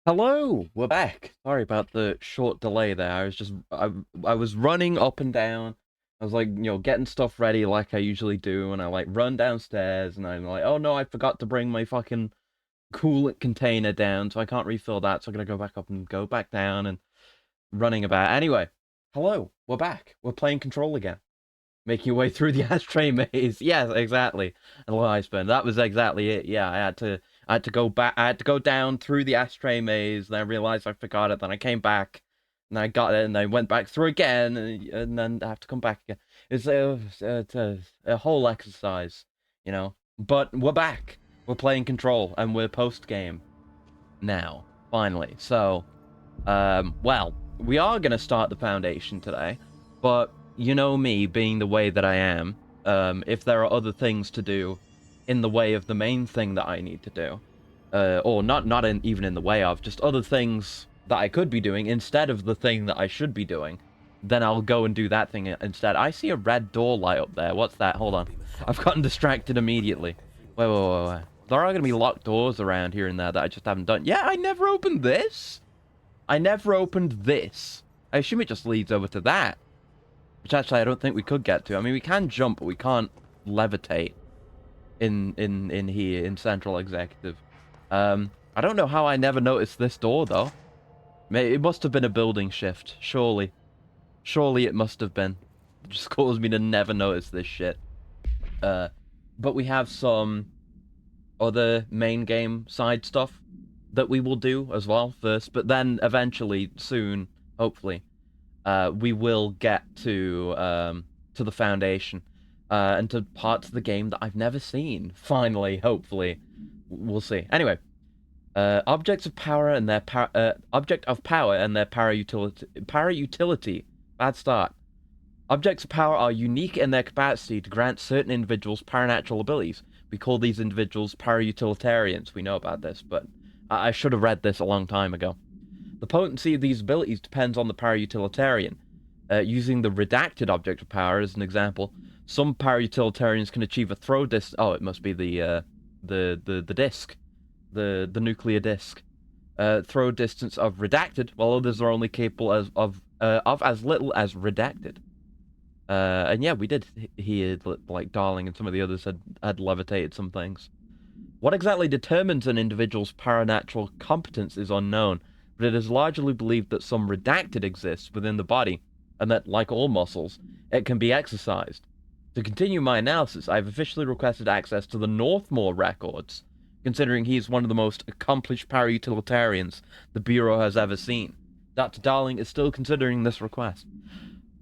Hello, we're back. Sorry about the short delay there. I was running up and down. I was like, getting stuff ready like I usually do, and I like run downstairs and I'm like, oh no, I forgot to bring my fucking coolant container down, so I can't refill that, so I gotta go back up and go back down and running about. Anyway, hello, we're back. We're playing Control again. Making your way through the ashtray maze. Yes, exactly. And Iceburn. That was exactly it. Yeah, I had to go back. I had to go down through the ashtray maze. And I realized I forgot it. Then I came back, and I got it, and I went back through again, and then I have to come back again. It's a whole exercise, you know. But we're back. We're playing Control, and we're post game now. Finally. So, well, we are gonna start the foundation today, but you know me being the way that I am, if there are other things to do in the way of the main thing that I need to do, or even in the way of, just other things that I could be doing instead of the thing that I should be doing, then I'll go and do that thing instead. I see a red door light up there. What's that? Hold on. I've gotten distracted immediately. Wait. There are going to be locked doors around here and there that I just haven't done. Yeah, I never opened this. I never opened this. I assume it just leads over to that. Which actually I don't think we could get to. I mean, we can jump, but we can't levitate in here in Central Executive. I don't know how I never noticed this door though. It must have been a building shift, surely. Surely it must have been. It just caused me to never notice this shit. But we have some other main game side stuff that we will do as well first, but then eventually, soon, hopefully, we will get to the foundation and to parts of the game that I've never seen. Finally, hopefully, we'll see. Anyway, objects of power and their object of power and their power utility. Bad start. Objects of power are unique in their capacity to grant certain individuals paranatural abilities. We call these individuals para-utilitarians. We know about this, but I should have read this a long time ago. The potency of these abilities depends on the para-utilitarian. Using the redacted object of power as an example, some para-utilitarians can achieve a throw distance. Oh, it must be the disc, the nuclear disc. Throw distance of redacted, while others are only capable of as little as redacted. And yeah, we did hear like Darling and some of the others had levitated some things. What exactly determines an individual's paranatural competence is unknown, but it is largely believed that some redacted exists within the body, and that, like all muscles, it can be exercised. To continue my analysis, I have officially requested access to the Northmore records, considering he is one of the most accomplished para-utilitarians the Bureau has ever seen. Dr. Darling is still considering this request.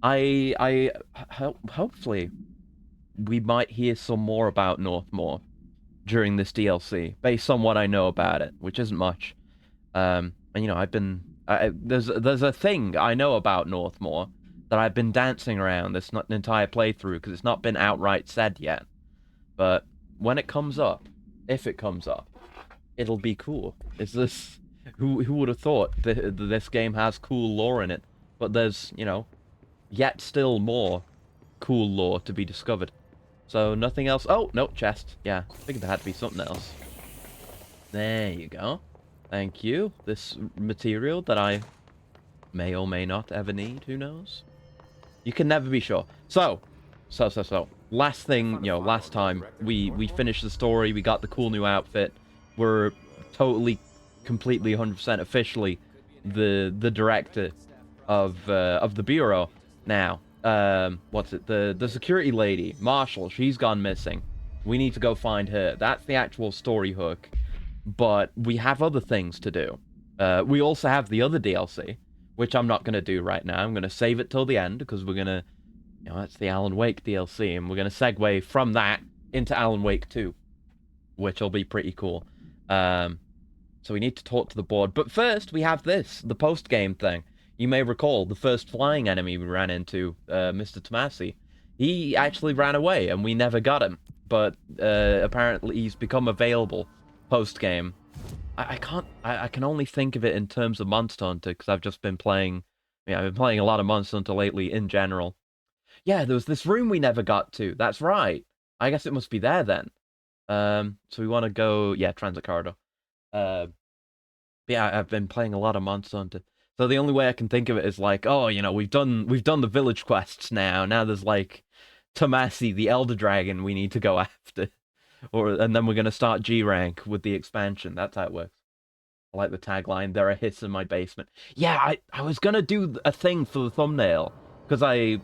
Hopefully we might hear some more about Northmore during this DLC, based on what I know about it, which isn't much. And there's a thing I know about Northmore that I've been dancing around this not an entire playthrough because it's not been outright said yet. But when it comes up, if it comes up, it'll be cool. Is this who would have thought that this game has cool lore in it? But there's, yet still more cool lore to be discovered. So nothing else. Oh, no, chest. Yeah, I figured there had to be something else. There you go. Thank you. This material that I may or may not ever need, who knows? You can never be sure. So. Last thing, last time we finished the story, we got the cool new outfit. We're totally, completely, 100% officially the director of the Bureau now. What's it? The security lady, Marshall, she's gone missing. We need to go find her. That's the actual story hook. But we have other things to do. We also have the other DLC, which I'm not going to do right now. I'm going to save it till the end, because we're going to, that's the Alan Wake DLC, and we're going to segue from that into Alan Wake 2, which will be pretty cool. So we need to talk to the board. But first, we have this, the post-game thing. You may recall the first flying enemy we ran into, Mr. Tomasi. He actually ran away, and we never got him. But apparently he's become available post-game. I can only think of it in terms of Monster Hunter, because I've just been playing... I've been playing a lot of Monster Hunter lately, in general. Yeah, there was this room we never got to. That's right. I guess it must be there, then. So we want to go... Yeah, Transit Corridor. But yeah, I've been playing a lot of Monster Hunter. So the only way I can think of it is like, oh, you know, we've done the village quests now. Now there's like Tomasi, the Elder Dragon we need to go after. And then we're gonna start G rank with the expansion. That's how it works. I like the tagline, "There are hits in my basement." Yeah, I was gonna do a thing for the thumbnail because I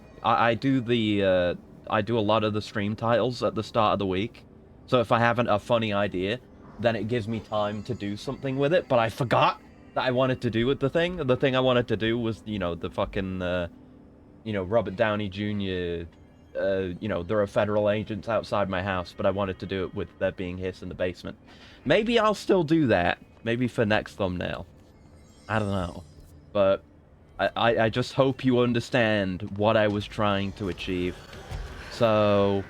do I do a lot of the stream titles at the start of the week. So if I haven't a funny idea, then it gives me time to do something with it. But I forgot that I wanted to do with the thing. The thing I wanted to do was, you know, the fucking Robert Downey Jr. You know, there are federal agents outside my house, but I wanted to do it with there being hiss in the basement. Maybe I'll still do that. Maybe for next thumbnail. I don't know. But I just hope you understand what I was trying to achieve. So,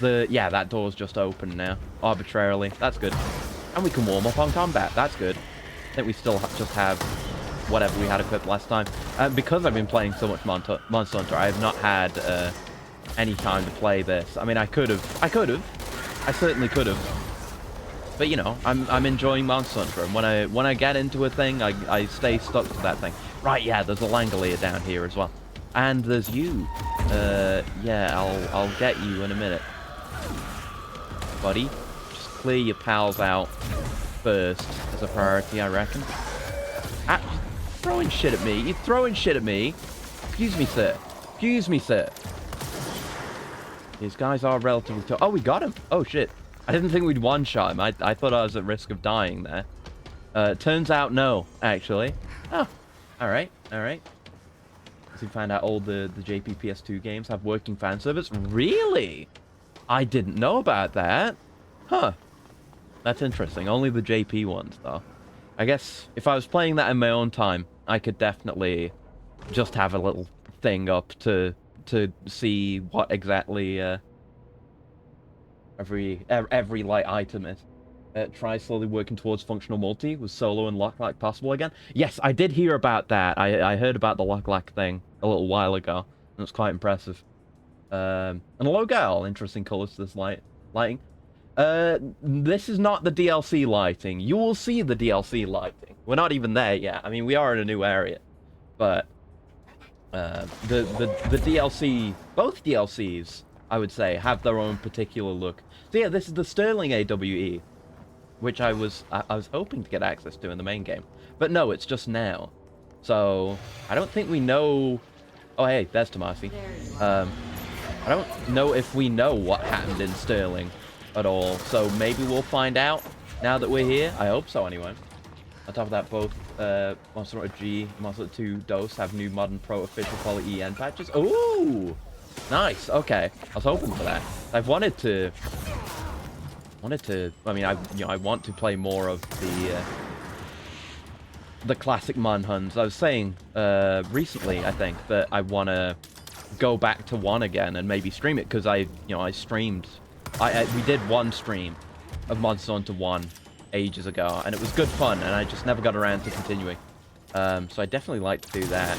yeah, that door's just open now. Arbitrarily. That's good. And we can warm up on combat. That's good. I think we still just have whatever we had equipped last time. Because I've been playing so much Monster Hunter, I have not had any time to play this. I mean, I could have. I certainly could have. But you know, I'm enjoying Monster Hunter, and when I get into a thing, I stay stuck to that thing. Right, yeah, there's a Langolier down here as well, and there's you. Yeah, I'll get you in a minute, buddy. Just clear your pals out first as a priority, I reckon. Ah, you're throwing shit at me. You're throwing shit at me. Excuse me, sir. Excuse me, sir. These guys are relatively tough. Oh, we got him. Oh shit. I didn't think we'd one-shot him. I thought I was at risk of dying there. Turns out no, actually. Oh, alright, alright. As we find out all the JPPS2 games have working fan service. Really? I didn't know about that. Huh. That's interesting. Only the JP ones, though. I guess if I was playing that in my own time, I could definitely just have a little thing up to see what exactly... every light item is. Try slowly working towards functional multi with solo and lock-like possible again. Yes, I did hear about that. I heard about the lock-like thing a little while ago, and it's quite impressive. And hello, gal. Interesting colors to this lighting. This is not the DLC lighting. You will see the DLC lighting. We're not even there yet. I mean, we are in a new area, but the DLC, both DLCs, I would say, have their own particular look. So yeah, this is the Sterling AWE, which I was hoping to get access to in the main game. But no, it's just now. So, I don't think we know... Oh, hey, there's Tomasi. I don't know if we know what happened in Sterling at all. So maybe we'll find out now that we're here. I hope so, anyway. On top of that, both Monster Hunter G and Monster Hunter 2 DOS have new modern pro official quality EN patches. Ooh! Nice. Okay, I was hoping for that. I've wanted to. I mean, I want to play more of the classic Manhunts. I was saying recently, I think, that I want to go back to 1 again and maybe stream it because I streamed. We did one stream of Monster Hunter 1 ages ago, and it was good fun, and I just never got around to continuing. So I definitely like to do that.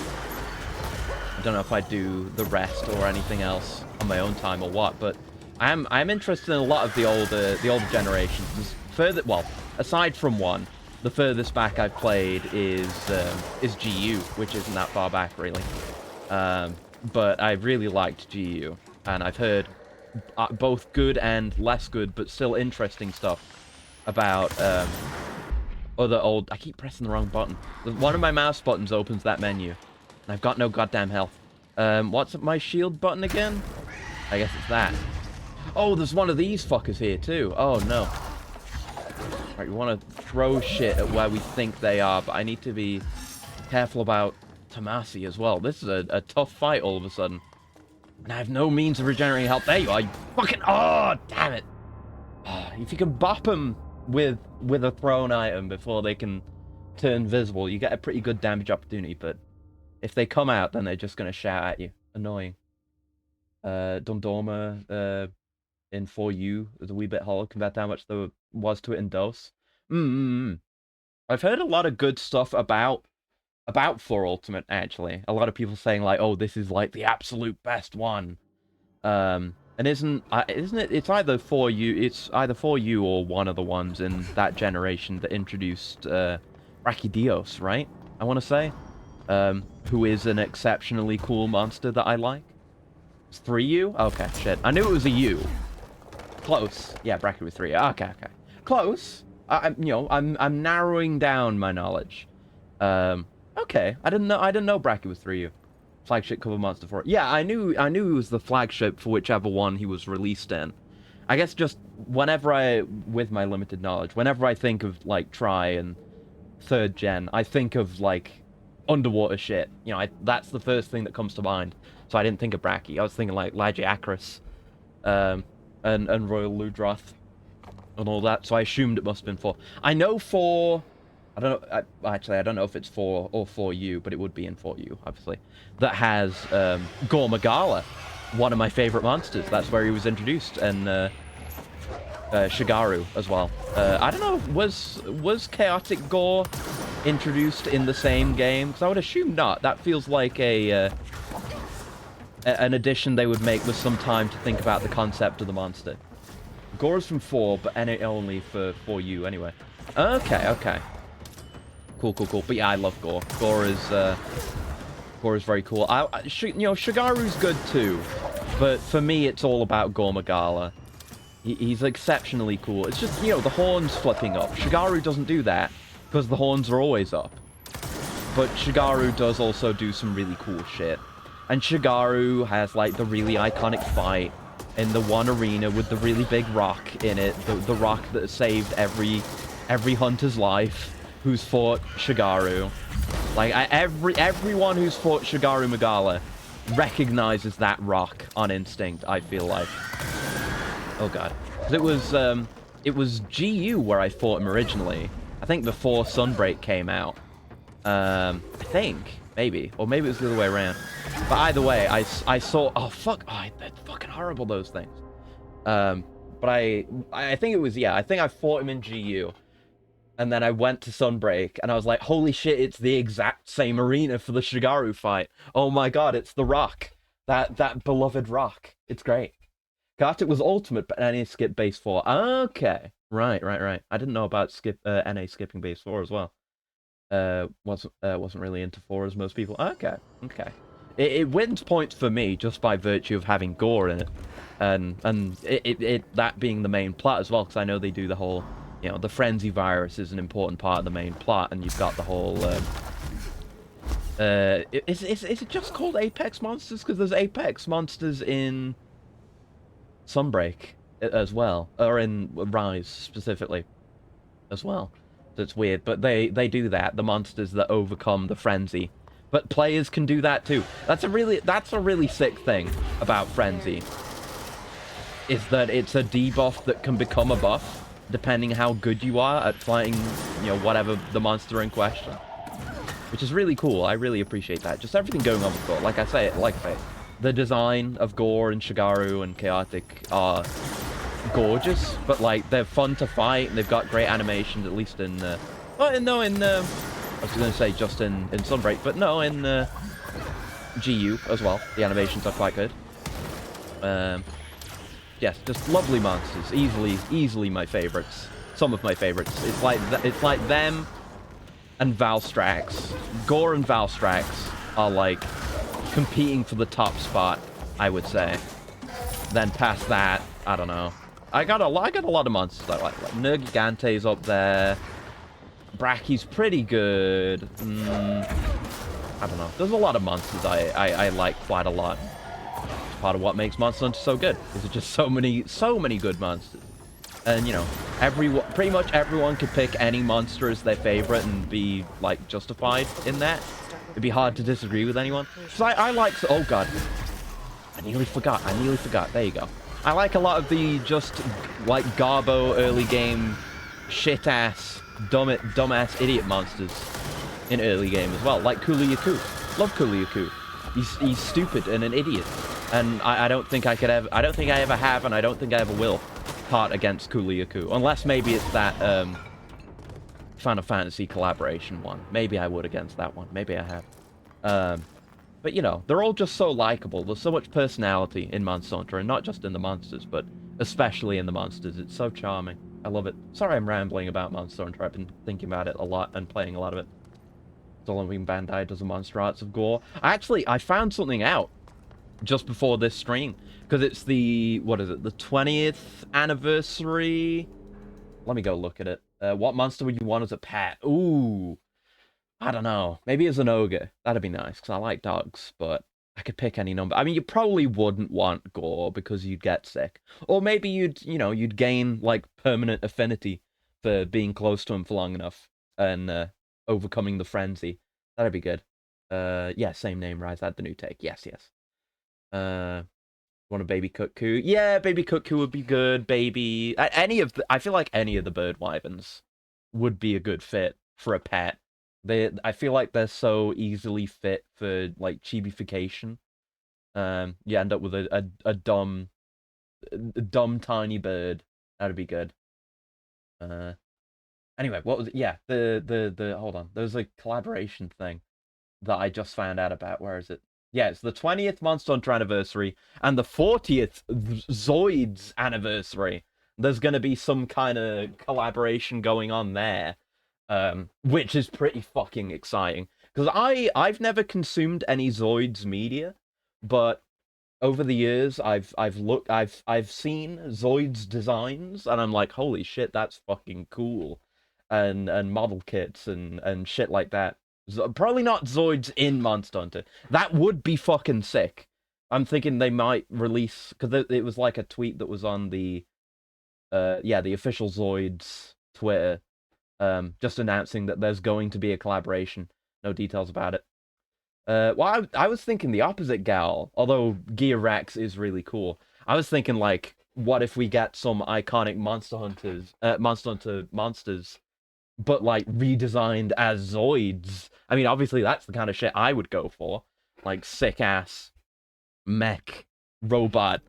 I don't know if I'd do the rest or anything else on my own time or what, but I'm interested in a lot of the older generations. Well, aside from 1, the furthest back I've played is GU, which isn't that far back really. But I really liked GU, and I've heard both good and less good, but still interesting stuff about other old... I keep pressing the wrong button. One of my mouse buttons opens that menu. I've got no goddamn health. What's my shield button again? I guess it's that. Oh, there's one of these fuckers here too. Oh no. Right, we want to throw shit at where we think they are, but I need to be careful about Tomasi as well. This is a tough fight all of a sudden. And I have no means of regenerating health. There you are. You fucking... Oh, damn it. If you can bop them with a thrown item before they can turn visible, you get a pretty good damage opportunity, but if they come out, then they're just going to shout at you. Annoying. Dundorma in 4U is a wee bit hollow compared to how much there was to it in DOS. I've heard a lot of good stuff about 4 Ultimate, actually. A lot of people saying, like, oh, this is, like, the absolute best one. And isn't it? It's either 4U or one of the ones in that generation that introduced Brachydios, right? I want to say. Who is an exceptionally cool monster that I like. It's 3U? Okay, shit. I knew it was a U. Close. Yeah, Brachy with 3. Okay, okay. Close. I'm narrowing down my knowledge. Okay. I didn't know Brachy was 3U. Flagship cover monster for it. Yeah, I knew he was the flagship for whichever one he was released in. I guess just whenever with my limited knowledge, whenever I think of, like, Tri and 3rd gen, I think of, like, underwater shit. You know, that's the first thing that comes to mind. So I didn't think of Brachy. I was thinking, like, Lagiacrus, and Royal Ludroth, and all that. So I assumed it must have been 4. I know 4... I don't know, actually, I don't know if it's 4 or 4U, but it would be in 4U, obviously. That has, Gore Magala, one of my favorite monsters. That's where he was introduced, and, Shigaru as well. I don't know, was Chaotic Gore introduced in the same game? Because I would assume not. That feels like an addition they would make with some time to think about the concept of the monster. Gore is from 4, but only for 4U anyway. Okay, okay. Cool, cool, cool. But yeah, I love Gore. Gore is very cool. Shigaru's good too, but for me, it's all about Gore Magala. He's exceptionally cool. It's just, the horns flipping up. Shigaru doesn't do that, because the horns are always up. But Shigaru does also do some really cool shit. And Shigaru has, like, the really iconic fight in the one arena with the really big rock in it. The rock that saved every hunter's life who's fought Shigaru. Like, everyone who's fought Shigaru Magala recognizes that rock on instinct, I feel like. Oh god. It was GU where I fought him originally. I think before Sunbreak came out. I think. Maybe. Or maybe it was the other way around. But either way, I saw... Oh, fuck. Oh, they're fucking horrible, those things. But I think it was... Yeah, I think I fought him in GU. And then I went to Sunbreak, and I was like, holy shit, it's the exact same arena for the Shigaru fight. Oh my god, it's the rock. That beloved rock. It's great. Chaotic was ultimate, but NA skip base 4. Okay. Right. I didn't know about NA skipping base 4 as well. Wasn't really into 4 as most people. Okay. It wins points for me just by virtue of having Gore in it. And that being the main plot as well, because I know they do the whole... the frenzy virus is an important part of the main plot, and you've got the whole, is it just called Apex Monsters? Because there's Apex Monsters in Sunbreak as well, or in Rise specifically as well. That's weird, but they do that, the monsters that overcome the frenzy. But players can do that too. That's a really sick thing about frenzy, is that it's a debuff that can become a buff depending how good you are at fighting, whatever the monster in question. Which is really cool. I really appreciate that. Just everything going on with Gore. Like I say, the design of Gore and Shigaru and Chaotic are gorgeous, but, like, they're fun to fight, and they've got great animations, at least in, I was going to say just in Sunbreak, but no, in, GU as well. The animations are quite good. Yes, just lovely monsters. Easily my favorites. Some of my favorites. It's like them and Valstrax. Gore and Valstrax are, like, competing for the top spot, I would say. Then past that, I don't know. I got a lot of monsters I like Nergigante's up there. Brachy's pretty good. I don't know. There's a lot of monsters I like quite a lot. Part of what makes Monster Hunter so good. There's just so many good monsters. And, pretty much everyone could pick any monster as their favorite and be, like, justified in that. It'd be hard to disagree with anyone. So I like... Oh, God. I nearly forgot. There you go. I like a lot of the just, like, Garbo early game shit-ass, dumbass idiot monsters in early game as well. Like Kulu-Ya-Ku. Love Kulu-Ya-Ku. He's stupid and an idiot. And I don't think I ever have, and I don't think I ever will part against Kulu-Ya-Ku. Unless maybe it's that, Final Fantasy collaboration one. Maybe I would against that one. Maybe I have. But, they're all just so likable. There's so much personality in Monster Hunter, and not just in the monsters, but especially in the monsters. It's so charming. I love it. Sorry I'm rambling about Monster Hunter. I've been thinking about it a lot and playing a lot of it. Following Bandai does a Monster Arts of Gore. I found something out just before this stream. Because it's the, what is it, the 20th anniversary? Let me go look at it. What monster would you want as a pet? Ooh, I don't know. Maybe as an ogre. That'd be nice, because I like dogs, but I could pick any number. I mean, you probably wouldn't want Gore because you'd get sick. Or maybe you'd gain, like, permanent affinity for being close to him for long enough and overcoming the frenzy. That'd be good. Yeah, same name, Rise. Add the new take. Yes, yes. Want a baby cuckoo? Yeah, baby cuckoo would be good. Baby, I feel like any of the bird wyverns would be a good fit for a pet. I feel like they're so easily fit for like chibification. You end up with a dumb tiny bird. That'd be good. Anyway, what was it? Yeah, the hold on. There was a collaboration thing that I just found out about. Where is it? Yeah, it's the 20th Monster Hunter anniversary and the 40th Zoids anniversary. There's going to be some kind of collaboration going on there, which is pretty fucking exciting. Because I've never consumed any Zoids media, but over the years I've seen Zoids designs and I'm like, holy shit, that's fucking cool, and model kits and shit like that. Probably not Zoids in Monster Hunter. That would be fucking sick. I'm thinking they might release, because it was like a tweet that was on the the official Zoids Twitter, just announcing that there's going to be a collaboration. No details about it. Well, I was thinking the opposite, Gal. Although Gear Rex is really cool, I was thinking like, what if we get some iconic Monster Hunter monsters, but like redesigned as Zoids? I mean, obviously that's the kind of shit I would go for, like sick ass mech robot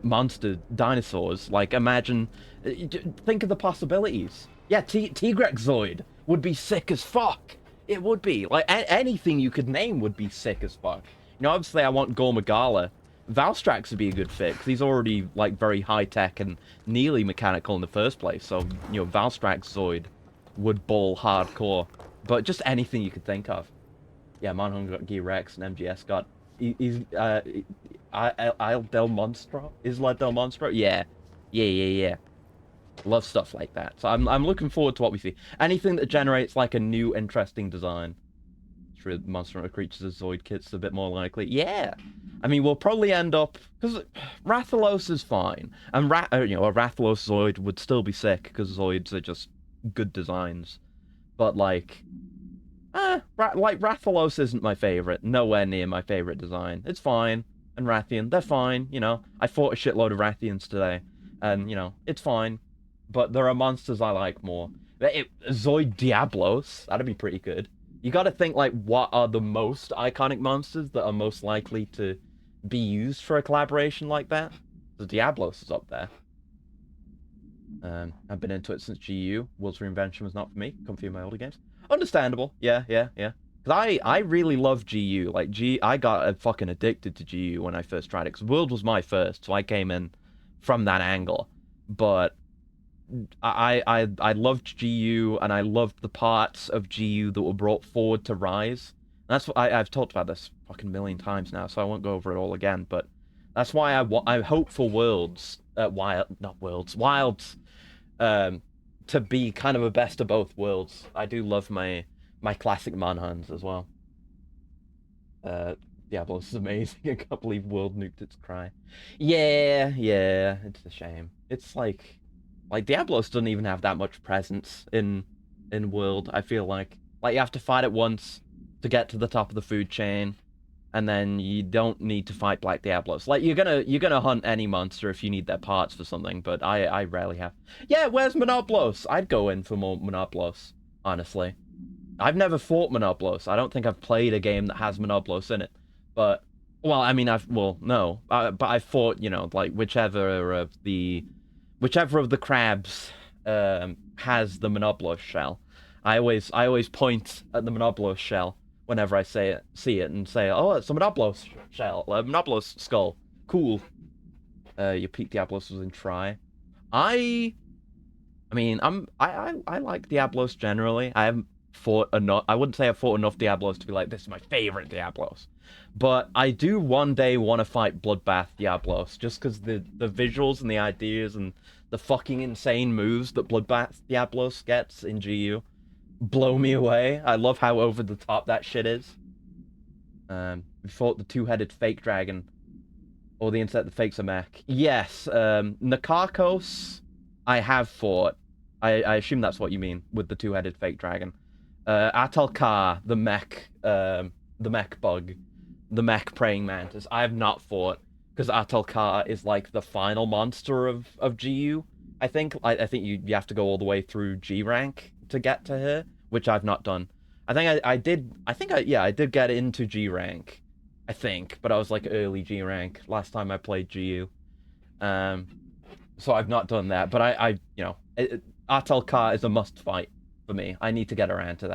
monster dinosaurs. Like imagine, think of the possibilities. Yeah, Tigrex Zoid would be sick as fuck. It would be like anything you could name would be sick as fuck. You know, obviously I want Gormagala. Valstrax would be a good fit because he's already like very high tech and nearly mechanical in the first place. So you know, Valstrax Zoid would ball hardcore. But just anything you could think of. Yeah, Monhung got Gear Rex and MGS got he's Isle del Monstro? Isla del Monstro? Yeah. Yeah. Love stuff like that. So I'm looking forward to what we see. Anything that generates like a new interesting design. For Monster Hunter Creatures of Zoid kits a bit more likely. Yeah. I mean, we'll probably end up, because Rathalos is fine, and a Rathalos Zoid would still be sick because Zoids are just good designs. But like Rathalos isn't my favorite. Nowhere near my favorite design. It's fine. And Rathian, they're fine, you know. I fought a shitload of Rathians today. And, you know, it's fine. But there are monsters I like more. Zoid Diablos, that'd be pretty good. You gotta think, like, what are the most iconic monsters that are most likely to be used for a collaboration like that? The Diablos is up there. I've been into it since GU. World's Reinvention was not for me. Come through my older games. Understandable. Yeah. Because I really love GU. Like, I got fucking addicted to GU when I first tried it. Because World was my first, so I came in from that angle. But I loved GU, and I loved the parts of GU that were brought forward to Rise. And that's what I've talked about this fucking a million times now, so I won't go over it all again. But that's why I hope for Wilds, to be kind of a best of both worlds. I do love my classic Monhuns as well. Diablos is amazing. I can't believe World nuked its cry. Yeah, it's a shame. It's like Diablos doesn't even have that much presence in World. I feel like you have to fight it once to get to the top of the food chain, and then you don't need to fight Black Diablos. Like you're gonna hunt any monster if you need their parts for something, but I rarely have. Yeah, where's Monoblos? I'd go in for more Monoblos, honestly. I've never fought Monoblos. I don't think I've played a game that has Monoblos in it. But well, I mean, no, but I've fought, you know, like whichever of the crabs has the Monoblos shell. I always point at the Monoblos shell whenever I see it, and say, "Oh, it's a Monoblos shell, a Monoblos skull. Cool." Your peak Diablos was in Try. I mean, I like Diablos generally. I haven't fought enough. I wouldn't say I've fought enough Diablos to be like, this is my favorite Diablos. But I do one day want to fight Bloodbath Diablos, just because the visuals and the ideas and the fucking insane moves that Bloodbath Diablos gets in GU blow me away. I love how over the top that shit is. We fought the two-headed fake dragon, or the insect that fakes a mech. Yes, Nakarkos, I have fought. I assume that's what you mean with the two-headed fake dragon. Atalkar, the mech bug, the mech praying mantis. I have not fought because Atalkar is like the final monster of GU. I think you have to go all the way through G rank to get to her, which I've not done. I did get into G rank, I think, but I was like early G rank last time I played GU. So I've not done that, but Atalkar is a must fight for me. I need to get around to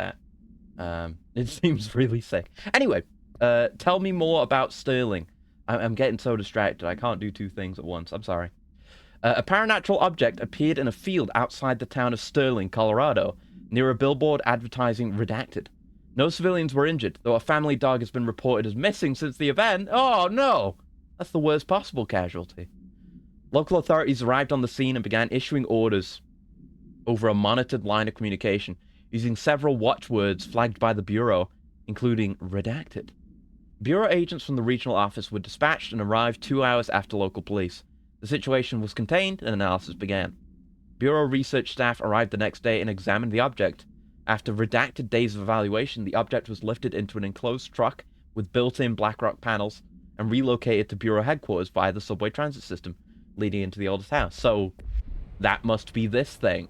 that. It seems really sick. Anyway, tell me more about Sterling. I'm getting so distracted. I can't do two things at once. I'm sorry. A paranatural object appeared in a field outside the town of Sterling, Colorado, near a billboard advertising redacted. No civilians were injured, though a family dog has been reported as missing since the event. Oh no! That's the worst possible casualty. Local authorities arrived on the scene and began issuing orders over a monitored line of communication, using several watchwords flagged by the Bureau, including redacted. Bureau agents from the regional office were dispatched and arrived 2 hours after local police. The situation was contained and analysis began. Bureau research staff arrived the next day and examined the object. After redacted days of evaluation, the object was lifted into an enclosed truck with built-in BlackRock panels and relocated to Bureau headquarters via the subway transit system, leading into the oldest house. So, that must be this thing.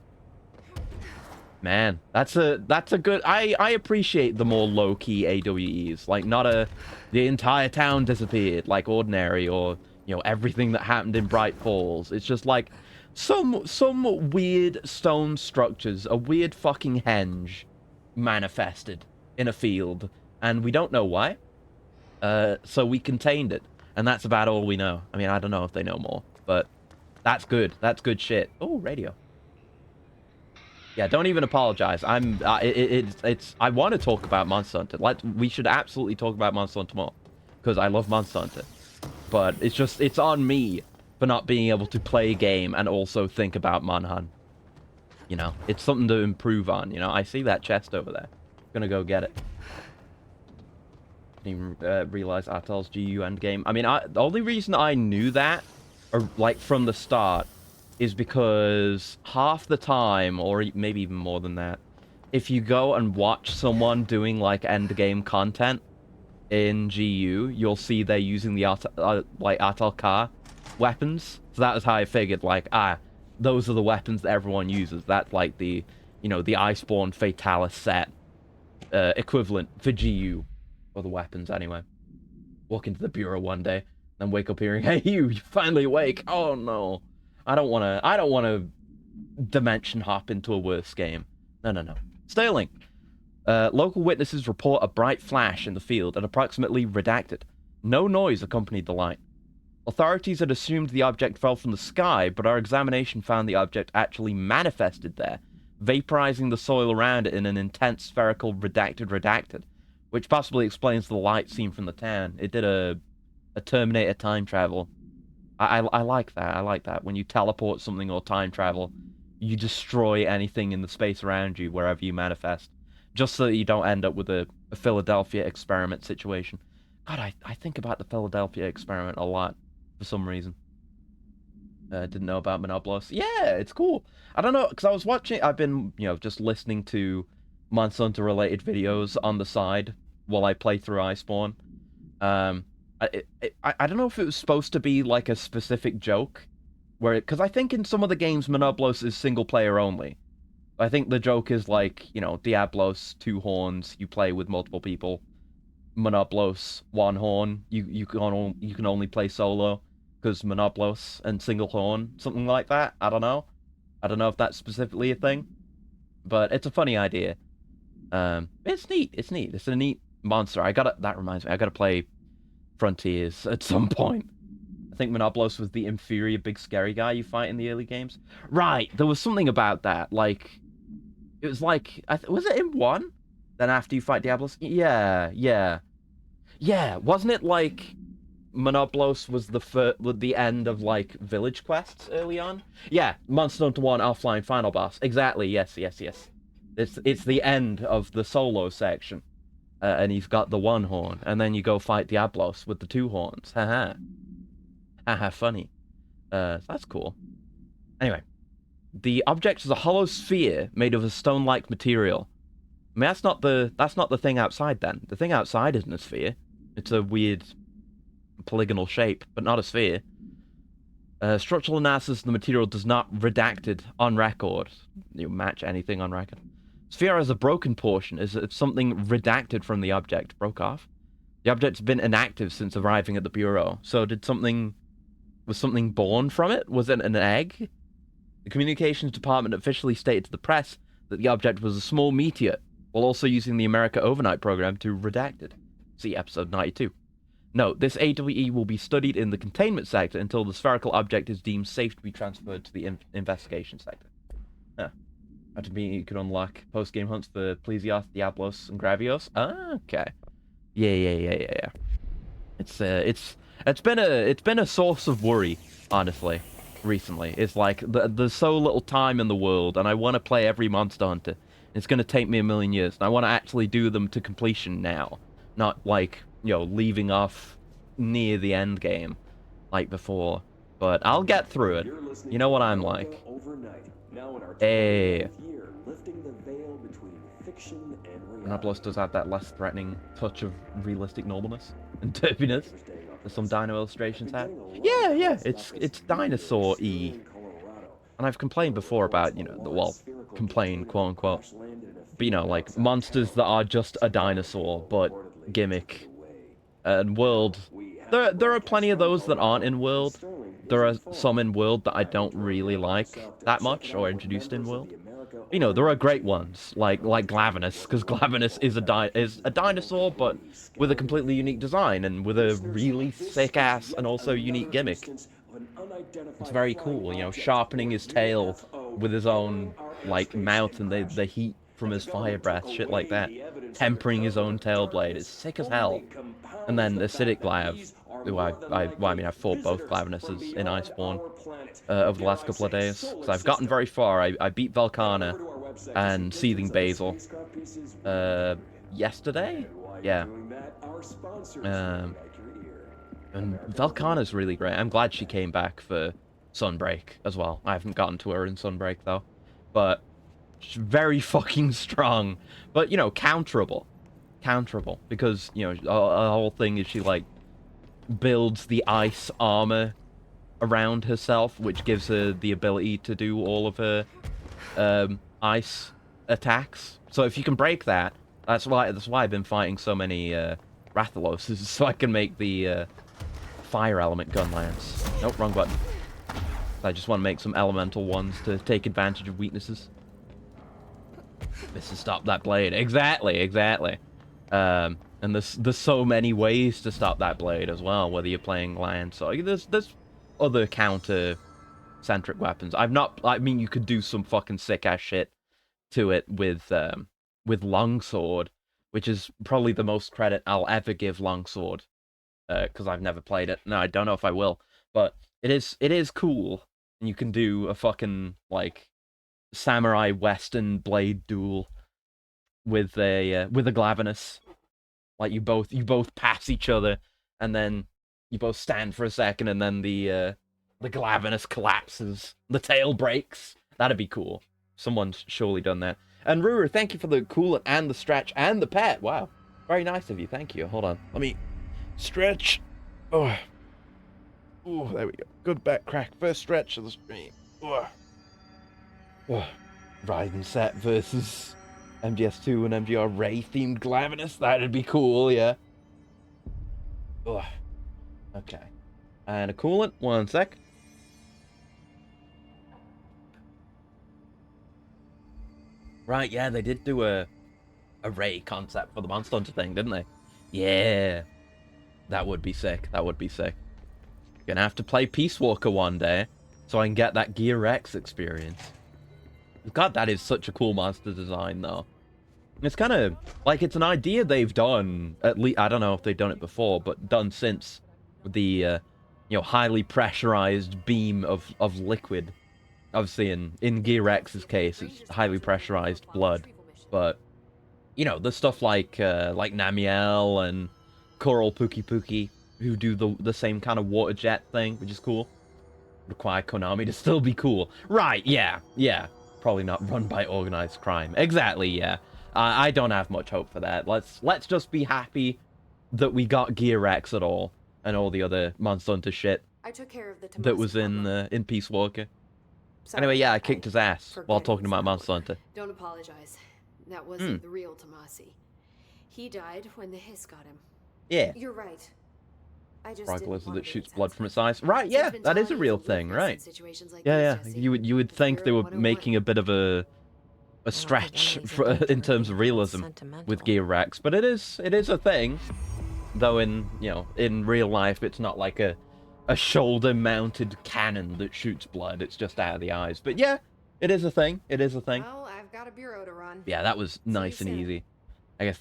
Man, that's a good... I appreciate the more low-key AWEs. Like, not the entire town disappeared, like Ordinary, or, everything that happened in Bright Falls. It's just like... Some weird stone structures, a weird fucking henge manifested in a field, and we don't know why. So we contained it, and that's about all we know. I mean, I don't know if they know more, but that's good. That's good shit. Oh, radio. Yeah, don't even apologize. I want to talk about Monster Hunter. We should absolutely talk about Monster Hunter more, because I love Monster Hunter. But it's on me for not being able to play a game and also think about Monhun. It's something to improve on, I see that chest over there. Gonna go get it. Didn't even realize Atel's GU endgame. I mean, the only reason I knew that, or like from the start, is because half the time, or maybe even more than that, if you go and watch someone doing like endgame content in GU, you'll see they're using the Atalkar weapons. So that was how I figured, like, those are the weapons that everyone uses. That's like the Iceborne Fatalis set equivalent for GU, or the weapons anyway. Walk into the Bureau one day, then wake up hearing, "Hey, you finally awake." Oh no, I don't wanna dimension hop into a worse game. No. Sterling. Local witnesses report a bright flash in the field and approximately redacted. No noise accompanied the light. Authorities had assumed the object fell from the sky, but our examination found the object actually manifested there, vaporizing the soil around it in an intense spherical redacted, which possibly explains the light seen from the town. It did a Terminator time travel. I like that. I like that. When you teleport something or time travel, you destroy anything in the space around you wherever you manifest, just so that you don't end up with a Philadelphia experiment situation. God, I think about the Philadelphia experiment a lot. For some reason. Didn't know about Monoblos. Yeah, it's cool. I don't know, because I was watching... I've been, just listening to Monster Hunter-related videos on the side while I play through Iceborne. I don't know if it was supposed to be, like, a specific joke. Because I think in some of the games, Monoblos is single-player only. I think the joke is, like, Diablos, 2 horns, you play with multiple people. Monoblos, 1 horn, you can only play solo because Monoblos and single horn, something like that. I don't know if that's specifically a thing, but it's a funny idea. It's neat. It's a neat monster. That reminds me, I gotta play Frontiers at some point. I think Monoblos was the inferior big scary guy you fight in the early games. Right, there was something about that. Like, it was like, was it in 1? Then after you fight Diablos? Yeah, yeah. Yeah, wasn't it like Monoblos was the end of like village quests early on? Yeah, Monster Hunter 1 offline final boss. Exactly, yes, yes, yes. It's the end of the solo section. And he's got the 1 horn, and then you go fight Diablos with the 2 horns. Haha. Haha, funny. So that's cool. Anyway, the object is a hollow sphere made of a stone-like material. I mean, that's not the thing outside then. The thing outside isn't a sphere. It's a weird polygonal shape, but not a sphere. Structural analysis of the material does not redacted on record. You match anything on record. Sphere has a broken portion, as if something redacted from the object broke off. The object's been inactive since arriving at the bureau. So was something born from it? Was it an egg? The communications department officially stated to the press that the object was a small meteor, while also using the America Overnight program to redact it. See episode 92. Note, this AWE will be studied in the containment sector until the spherical object is deemed safe to be transferred to the investigation sector. Huh. After being, you could unlock post-game hunts for Plesioth, Diablos, and Gravios. Ah, okay. Yeah. It's been a source of worry, honestly, recently. It's like there's so little time in the world, and I want to play every Monster Hunter. It's gonna take me a million years, and I want to actually do them to completion now, not like, you know, leaving off near the end game like before. But I'll get through it. You know what I'm like. Hey. Monoblos does have that less threatening touch of realistic nobleness and derpiness that some dino illustrations have. Yeah, it's dinosaur-y. And I've complained before about, you know, complain, quote-unquote. But, you know, like, monsters that are just a dinosaur, but gimmick. And World. There are plenty of those that aren't in World. There are some in World that I don't really like that much, or introduced in World. You know, there are great ones, like Glavenus, because Glavenus is a dinosaur, but with a completely unique design, and with a really sick-ass and also unique gimmick. It's very cool, you know, sharpening his tail with his own, like, mouth and the heat from his fire breath, shit like that. Tempering his own tail blade. It's sick as hell. And then Acidic Glav, who I've fought both Glavenuses in Iceborne over the last couple of days. Because I've gotten very far. I beat Velkhana and Seething Basil yesterday? Yeah. And Velkhana's really great. I'm glad she came back for Sunbreak as well. I haven't gotten to her in Sunbreak, though. But she's very fucking strong. But, you know, counterable. Because, you know, the whole thing is she, like, builds the ice armor around herself, which gives her the ability to do all of her ice attacks. So if you can break that, that's why I've been fighting so many Rathaloses, so I can make the fire element gun lance. Nope, wrong button. I just want to make some elemental ones to take advantage of weaknesses. This is stop that blade. Exactly. And there's so many ways to stop that blade as well, whether you're playing lance or there's other counter-centric weapons. I mean, you could do some fucking sick-ass shit to it with Longsword, which is probably the most credit I'll ever give Longsword, because I've never played it. No, I don't know if I will, but it is cool, and you can do a fucking, like, samurai western blade duel with a Glavenus. Like, you both pass each other, and then you both stand for a second, and then the Glavenus collapses, the tail breaks. That'd be cool. Someone's surely done that. And Ruru, thank you for the coolant and the stretch and the pet. Wow, very nice of you. Thank you. Hold on, let me stretch. Oh, there we go. Good back crack. First stretch of the stream. Raiden set versus MGS2 and MGR Ray themed Glavenus. That'd be cool, yeah. Okay. And a coolant. 1 sec. Right, yeah, they did do a Ray concept for the Monster Hunter thing, didn't they? Yeah. That would be sick. Gonna have to play Peace Walker one day so I can get that Gear X experience. God, that is such a cool monster design, though. It's kind of like it's an idea they've done, at least, I don't know if they've done it before, but done since with the, highly pressurized beam of liquid. Obviously, in Gear X's case, it's highly pressurized blood, but, the stuff like Namiel and Coral Pookie Pookie, who do the same kind of water jet thing, which is cool. Require Konami to still be cool. Right, yeah. Probably not run by organized crime. Exactly, yeah. I don't have much hope for that. Let's just be happy that we got Gear X at all, and all the other Monster Hunter shit I took care of the that was in Peace Walker. Anyway, yeah, I kicked his ass while talking about Monster Hunter. Don't apologize. That wasn't the real Tomasi. He died when the hiss got him. Yeah. You're right. I just Frog lizard that shoots blood from its eyes. Right, yeah, that is a real thing, right? Like yeah. You would think they were making a bit of a stretch in terms of realism with Gear X, but it is a thing. Though in real life, it's not like a shoulder-mounted cannon that shoots blood. It's just out of the eyes. But yeah, it is a thing. It is a thing. Well, I've got a bureau to run. Yeah, that was nice and easy. I guess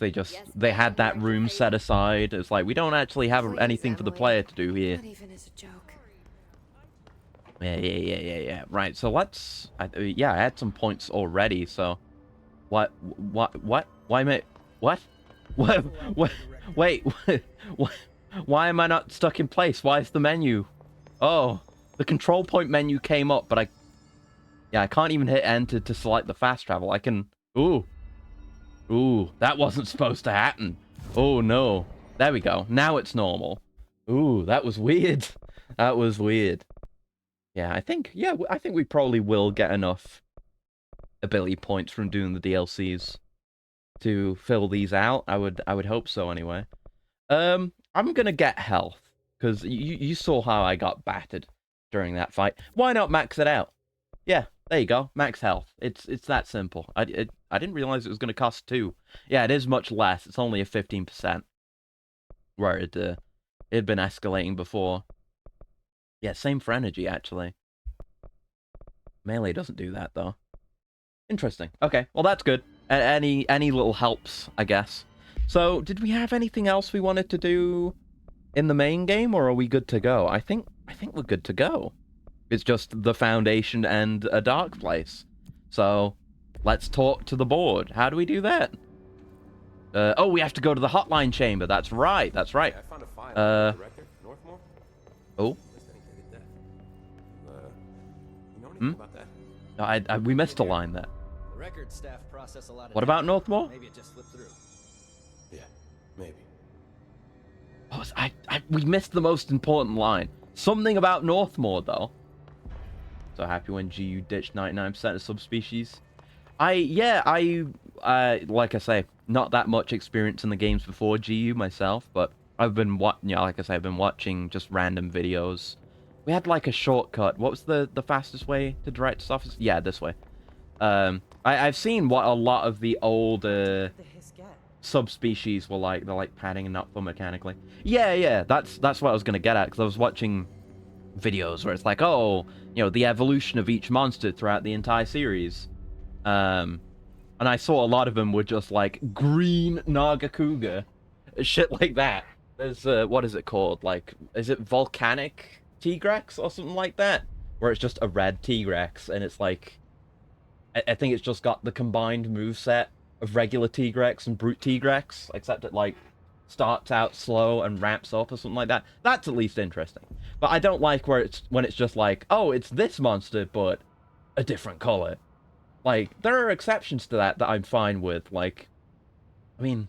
they had that room set aside. It's like, we don't actually have anything for the player to do here. Not even as a joke. Yeah. Right, so let's... I had some points already, so... What? Why am I... What? Wait, why am I not stuck in place? Why is the menu? Oh, the control point menu came up, but I can't even hit enter to select the fast travel. I can... Ooh, that wasn't supposed to happen. Oh, no. There we go. Now it's normal. Ooh, that was weird. That was weird. Yeah, I think we probably will get enough ability points from doing the DLCs to fill these out. I would hope so anyway. I'm gonna get health, because you saw how I got battered during that fight. Why not max it out? Yeah, there you go. Max health. It's that simple. I didn't realize it was gonna cost 2. Yeah, it is much less. It's only a 15%. Where it had been escalating before. Yeah, same for energy actually. Melee doesn't do that though. Interesting. Okay, well that's good. Any little helps, I guess. So, did we have anything else we wanted to do in the main game, or are we good to go? I think we're good to go. It's just the Foundation and a dark place. So, let's talk to the board. How do we do that? Oh, we have to go to the hotline chamber. That's right. That's right. I found a file on the director, Northmore. Oh. You know anything about that? No, we missed a line there. The record staff process a lot of What about Northmore? Maybe it just slipped through. Yeah, maybe. Oh, we missed the most important line. Something about Northmore, though. So happy when GU ditched 99% of subspecies. Like I say, not that much experience in the games before GU myself, but I've been like I say, I've been watching just random videos. We had like a shortcut. What was the fastest way to Director's Office? Yeah, this way. I've seen what a lot of the old subspecies were like. They're like padding and not full mechanically. Yeah, that's what I was gonna get at, because I was watching videos where it's like, oh, the evolution of each monster throughout the entire series. And I saw a lot of them were just like green Nagakuga, shit like that. There's what is it called? Like, is it volcanic Tigrex or something like that? Where it's just a red Tigrex, and it's like, I think it's just got the combined moveset of regular Tigrex and brute Tigrex, except it like starts out slow and ramps up or something like that. That's at least interesting. But I don't like when it's just like, oh, it's this monster but a different color. Like, there are exceptions to that I'm fine with. Like, I mean,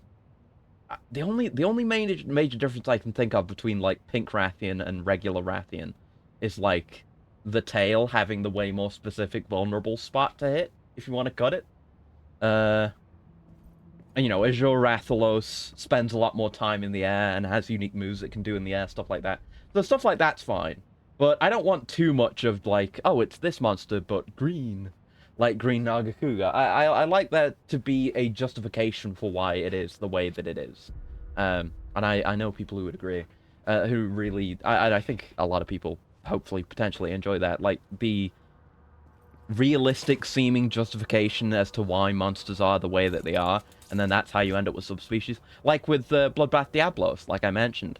the only major difference I can think of between like pink Rathian and regular Rathian is like the tail having the way more specific vulnerable spot to hit if you want to cut it. And Azure Rathalos spends a lot more time in the air and has unique moves it can do in the air, stuff like that. So stuff like that's fine. But I don't want too much of like, oh, it's this monster but green. Like green Nagakuga. I like that to be a justification for why it is the way that it is. And I know people who would agree. who really, I think a lot of people hopefully potentially enjoy that, like the realistic seeming justification as to why monsters are the way that they are, and then that's how you end up with subspecies. Like with Bloodbath Diablos, like I mentioned.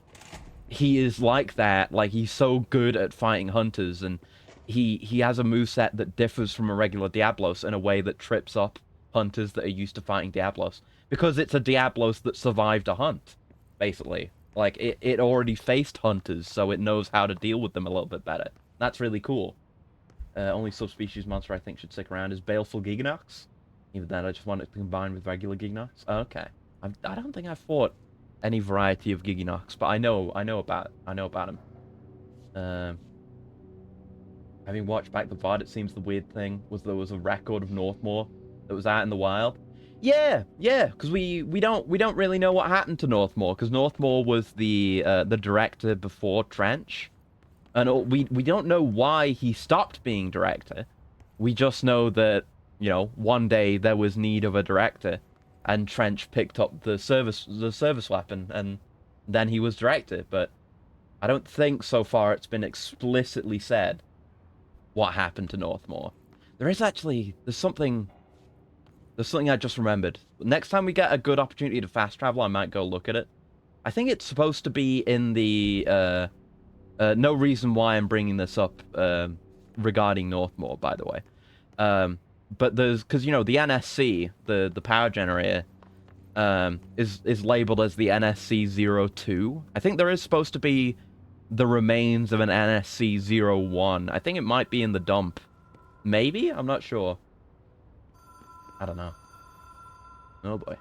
He is like that, like he's so good at fighting hunters, and he has a moveset that differs from a regular Diablos in a way that trips up hunters that are used to fighting Diablos. Because it's a Diablos that survived a hunt, basically. Like, it already faced hunters, so it knows how to deal with them a little bit better. That's really cool. Only subspecies monster I think should stick around is Baleful Giganox. Even then, I just want it to combine with regular Giganox. Okay. I don't think I've fought any variety of Giganox, but I know about him. Having watched back the VOD, it seems the weird thing was there was a record of Northmore that was out in the wild. Yeah, because we don't really know what happened to Northmore, because Northmore was the director before Trench. And we don't know why he stopped being director. We just know that, you know, one day there was need of a director, and Trench picked up the service weapon, and then he was director. But I don't think so far it's been explicitly said what happened to Northmore. There's something I just remembered. Next time we get a good opportunity to fast travel, I might go look at it. I think it's supposed to be in the no reason why I'm bringing this up regarding Northmore, by the way. But there's, because, you know, the NSC, the power generator, is labeled as the NSC-02. I think there is supposed to be the remains of an NSC-01. I think it might be in the dump. Maybe? I'm not sure. I don't know. Oh boy.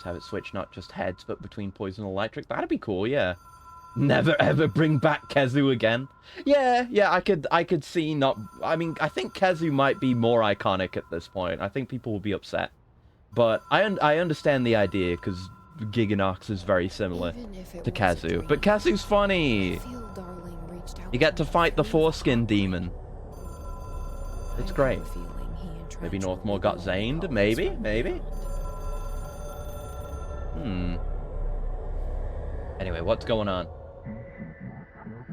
Have it switch not just heads, but between poison and electric. That'd be cool, yeah. Never ever bring back Khezu again. Yeah, I could see not... I mean, I think Khezu might be more iconic at this point. I think people will be upset. But I understand the idea, because Giganox is very similar to Khezu. But Khezu's funny! You get to fight the foreskin demon. It's great. Maybe Northmore got zaned? Maybe? Anyway, what's going on?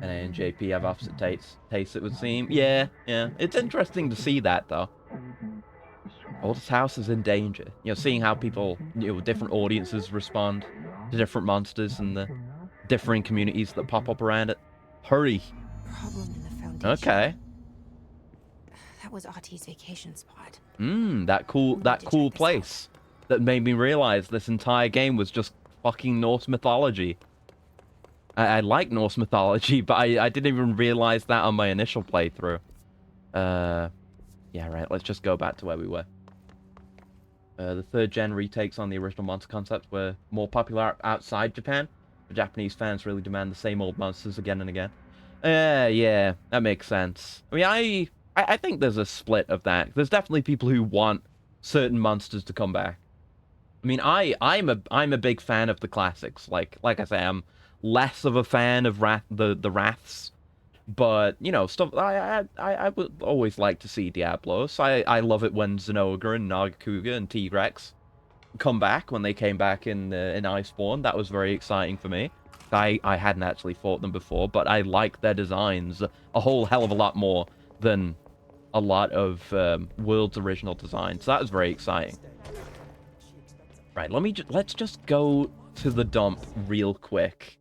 NA and JP have opposite tastes, it would seem. Yeah. It's interesting to see that, though. Oldest house is in danger. You know, seeing how people, you know, different audiences respond to different monsters and the differing communities that pop up around it. Hurry. Problem in the foundation. Okay. That was Ahti's vacation spot. That cool place that made me realize this entire game was just fucking Norse mythology. I like Norse mythology, but I didn't even realize that on my initial playthrough. Yeah, right, let's just go back to where we were. The third gen retakes on the original monster concepts were more popular outside Japan. The Japanese fans really demand the same old monsters again and again. Yeah, that makes sense. I mean, I think there's a split of that. There's definitely people who want certain monsters to come back. I mean, I'm a big fan of the classics. Like I say, I'm less of a fan of the Wraths, but you know, stuff. I would always like to see Diablos. I love it when Zinogre and Nagakuga and T-Rex come back. When they came back in Iceborne, that was very exciting for me. I hadn't actually fought them before, but I like their designs a whole hell of a lot more than a lot of World's original design. So that was very exciting. Right, let's just go to the dump real quick.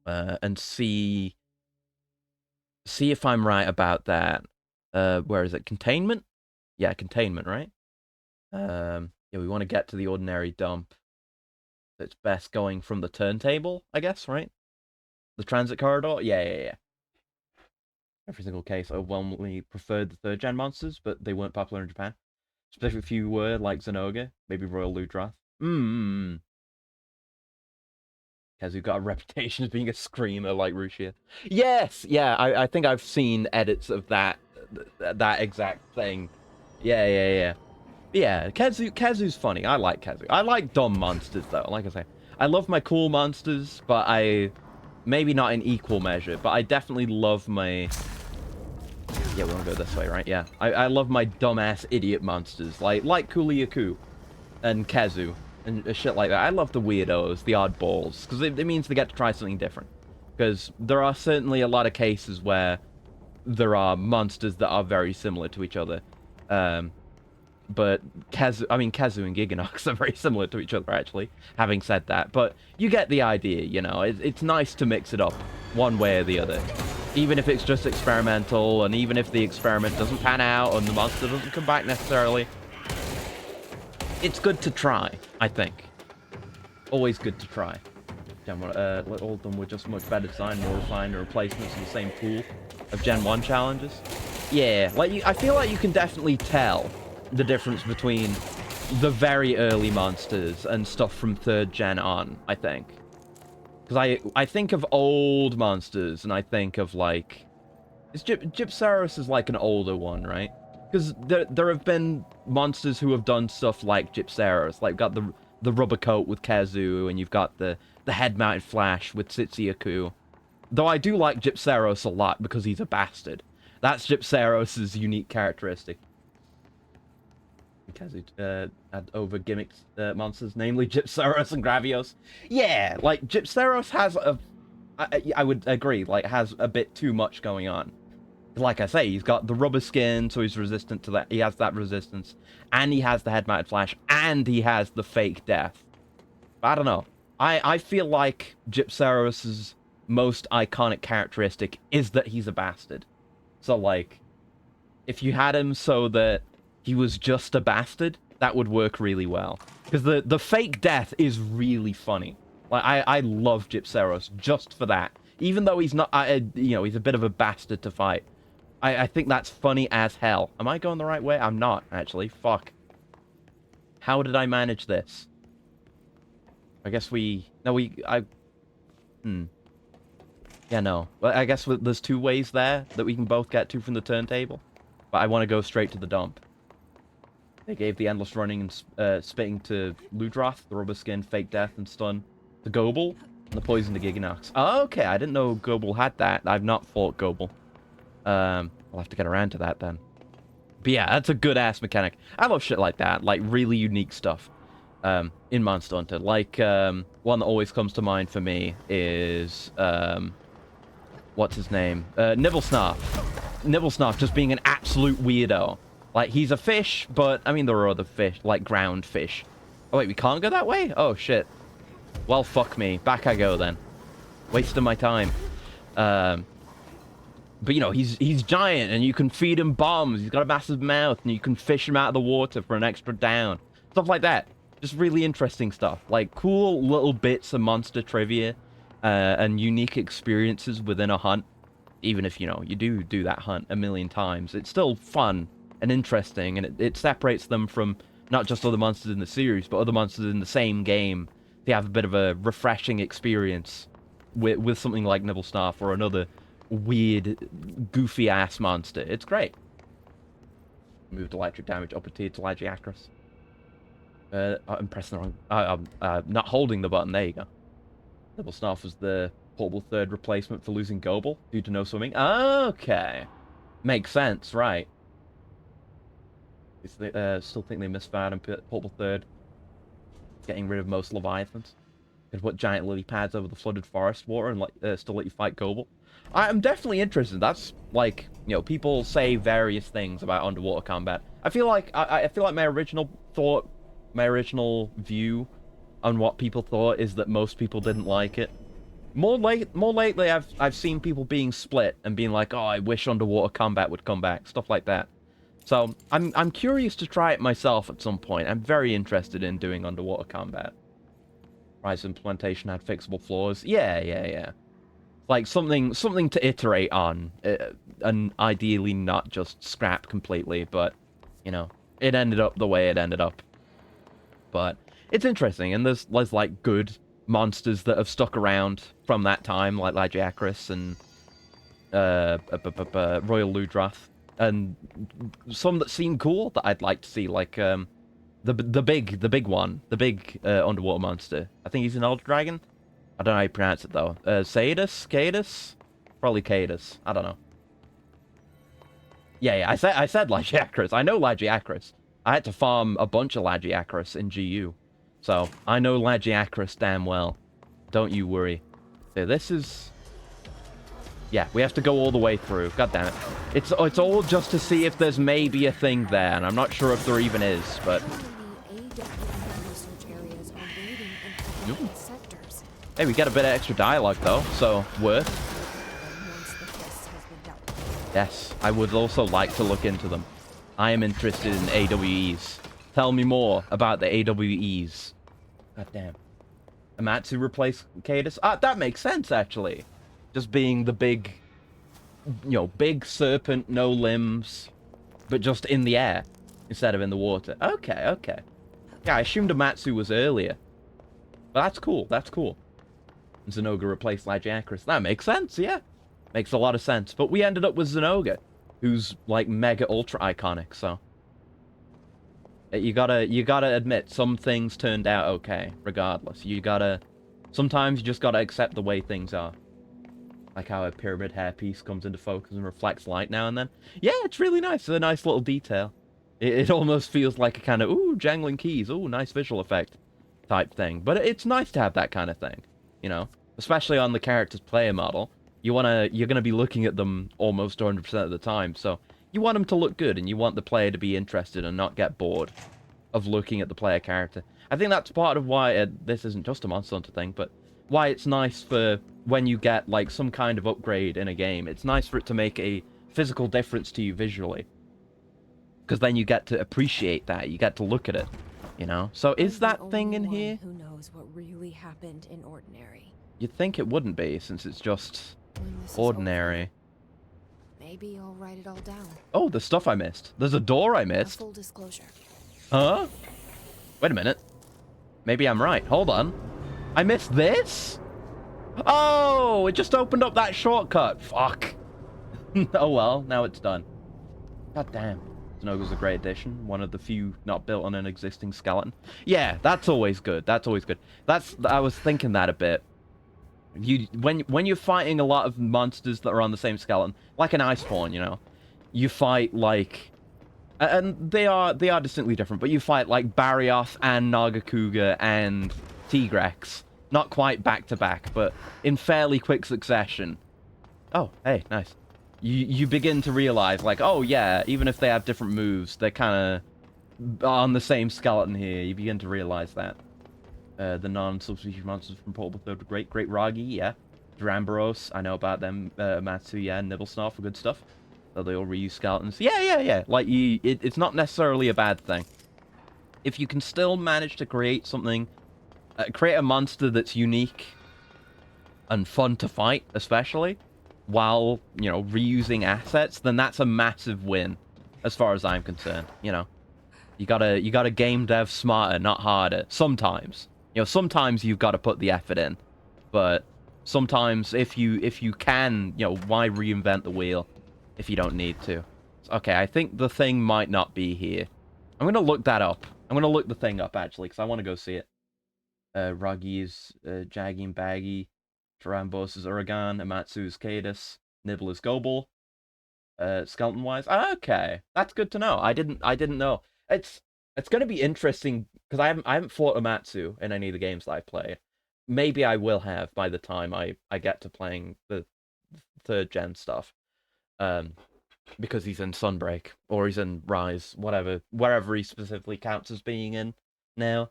And see if I'm right about that. Where is it? Containment? Yeah, containment, right? Yeah, we want to get to the ordinary dump. It's best going from the turntable, I guess, right? The transit corridor? Yeah. Every single case overwhelmingly preferred the third gen monsters, but they weren't popular in Japan. Especially if you were like Zinogre, maybe Royal Ludrath. Khezu got a reputation as being a screamer like Rushia. Yes, yeah, I think I've seen edits of that exact thing. Yeah. Yeah, Khezu's funny. I like Khezu. I like dumb monsters though. Like I say, I love my cool monsters, but maybe not in equal measure. But I definitely love my. Yeah, we want to go this way, right? Yeah, I love my dumbass idiot monsters like Kuliaku and Khezu. and shit like that. I love the weirdos, the oddballs, because it means they get to try something different. Because there are certainly a lot of cases where there are monsters that are very similar to each other. But Kazu and Giganox are very similar to each other, actually, having said that. But you get the idea, you know. It's nice to mix it up one way or the other. Even if it's just experimental, and even if the experiment doesn't pan out, and the monster doesn't come back necessarily. It's good to try, I think. Always good to try. Gen 1, all of them were just much better designed, more refined, and replacements in the same pool of Gen 1 challenges. Yeah, like, I feel like you can definitely tell the difference between the very early monsters and stuff from 3rd Gen on, I think. Because I think of old monsters, and I think of, like... Gypceros is, like, an older one, right? Because there have been monsters who have done stuff like Gypceros. Like, got the rubber coat with Kazu, and you've got the head-mounted flash with Tsitsuyaku. Though I do like Gypceros a lot, because he's a bastard. That's Gypceros' unique characteristic. Kazu had over-gimmicked monsters, namely Gypceros and Gravios. Yeah, like, Gypceros has I would agree, like, has a bit too much going on. Like I say, he's got the rubber skin, so he's resistant to that. He has that resistance. And he has the head-mounted flash, and he has the fake death. I don't know. I feel like Gypceros' most iconic characteristic is that he's a bastard. So, like, if you had him so that he was just a bastard, that would work really well. Because the fake death is really funny. Like, I love Gypceros just for that. Even though he's not, you know, he's a bit of a bastard to fight. I think that's funny as hell. Am I going the right way? I'm not, actually. Fuck. How did I manage this? I guess Yeah, no. Well, I guess there's 2 ways there that we can both get to from the turntable. But I want to go straight to the dump. They gave the endless running and spitting to Ludroth, the rubber skin, fake death, and stun to Goebel, and the poison to Giganox. Oh, okay, I didn't know Goebel had that. I've not fought Goebel. I'll have to get around to that then. But yeah, that's a good-ass mechanic. I love shit like that, like really unique stuff in Monster Hunter. Like, one that always comes to mind for me is, what's his name? Nibblesnarf. Nibblesnarf just being an absolute weirdo. Like, he's a fish, but, I mean, there are other fish, like ground fish. Oh, wait, we can't go that way? Oh, shit. Well, fuck me. Back I go, then. Wasting my time. But, you know, he's giant, and you can feed him bombs. He's got a massive mouth, and you can fish him out of the water for an extra down. Stuff like that. Just really interesting stuff. Like, cool little bits of monster trivia, and unique experiences within a hunt. Even if, you know, you do that hunt a million times. It's still fun and interesting, and it separates them from not just other monsters in the series, but other monsters in the same game. They have a bit of a refreshing experience with something like Nibblesnarf or another weird, goofy-ass monster. It's great. Moved electric damage up a tier to Lagiacrus. I'm pressing the wrong... I'm not holding the button. There you go. Nibblesnarf was the portable 3rd replacement for losing Goebel due to no swimming. Okay. Makes sense, right. Still think they misfired and portable 3rd. Getting rid of most Leviathans. Could put giant lily pads over the flooded forest water and still let you fight Goebel. I'm definitely interested. That's, like, you know, people say various things about underwater combat. I feel like I feel like my original view on what people thought is that most people didn't like it. More lately, I've seen people being split and being like, oh, I wish underwater combat would come back, stuff like that. So I'm curious to try it myself at some point. I'm very interested in doing underwater combat. Rise implementation had fixable flaws. Yeah. Like something to iterate on, and ideally not just scrap completely. But you know, it ended up the way it ended up. But it's interesting, and there's like good monsters that have stuck around from that time, like Lagiacrus and Royal Ludroth, and some that seem cool that I'd like to see, like the big one, the big underwater monster. I think he's an Elder Dragon. I don't know how you pronounce it though. Cadus? Probably Cadus. I don't know. Yeah, I said Lagiacrus. I know Lagiacrus. I had to farm a bunch of Lagiacrus in GU. So, I know Lagiacrus damn well. Don't you worry. So this is... Yeah, we have to go all the way through. God damn it. It's all just to see if there's maybe a thing there, and I'm not sure if there even is, but... Ooh. Hey, we get a bit of extra dialogue, though, so worth. Yes, I would also like to look into them. I am interested in AWEs. Tell me more about the AWEs. God damn. Amatsu replaced Cadus? Ah, that makes sense, actually. Just being the big, big serpent, no limbs, but just in the air instead of in the water. Okay, okay. Yeah, I assumed Amatsu was earlier. But that's cool, that's cool. And Zenogre replaced Lagiacrus. That makes sense, yeah. Makes a lot of sense. But we ended up with Zenogre, who's, like, mega ultra iconic, so... You gotta admit, some things turned out okay, regardless. Sometimes you just gotta accept the way things are. Like how a pyramid hairpiece comes into focus and reflects light now and then. Yeah, it's really nice. It's a nice little detail. It almost feels like a kind of, ooh, jangling keys, ooh, nice visual effect type thing. But it's nice to have that kind of thing, you know? Especially on the character's player model. You're gonna be looking at them almost 100% of the time, so... You want them to look good, and you want the player to be interested and not get bored of looking at the player character. I think that's part of why this isn't just a Monster Hunter thing, but why it's nice for when you get, like, some kind of upgrade in a game. It's nice for it to make a physical difference to you visually. Because then you get to appreciate that. You get to look at it, you know? So is that thing in here? Who knows what really happened in Ordinary? You'd think it wouldn't be, since it's just Ordinary. Maybe I'll write it all down. Oh, the stuff I missed. There's a door I missed. Full disclosure. Huh? Wait a minute. Maybe I'm right. Hold on. I missed this? Oh, it just opened up that shortcut. Fuck. Oh well, now it's done. God damn. Zenogre's a great addition. One of the few not built on an existing skeleton. Yeah, that's always good. That's always good. I was thinking that a bit. When you're fighting a lot of monsters that are on the same skeleton, like an Iceborne, you know, you fight like, and they are distinctly different, but you fight like Barioth and Nagakuga and Tigrex, not quite back to back, but in fairly quick succession. Oh, hey, nice. You begin to realize, like, oh yeah, even if they have different moves, they're kind of on the same skeleton here. You begin to realize that. The non-subspecies monsters from Portable Third were great Ragi, yeah. Dramboros, I know about them. Matsu, yeah. Nibblesnarf, good stuff. So they all reuse skeletons. Yeah. Like, it's not necessarily a bad thing. If you can still manage to create something, create a monster that's unique and fun to fight, especially, while, you know, reusing assets, then that's a massive win, as far as I'm concerned, you know. You gotta game dev smarter, not harder. Sometimes. You know, sometimes you've got to put the effort in, but sometimes if you can, you know, why reinvent the wheel if you don't need to? Okay, I think the thing might not be here. I'm gonna look that up. I'm gonna look the thing up actually, because I want to go see it. Ragi's Jagging Baggy, Tarambos is Uragan, Amatsu's Cadus, Nibble is Gobel. Skeleton wise, okay, that's good to know. I didn't know. It's going to be interesting, because I haven't fought Amatsu in any of the games that I play. Maybe I will have by the time I get to playing the 3rd gen stuff. Because he's in Sunbreak, or he's in Rise, wherever he specifically counts as being in now.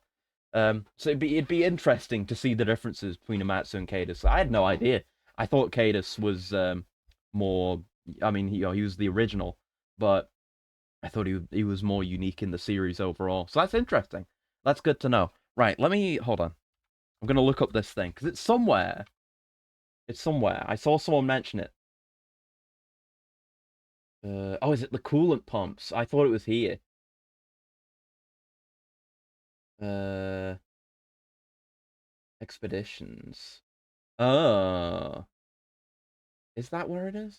So it'd be interesting to see the differences between Amatsu and Cadus. I had no idea. I thought Cadus was more... I mean, he was the original, but I thought he was more unique in the series overall. So that's interesting. That's good to know. Right, hold on. I'm going to look up this thing, because it's somewhere. It's somewhere. I saw someone mention it. Oh, is it the coolant pumps? I thought it was here. Expeditions. Oh. Is that where it is?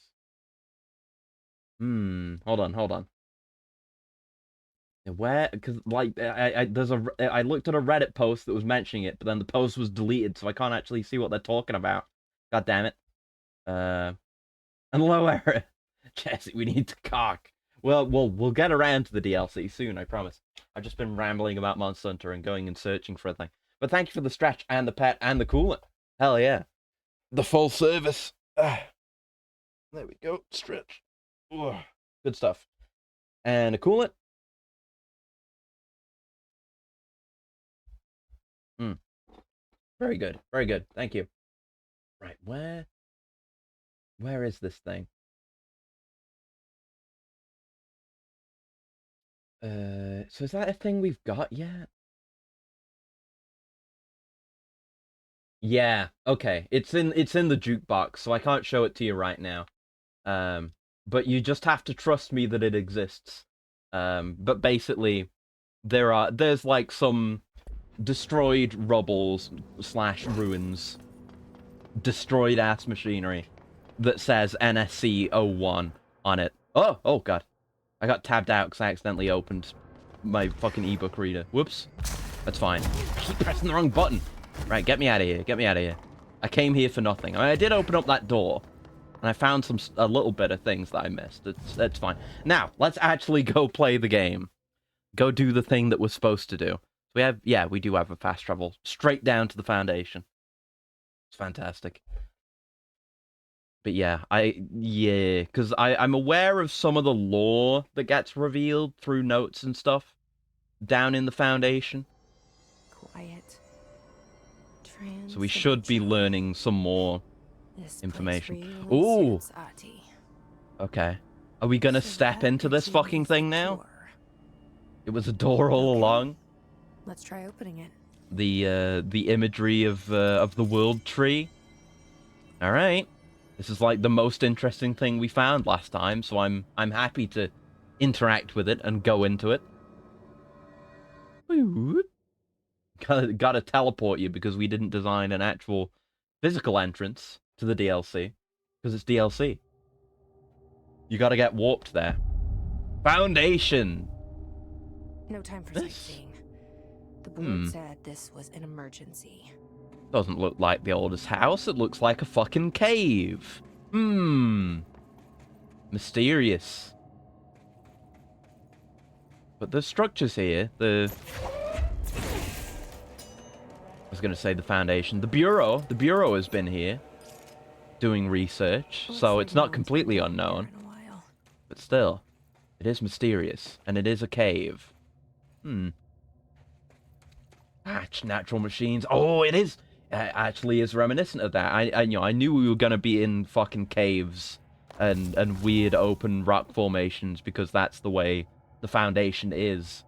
Hold on. Where? Because, like, I looked at a Reddit post that was mentioning it, but then the post was deleted, so I can't actually see what they're talking about. God damn it. And low error. Jesse, we need to cock. Well, we'll get around to the DLC soon, I promise. I've just been rambling about Monster Hunter and going and searching for a thing. But thank you for the stretch and the pet and the coolant. Hell yeah. The full service. There we go. Stretch. Ugh. Good stuff. And a coolant. Very good. Very good. Thank you. Right, where is this thing? So is that a thing we've got yet? Yeah, okay. It's in the jukebox, so I can't show it to you right now. But you just have to trust me that it exists. But basically there's like some destroyed rubbles / ruins, destroyed ass machinery that says NSC-01 on it. Oh god. I got tabbed out because I accidentally opened my fucking ebook reader. Whoops. That's fine. I keep pressing the wrong button. Right, get me out of here. Get me out of here. I came here for nothing. I mean, I did open up that door, and I found a little bit of things that I missed. It's fine. Now, let's actually go play the game. Go do the thing that we're supposed to do. We do have a fast travel straight down to the Foundation. It's fantastic. But yeah, because I'm aware of some of the lore that gets revealed through notes and stuff down in the Foundation. Quiet. So we should be learning some more information. Ooh! Okay. Are we gonna step into this fucking thing now? It was a door all along. Let's try opening it. The imagery of the world tree. All right. This is like the most interesting thing we found last time, so I'm happy to interact with it and go into it. Gotta teleport you because we didn't design an actual physical entrance to the DLC because it's DLC. You gotta get warped there. Foundation. No time for sightseeing. The board said this was an emergency. Doesn't look like the oldest house. It looks like a fucking cave. Mysterious. But there's structures here. I was going to say the Foundation. The Bureau. The Bureau has been here doing research, so it's not completely unknown. But still, it is mysterious, and it is a cave. Natural machines. Oh, it is. Actually is reminiscent of that. I knew we were gonna be in fucking caves and weird open rock formations because that's the way the Foundation is.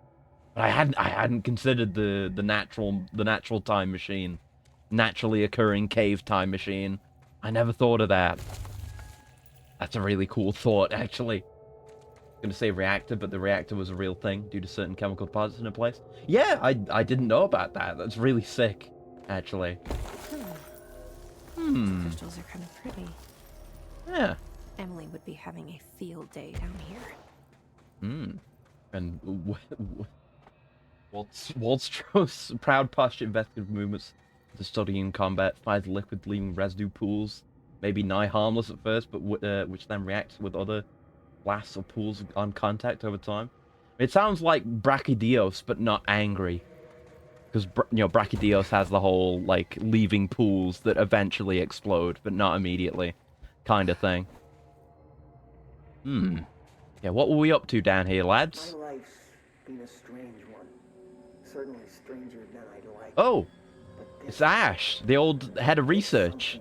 But I hadn't considered the natural time machine, naturally occurring cave time machine. I never thought of that. That's a really cool thought, actually. I'm gonna say reactor, but the reactor was a real thing due to certain chemical deposits in a place. Yeah, I didn't know about that. That's really sick. Actually. The crystals are kind of pretty. Yeah. Emily would be having a field day down here. And Waldstrom's proud posture investigative movements to studying combat finds liquid leaving residue pools, maybe nigh harmless at first, but which then reacts with other blasts or pools on contact over time. It sounds like Brachydios, but not angry. Because, Brachydios has the whole, like, leaving pools that eventually explode, but not immediately kind of thing. Yeah, what were we up to down here, lads? My life's been a strange one. Certainly stranger than I'd like. Oh! It's Ash, the old head of research.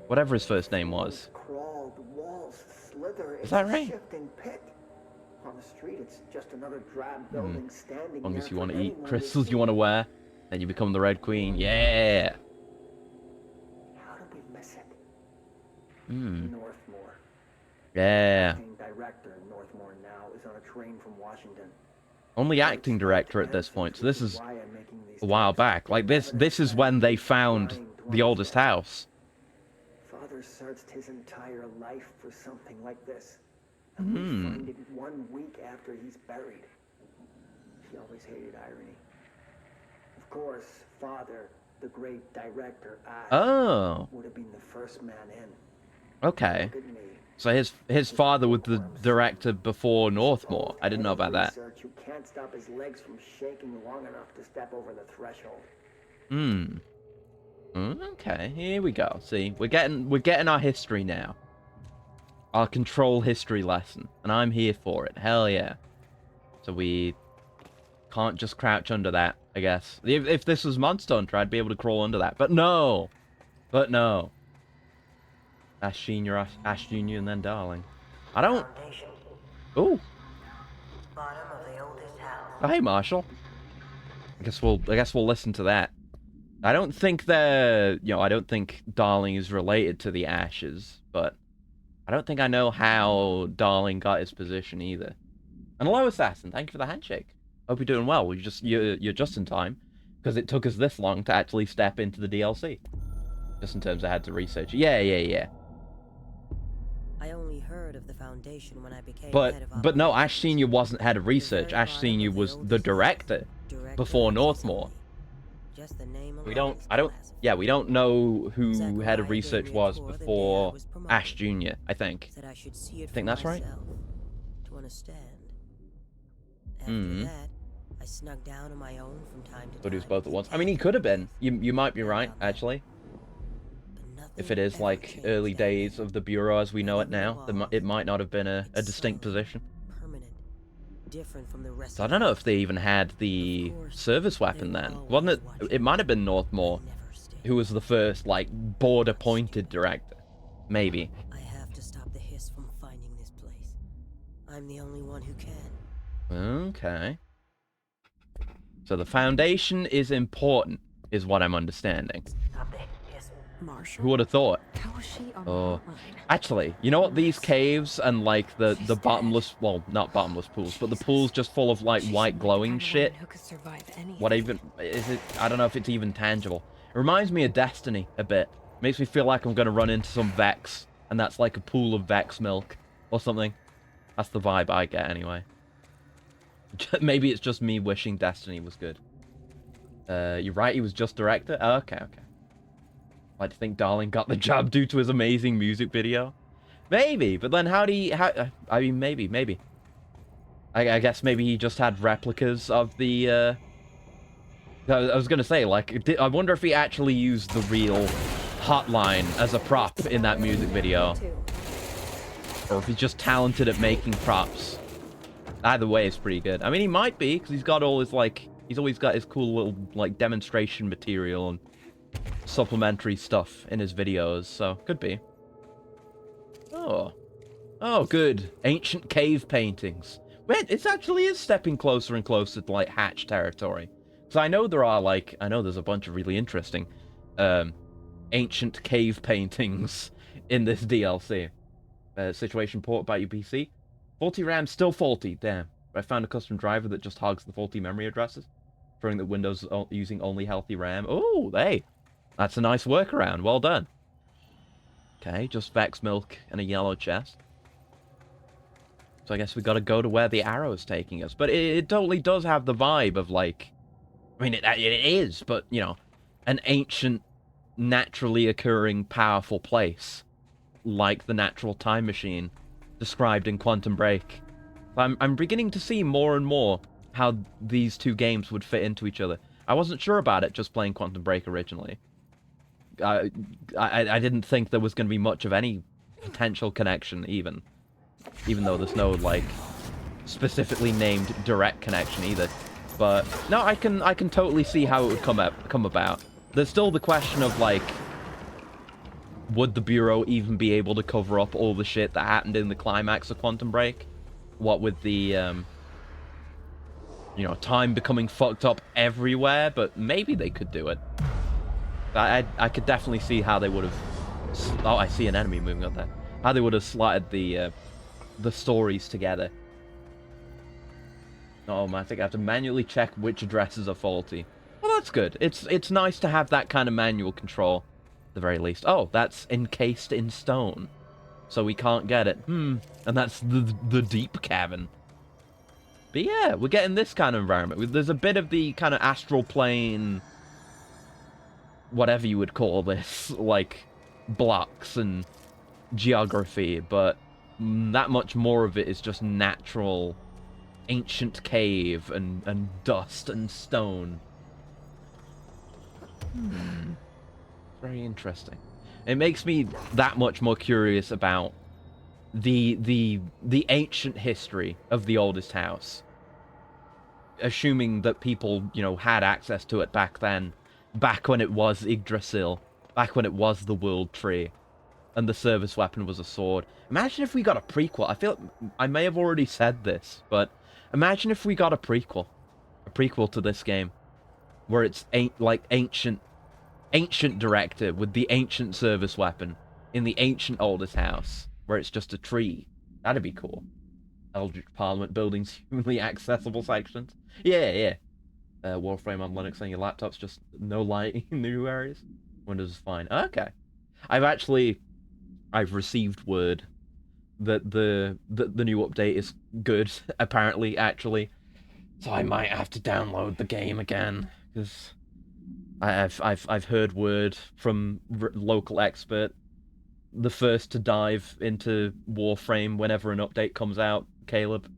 Whatever his first name was. Crawled, walls slither. Is that right? Shifting pit. On the street, it's just another drab building standing As long as there you want for to eat anyone crystals see. you want to wear, then you become the Red Queen. Yeah! How did we miss it? Northmore. Yeah. Acting director in Northmore now is on a train from Washington. Only acting director at this point, so this is Why I'm making these a while talks. back. Like, this is when they found the oldest house. Father searched his entire life for something like this. And we find it 1 week after he's buried. She always hated irony. Of course, Father, the great director, Ash, Oh. would have been the first man in. Okay. Look at me. So his father was the director before Northmore. I didn't know about that. Research, you can't stop his legs from shaking long enough to step over the threshold. Hmm. Okay, here we go. See, we're getting our history now. Our control history lesson, and I'm here for it. Hell yeah. So we can't just crouch under that, I guess. If this was Monster Hunter, I'd be able to crawl under that. But no. But no. Ash Jr., and then Darling. I don't... Ooh. Oh, hey, Marshall. I guess we'll listen to that. I don't think I don't think Darling is related to the Ashes, but I don't think I know how Darling got his position either. And hello, Assassin. Thank you for the handshake. Hope you're doing well. You're just in time, because it took us this long to actually step into the DLC. Just in terms of I had to research. Yeah. I only heard of the Foundation when I became head of But no, Ash Senior wasn't head of research. Ash Senior was the director before Northmore. We don't know who head of research was before Ash Jr., I think. I think that's right. To understand. After that, I snuck down on my own from time to time. But it was both at once. I mean, he could have been. You might be right, actually. If it is like early days of the Bureau as we know it now, it might not have been a distinct position. So I don't know if they even had the service weapon then. Wasn't it? It might have been Northmore, who was the first like board-appointed director. Maybe. I have to stop the Hiss from finding this place. I'm the only one who can. Okay. So the Foundation is important, is what I'm understanding. Marshall. Who would have thought? How was she on Oh, the hotline? actually, you know what? These caves and like the bottomless, well, not bottomless pools, but the pools just full of like white glowing shit. Who could survive anything. What even is it? I don't know if it's even tangible. It reminds me of Destiny a bit. Makes me feel like I'm gonna run into some Vex, and that's like a pool of Vex milk or something. That's the vibe I get anyway. Maybe it's just me wishing Destiny was good. You're right. He was just director. Oh, okay. I like to think Darling got the job due to his amazing music video. Maybe, but then I mean, maybe. I guess maybe he just had replicas of the, I was gonna say, like, I wonder if he actually used the real hotline as a prop in that music video. Or if he's just talented at making props. Either way, it's pretty good. I mean, he might be, because he's got all his, like, he's always got his cool little, like, demonstration material and supplementary stuff in his videos, so could be. Oh, good. Ancient cave paintings. Wait, it actually is stepping closer and closer to, like, Hatch territory. Because I know there's a bunch of really interesting, ancient cave paintings in this DLC. Situation port about your PC. Faulty RAM still faulty, damn. I found a custom driver that just hogs the faulty memory addresses, showing that Windows is using only healthy RAM. Oh, hey. That's a nice workaround. Well done. Okay, just Vex milk and a yellow chest. So I guess we got to go to where the arrow is taking us. But it totally does have the vibe of, like... I mean, it is, but, you know, an ancient, naturally occurring, powerful place. Like the Natural Time Machine described in Quantum Break. I'm beginning to see more and more how these two games would fit into each other. I wasn't sure about it just playing Quantum Break originally. I didn't think there was going to be much of any potential connection, even though there's no, like, specifically named direct connection either. But no, I can totally see how it would come about. There's still the question of, like, would the Bureau even be able to cover up all the shit that happened in the climax of Quantum Break? What with the you know, time becoming fucked up everywhere, but maybe they could do it. I could definitely see how they would have... Oh, I see an enemy moving up there. How they would have slotted the stories together. Oh man, I think I have to manually check which addresses are faulty. Well, that's good. It's nice to have that kind of manual control, at the very least. Oh, that's encased in stone, so we can't get it. And that's the deep cavern. But yeah, we're getting this kind of environment. There's a bit of the kind of astral plane, whatever you would call this, like blocks and geography, but that much more of it is just natural, ancient cave and dust and stone. Very interesting. It makes me that much more curious about the ancient history of the oldest house. Assuming that people, you know, had access to it back then, back when it was Yggdrasil, back when it was the World Tree, and the service weapon was a sword. Imagine if we got a prequel. I feel I may have already said this, but imagine if we got a prequel to this game, where it's ancient director with the ancient service weapon in the ancient oldest house, where it's just a tree. That'd be cool. Eldritch Parliament buildings, humanly accessible sections. Yeah. Warframe on Linux on your laptop's just no lighting in new areas. Windows is fine. Okay. I've received word that the new update is good, apparently, actually. So I might have to download the game again, because I've heard word from local expert, the first to dive into Warframe whenever an update comes out, Caleb.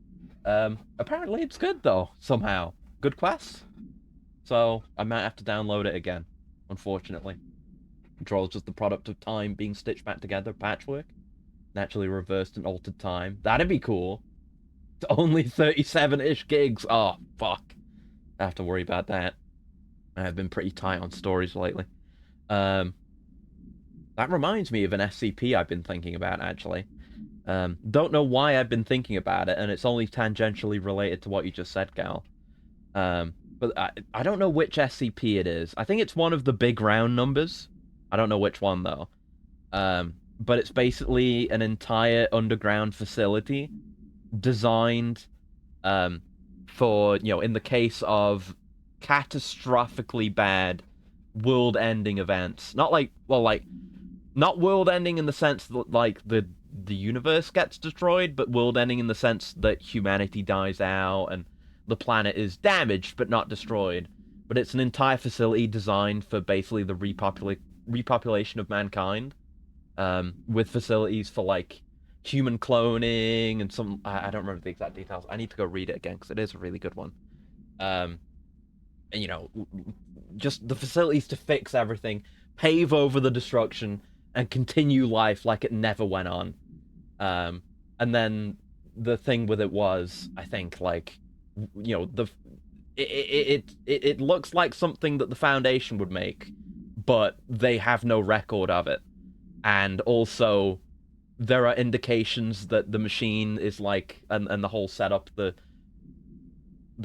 Apparently it's good though, somehow. Good quests. So I might have to download it again, unfortunately. Control's just the product of time being stitched back together, patchwork. Naturally reversed and altered time. That'd be cool. It's only 37-ish gigs. Oh, fuck. I have to worry about that. I've been pretty tight on stories lately. That reminds me of an SCP I've been thinking about, actually. Don't know why I've been thinking about it, and it's only tangentially related to what you just said, Gal. But I don't know which SCP it is. I think it's one of the big round numbers. I don't know which one, though. But it's basically an entire underground facility designed for, you know, in the case of catastrophically bad world-ending events. Not like, well, like, not world-ending in the sense that, like, the universe gets destroyed, but world-ending in the sense that humanity dies out and the planet is damaged but not destroyed. But it's an entire facility designed for basically the repopulation of mankind, with facilities for, like, human cloning and some... I don't remember the exact details. I need to go read it again, because it is a really good one. And, you know, just the facilities to fix everything, pave over the destruction, and continue life like it never went on. And then the thing with it was, I think, like, you know, it looks like something that the Foundation would make, but they have no record of it. And also, there are indications that the machine is like, and the whole setup, the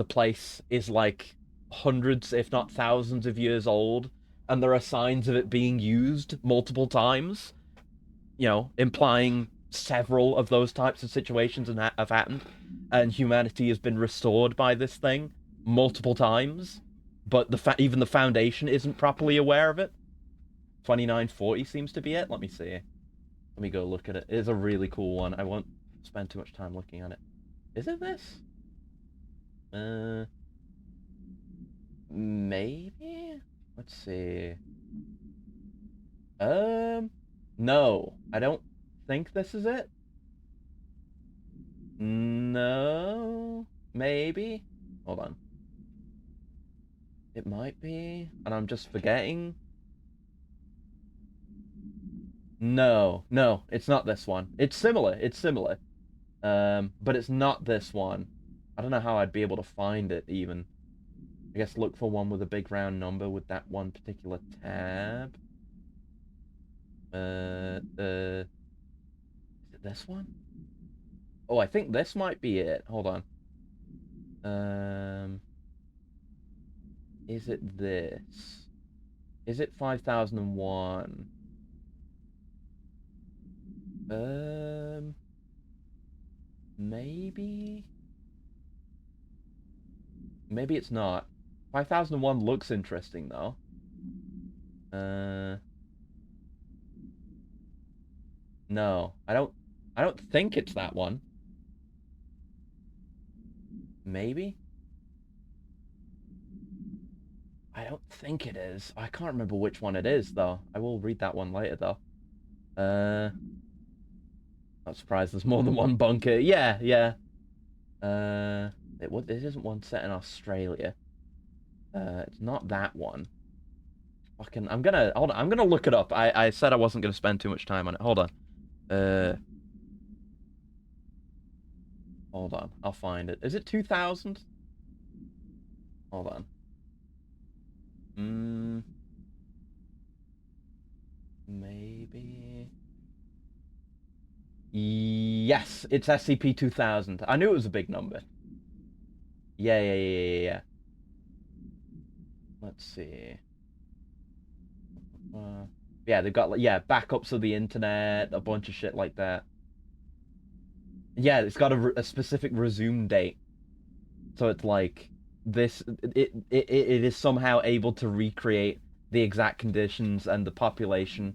place is like hundreds, if not thousands of years old, and there are signs of it being used multiple times, you know, implying several of those types of situations have happened, and humanity has been restored by this thing multiple times, but even the Foundation isn't properly aware of it. 2940 seems to be it. Let me see. Let me go look at it. It is a really cool one. I won't spend too much time looking at it. Is it this? Maybe? Let's see. No. I don't think this is it. No. Maybe? Hold on. It might be, and I'm just forgetting. No, it's not this one. It's similar, but it's not this one. I don't know how I'd be able to find it, even. I guess look for one with a big round number with that one particular tab. Is it this one? Oh, I think this might be it. Hold on. Is it this? Is it 5001? Maybe? Maybe it's not. 5001 looks interesting, though. No, I don't think it's that one. Maybe? I don't think it is. I can't remember which one it is, though. I will read that one later, though. Not surprised there's more than one bunker. Yeah, yeah. It isn't one set in Australia. It's not that one. Fucking, I'm gonna look it up. I said I wasn't gonna spend too much time on it. Hold on. Hold on. I'll find it. Is it 2000? Hold on. Maybe. Yes, it's SCP-2000. I knew it was a big number. Yeah. Let's see. Yeah, they've got, backups of the internet, a bunch of shit like that. Yeah, it's got a specific resume date. So it's like, it is somehow able to recreate the exact conditions and the population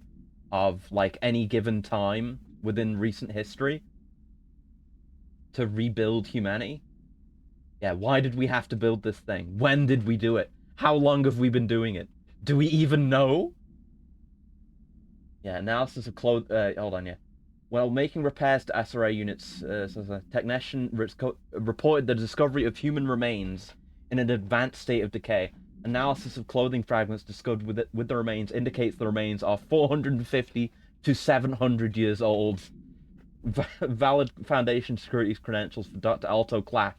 of, like, any given time within recent history to rebuild humanity. Yeah, why did we have to build this thing? When did we do it? How long have we been doing it? Do we even know? Yeah, analysis of hold on, yeah. While making repairs to SRA units, a technician reported the discovery of human remains in an advanced state of decay. Analysis of clothing fragments discovered with the remains indicates the remains are 450 to 700 years old. Valid Foundation security credentials for Dr. Alto Claff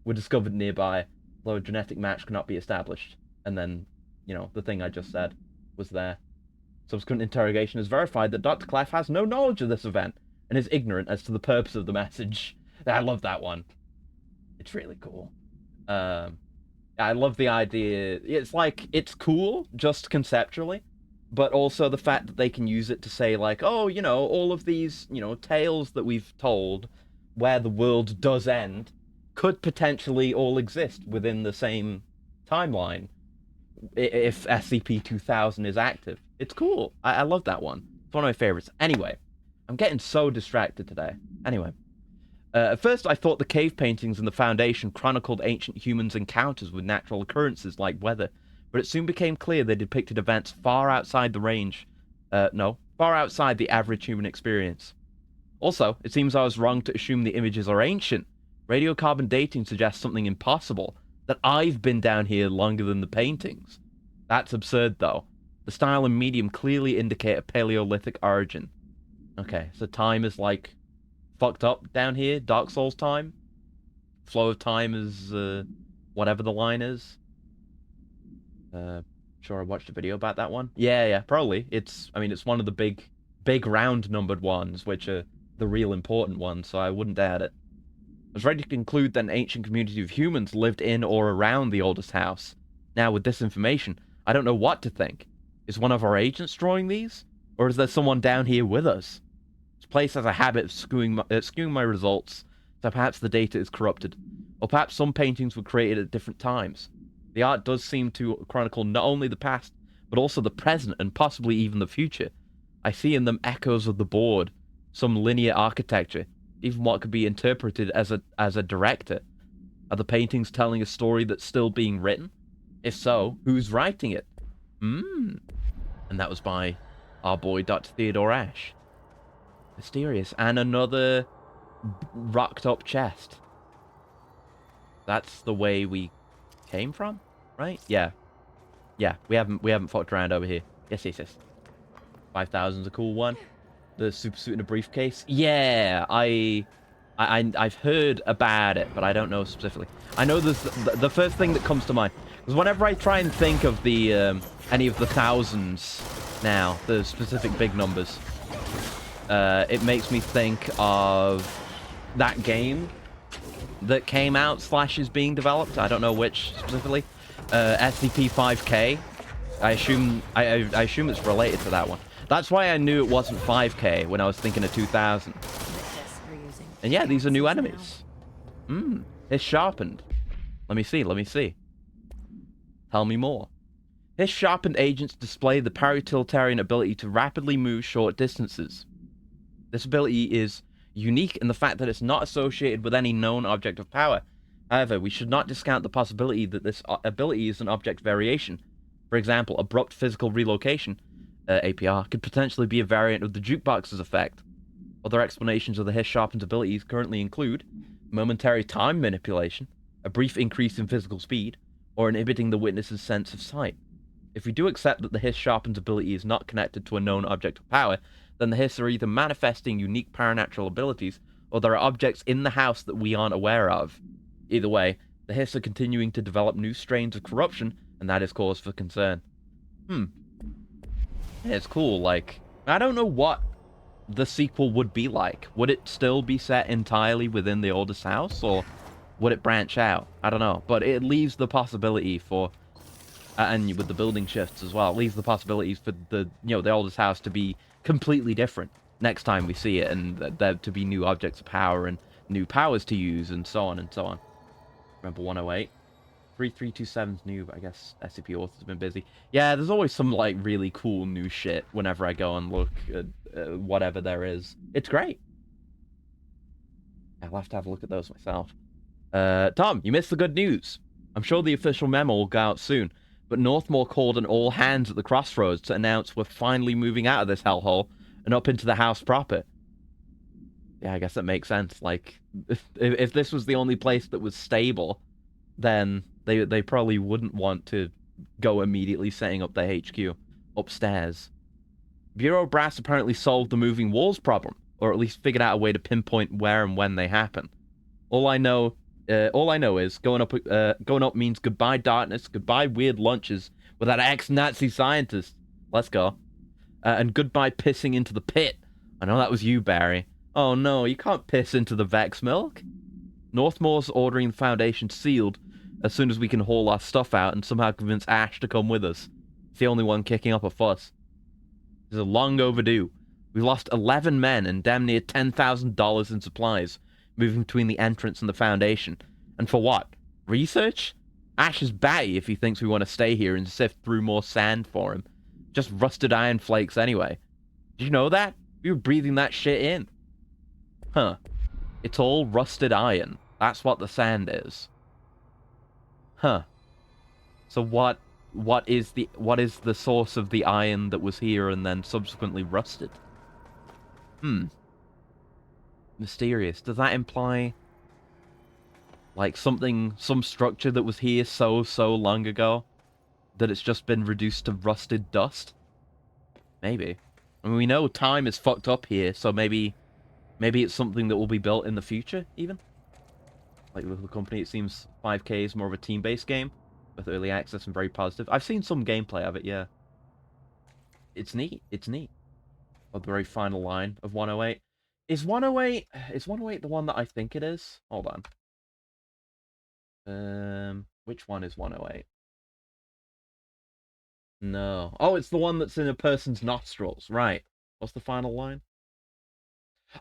were discovered nearby, though a genetic match cannot be established. And then, you know, the thing I just said was there. Subsequent interrogation has verified that Dr. Claff has no knowledge of this event and is ignorant as to the purpose of the message. I love that one. It's really cool. I love the idea. It's like, it's cool, just conceptually, but also the fact that they can use it to say, like, oh, you know, all of these, you know, tales that we've told where the world does end could potentially all exist within the same timeline if SCP-2000 is active. It's cool. I love that one. It's one of my favorites. Anyway, I'm getting so distracted today. Anyway. At first, I thought the cave paintings in the Foundation chronicled ancient humans' encounters with natural occurrences like weather, but it soon became clear they depicted events far outside the range. Far outside the average human experience. Also, it seems I was wrong to assume the images are ancient. Radiocarbon dating suggests something impossible, that I've been down here longer than the paintings. That's absurd, though. The style and medium clearly indicate a Paleolithic origin. Okay, so time is like fucked up down here. Dark Souls time. Flow of time is whatever the line is. Sure, I watched a video about that one. Yeah, probably. It's one of the big round numbered ones, which are the real important ones, so I wouldn't doubt it. I was ready to conclude that an ancient community of humans lived in or around the oldest house. Now, with this information, I don't know what to think. Is one of our agents drawing these? Or is there someone down here with us? This place has a habit of skewing my results, so perhaps the data is corrupted. Or perhaps some paintings were created at different times. The art does seem to chronicle not only the past, but also the present and possibly even the future. I see in them echoes of the board, some linear architecture, even what could be interpreted as a director. Are the paintings telling a story that's still being written? If so, who's writing it? And that was by our boy Dr. Theodore Ash. Mysterious. And another rocked up chest. That's the way we came from, right? Yeah, we haven't fucked around over here. Yes. 5,000's a cool one. The super suit in a briefcase. Yeah, I've heard about it, but I don't know specifically. I know there's the first thing that comes to mind, because whenever I try and think of the any of the thousands now, the specific big numbers, it makes me think of that game that came out / is being developed. I don't know which specifically. SCP-5K. I assume it's related to that one. That's why I knew it wasn't 5K when I was thinking of 2000. And yeah, these are new enemies. It's sharpened. Let me see. Tell me more. His sharpened agents display the Paratiltarian ability to rapidly move short distances. This ability is unique in the fact that it's not associated with any known object of power. However, we should not discount the possibility that this ability is an object variation. For example, abrupt physical relocation, APR, could potentially be a variant of the jukebox's effect. Other explanations of the Hiss Sharpen's abilities currently include momentary time manipulation, a brief increase in physical speed, or inhibiting the witness's sense of sight. If we do accept that the Hiss Sharpen's ability is not connected to a known object of power, then the Hiss are either manifesting unique paranatural abilities, or there are objects in the house that we aren't aware of. Either way, the Hiss are continuing to develop new strains of corruption, and that is cause for concern. Yeah, it's cool, like, I don't know what the sequel would be like. Would it still be set entirely within the oldest house, or would it branch out? I don't know, but it leaves the possibility for, and with the building shifts as well, it leaves the possibilities for the, the oldest house to be completely different next time we see it, and there to be new objects of power and new powers to use, and so on and so on. Remember 108? 3327's new, but I guess SCP authors have been busy. Yeah, there's always some, like, really cool new shit whenever I go and look at whatever there is. It's great. I'll have to have a look at those myself. Tom, you missed the good news. I'm sure the official memo will go out soon, but Northmore called an all hands at the crossroads to announce we're finally moving out of this hellhole and up into the house proper. Yeah, I guess that makes sense. Like, if this was the only place that was stable, then they probably wouldn't want to go immediately setting up their HQ upstairs. Bureau Brass apparently solved the moving walls problem, or at least figured out a way to pinpoint where and when they happen. All I know is going up means goodbye darkness, goodbye weird lunches with that ex-Nazi scientist. Let's go. And goodbye pissing into the pit. I know that was you, Barry. Oh no, you can't piss into the Vex milk. Northmore's ordering the Foundation sealed as soon as we can haul our stuff out and somehow convince Ash to come with us. He's the only one kicking up a fuss. This is long overdue. We've lost 11 men and damn near $10,000 in supplies, moving between the entrance and the Foundation. And for what? Research? Ash is batty if he thinks we want to stay here and sift through more sand for him. Just rusted iron flakes anyway. Did you know that? We were breathing that shit in. Huh. It's all rusted iron. That's what the sand is. Huh. So what is the source of the iron that was here and then subsequently rusted? Mysterious. Does that imply like some structure that was here so long ago that it's just been reduced to rusted dust? Maybe. I mean, we know time is fucked up here, so maybe it's something that will be built in the future, even. Like with the company, it seems 5K is more of a team-based game with early access and very positive. I've seen some gameplay of it, yeah. It's neat. It's neat. Oh, the very final line of 108. Is 108 the one that I think it is? Hold on. Which one is 108? No. Oh, it's the one that's in a person's nostrils. Right. What's the final line?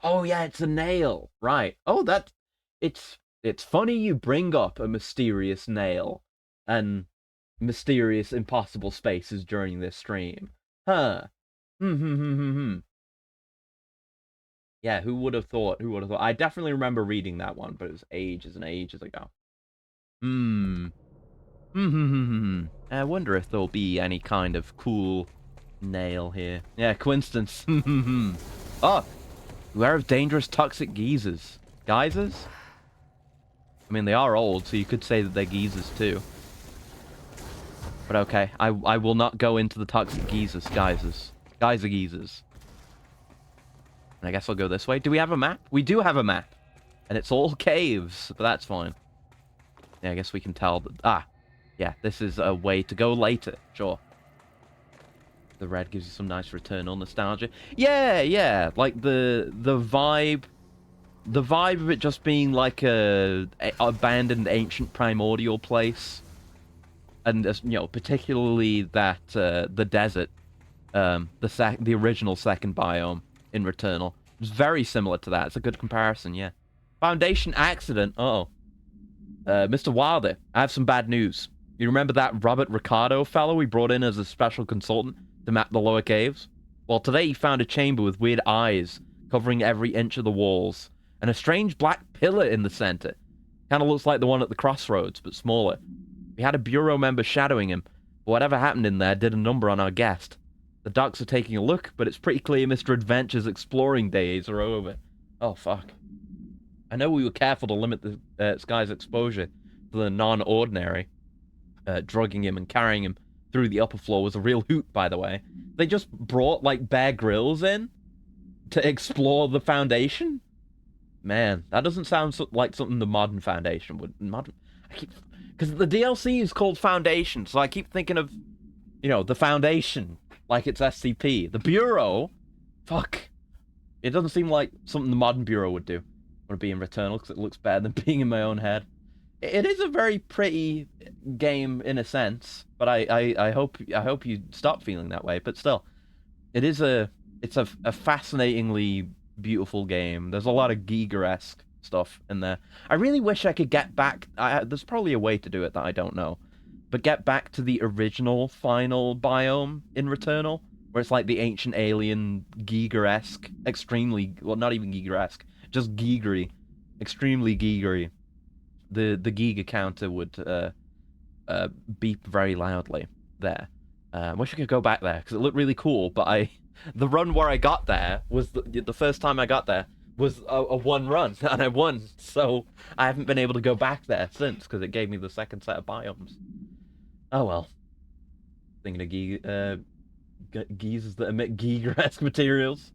Oh, yeah, it's a nail. Right. Oh, it's funny you bring up a mysterious nail and mysterious impossible spaces during this stream. Huh. Yeah, who would have thought? Who would have thought? I definitely remember reading that one, but it was ages and ages ago. I wonder if there'll be any kind of cool nail here. Yeah, coincidence. Oh, beware of dangerous toxic geezers. Geysers? I mean, they are old, so you could say that they're geezers too. But okay, I will not go into the toxic geezers. Geyser geezers. And I guess I'll go this way. Do we have a map? We do have a map. And it's all caves, but that's fine. Yeah, I guess we can tell that... Ah, yeah, this is a way to go later. Sure. The red gives you some nice returnal nostalgia. Yeah, like the vibe... The vibe of it just being like a abandoned ancient primordial place. And, particularly that, the desert. The original second biome in Returnal. It's very similar to that. It's a good comparison, yeah. Foundation accident. Mr. Wilder, I have some bad news. You remember that Robert Ricardo fellow we brought in as a special consultant to map the lower caves? Well, today he found a chamber with weird eyes covering every inch of the walls, and a strange black pillar in the center. Kind of looks like the one at the crossroads, but smaller. We had a bureau member shadowing him, but whatever happened in there did a number on our guest. The ducks are taking a look, but it's pretty clear Mr. Adventure's exploring days are over. Oh, fuck. I know we were careful to limit the Sky's exposure to the non-ordinary. Drugging him and carrying him through the upper floor was a real hoot, by the way. They just brought, like, Bear Grylls in to explore the Foundation? Man, that doesn't sound like something the modern Foundation would... Because the DLC is called Foundation, so I keep thinking of, you know, the Foundation, like it's SCP. The Bureau? Fuck. It doesn't seem like something the modern Bureau would do. I want to be in Returnal because it looks better than being in my own head. It is a very pretty game in a sense, but I hope you stop feeling that way. But still, it's a fascinatingly beautiful game. There's a lot of Giger-esque stuff in there. I really wish I could get back. There's probably a way to do it that I don't know, but get back to the original final biome in Returnal, where it's like the ancient alien Giger-esque, extremely, well, not even Giger-esque, just Gigery, extremely Gigery. The Giga counter would beep very loudly there. I wish I could go back there because it looked really cool. But the run where I got there was the first time I got there was a one run, and I won. So I haven't been able to go back there since because it gave me the second set of biomes. Oh well. Thinking of geezers that emit Giger-esque materials.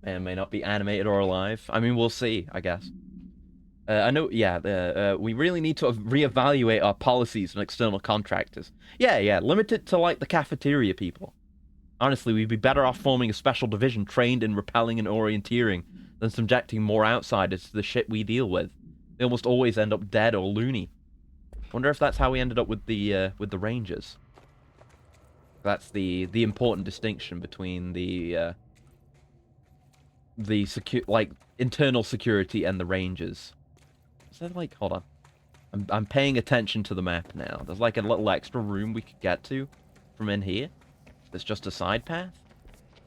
May or may not be animated or alive. I mean, we'll see, I guess. I know, yeah, we really need to reevaluate our policies on external contractors. Yeah, limit it to, like, the cafeteria people. Honestly, we'd be better off forming a special division trained in repelling and orienteering than subjecting more outsiders to the shit we deal with. They almost always end up dead or loony. Wonder if that's how we ended up with the Rangers. That's the important distinction between the internal security and the Rangers. Is that like, hold on. I'm paying attention to the map now. There's like a little extra room we could get to from in here. There's just a side path.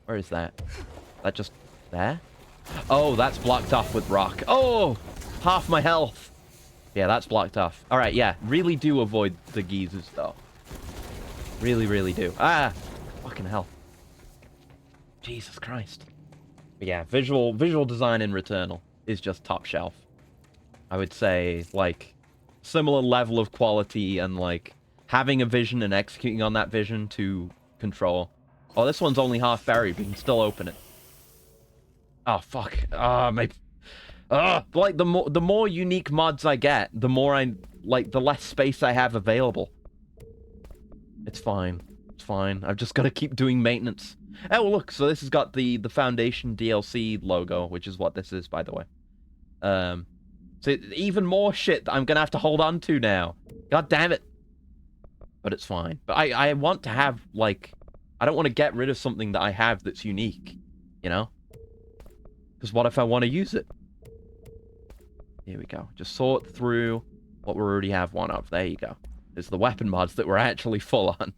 Where is that? That just there? Oh, that's blocked off with rock. Oh, half my health. Yeah, that's blocked off. All right, yeah, really do avoid the geezers though. Really, really do. Ah, fucking hell. Jesus Christ. But yeah, visual design in Returnal is just top shelf. I would say, like, similar level of quality and, like, having a vision and executing on that vision to Control. Oh, this one's only half buried, but you can still open it. Oh, fuck. Like, the more unique mods I get, the more the less space I have available. It's fine. It's fine. I've just got to keep doing maintenance. Oh, look, so this has got the Foundation DLC logo, which is what this is, by the way. So even more shit that I'm gonna have to hold on to now. God damn it. But it's fine. But I want to have, like... I don't want to get rid of something that I have that's unique. You know? Because what if I want to use it? Here we go. Just sort through what we already have one of. There you go. It's the weapon mods that we're actually full on.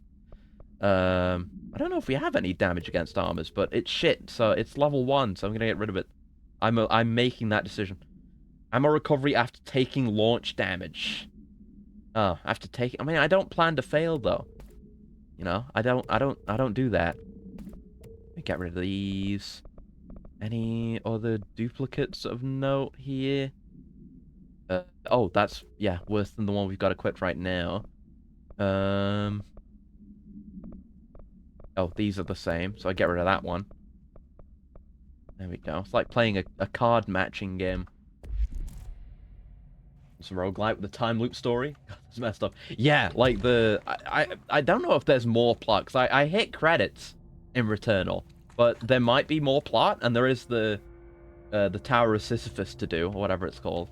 I don't know if we have any damage against armors, but it's shit. So it's level 1, so I'm gonna get rid of it. I'm making that decision. Ammo recovery after taking launch damage. Oh, after taking... I mean, I don't plan to fail, though. You know, I don't do that. Let me get rid of these. Any other duplicates of note here? Oh, that's, yeah, worse than the one we've got equipped right now. Oh, these are the same, so I get rid of that one. There we go. It's like playing a card matching game. Some roguelite with a time loop story. It's messed up. Yeah, like I don't know if there's more plot, because I hit credits in Returnal, but there might be more plot, and there is the Tower of Sisyphus to do, or whatever it's called.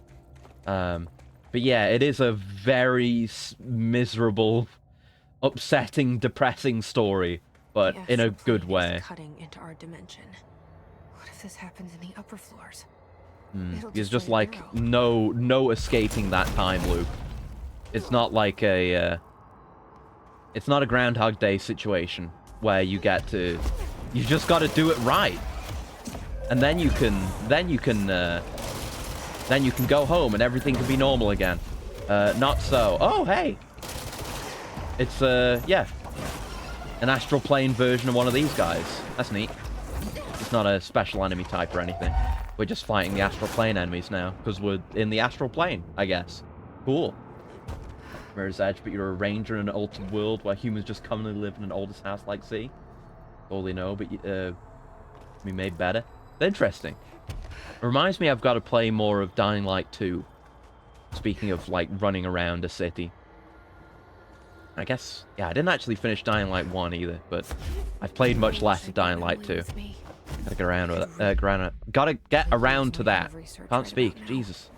But yeah, it is a very miserable, upsetting, depressing story, but in a good way. Cutting into our dimension. What if this happens in the upper floors? There's just like no escaping that time loop. It's not like it's not a Groundhog Day situation where you get to, you just got to do it right, and then you can go home and everything can be normal again. Not so. Oh hey, it's yeah. an astral plane version of one of these guys. That's neat. It's not a special enemy type or anything. We're just fighting the astral plane enemies now, because we're in the astral plane, I guess. Cool. Mirror's Edge, but you're a ranger in an altered world where humans just commonly live in an oldest house like sea. All they know, but be made better. Interesting. It reminds me I've got to play more of Dying Light 2. Speaking of, like, running around a city. I guess, yeah, I didn't actually finish Dying Light 1 either, but I've played much less of Dying Light 2. Gotta get around with it. Gotta get around to that. Can't speak. Jesus.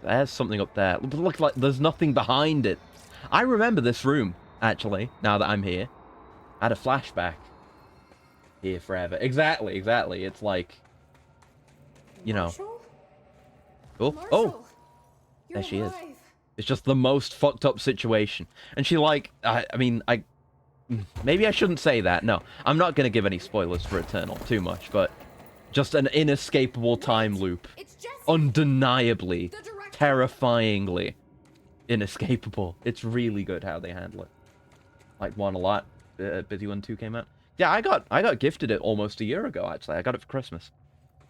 There's something up there. Look like there's nothing behind it. I remember this room, actually, now that I'm here. I had a flashback. Here forever. Exactly, exactly. It's like, you know. Oh, there she is. It's just the most fucked up situation. And she like, I mean, maybe I shouldn't say that. No, I'm not going to give any spoilers for Eternal too much, but just an inescapable time loop. Undeniably, terrifyingly inescapable. It's really good how they handle it. Like one a lot. Busy One 2 came out. Yeah, I got gifted it almost a year ago, actually. I got it for Christmas.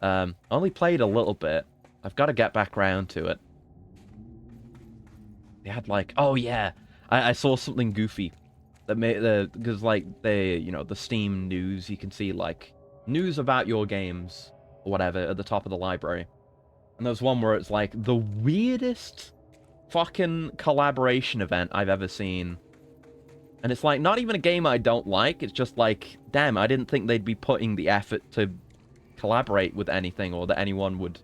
Only played a little bit. I've got to get back round to it. They had like, oh yeah, I saw something goofy that made because like they, you know, the Steam news, you can see like news about your games or whatever at the top of the library. And there's one where it's like the weirdest fucking collaboration event I've ever seen. And it's like not even a game I don't like, it's just like, damn, I didn't think they'd be putting the effort to collaborate with anything, or that anyone would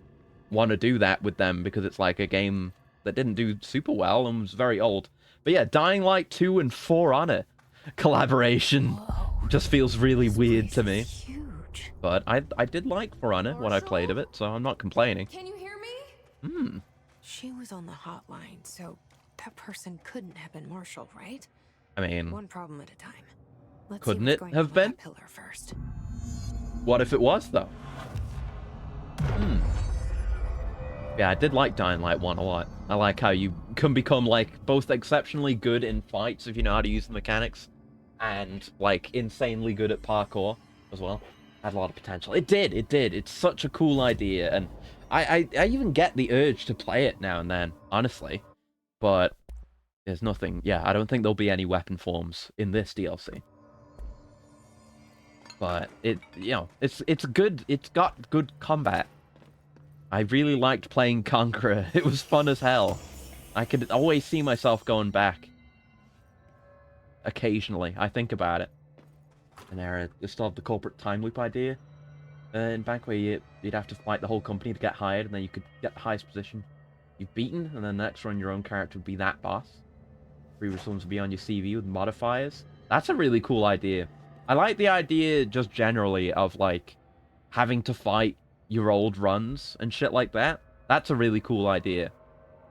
want to do that with them, because it's like a game that didn't do super well and was very old. But yeah, Dying Light 2 and For Honor collaboration just feels really weird to me. Huge. But I did like For Honor when I played of it, so I'm not complaining. Can you hear me? She was on the hotline, so that person couldn't have been Marshall, right? I mean, One problem at a time. Let's couldn't see what's it going have on with been? that pillar first. What if it was, though? Yeah, I did like Dying Light 1 a lot. I like how you can become, like, both exceptionally good in fights if you know how to use the mechanics, and, like, insanely good at parkour as well. Had a lot of potential. It did. It's such a cool idea, and I even get the urge to play it now and then, honestly. But there's nothing. Yeah, I don't think there'll be any weapon forms in this DLC. But it, you know, it's good. It's got good combat. I really liked playing Conqueror. It was fun as hell. I could always see myself going back. Occasionally, I think about it. An era. You still have the corporate time loop idea. In back where you'd have to fight the whole company to get hired, and then you could get the highest position you've beaten, and then the next run your own character would be that boss. Previous ones would be on your CV with modifiers. That's a really cool idea. I like the idea just generally of like having to fight your old runs and shit like that. That's a really cool idea.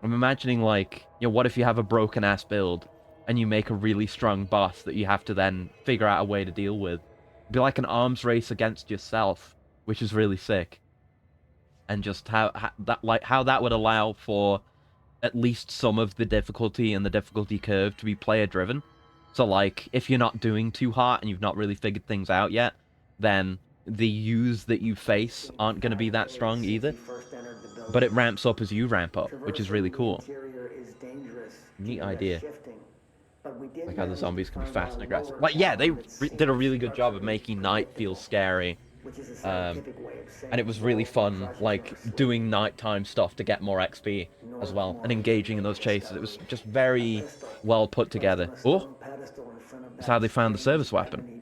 I'm imagining like, you know, what if you have a broken ass build and you make a really strong boss that you have to then figure out a way to deal with. It'd be like an arms race against yourself, which is really sick. And just how that would allow for at least some of the difficulty and the difficulty curve to be player driven. So like if you're not doing too hard and you've not really figured things out yet, then the U's that you face aren't going to be that strong either. But it ramps up as you ramp up, which is really cool. Neat idea. Like how the zombies can be fast and aggressive. Like, yeah, they did a really good job of making night feel scary. And it was really fun, like, doing nighttime stuff to get more XP as well, and engaging in those chases. It was just very well put together. Oh! That's how they found the service weapon.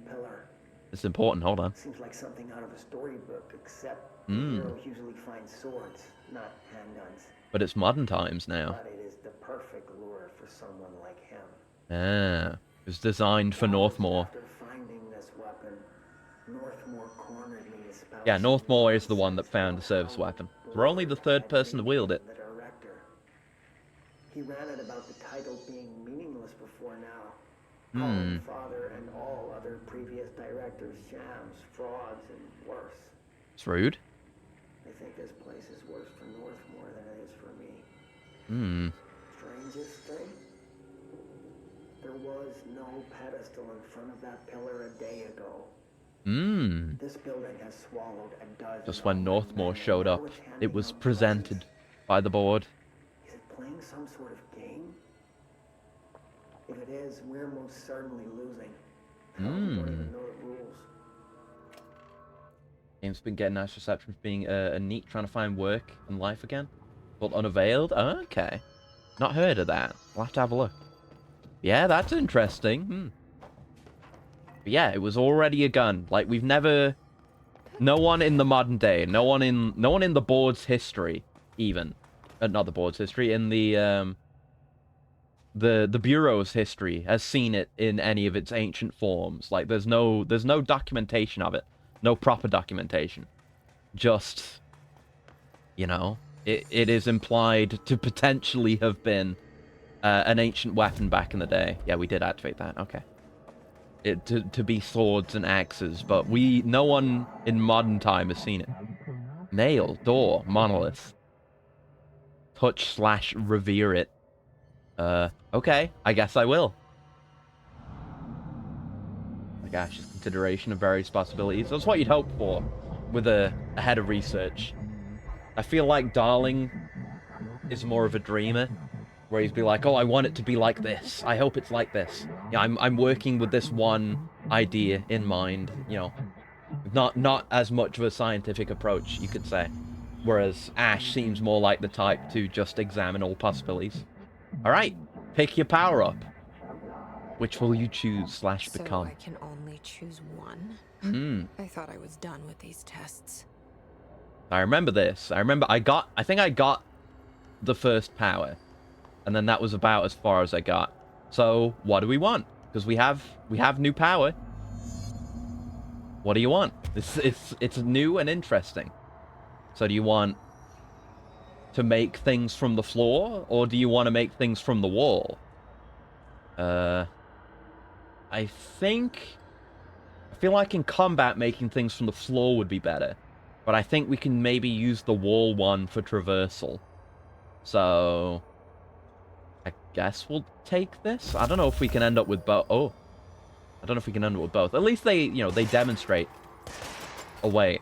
It's important, hold on. Seems like something out of a storybook, except heroes usually find swords, not handguns. But it's modern times now. But it is the perfect lure for someone like him. Ah, it was designed for Northmore. After finding this weapon, Northmore cornered me to spout Yeah, Northmore is the one that found the service weapon. We're only the third person to wield it. the director. He ranted about the title being meaningless before now. Calling Father and all other previous directors shams, frauds, and worse. It's rude. I think this place is worse for Northmore than it is for me. Strangest thing? The was no pedestal in front of that pillar a day ago. This building has swallowed a dozen. Just when of Northmore men. showed up, Now it's it handing was out presented prizes. by the board. Is it playing some sort of game? If it is, we're most certainly losing. We don't even know the rules. Game's been getting nice reception for being a neat, trying to find work and life again. But unavailed? Okay. Not heard of that. We'll have to have a look. Yeah, that's interesting. But yeah, it was already a gun. Like, we've never... No one in the modern day, no one in the board's history, even. Not the board's history, in the Bureau's history has seen it in any of its ancient forms. Like, there's no documentation of it. No proper documentation. Just, you know, it is implied to potentially have been an ancient weapon back in the day. Yeah, we did activate that. Okay. To be swords and axes, but no one in modern time has seen it. Nail, door, monolith. Touch/revere it. Okay, I guess I will. My gosh, just consideration of various possibilities. That's what you'd hope for with a head of research. I feel like Darling is more of a dreamer, where he'd be like, oh, I want it to be like this. I hope it's like this. Yeah, I'm working with this one idea in mind, you know. Not as much of a scientific approach, you could say. Whereas Ash seems more like the type to just examine all possibilities. Alright, pick your power up. Which will you choose / become? So I can only choose one? I thought I was done with these tests. I remember this. I think I got the first power. And then that was about as far as I got. So, what do we want? Because we have new power. What do you want? It's new and interesting. So do you want to make things from the floor, or do you want to make things from the wall? I feel like in combat making things from the floor would be better. But I think we can maybe use the wall one for traversal. So I guess we'll take this. I don't know if we can end up with both. Oh. I don't know if we can end up with both. At least they demonstrate a way.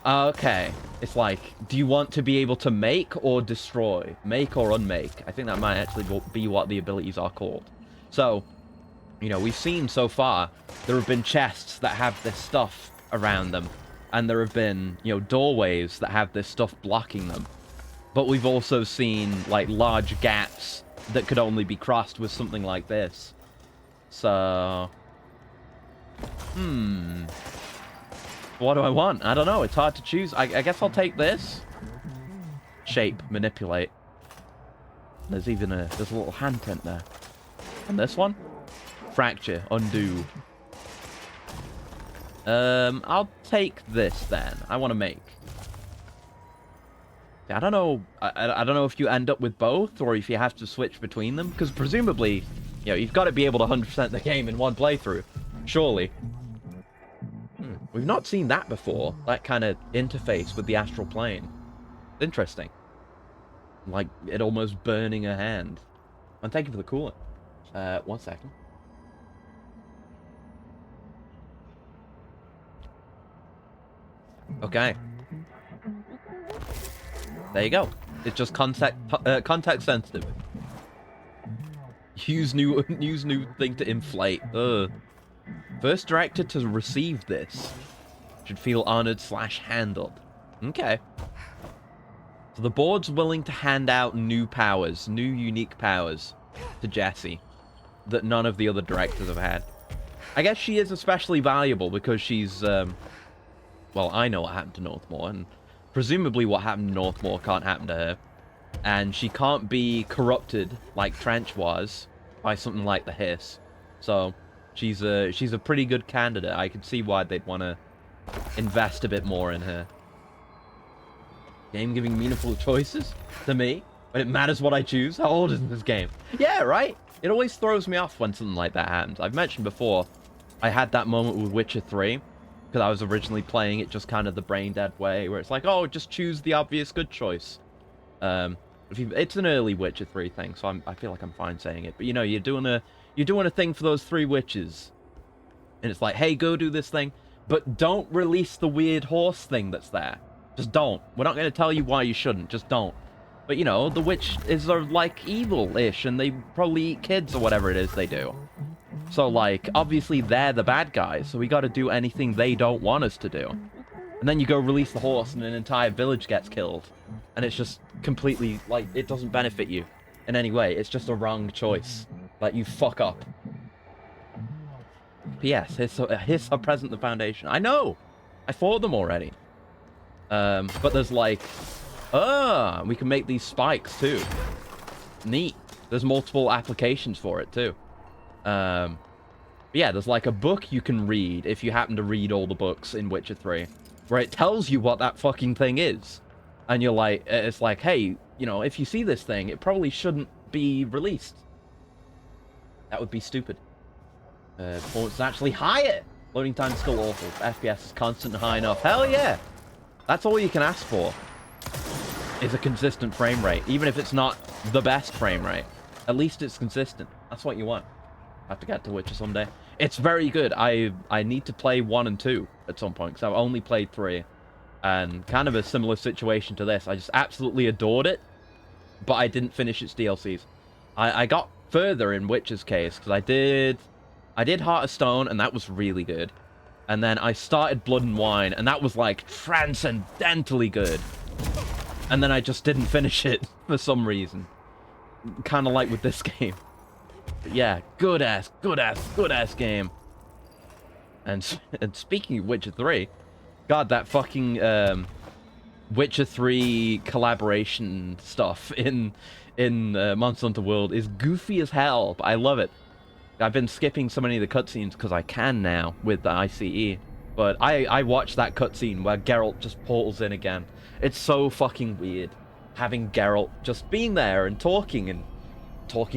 Okay. It's like, do you want to be able to make or destroy? Make or unmake? I think that might actually be what the abilities are called. So, we've seen so far, there have been chests that have this stuff around them. And there have been, doorways that have this stuff blocking them. But we've also seen, like, large gaps that could only be crossed with something like this. So... What do I want? I don't know. It's hard to choose. I guess I'll take this. Shape. Manipulate. There's even there's a little handprint there. And this one? Fracture. Undo. I'll take this then. I want to make. I don't know. I don't know if you end up with both or if you have to switch between them. Because presumably, you've got to be able to 100% the game in one playthrough. Surely. We've not seen that before. That kind of interface with the astral plane. Interesting. Like, it almost burning a hand. And thank you for the coolant. 1 second. Okay. There you go. It's just context sensitive. Use new thing to inflate. First director to receive this should feel honored / handled. Okay. So the board's willing to hand out new powers, new unique powers to Jessie that none of the other directors have had. I guess she is especially valuable because she's, well, I know what happened to Northmore, and presumably what happened to Northmore can't happen to her. And she can't be corrupted like Trench was by something like the Hiss. So she's a pretty good candidate. I can see why they'd want to invest a bit more in her. Game giving meaningful choices to me when it matters what I choose. How old is this game? Yeah, right? It always throws me off when something like that happens. I've mentioned before, I had that moment with Witcher 3 because I was originally playing it just kind of the brain dead way where it's like, oh, just choose the obvious good choice. It's an early Witcher 3 thing, so I feel like I'm fine saying it. But you know, you're doing a thing for those 3 witches, and it's like, hey, go do this thing, but don't release the weird horse thing that's there. Just don't. We're not going to tell you why you shouldn't. Just don't. But you know, the witches are like evil-ish, and they probably eat kids or whatever it is they do. So like, obviously they're the bad guys, so we got to do anything they don't want us to do. And then you go release the horse, and an entire village gets killed. And it's just completely, like, it doesn't benefit you in any way. It's just a wrong choice. Like, you fuck up. But yes, Hiss are present the Foundation. I know! I fought them already. But there's like... we can make these spikes, too. Neat. There's multiple applications for it, too. But yeah, there's like a book you can read, if you happen to read all the books in Witcher 3, where it tells you what that fucking thing is. And you're like, it's like, hey, you know, if you see this thing, it probably shouldn't be released. That would be stupid. Performance is actually higher. Loading time's still awful. FPS is constant and high enough. Hell yeah! That's all you can ask for. Is a consistent frame rate. Even if it's not the best frame rate. At least it's consistent. That's what you want. I have to get to Witcher someday. It's very good. I need to play 1 and 2 at some point, because I've only played 3. And kind of a similar situation to this. I just absolutely adored it, but I didn't finish its DLCs. I got further in Witcher's case, because I did Heart of Stone, and that was really good. And then I started Blood and Wine, and that was like transcendentally good. And then I just didn't finish it for some reason. Kind of like with this game. But yeah, good ass game. And speaking of Witcher 3, God, that fucking Witcher 3 collaboration stuff in Monster Hunter World is goofy as hell, but I love it. I've been skipping so many of the cutscenes because I can now with the ICE. But I watched that cutscene where Geralt just portals in again. It's so fucking weird having Geralt just being there and talking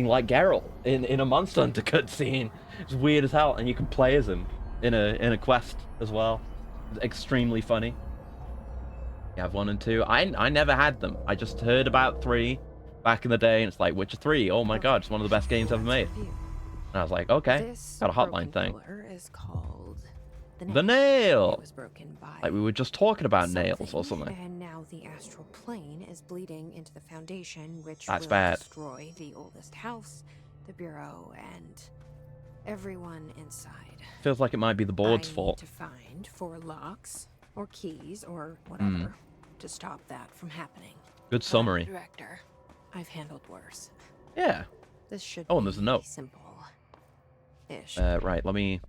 like Geralt in a Monster Hunter cutscene. It's weird as hell, and you can play as him in a quest as well. It's extremely funny. You have 1 and 2. I never had them. I just heard about 3 back in the day, and it's like, Witcher 3, oh my god, it's one of the best games ever made. And I was like, okay, This got a hotline thing. pillar is called The nail! It was broken by Like we were just talking about nails or something. And now the astral plane is bleeding into the Foundation, which That's will bad. destroy the oldest house, the Bureau, and everyone inside. Feels like it might be the board's I fault. need to find 4 locks or keys or whatever to stop that from happening. Good summary. Director, I've handled worse. Yeah. This should Oh, and there's a note. Simple-ish. Right, let me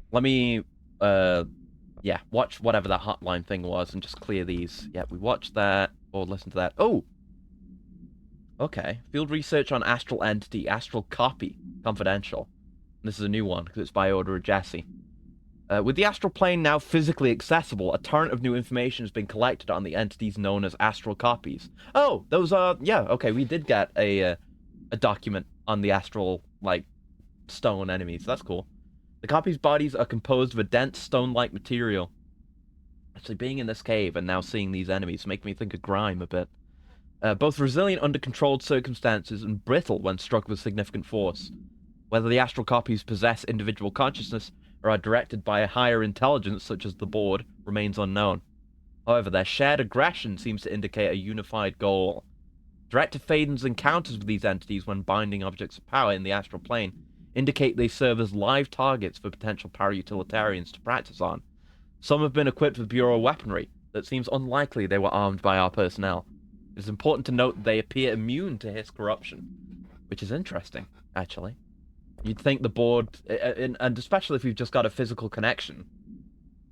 yeah, watch whatever that hotline thing was and just clear these. Yeah, we watched that or listened to that. Oh! Okay. Field research on astral entity, astral copy, confidential. This is a new one because it's by order of Jesse. With the astral plane now physically accessible, a torrent of new information has been collected on the entities known as astral copies. Oh, those are... Yeah, okay, we did get a document on the astral, like, stone enemies. That's cool. The copies' bodies are composed of a dense stone-like material. Actually, being in this cave and now seeing these enemies make me think of Grime a bit. Both resilient under controlled circumstances and brittle when struck with significant force. Whether the astral copies possess individual consciousness or are directed by a higher intelligence such as the board remains unknown. However, their shared aggression seems to indicate a unified goal. Director Faden's encounters with these entities when binding objects of power in the astral plane indicate they serve as live targets for potential para-utilitarians to practice on. Some have been equipped with Bureau weaponry that seems unlikely they were armed by our personnel. It is important to note that they appear immune to Hiss corruption, which is interesting, actually. You'd think the board, and especially if you've just got a physical connection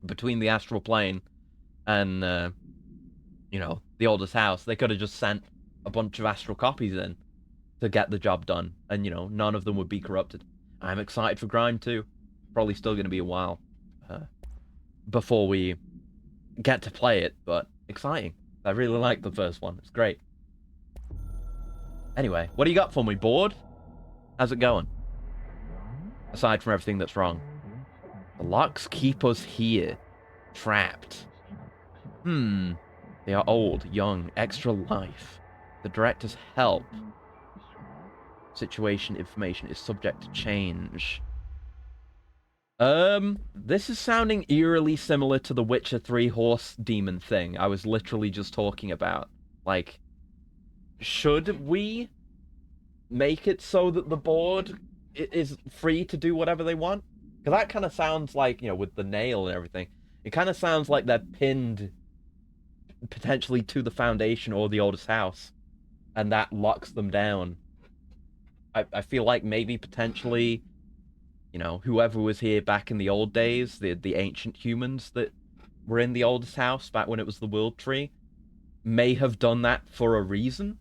between the astral plane and, you know, the oldest house, they could have just sent a bunch of astral copies in to get the job done, and, you know, none of them would be corrupted. I'm excited for Grime too. Probably still going to be a while before we get to play it, but exciting. I really like the first one. It's great. Anyway, what do you got for me, board? How's it going? Aside from everything that's wrong. The locks keep us here. Trapped. They are old, young, extra life. The director's help. Situation information is subject to change. This is sounding eerily similar to the Witcher 3 horse demon thing I was literally just talking about. Like, should we make it so that the board is free to do whatever they want? Because that kind of sounds like, you know, with the nail and everything, it kind of sounds like they're pinned potentially to the Foundation or the oldest house, and that locks them down. I feel like maybe potentially, you know, whoever was here back in the old days, the ancient humans that were in the oldest house back when it was the World Tree, may have done that for a reason.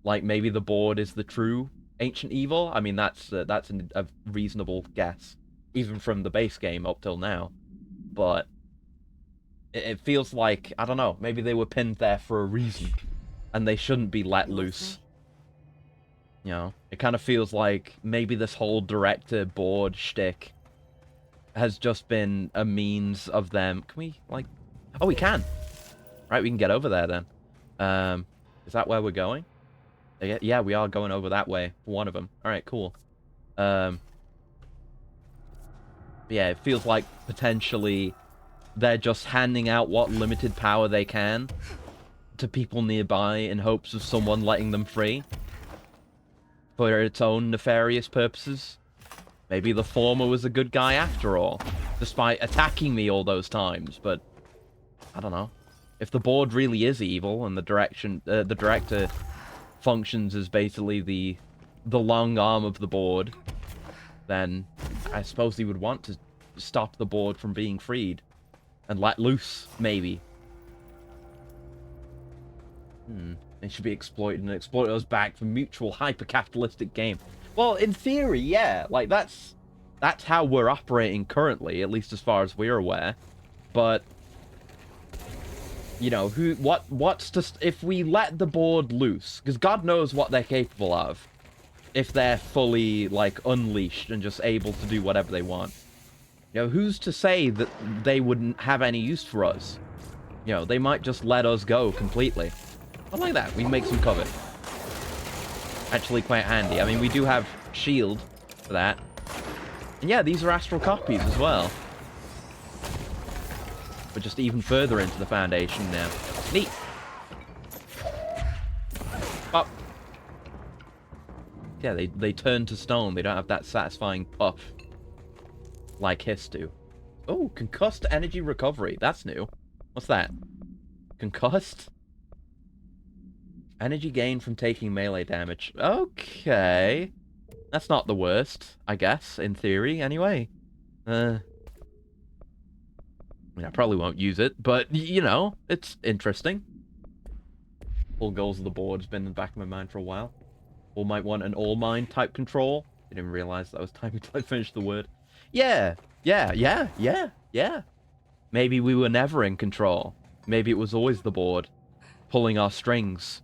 Like, maybe the board is the true ancient evil. I mean, that's a reasonable guess, even from the base game up till now. But it feels like, I don't know, maybe they were pinned there for a reason, and they shouldn't be let loose. You know, it kind of feels like maybe this whole director board shtick has just been a means of them. Can we, like... Oh, we can! Right, we can get over there then. Is that where we're going? Yeah, we are going over that way. One of them. Alright, cool. Yeah, it feels like potentially they're just handing out what limited power they can to people nearby in hopes of someone letting them free for its own nefarious purposes. Maybe the former was a good guy after all, despite attacking me all those times, but I don't know. If the board really is evil and the director functions as basically the long arm of the board, then I suppose he would want to stop the board from being freed and let loose, maybe. They should be exploited and exploit us back for mutual hyper-capitalistic game. Well, in theory, yeah. Like, that's how we're operating currently, at least as far as we're aware. But, you know, if we let the board loose, because God knows what they're capable of, if they're fully, like, unleashed and just able to do whatever they want. You know, who's to say that they wouldn't have any use for us? You know, they might just let us go completely. I like that. We can make some cover. Actually quite handy. I mean, we do have shield for that. And yeah, these are astral copies as well. But just even further into the Foundation now. Neat. Pop. Yeah, they turn to stone. They don't have that satisfying puff like Hiss do. Oh, concussed energy recovery. That's new. What's that? Concussed? Energy gain from taking melee damage. Okay. That's not the worst, I guess, in theory, anyway. I mean, I probably won't use it, but, you know, it's interesting. Full goals of the board has been in the back of my mind for a while. Or might want an all-mine type control. I didn't realize that was time until I finished the word. Yeah. Maybe we were never in control. Maybe it was always the board pulling our strings.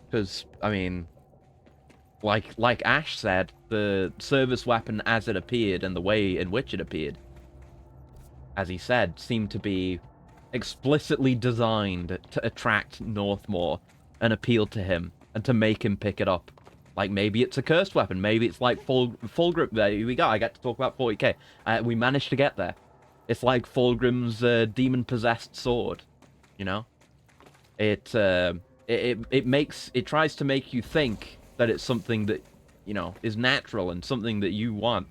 Because, I mean, like Ash said, the service weapon as it appeared and the way in which it appeared, as he said, seemed to be explicitly designed to attract Northmore and appeal to him and to make him pick it up. Like, maybe it's a cursed weapon. Maybe it's like Fulgrim. There we go. I get to talk about 40k. We managed to get there. It's like Fulgrim's demon-possessed sword, you know? It tries to make you think that it's something that, you know, is natural and something that you want,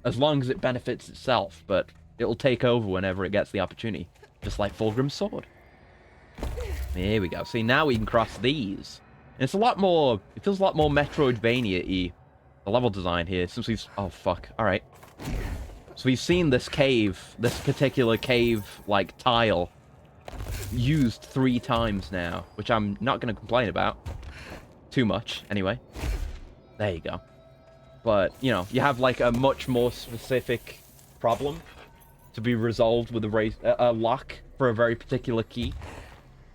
as long as it benefits itself, but it'll take over whenever it gets the opportunity, just like Fulgrim's sword. Here we go. See, now we can cross these. And it's a lot more, it feels a lot more Metroidvania-y, the level design here, since we've, oh fuck, alright. So we've seen this cave, this particular cave, like, tile, used 3 times now, which I'm not going to complain about too much, anyway. There you go. But, you know, you have, like, a much more specific problem to be resolved with a lock for a very particular key,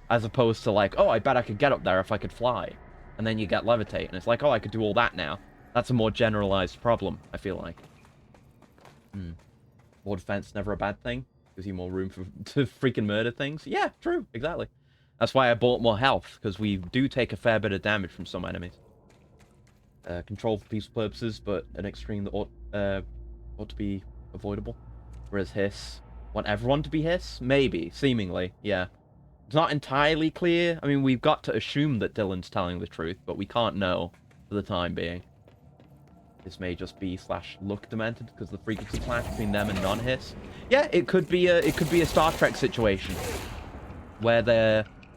as opposed to, like, oh, I bet I could get up there if I could fly, and then you get levitate, and it's like, oh, I could do all that now. That's a more generalized problem, I feel like. More defense, never a bad thing. Gives you more room to freaking murder things. Yeah, true, exactly. That's why I bought more health, because we do take a fair bit of damage from some enemies. Control for peaceful purposes, but an extreme that ought to be avoidable. Whereas Hiss, want everyone to be Hiss? Maybe, seemingly, yeah. It's not entirely clear. I mean, we've got to assume that Dylan's telling the truth, but we can't know for the time being. This may just be /look demented because the frequency clash between them and non-Hiss. Yeah, it could be a Star Trek situation where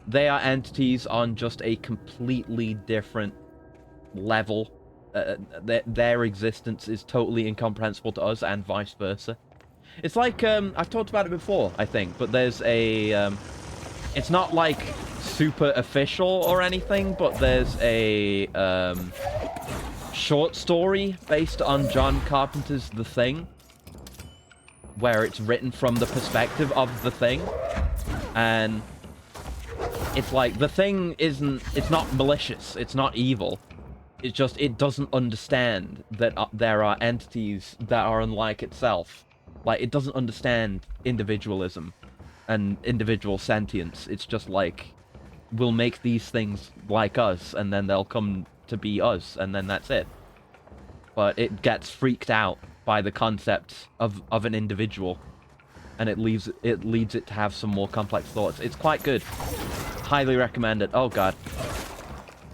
they are entities on just a completely different level. Their existence is totally incomprehensible to us, and vice versa. It's like I've talked about it before, I think, but there's a it's not like super official or anything, but there's a short story based on John Carpenter's The Thing, where it's written from the perspective of the Thing, and it's like the Thing it's not malicious, it's not evil. It's just, it doesn't understand that there are entities that are unlike itself. Like, it doesn't understand individualism and individual sentience. It's just like, we'll make these things like us, and then they'll come to be us, and then that's it. But it gets freaked out by the concept of an individual, and it leads it to have some more complex thoughts. It's quite good. Highly recommend it. Oh god.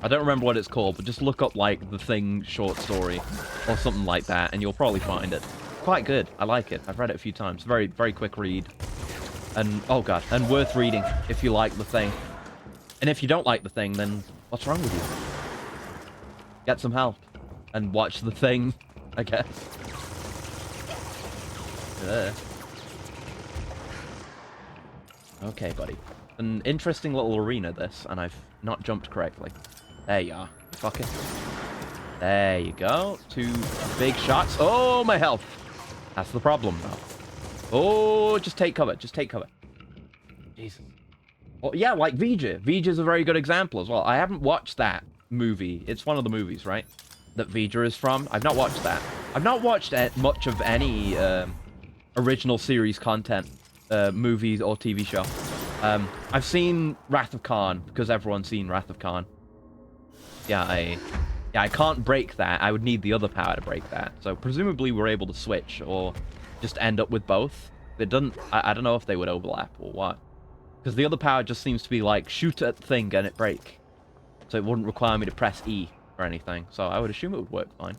I don't remember what it's called, but just look up, like, The Thing short story, or something like that, and you'll probably find it. Quite good. I like it. I've read it a few times. Very, very quick read. And, oh god, and worth reading if you like The Thing. And if you don't like The Thing, then what's wrong with you? Get some help. And watch The Thing, I guess. Okay, buddy. An interesting little arena, this, and I've not jumped correctly. There you are. Fuck it. There you go. 2 big shots. Oh, my health. That's the problem now. Oh, just take cover. Just take cover. Jesus. Oh, yeah, like Vija. Vija's a very good example as well. I haven't watched that movie. It's one of the movies, right? That Vija is from. I've not watched that. I've not watched much of any original series content, movies or TV show. I've seen Wrath of Khan, because everyone's seen Wrath of Khan. Yeah, I can't break that. I would need the other power to break that. So presumably we're able to switch, or just end up with both. It doesn't. I don't know if they would overlap or what. Because the other power just seems to be like, shoot at the thing and it break. So it wouldn't require me to press E or anything. So I would assume it would work fine.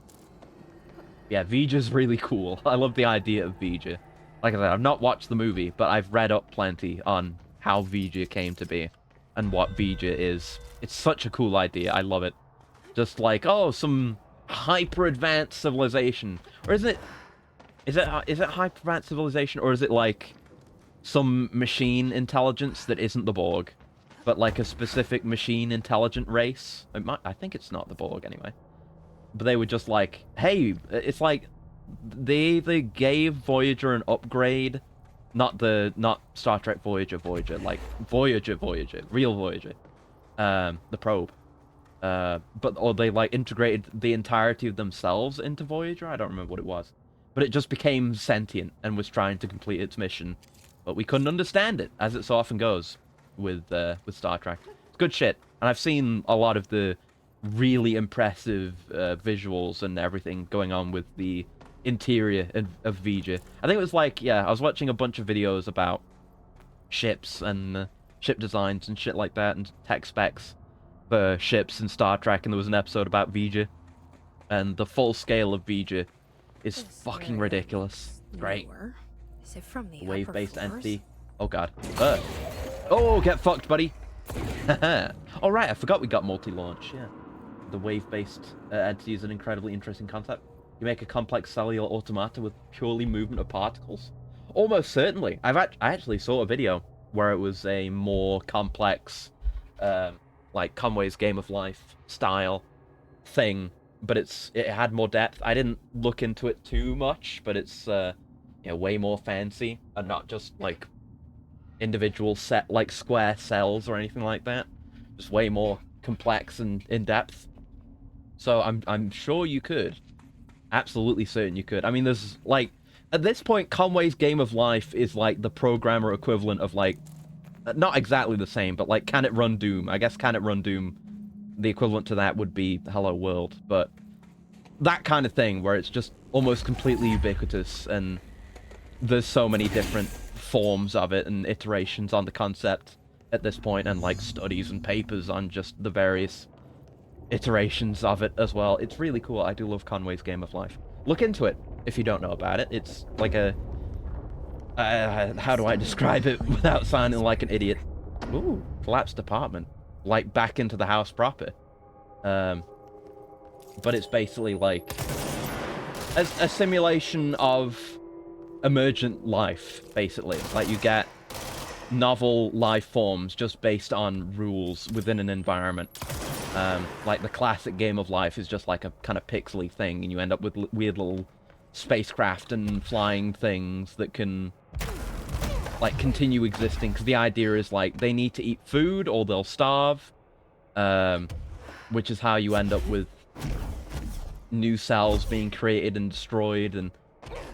Yeah, Vija's really cool. I love the idea of Vija. Like I said, I've not watched the movie, but I've read up plenty on how Vija came to be and what Vija is. It's such a cool idea. I love it. Just like, oh, some hyper-advanced civilization. Or is it hyper-advanced civilization, or is it like some machine intelligence that isn't the Borg, but like a specific machine intelligent race? I think it's not the Borg anyway. But they were just like, hey, it's like they gave Voyager an upgrade. Not Star Trek Voyager, like Voyager, real Voyager, the probe, or they like integrated the entirety of themselves into Voyager. I don't remember what it was, but it just became sentient and was trying to complete its mission, but we couldn't understand it, as it so often goes with Star Trek. It's good shit, and I've seen a lot of the really impressive visuals and everything going on with the interior of Vija. I think it was like, yeah, I was watching a bunch of videos about ships and ship designs and shit like that, and tech specs for ships in Star Trek, and there was an episode about Vija, and the full scale of Vija is fucking ridiculous. Great. Is it from the wave-based entity. Oh god. Oh, get fucked, buddy. All right, I forgot we got multi-launch. Yeah, the wave-based entity is an incredibly interesting concept. You make a complex cellular automata with purely movement of particles? Almost certainly. I actually saw a video where it was a more complex, like Conway's Game of Life style thing, but it had more depth. I didn't look into it too much, but it's way more fancy and not just like individual set like square cells or anything like that. Just way more complex and in depth. So I'm sure you could. Absolutely certain you could. I mean, there's like, at this point, Conway's Game of Life is like the programmer equivalent of like not exactly the same, but like, can it run Doom? I guess can it run Doom? The equivalent to that would be Hello World, but that kind of thing where it's just almost completely ubiquitous, and there's so many different forms of it and iterations on the concept at this point, and like studies and papers on just the various iterations of it as well. It's really cool. I do love Conway's Game of Life. Look into it if you don't know about it. It's like a how do I describe it without sounding like an idiot? Ooh, collapsed apartment. Like back into the house proper. But it's basically like a simulation of emergent life, basically. Like you get novel life forms just based on rules within an environment. Like the classic Game of Life is just like a kind of pixely thing, and you end up with weird little spacecraft and flying things that can like continue existing, because the idea is like they need to eat food or they'll starve, which is how you end up with new cells being created and destroyed. And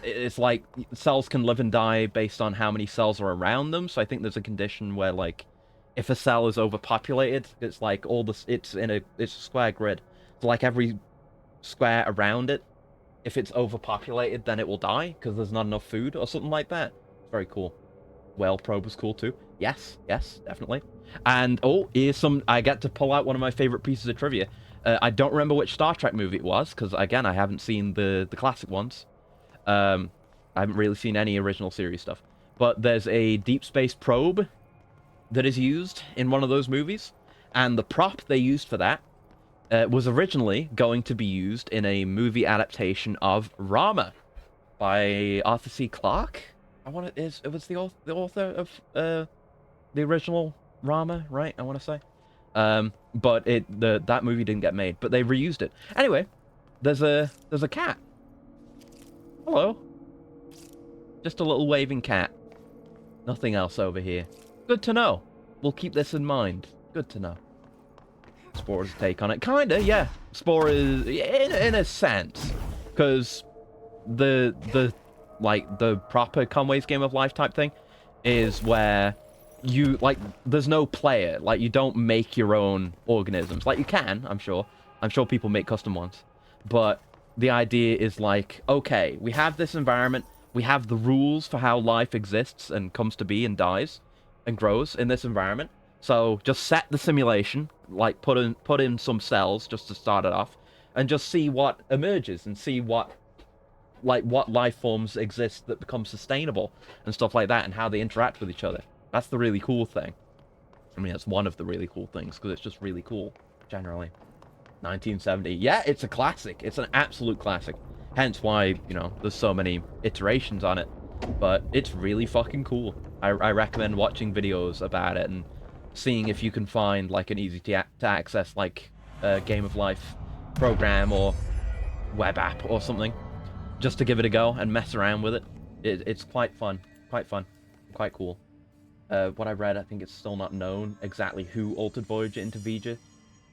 it's like cells can live and die based on how many cells are around them. So I think there's a condition where like if a cell is overpopulated, it's like it's a square grid, so like every square around it, if it's overpopulated, then it will die because there's not enough food or something like that. It's very cool. Whale Probe was cool too. Yes, definitely. And here's some. I get to pull out one of my favorite pieces of trivia. I don't remember which Star Trek movie it was, because again, I haven't seen the classic ones. I haven't really seen any original series stuff. But there's a deep space probe that is used in one of those movies, and the prop they used for that was originally going to be used in a movie adaptation of Rama by Arthur C. Clarke. It was the author of the original Rama, right? I want to say. But that movie didn't get made, but they reused it. Anyway, there's a cat. Hello. Just a little waving cat. Nothing else over here. Good to know. We'll keep this in mind. Good to know. Spore's take on it. Kinda, yeah. Spore is in a sense, because the proper Conway's Game of Life type thing is where you there's no player. Like, you don't make your own organisms. Like, you can, I'm sure people make custom ones, but the idea is like, okay, we have this environment, we have the rules for how life exists and comes to be and dies and grows in this environment. So just set the simulation, like put in some cells just to start it off, and just see what emerges and see what life forms exist that become sustainable and stuff like that, and how they interact with each other. That's the really cool thing. I mean, that's one of the really cool things, because it's just really cool, generally. 1970. Yeah, it's a classic. It's an absolute classic. Hence why, there's so many iterations on it. But it's really fucking cool. I recommend watching videos about it and seeing if you can find, like, an easy to access, like, Game of Life program or web app or something, just to give it a go and mess around with it. It's quite fun. Quite cool. What I read, I think it's still not known exactly who altered Voyager into Vija.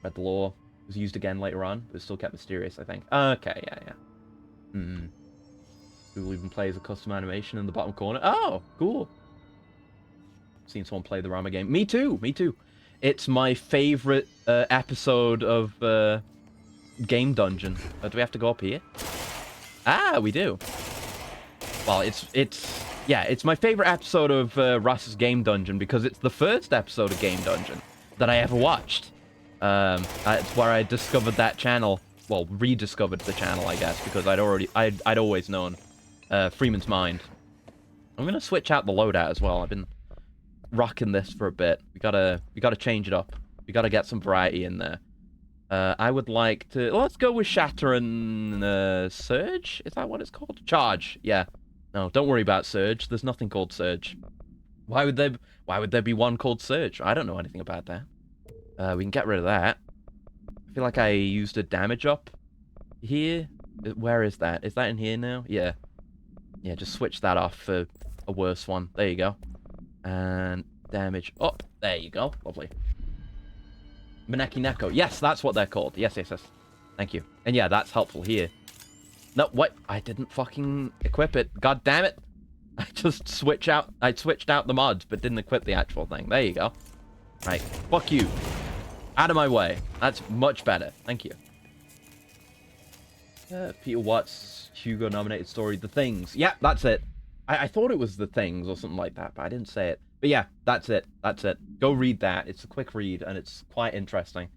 Read the lore. Was used again later on, but it's still kept mysterious, I think. Okay, yeah. Google even plays a custom animation in the bottom corner. Oh, cool. Seen someone play the Rama game. Me too. It's my favorite episode of Game Dungeon. Do we have to go up here? Ah, we do. Well, it's my favorite episode of Ross's Game Dungeon because it's the first episode of Game Dungeon that I ever watched. It's where I discovered that channel. Well, rediscovered the channel, I guess, because I'd always known Freeman's Mind. I'm gonna switch out the loadout as well. I've been rocking this for a bit. We gotta change it up. We gotta get some variety in there. I would like to. Let's go with Shatter and Surge. Is that what it's called? Charge. Yeah. No, don't worry about Surge. There's nothing called Surge. Why would there be one called Surge? I don't know anything about that. We can get rid of that. I feel like I used a damage up here. Where is that? Is that in here now? Yeah. Yeah, just switch that off for a worse one. There you go. And damage up. There you go. Lovely. Maneki Neko. Yes, that's what they're called. Yes. Thank you. And yeah, that's helpful here. No, what? I didn't fucking equip it. God damn it. I switched out the mods, but didn't equip the actual thing. There you go. Right, fuck you. Out of my way. That's much better. Thank you. Peter Watts, Hugo-nominated story, The Things. Yeah, that's it. I thought it was The Things or something like that, but I didn't say it. But yeah, that's it. That's it. Go read that. It's a quick read, and it's quite interesting.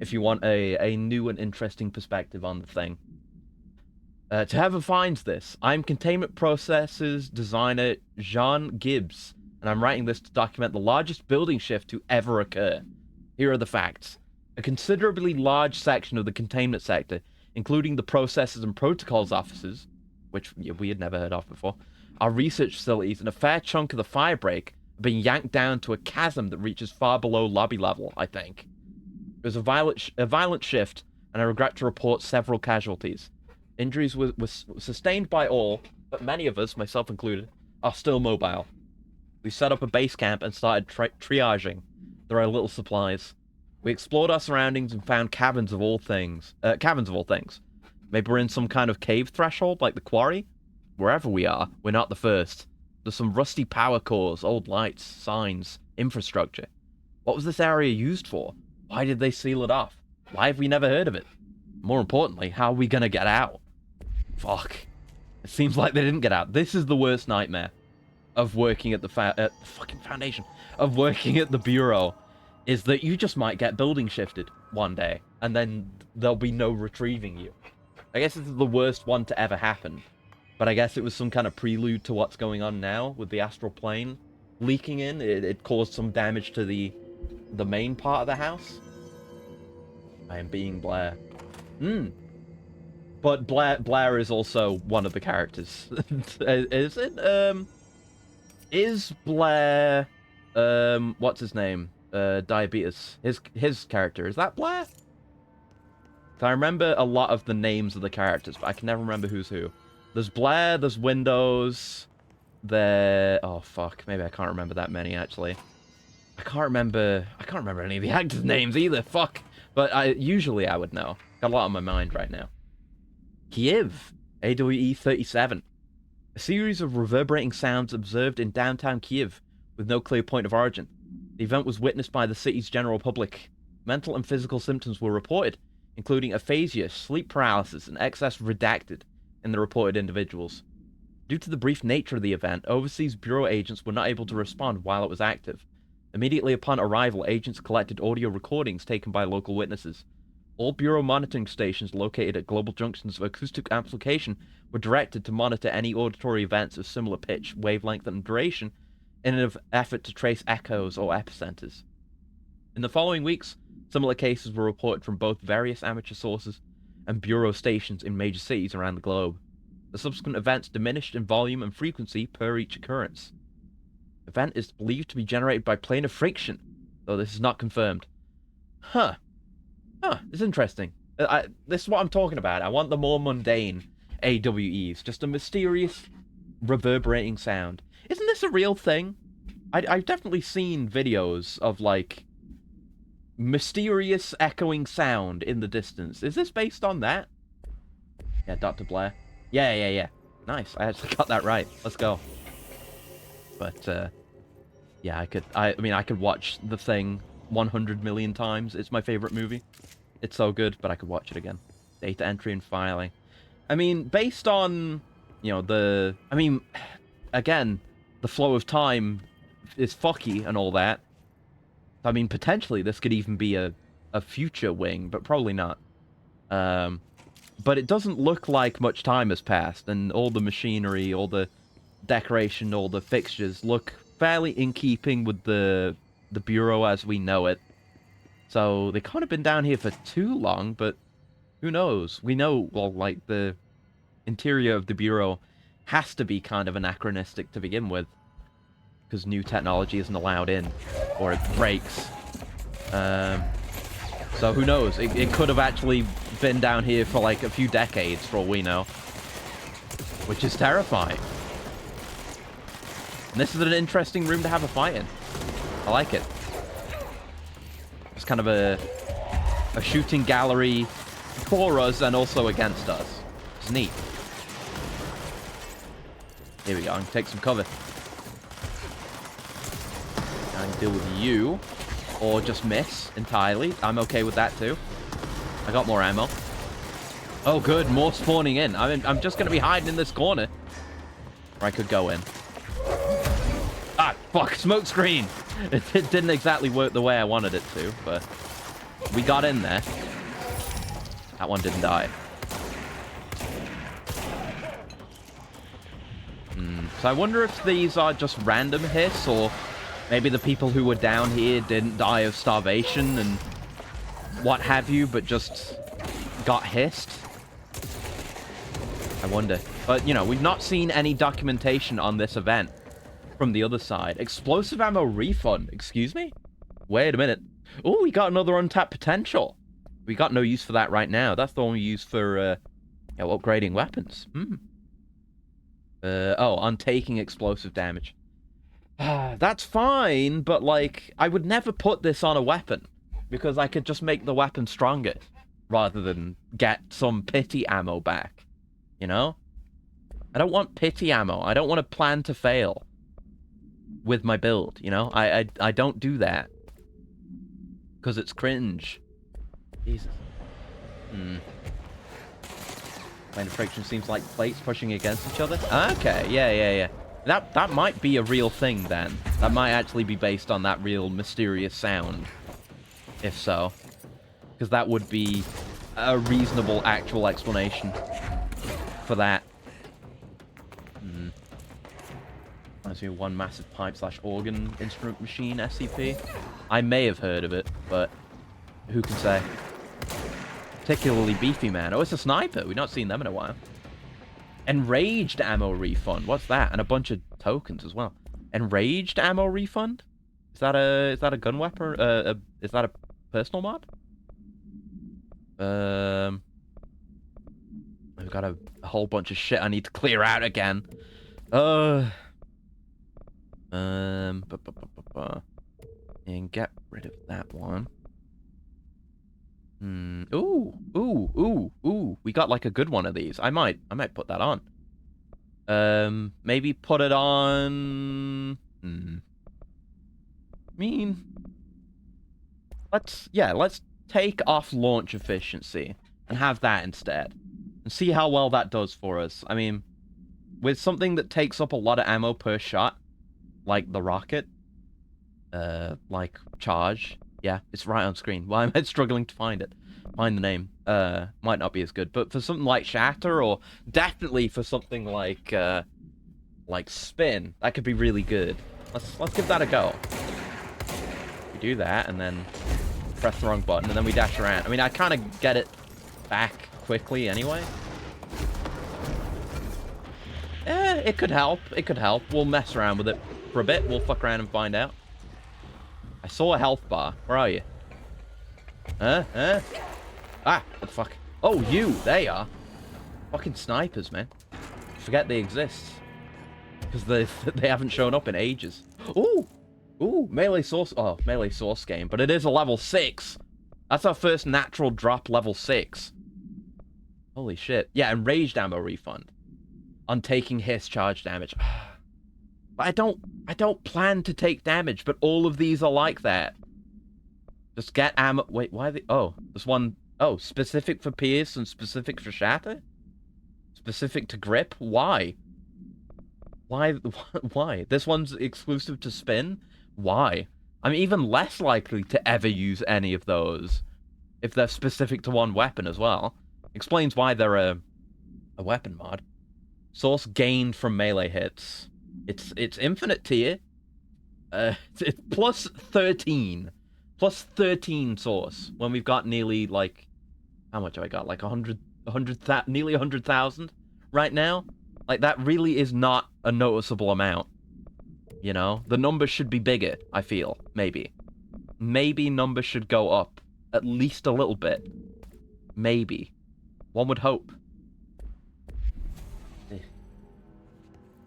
If you want a new and interesting perspective on the thing. To whoever finds this, I'm Containment Processes designer Jean Gibbs, and I'm writing this to document the largest building shift to ever occur. Here are the facts. A considerably large section of the containment sector, including the processes and protocols offices, which we had never heard of before, our research facilities, and a fair chunk of the firebreak are being yanked down to a chasm that reaches far below lobby level, I think. It was a violent shift, and I regret to report several casualties. Injuries were sustained by all, but many of us, myself included, are still mobile. We set up a base camp and started triaging. There are little supplies. We explored our surroundings and found caverns of all things. Maybe we're in some kind of cave threshold, like the quarry? Wherever we are, we're not the first. There's some rusty power cores, old lights, signs, infrastructure. What was this area used for? Why did they seal it off? Why have we never heard of it? More importantly, how are we gonna get out? Fuck. It seems like they didn't get out. This is the worst nightmare of working at the fucking Foundation. Of working at the Bureau. Is that you just might get building shifted one day. And then there'll be no retrieving you. I guess this is the worst one to ever happen. But I guess it was some kind of prelude to what's going on now with the astral plane leaking in. It caused some damage to the main part of the house. I am being Blair. But Blair is also one of the characters. Is it? Is Blair... what's his name? Diabetes. His character. Is that Blair? I remember a lot of the names of the characters, but I can never remember who's who. There's Blair, there's Windows, oh fuck, maybe I can't remember that many actually. I can't remember any of the actors' names either, fuck. But usually I would know. Got a lot on my mind right now. Kiev, AWE 37. A series of reverberating sounds observed in downtown Kiev with no clear point of origin. The event was witnessed by the city's general public. Mental and physical symptoms were reported, including aphasia, sleep paralysis, and excess redacted in the reported individuals. Due to the brief nature of the event, overseas Bureau agents were not able to respond while it was active. Immediately upon arrival, agents collected audio recordings taken by local witnesses. All Bureau monitoring stations located at global junctions of acoustic amplification were directed to monitor any auditory events of similar pitch, wavelength, and duration in an effort to trace echoes or epicenters. In the following weeks, similar cases were reported from both various amateur sources and Bureau stations in major cities around the globe. The subsequent events diminished in volume and frequency per each occurrence. The event is believed to be generated by planar friction, though this is not confirmed. Huh, it's interesting. This is what I'm talking about. I want the more mundane AWEs. Just a mysterious, reverberating sound. Isn't this a real thing? I've definitely seen videos of, like, mysterious echoing sound in the distance. Is this based on that? Yeah, Dr. Blair. Yeah. Nice. I actually got that right. Let's go. But, yeah, I mean, I could watch The Thing 100 million times. It's my favorite movie. It's so good, but I could watch it again. Data entry and filing. I mean, based on, you know, again, the flow of time is fucky and all that. I mean, potentially this could even be a future wing, but probably not. But it doesn't look like much time has passed, and all the machinery, all the decoration, all the fixtures look fairly in keeping with the Bureau as we know it. So they can't have been down here for too long, but who knows? We know, well, like, the interior of the Bureau has to be kind of anachronistic to begin with, because new technology isn't allowed in, or it breaks. So who knows? It could have actually been down here for like a few decades, for all we know, which is terrifying. And this is an interesting room to have a fight in. I like it. It's kind of a shooting gallery for us and also against us. It's neat. Here we go. I can take some cover. I can deal with you. Or just miss entirely. I'm okay with that too. I got more ammo. Oh, good. More spawning in. I'm just going to be hiding in this corner. Or I could go in. Ah, fuck. Smoke screen. It didn't exactly work the way I wanted it to, but we got in there. That one didn't die. So I wonder if these are just random hits, or maybe the people who were down here didn't die of starvation and what have you, but just got hissed. I wonder. But, you know, we've not seen any documentation on this event from the other side. Explosive ammo refund. Excuse me? Wait a minute. Oh, we got another untapped potential. We got no use for that right now. That's the one we use for, upgrading weapons. On taking explosive damage. That's fine, but, like, I would never put this on a weapon. Because I could just make the weapon stronger. Rather than get some pity ammo back. You know? I don't want pity ammo. I don't want to plan to fail. With my build, you know? I don't do that. Because it's cringe. Jesus. Plane of friction seems like plates pushing against each other. Okay, yeah. That might be a real thing then. That might actually be based on that real mysterious sound. If so. Because that would be a reasonable actual explanation for that. I see one massive pipe/organ instrument machine SCP. I may have heard of it, but who can say? Particularly beefy man. Oh, it's a sniper. We've not seen them in a while. Enraged ammo refund. What's that? And a bunch of tokens as well. Enraged ammo refund? Is that a gun weapon? Is that a personal mod? I've got a whole bunch of shit I need to clear out again. And get rid of that one. Ooh. We got like a good one of these. I might put that on. Maybe put it on. Let's take off launch efficiency and have that instead. And see how well that does for us. I mean, with something that takes up a lot of ammo per shot, like the rocket, like charge. Yeah, it's right on screen. Why am I struggling to find it? Find the name. Might not be as good, but for something like Shatter, or definitely for something like Spin, that could be really good. Let's give that a go. We do that, and then press the wrong button, and then we dash around. I mean, I kind of get it back quickly anyway. It could help. It could help. We'll mess around with it for a bit. We'll fuck around and find out. I saw a health bar. Where are you? Ah, what the fuck? Oh, you. There you are. Fucking snipers, man. Forget they exist. Because they haven't shown up in ages. Ooh, melee source. Oh, melee source game. But it is a level 6. That's our first natural drop, level 6. Holy shit. Yeah, enraged ammo refund. On taking hiss charge damage. But I don't plan to take damage, but all of these are like that. Just get ammo. Wait, why are they? Oh, this one. Oh, specific for Pierce and specific for Shatter? Specific to grip? Why? Why? This one's exclusive to Spin? Why? I'm even less likely to ever use any of those if they're specific to one weapon as well. Explains why they're a weapon mod. Source gained from melee hits. It's infinite tier. It's plus 13. Plus 13 source. When we've got nearly, like... How much have I got? Like nearly 100,000 right now? Like, that really is not a noticeable amount. You know? The numbers should be bigger, I feel. Maybe. Maybe numbers should go up. At least a little bit. Maybe. One would hope.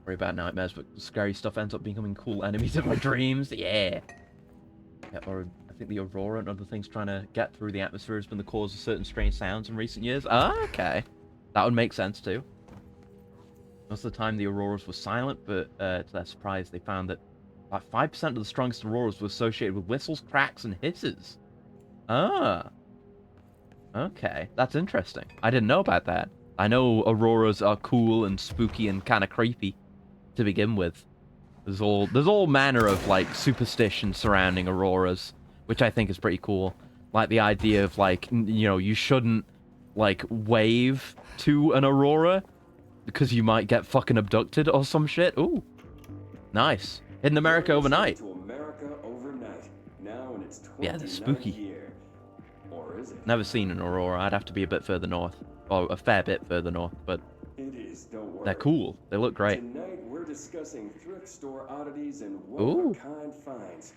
Worry about nightmares, but scary stuff ends up becoming cool enemies in my dreams. Yeah. Or I think the Aurora and other things trying to get through the atmosphere has been the cause of certain strange sounds in recent years. Ah, okay. That would make sense too. Most of the time, the auroras were silent, but to their surprise, they found that about 5% of the strongest auroras were associated with whistles, cracks, and hisses. Ah. Okay, that's interesting. I didn't know about that. I know auroras are cool and spooky and kind of creepy to begin with. There's all manner of, like, superstition surrounding auroras, which I think is pretty cool. Like, the idea of, like, you know, you shouldn't, like, wave to an aurora because you might get fucking abducted or some shit. Ooh. Nice. Hidden America Overnight. To America Overnight. Now in its Yeah, they're spooky. year. Or is it? Never seen an aurora. I'd have to be a bit further north. Or a fair bit further north, but It is, don't worry. they're cool. They look great. Tonight we're discussing thrift store oddities and Ooh. one-of-a-kind finds.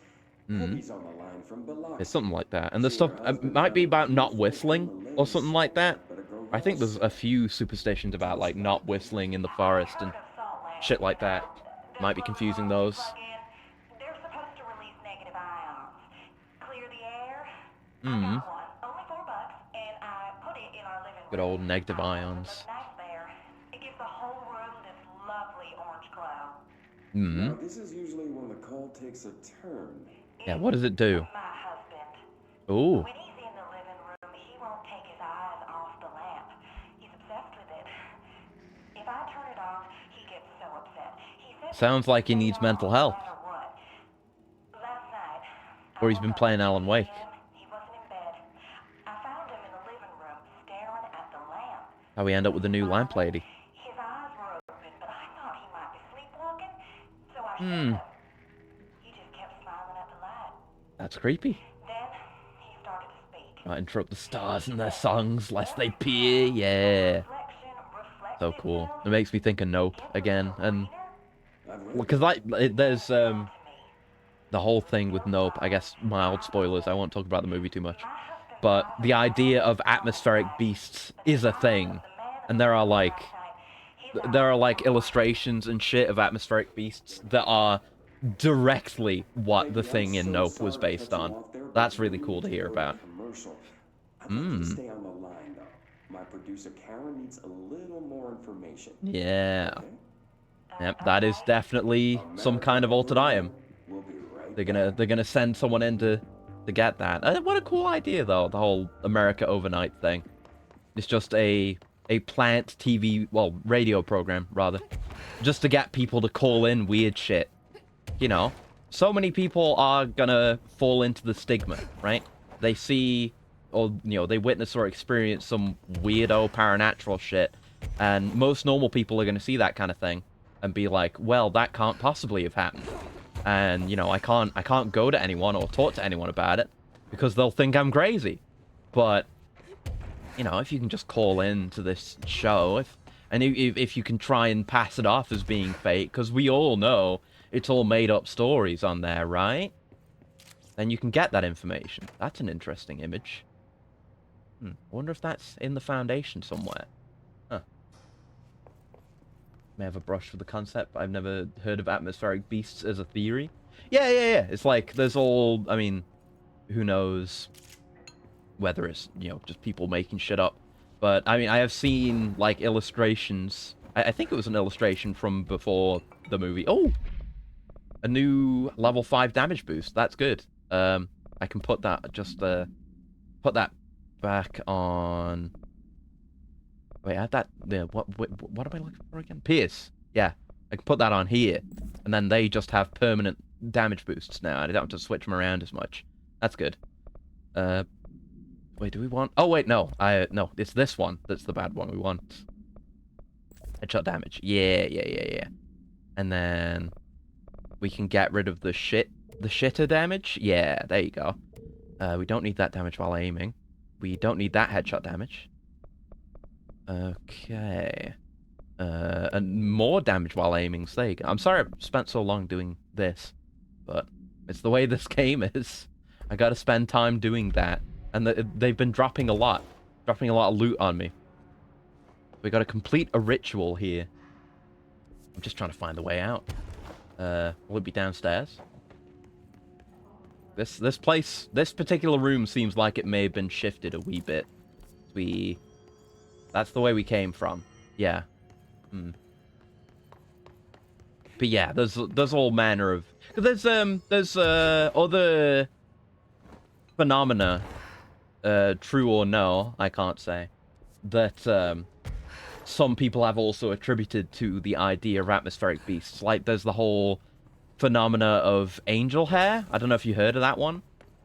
Mhm. Heavy's on the line from Biloxi. It's something like that. And the stuff might be about not whistling or something like that. I think there's a few superstitions about, like, not whistling in the forest and shit like that. Might be confusing those. They're supposed to release negative ions. Clear the air. Hmm. I got one. Only $4, and I put it in our living room. Good old negative It ions. looks nice there. It gives the whole room this lovely orange glow. Hmm. Now, this is usually when the call takes a turn. Yeah, what does it do? My husband. Ooh. When he's in the living room, he won't take his eyes off the lamp. He's obsessed with it. If I turn it off, he gets so upset. He says Sounds like he needs mental health. no matter what. Last night, Or he's been playing Alan Wake. he wasn't in bed. I found him in the living room staring at the lamp. How we end up with a new lamp lady. His eyes were open, but I thought he might be sleepwalking, so I shut Hmm. him. He just kept smiling at the light. That's creepy. Then he started to speak. Might interrupt the stars and their songs lest they peer. Yeah. Reflection reflects So cool. itself It makes me think of Nope again. And I've read because there's the whole thing with Nope. I guess mild spoilers. I won't talk about the movie too much. But the idea of atmospheric beasts is a thing, and there are like illustrations and shit of atmospheric beasts that are directly what the thing in Nope was based on. That's really cool to hear about. Commercial. I'd like you Mm. to stay on the line, though. My producer Karen needs a little more information. Yeah. Okay? Yep, that is definitely some kind of altered item. We'll be right They're gonna send someone in to get that. What a cool idea though, the whole America Overnight thing. It's just a plant TV, well, radio program rather, just to get people to call in weird shit. You know, so many people are gonna fall into the stigma, right? They see, or you know, they witness or experience some weirdo paranatural shit, and most normal people are gonna see that kind of thing and be like, well, that can't possibly have happened. And you know, I can't go to anyone or talk to anyone about it because they'll think I'm crazy. But you know, if you can just call in to this show, if you can try and pass it off as being fake, because we all know it's all made up stories on there, right? Then you can get that information. That's an interesting image. I wonder if that's in the Foundation somewhere. Huh. May have a brush for the concept, but I've never heard of atmospheric beasts as a theory. Yeah. It's like, there's all, I mean, who knows whether it's, you know, just people making shit up. But, I mean, I have seen, like, illustrations. I think it was an illustration from before the movie. Oh! A new level 5 damage boost. That's good. I can put that, just, put that back on... Wait, I had that... Yeah, what am I looking for again? Pierce. Yeah, I can put that on here. And then they just have permanent damage boosts now. I don't have to switch them around as much. That's good. Wait, do we want... Oh, wait, no. No, it's this one that's the bad one. We want headshot damage. Yeah. And then we can get rid of the shitter damage. Yeah, there you go. We don't need that damage while aiming. We don't need that headshot damage. Okay. And more damage while aiming. So there you go. I'm sorry I've spent so long doing this, but it's the way this game is. I gotta spend time doing that. And they've been dropping a lot of loot on me. We gotta complete a ritual here. I'm just trying to find the way out. Will it be downstairs? This place, this particular room seems like it may have been shifted a wee bit. That's the way we came from. Yeah. But yeah, there's all manner of... There's other phenomena, true or no, I can't say, that some people have also attributed to the idea of atmospheric beasts. Like, there's the whole phenomena of angel hair. I don't know if you heard of that one.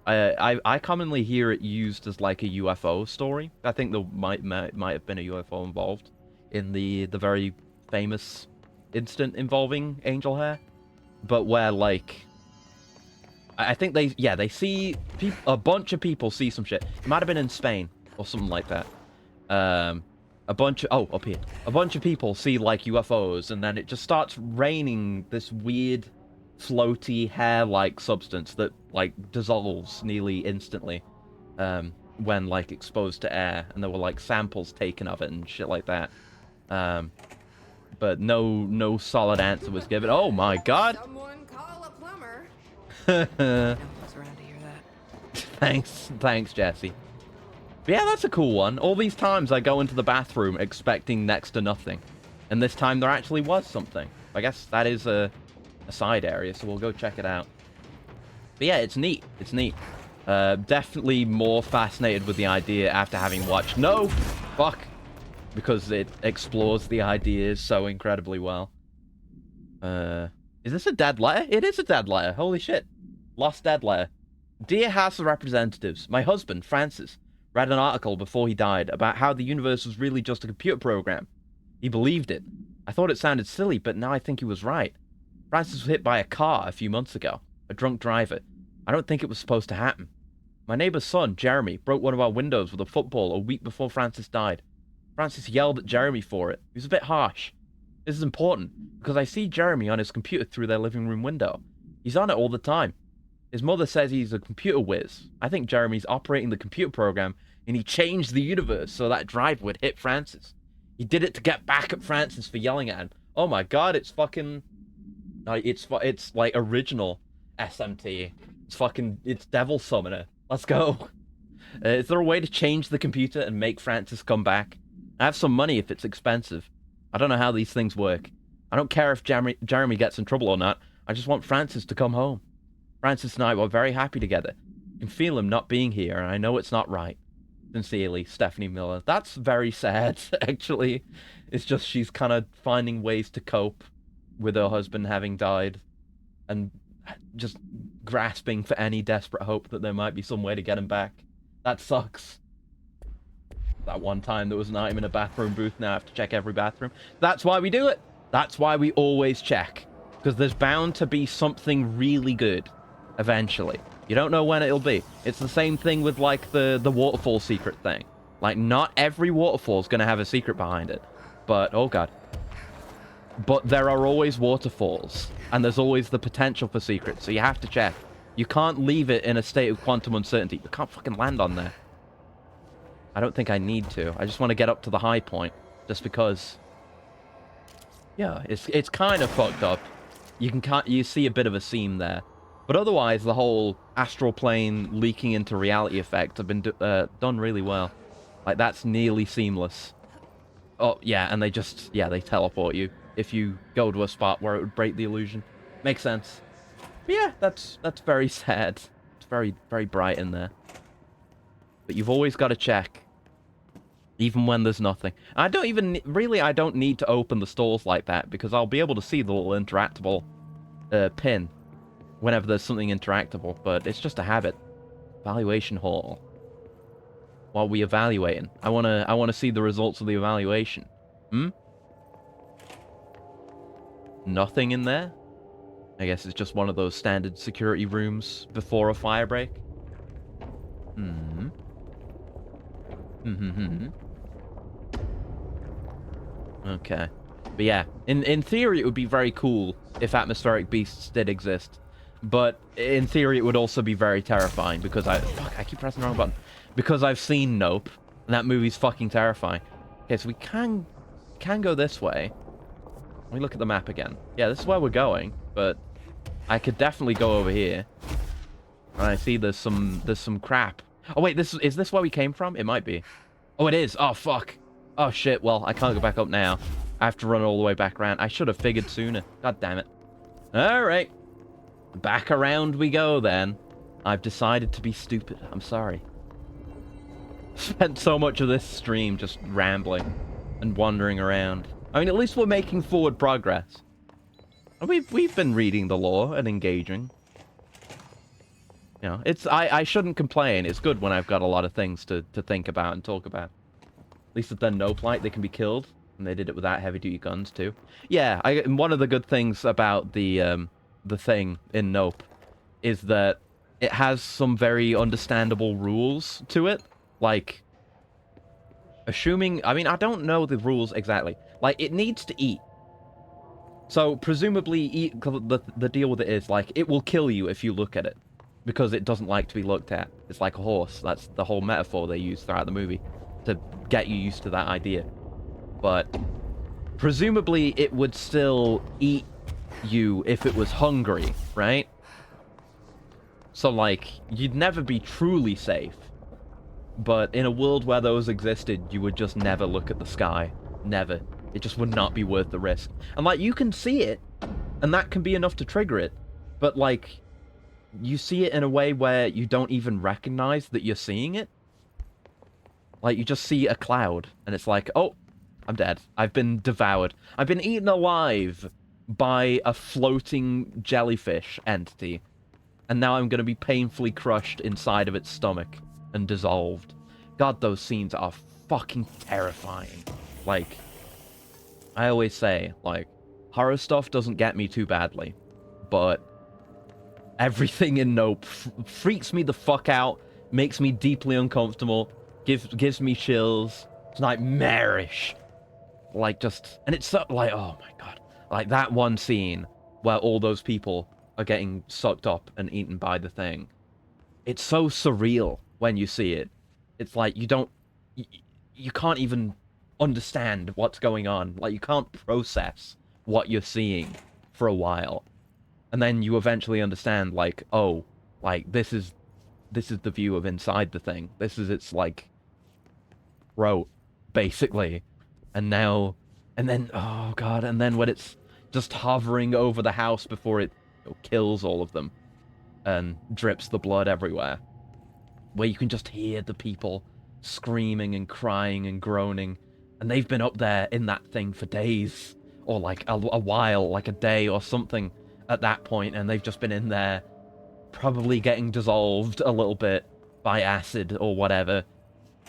I commonly hear it used as like a UFO story. I think there might have been a UFO involved in the very famous incident involving angel hair, but where like I think they see a bunch of people see some shit. It might have been in Spain or something like that. A bunch of people see like UFOs, and then it just starts raining this weird floaty hair-like substance that like dissolves nearly instantly when like exposed to air, and there were like samples taken of it and shit like that. But no solid answer was given. Oh my god! Someone call a plumber. No one's around to hear that. Thanks, Jesse. But yeah, that's a cool one. All these times I go into the bathroom expecting next to nothing, and this time there actually was something. I guess that is a side area, so we'll go check it out. But yeah, it's neat. It's neat. Definitely more fascinated with the idea after having watched... No! Fuck! Because it explores the ideas so incredibly well. Is this a dead letter? It is a dead letter. Holy shit. Lost dead letter. Dear House of Representatives, my husband, Francis, read an article before he died about how the universe was really just a computer program. He believed it. I thought it sounded silly, but now I think he was right. Francis was hit by a car a few months ago. A drunk driver. I don't think it was supposed to happen. My neighbor's son, Jeremy, broke one of our windows with a football a week before Francis died. Francis yelled at Jeremy for it. He was a bit harsh. This is important, because I see Jeremy on his computer through their living room window. He's on it all the time. His mother says he's a computer whiz. I think Jeremy's operating the computer program, and he changed the universe so that driver would hit Francis. He did it to get back at Francis for yelling at him. Oh my god, it's fucking... It's like original SMT. It's Devil Summoner. Let's go. Is there a way to change the computer and make Francis come back? I have some money if it's expensive. I don't know how these things work. I don't care if Jeremy gets in trouble or not. I just want Francis to come home. Francis and I were very happy together. I can feel him not being here, and I know it's not right. Sincerely, Stephanie Miller. That's very sad, actually. It's just she's kind of finding ways to cope with her husband having died, and just grasping for any desperate hope that there might be some way to get him back. That sucks. That one time there was an item in a bathroom booth, now I have to check every bathroom. That's why we do it. That's why we always check. Because there's bound to be something really good eventually. You don't know when it'll be. It's the same thing with like the waterfall secret thing. Like, not every waterfall is going to have a secret behind it. But, oh god. But there are always waterfalls, and there's always the potential for secrets, so you have to check. You can't leave it in a state of quantum uncertainty. You can't fucking land on there. I don't think I need to. I just want to get up to the high point, just because... Yeah, it's kind of fucked up. You see a bit of a seam there. But otherwise, the whole astral plane leaking into reality effect have been done really well. Like, that's nearly seamless. Oh, yeah, and they just... Yeah, they teleport you if you go to a spot where it would break the illusion. Makes sense. But yeah, that's very sad. It's very, very bright in there. But you've always got to check. Even when there's nothing. I don't even... Really, I don't need to open the stores like that, because I'll be able to see the little interactable pin whenever there's something interactable, but it's just a habit. Evaluation hall. What are we evaluating? I wanna see the results of the evaluation. Nothing in there? I guess it's just one of those standard security rooms before a fire break. Okay. But yeah, in theory it would be very cool if atmospheric beasts did exist. But in theory it would also be very terrifying, because I keep pressing the wrong button. Because I've seen Nope, and that movie's fucking terrifying. Okay, so we can go this way. Let me look at the map again. Yeah, this is where we're going, but I could definitely go over here. And I see there's some crap. Oh wait, is this where we came from? It might be. Oh, it is. Oh fuck. Oh shit. Well, I can't go back up now. I have to run all the way back around. I should have figured sooner. God damn it. Alright. Back around we go, then. I've decided to be stupid. I'm sorry. Spent so much of this stream just rambling and wandering around. I mean, at least we're making forward progress. We've been reading the lore and engaging. You know, I shouldn't complain. It's good when I've got a lot of things to think about and talk about. At least if they're Nope Light, they can be killed. And they did it without heavy-duty guns, too. Yeah, one of the good things about the thing in Nope is that it has some very understandable rules to it. Like, assuming... I mean, I don't know the rules exactly. Like, it needs to eat. So, presumably, the deal with it is, like, it will kill you if you look at it. Because it doesn't like to be looked at. It's like a horse. That's the whole metaphor they use throughout the movie. To get you used to that idea. But, presumably, it would still eat you if it was hungry, right? So, like, you'd never be truly safe. But in a world where those existed, you would just never look at the sky. Never. It just would not be worth the risk. And, like, you can see it, and that can be enough to trigger it. But, like, you see it in a way where you don't even recognize that you're seeing it. Like, you just see a cloud, and it's like, oh, I'm dead. I've been devoured. I've been eaten alive by a floating jellyfish entity. And now I'm going to be painfully crushed inside of its stomach and dissolved. God, those scenes are fucking terrifying. Like, I always say, like, horror stuff doesn't get me too badly. But everything in Nope freaks me the fuck out, makes me deeply uncomfortable, gives me chills. It's nightmarish. Like, just... And it's so... Like, oh my god. Like, that one scene where all those people are getting sucked up and eaten by the thing. It's so surreal when you see it. It's like, you don't... You can't even understand what's going on. Like, you can't process what you're seeing for a while. And then you eventually understand, like, oh, like, this is the view of inside the thing. This is its, like, throat, basically. And now, and then, oh god, and then when it's just hovering over the house before it kills all of them and drips the blood everywhere, where you can just hear the people screaming and crying and groaning, and they've been up there in that thing for days, or like a while, like a day or something at that point, and they've just been in there probably getting dissolved a little bit by acid or whatever,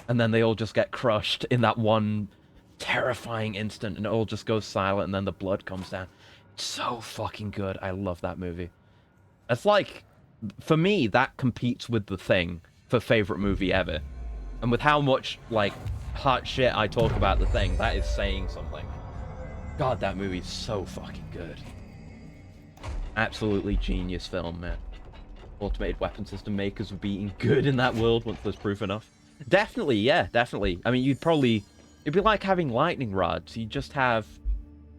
and then they all just get crushed in that one terrifying instant, and it all just goes silent, and then the blood comes down. It's so fucking good. I love that movie. It's like, for me, that competes with The Thing for favorite movie ever. And with how much, like, hot shit I talk about The Thing, that is saying something. God, that movie's so fucking good. Absolutely genius film, man. Automated weapon system makers would be good in that world once there's proof enough. Definitely, yeah, definitely. I mean, it'd be like having lightning rods. You just have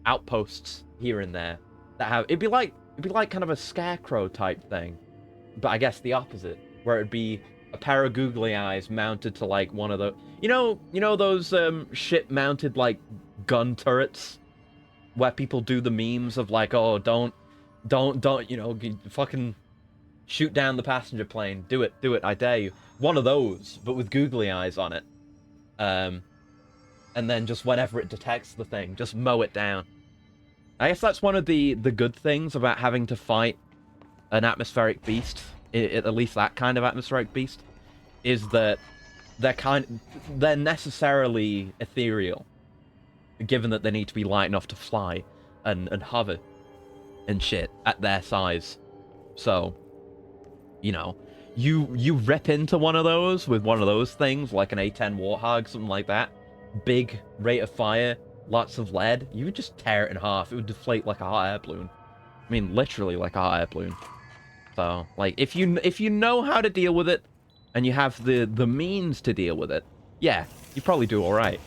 outposts here and there that have... It'd be like kind of a scarecrow type thing. But I guess the opposite, where it'd be a pair of googly eyes mounted to, like, one of the... You know those ship-mounted, like, gun turrets? Where people do the memes of, like, oh, don't, you know, fucking shoot down the passenger plane. Do it, I dare you. One of those, but with googly eyes on it. And then just whenever it detects the thing, just mow it down. I guess that's one of the good things about having to fight an atmospheric beast, at least that kind of atmospheric beast, is that they're necessarily ethereal, given that they need to be light enough to fly and hover and shit at their size. So, you know, you rip into one of those with one of those things, like an A-10 Warthog, something like that, big rate of fire, lots of lead, you would just tear it in half. It would deflate like a hot air balloon. I mean, literally like a hot air balloon. So, like, if you know how to deal with it, and you have the means to deal with it, yeah, you probably do alright.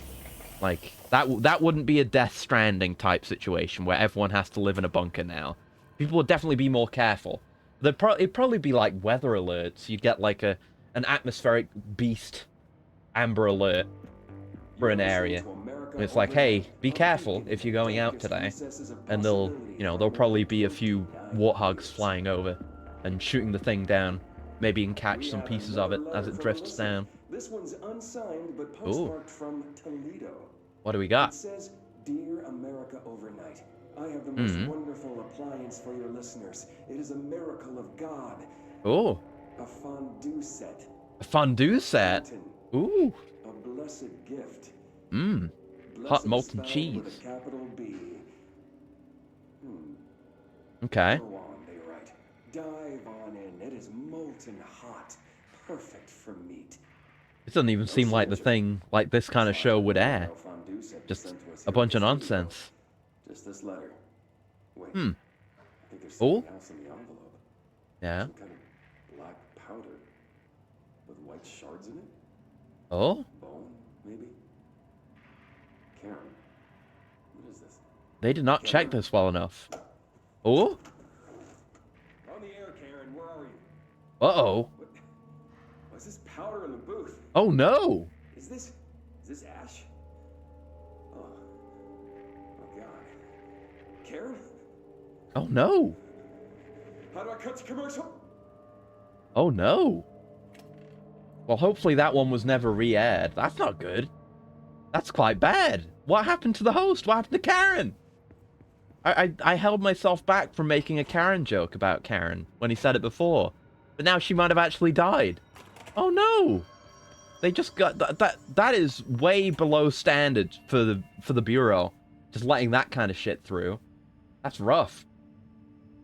Like, that wouldn't be a Death Stranding type situation where everyone has to live in a bunker now. People would definitely be more careful. It'd probably be like weather alerts. You'd get like an atmospheric beast amber alert for an area. And it's like, hey, be careful if you're going out today. And there'll probably be a few warthogs flying over and shooting the thing down. Maybe you can catch some pieces of it as it drifts down. This one's unsigned, but postmarked from Toledo. What do we got? It says, "Dear America Overnight, I have the most wonderful appliance for your listeners. It is a miracle of God. Oh. A fondue set. A fondue set? Ooh. A blessed gift. Mmm. Hot molten cheese. With a capital B. Okay. Go on, they write. Dive on in. It is molten hot. Perfect for meat. It doesn't even seem like the thing like this kind of show would air. Just a bunch of nonsense. Just this letter. Wait. Hmm. I think there's Oh. something else in the envelope. Yeah. Some kind of black powder with white shards in it. Oh? Bone, maybe. Karen, what is this? They did not check this well enough. Oh? On the air, Karen. Where are you? Uh-oh. What's this powder in the booth? Oh no! Is this ash? Oh God. Karen? Oh no! How do I cut the commercial? Oh no! Well, hopefully that one was never re-aired. That's not good. That's quite bad. What happened to the host? What happened to Karen? I held myself back from making a Karen joke about Karen when he said it before. But now she might have actually died. Oh no! They just got that is way below standard for the Bureau. Just letting that kind of shit through. That's rough.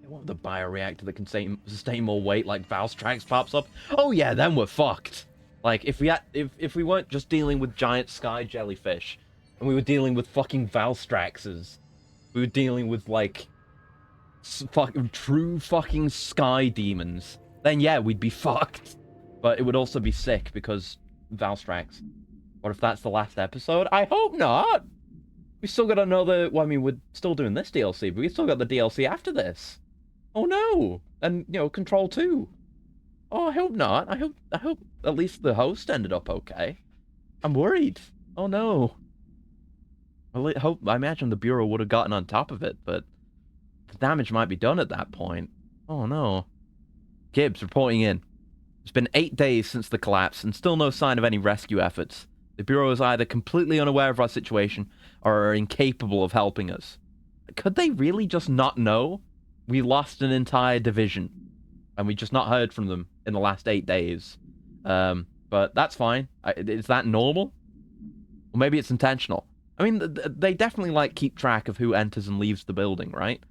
They want the bioreactor that can sustain more weight like Valstrax pops up. Oh yeah, then we're fucked. Like if we weren't just dealing with giant sky jellyfish and we were dealing with fucking Valstraxes. We were dealing with, like, true fucking sky demons. Then, yeah, we'd be fucked. But it would also be sick, because Valstrax. What if that's the last episode? I hope not! We still got another... Well, I mean, we're still doing this DLC, but we still got the DLC after this. Oh, no! And, you know, Control 2. Oh, I hope not. I hope at least the host ended up okay. I'm worried. Oh, no. I imagine the Bureau would have gotten on top of it, but the damage might be done at that point. Oh no. Gibbs reporting in. It's been 8 days since the collapse, and still no sign of any rescue efforts. The Bureau is either completely unaware of our situation, or are incapable of helping us. Could they really just not know? We lost an entire division, and we just not heard from them in the last 8 days. But that's fine. Is that normal? Or maybe it's intentional. I mean, they definitely, like, keep track of who enters and leaves the building, right?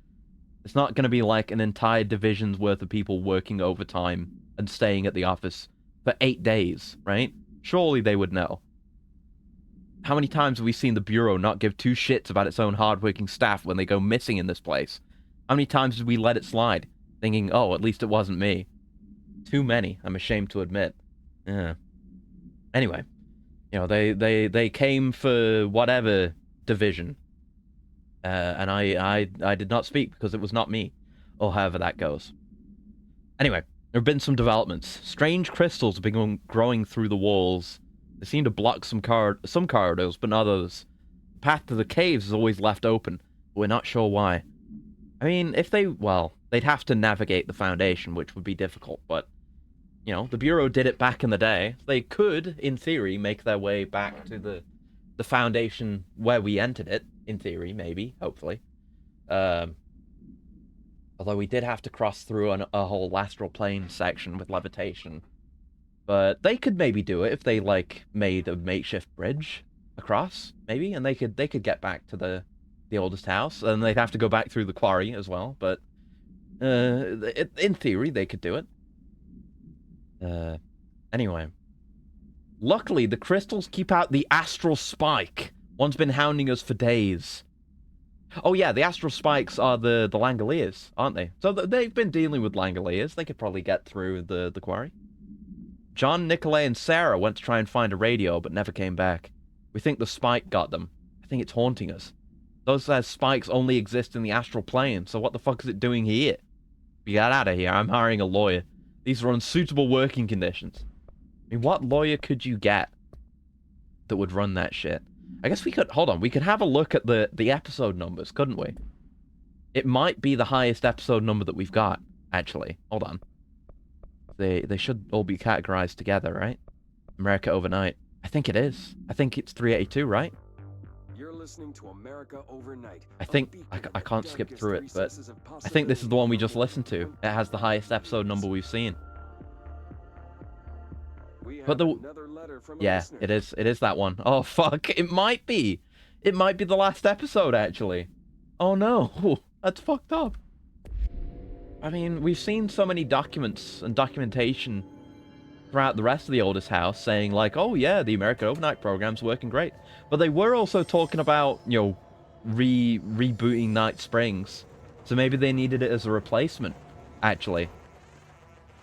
It's not going to be, like, an entire division's worth of people working overtime and staying at the office for 8 days, right? Surely they would know. How many times have we seen the Bureau not give two shits about its own hardworking staff when they go missing in this place? How many times did we let it slide, thinking, oh, at least it wasn't me? Too many, I'm ashamed to admit. Yeah. Anyway. You know, they came for whatever division, and I did not speak because it was not me, or however that goes. Anyway, there have been some developments. Strange crystals have been growing through the walls. They seem to block some corridors, but not others. The path to the caves is always left open, but we're not sure why. I mean, they'd have to navigate the Foundation, which would be difficult, but... You know, the Bureau did it back in the day. They could, in theory, make their way back to the Foundation where we entered it. In theory, maybe, hopefully. Although we did have to cross through a whole astral plane section with levitation. But they could maybe do it if they, like, made a makeshift bridge across, maybe, and they could get back to the oldest house, and they'd have to go back through the quarry as well, but in theory, they could do it. Anyway. Luckily, the crystals keep out the astral spike. One's been hounding us for days. Oh yeah, the astral spikes are the Langoliers, aren't they? So they've been dealing with Langoliers. They could probably get through the quarry. John, Nikolai, and Sarah went to try and find a radio, but never came back. We think the spike got them. I think it's haunting us. Those spikes only exist in the astral plane, so what the fuck is it doing here? We get out of here. I'm hiring a lawyer. These are unsuitable working conditions. I mean, what lawyer could you get that would run that shit? I guess we could... Hold on. We could have a look at the episode numbers, couldn't we? it might be the highest episode number that we've got, actually. Hold on. They should all be categorized together, right? America Overnight. I think it is. I think it's 382, right? You're listening to America Overnight. I think I can't skip through it, but I think this is the one we just listened to. It has the highest episode number we've seen. But yeah, it is. It is that one. Oh fuck! It might be. It might be the last episode, actually. Oh no, that's fucked up. I mean, we've seen so many documents and documentation throughout the rest of the Oldest House saying like, oh yeah, the American Overnight program's working great. But they were also talking about, you know, rebooting Night Springs. So maybe they needed it as a replacement, actually.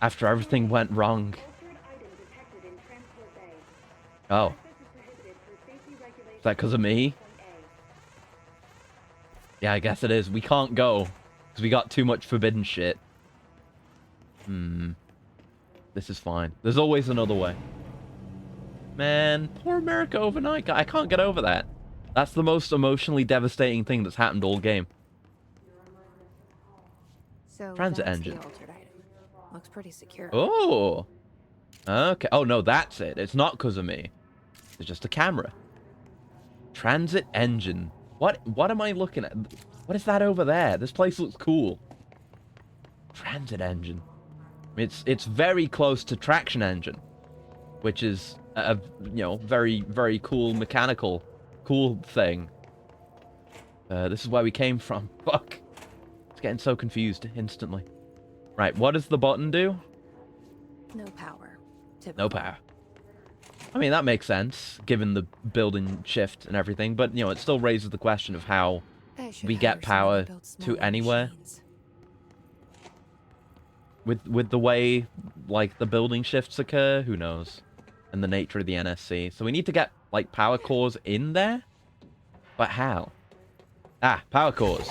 After everything went wrong. Oh. Is that because of me? Yeah, I guess it is. We can't go. Because we got too much forbidden shit. This is fine. There's always another way. Man, poor America Overnight. I can't get over that. That's the most emotionally devastating thing that's happened all game. So Transit that's engine. The altered item. Looks pretty secure. Oh. Okay. Oh, no, that's it. It's not because of me. It's just a camera. Transit engine. What am I looking at? What is that over there? This place looks cool. Transit engine. It's very close to traction engine, which is a you know, very, very cool mechanical thing. This is where we came from. Fuck. It's getting so confused instantly. Right, what does the button do? No power. No power. I mean, that makes sense, given the building shift and everything, but, you know, it still raises the question of how we get power to anywhere. With the way, like, the building shifts occur, who knows? And the nature of the NSC. So we need to get, like, power cores in there? But how? Ah, power cores.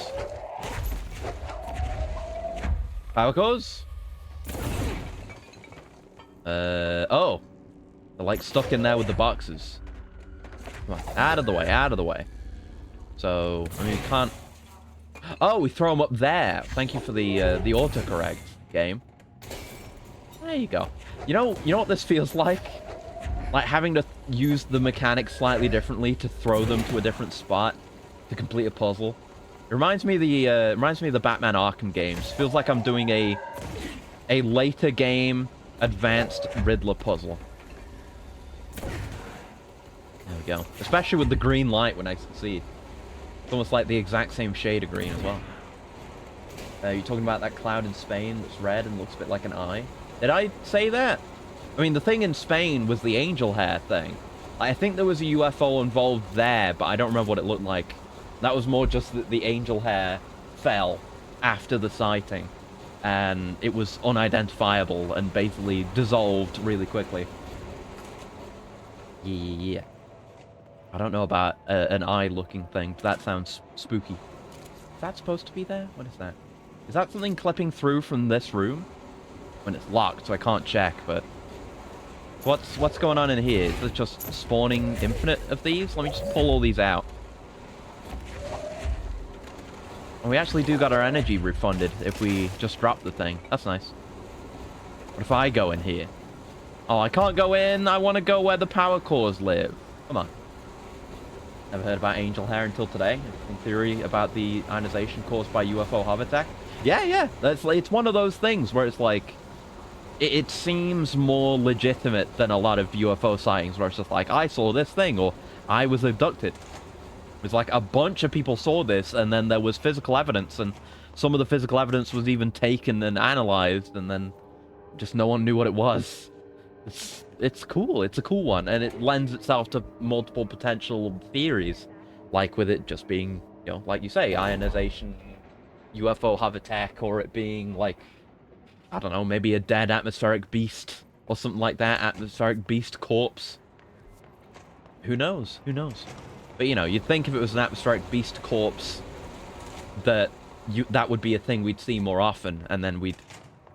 Power cores? Oh. They're, like, stuck in there with the boxes. Come on, out of the way, out of the way. So, I mean, we can't... Oh, we throw them up there. Thank you for the autocorrect game. There you go. You know what this feels like? Like having to use the mechanics slightly differently to throw them to a different spot to complete a puzzle. It reminds me of the Batman Arkham games. Feels like I'm doing a later game advanced Riddler puzzle. There we go. Especially with the green light when I succeed. It's almost like the exact same shade of green as well. You're talking about that cloud in Spain that's red and looks a bit like an eye? Did I say that? I mean, the thing in Spain was the angel hair thing. I think there was a UFO involved there, but I don't remember what it looked like. That was more just that the angel hair fell after the sighting. And it was unidentifiable and basically dissolved really quickly. Yeah. I don't know about an eye-looking thing, but that sounds spooky. Is that supposed to be there? What is that? Is that something clipping through from this room? When it's locked, so I can't check, but... What's going on in here? Is it just spawning infinite of these? Let me just pull all these out. And we actually do got our energy refunded if we just drop the thing. That's nice. What if I go in here? Oh, I can't go in. I want to go where the power cores live. Come on. Never heard about angel hair until today. In theory, about the ionization caused by UFO hover tech. Yeah. It's one of those things where it's like... It seems more legitimate than a lot of UFO sightings where it's just like, I saw this thing, or I was abducted. It's like a bunch of people saw this, and then there was physical evidence, and some of the physical evidence was even taken and analyzed, and then just no one knew what it was. It's cool. It's a cool one, and it lends itself to multiple potential theories, like with it just being, you know, like you say, ionization, UFO hover tech, or it being like, I don't know, maybe a dead atmospheric beast or something like that, atmospheric beast corpse. Who knows? Who knows? But, you know, you'd think if it was an atmospheric beast corpse, that would be a thing we'd see more often, and then we'd,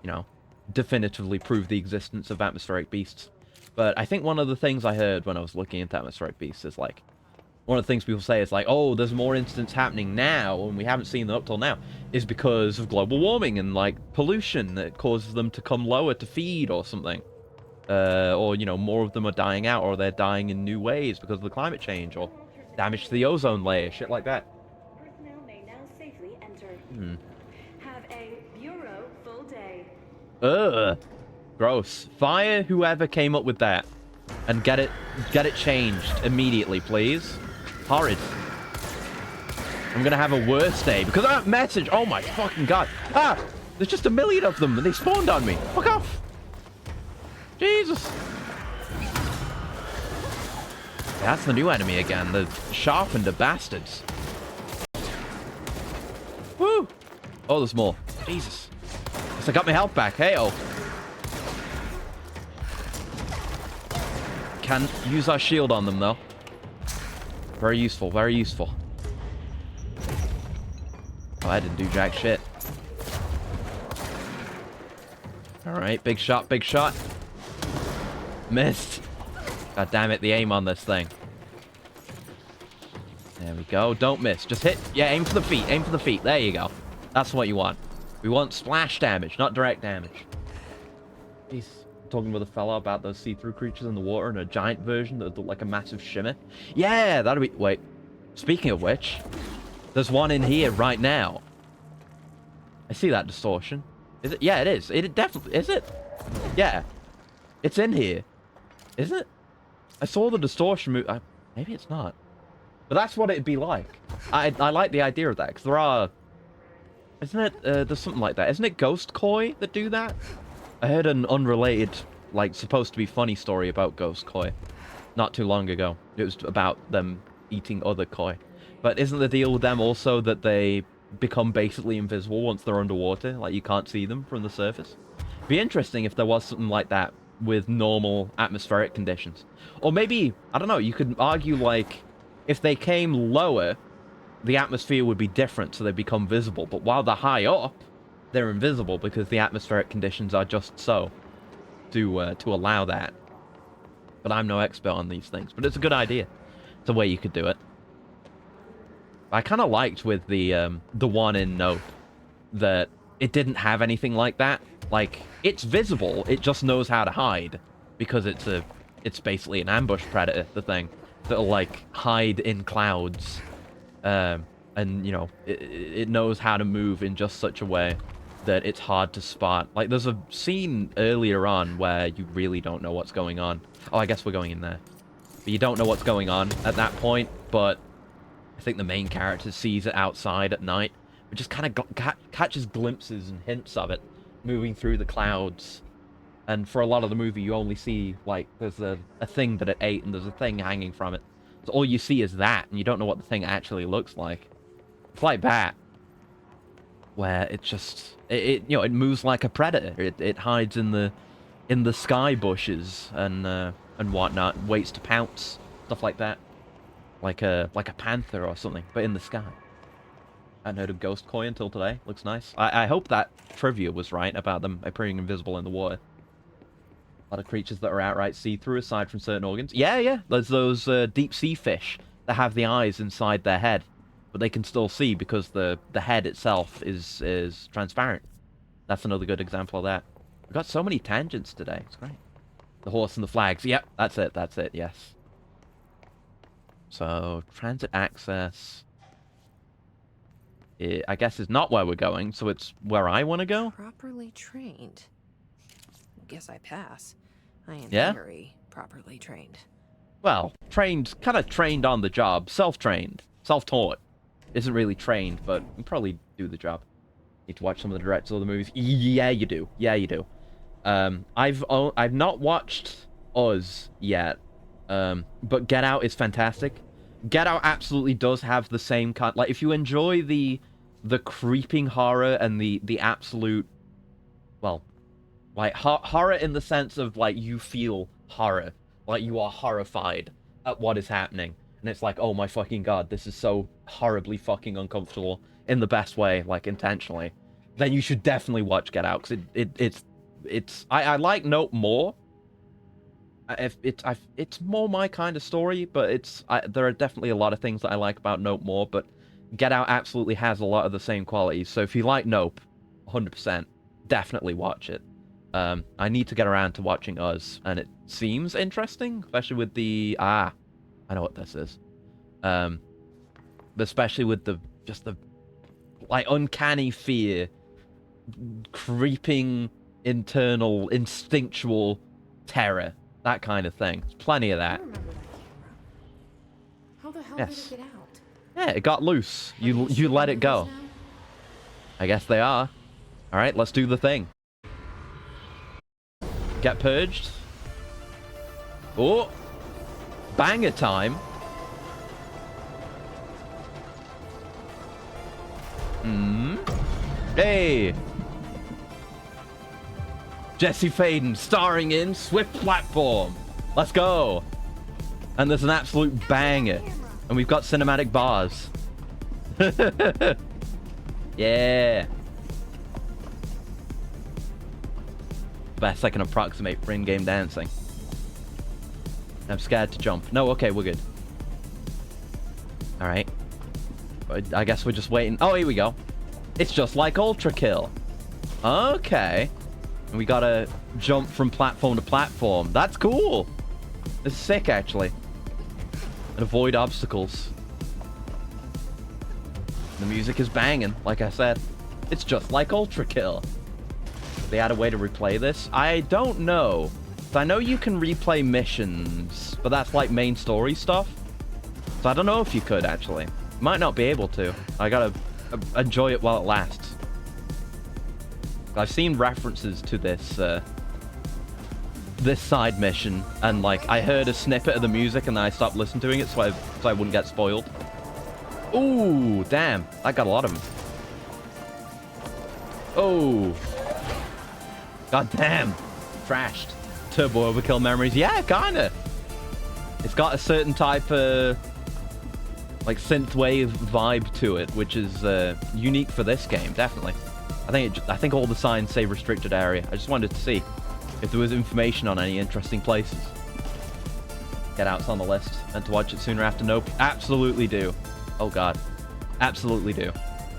you know, definitively prove the existence of atmospheric beasts. But I think one of the things I heard when I was looking into atmospheric beasts is, like, one of the things people say is like, oh, there's more incidents happening now, and we haven't seen them up till now, is because of global warming and, like, pollution that causes them to come lower to feed or something. Or, you know, more of them are dying out, or they're dying in new ways because of the climate change, or damage to the ozone layer, shit like that. Personnel may now safely enter. Have a bureau full day. Ugh. Gross. Fire whoever came up with that. And get it changed immediately, please. Horrid. I'm gonna have a worse day because of that message. Oh my fucking god. Ah! There's just a million of them and they spawned on me. Fuck off. Jesus. That's the new enemy again. The sharpened bastards. Woo! Oh, there's more. Jesus. Guess I got my health back. Hey-oh. Can use our shield on them, though. Very useful, very useful. Oh, I didn't do jack shit. Alright, big shot, big shot. Missed. God damn it, the aim on this thing. There we go. Don't miss. Just hit. Yeah, aim for the feet. Aim for the feet. There you go. That's what you want. We want splash damage, not direct damage. Jeez. Talking with a fella about those see-through creatures in the water and a giant version that look like a massive shimmer. Yeah, that'll be... Wait. Speaking of which, there's one in here right now. I see that distortion. Is it? Yeah, it is. It definitely... Is it? Yeah. It's in here. Isn't it? I saw the distortion move. Maybe it's not. But that's what it'd be like. I like the idea of that, because there are... Isn't it... there's something like that. Isn't it Ghost Koi that do that? I heard an unrelated, like, supposed to be funny story about Ghost Koi not too long ago. It was about them eating other koi. But isn't the deal with them also that they become basically invisible once they're underwater? Like, you can't see them from the surface? Be interesting if there was something like that with normal atmospheric conditions. Or maybe, I don't know, you could argue, like, if they came lower, the atmosphere would be different, so they become visible. But while they're high up, they're invisible because the atmospheric conditions are just so to allow that. But I'm no expert on these things. But it's a good idea. It's a way you could do it. I kind of liked with the one in Nope that it didn't have anything like that. Like, it's visible, it just knows how to hide because it's basically an ambush predator, the thing that'll like hide in clouds, and you know it knows how to move in just such a way that it's hard to spot. Like, there's a scene earlier on where you really don't know what's going on. Oh, I guess we're going in there. But you don't know what's going on at that point, but I think the main character sees it outside at night, but just kind of catches glimpses and hints of it moving through the clouds. And for a lot of the movie, you only see, like, there's a thing that it ate, and there's a thing hanging from it. So all you see is that, and you don't know what the thing actually looks like. It's like that, where it just... It you know, it moves like a predator. It hides in the sky bushes and whatnot, waits to pounce, stuff like that, like a panther or something, but in the sky. I hadn't heard of Ghost Koi until today. Looks nice. I hope that trivia was right about them appearing invisible in the water. A lot of creatures that are outright see-through aside from certain organs. Yeah. There's those deep sea fish that have the eyes inside their head, but they can still see because the head itself is transparent. That's another good example of that. We've got so many tangents today. It's great. The horse and the flags. Yep, that's it, yes. So, transit access... I guess is not where we're going, so it's where I want to go? Properly trained. Guess I pass. I am Yeah? very properly trained. Well, trained, kind of trained on the job. Self-trained. Self-taught. Isn't really trained, but you probably do the job. Need to watch some of the directors of the movies. Yeah, you do. Yeah, you do. I've not watched Us yet, but Get Out is fantastic. Get Out absolutely does have the same kind... Like, if you enjoy the creeping horror and the absolute... Well, like, horror in the sense of, like, you feel horror. Like, you are horrified at what is happening. And it's like, oh my fucking god, this is so horribly fucking uncomfortable in the best way, like, intentionally. Then you should definitely watch Get Out, because it's... I like Nope more. it's more my kind of story, but there are definitely a lot of things that I like about Nope more, but Get Out absolutely has a lot of the same qualities. So if you like Nope, 100%, definitely watch it. I need to get around to watching Us, and it seems interesting, especially with the I know what this is. Especially with the like uncanny fear, creeping internal instinctual terror, that kind of thing. There's plenty of I that. remember that camera. How the hell Yes. did it get out? Yeah, it got loose. You let it go. I guess they are. All right, let's do the thing. Get purged. Oh, banger time. Hey. Jesse Faden starring in Swift Platform. Let's go. And there's an absolute banger. And we've got cinematic bars. Yeah. Best I can approximate for in-game dancing. I'm scared to jump. No, okay, we're good. Alright. I guess we're just waiting. Oh, here we go. It's just like Ultra Kill. Okay. And we gotta jump from platform to platform. That's cool. This is sick, actually. And avoid obstacles. The music is banging, like I said. It's just like Ultra Kill. They had a way to replay this? I don't know. So I know you can replay missions, but that's like main story stuff. So I don't know if you could, actually. Might not be able to. I gotta enjoy it while it lasts. I've seen references to this this side mission, and like I heard a snippet of the music and then I stopped listening to it so I wouldn't get spoiled. Ooh, damn. I got a lot of them. Oh. God damn. Trashed. Turbo Overkill memories. Yeah, kinda. It's got a certain type of like synthwave vibe to it, which is unique for this game, definitely. I think all the signs say restricted area. I just wanted to see if there was information on any interesting places. Get Out's on the list, and to watch it sooner after Nope. Absolutely do. Oh god. Absolutely do.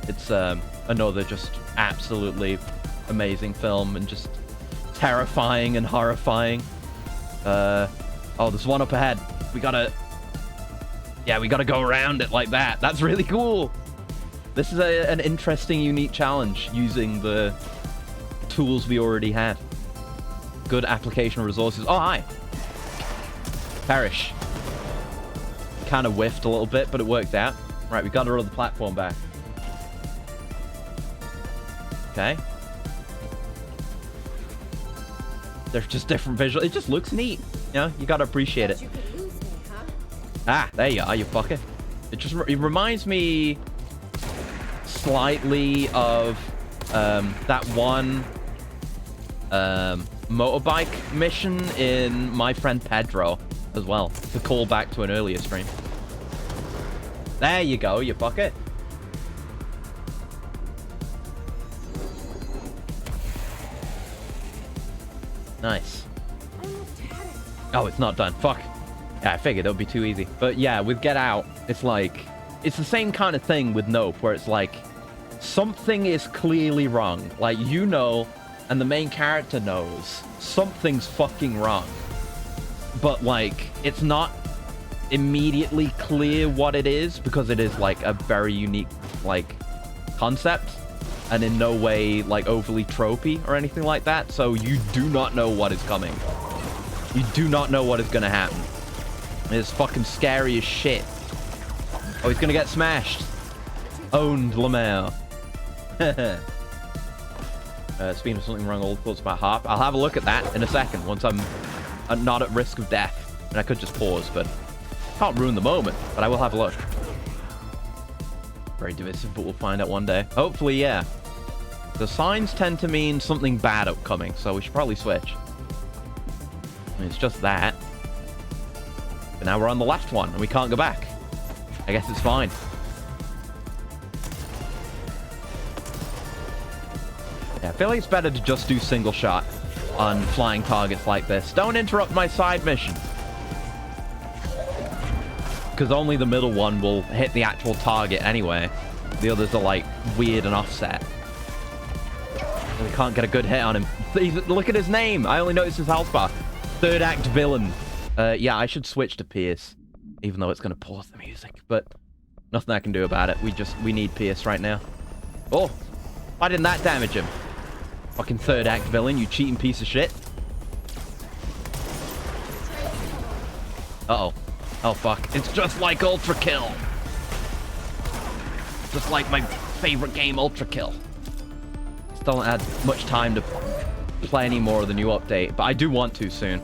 It's another just absolutely amazing film and just terrifying and horrifying. Oh, there's one up ahead. We gotta go around it like that. That's really cool. This is an interesting, unique challenge using the tools we already had. Good application of resources. Oh, hi. Perish. Kind of whiffed a little bit, but it worked out. Right, we got our other platform back. Okay. They're just different visuals. It just looks neat. You know, you gotta appreciate it. You could lose me, huh? Ah, there you are, you fucker. It reminds me slightly of that one motorbike mission in My Friend Pedro as well, to call back to an earlier stream. There you go, you fucker. Nice. Oh, it's not done. Fuck. Yeah, I figured it would be too easy. But yeah, with Get Out, it's like... It's the same kind of thing with Nope, where it's like... Something is clearly wrong. Like, you know, and the main character knows. Something's fucking wrong. But, like, it's not immediately clear what it is, because it is, like, a very unique, like, concept. And in no way, like, overly tropey or anything like that. So you do not know what is coming. You do not know what is going to happen. It's fucking scary as shit. Oh, he's going to get smashed. Owned Lemaire. Speaking of something wrong, old thoughts about Harp. I'll have a look at that in a second, once I'm not at risk of death. And I could just pause, but can't ruin the moment. But I will have a look. Very divisive, but we'll find out one day. Hopefully, yeah. The signs tend to mean something bad upcoming, so we should probably switch. I mean, it's just that. But now we're on the left one, and we can't go back. I guess it's fine. Yeah, I feel like it's better to just do single shot. on flying targets like this. Don't interrupt my side mission. Because only the middle one will hit the actual target anyway. The others are like weird and offset. We can't get a good hit on him. Look at his name. I only noticed his health bar. Third act villain. Yeah, I should switch to Pierce. Even though it's going to pause the music. But nothing I can do about it. We need Pierce right now. Oh, why didn't that damage him? Fucking third act villain, you cheating piece of shit. Uh-oh. Oh, fuck. It's just like Ultra Kill. Just like my favorite game, Ultra Kill. Still haven't had much time to play any more of the new update, but I do want to soon.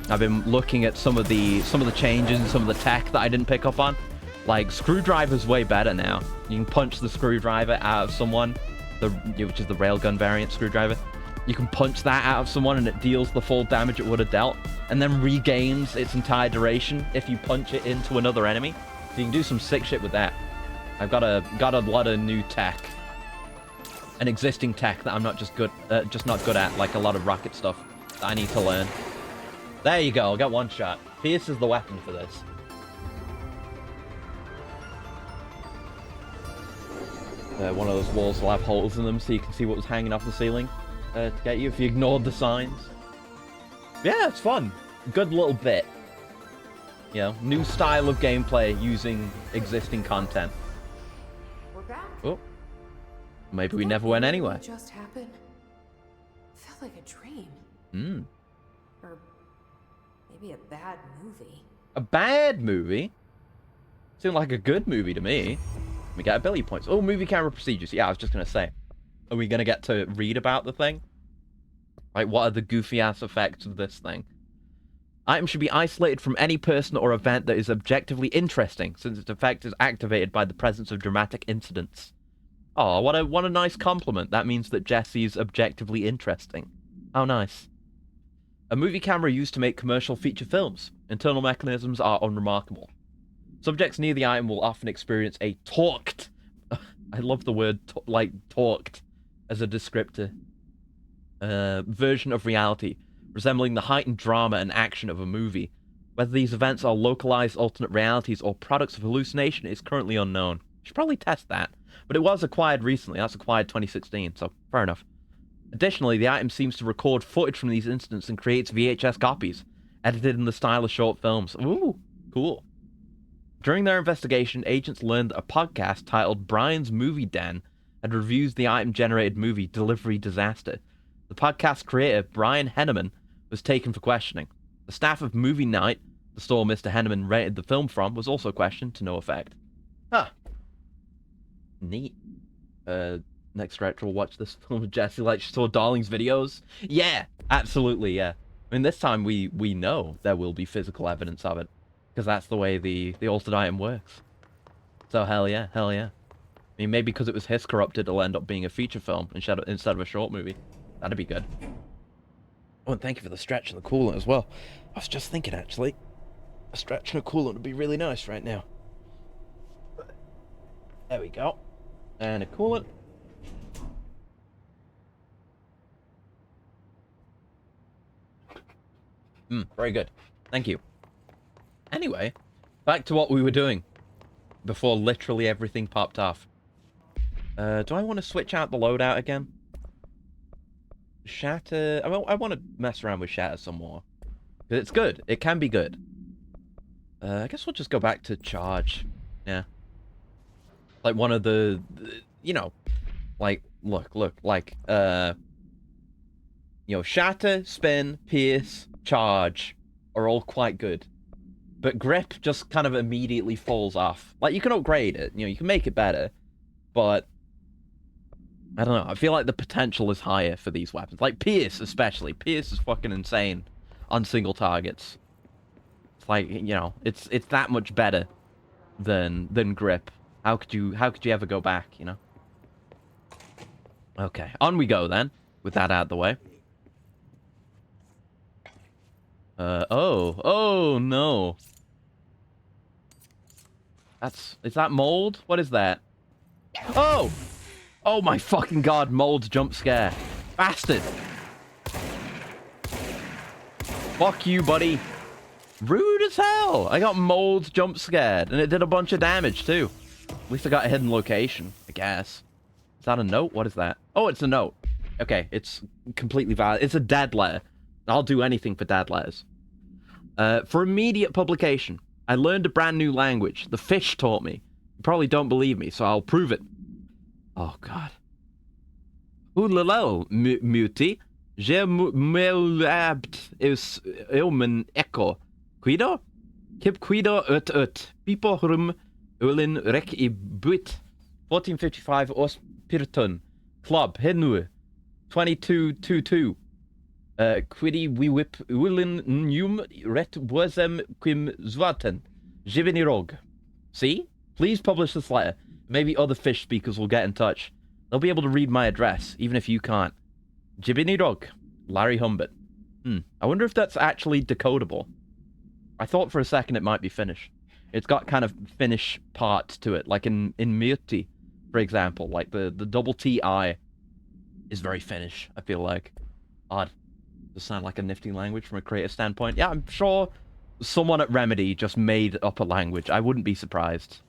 I've been looking at some of the changes and some of the tech that I didn't pick up on. Like, Screwdriver's way better now. You can punch the screwdriver out of someone, which is the railgun variant screwdriver. You can punch that out of someone and it deals the full damage it would have dealt, and then regains its entire duration if you punch it into another enemy. So you can do some sick shit with that. I've got a lot of new tech. An existing tech that I'm not just not good at, like a lot of rocket stuff that I need to learn. There you go, got one shot. Pierce is the weapon for this. One of those walls will have holes in them so you can see what was hanging off the ceiling to get you if you ignored the signs. Yeah, it's fun. Good little bit. You know, new style of gameplay using existing content. We're back. Oh. Maybe we never went anywhere. What just happened? Felt like a dream. Hmm. Or maybe a bad movie. A bad movie? Seemed like a good movie to me. We get ability points. Oh, movie camera procedures. Yeah, I was just going to say. Are we going to get to read about the thing? Like, what are the goofy-ass effects of this thing? Items should be isolated from any person or event that is objectively interesting, since its effect is activated by the presence of dramatic incidents. Oh, what a nice compliment. That means that Jesse's objectively interesting. How nice. A movie camera used to make commercial feature films. Internal mechanisms are unremarkable. Subjects near the item will often experience a torqued... I love the word, torqued, as a descriptor. Version of reality, resembling the heightened drama and action of a movie. Whether these events are localized alternate realities or products of hallucination is currently unknown. Should probably test that. But it was acquired recently. That's acquired 2016, so fair enough. Additionally, the item seems to record footage from these incidents and creates VHS copies, edited in the style of short films. Ooh, cool. During their investigation, agents learned that a podcast titled Brian's Movie Den had reviewed the item-generated movie Delivery Disaster. The podcast creator, Brian Henneman, was taken for questioning. The staff of Movie Night, the store Mr. Henneman rented the film from, was also questioned to no effect. Huh. Neat. Next retro will watch this film with Jesse like she saw Darling's videos. Yeah, absolutely, yeah. I mean, this time we know there will be physical evidence of it. Because that's the way the altered item works. So hell yeah, hell yeah. I mean, maybe because it was Hiss corrupted, it'll end up being a feature film instead of a short movie. That'd be good. Oh, and thank you for the stretch and the coolant as well. I was just thinking, actually, a stretch and a coolant would be really nice right now. There we go. And a coolant. Very good. Thank you. Anyway, back to what we were doing before literally everything popped off. Do I want to switch out the loadout again? Shatter... I want to mess around with Shatter some more. Because it's good. It can be good. I guess we'll just go back to Charge. Yeah. Like one of the you know, like, look, like, you know, Shatter, Spin, Pierce, Charge are all quite good. But Grip just kind of immediately falls off. Like, you can upgrade it, you know, you can make it better, but I don't know, I feel like the potential is higher for these weapons. Like, Pierce, especially. Pierce is fucking insane on single targets. It's like, you know, it's that much better than Grip. How could you ever go back, you know? Okay, on we go then, with that out of the way. Oh no. Is that mold? What is that? Oh! Oh my fucking god, mold jump scare. Bastard! Fuck you, buddy. Rude as hell. I got mold jump scared, and it did a bunch of damage, too. At least I got a hidden location, I guess. Is that a note? What is that? Oh, it's a note. Okay, it's completely valid. It's a dead letter. I'll do anything for dead letters. For immediate publication, I learned a brand new language. The fish taught me. You probably don't believe me, so I'll prove it. Oh, God. Oulalo, muti. Je m'elabt is ilmen echo. Cuido? Kip cuido ut. Pipo rum ulin rek I buit. 1455 os pirton. Club, henu. 2222. Quiddy we whip ulin num ret wasem quim zwaten. Jivinirog. See? Please publish this letter. Maybe other fish speakers will get in touch. They'll be able to read my address, even if you can't. Jivinirog. Larry Humbert. I wonder if that's actually decodable. I thought for a second it might be Finnish. It's got kind of Finnish parts to it, like in Myrti, for example. Like the double T-I is very Finnish, I feel like. Odd. Does sound like a nifty language from a creative standpoint. Yeah, I'm sure someone at Remedy just made up a language. I wouldn't be surprised.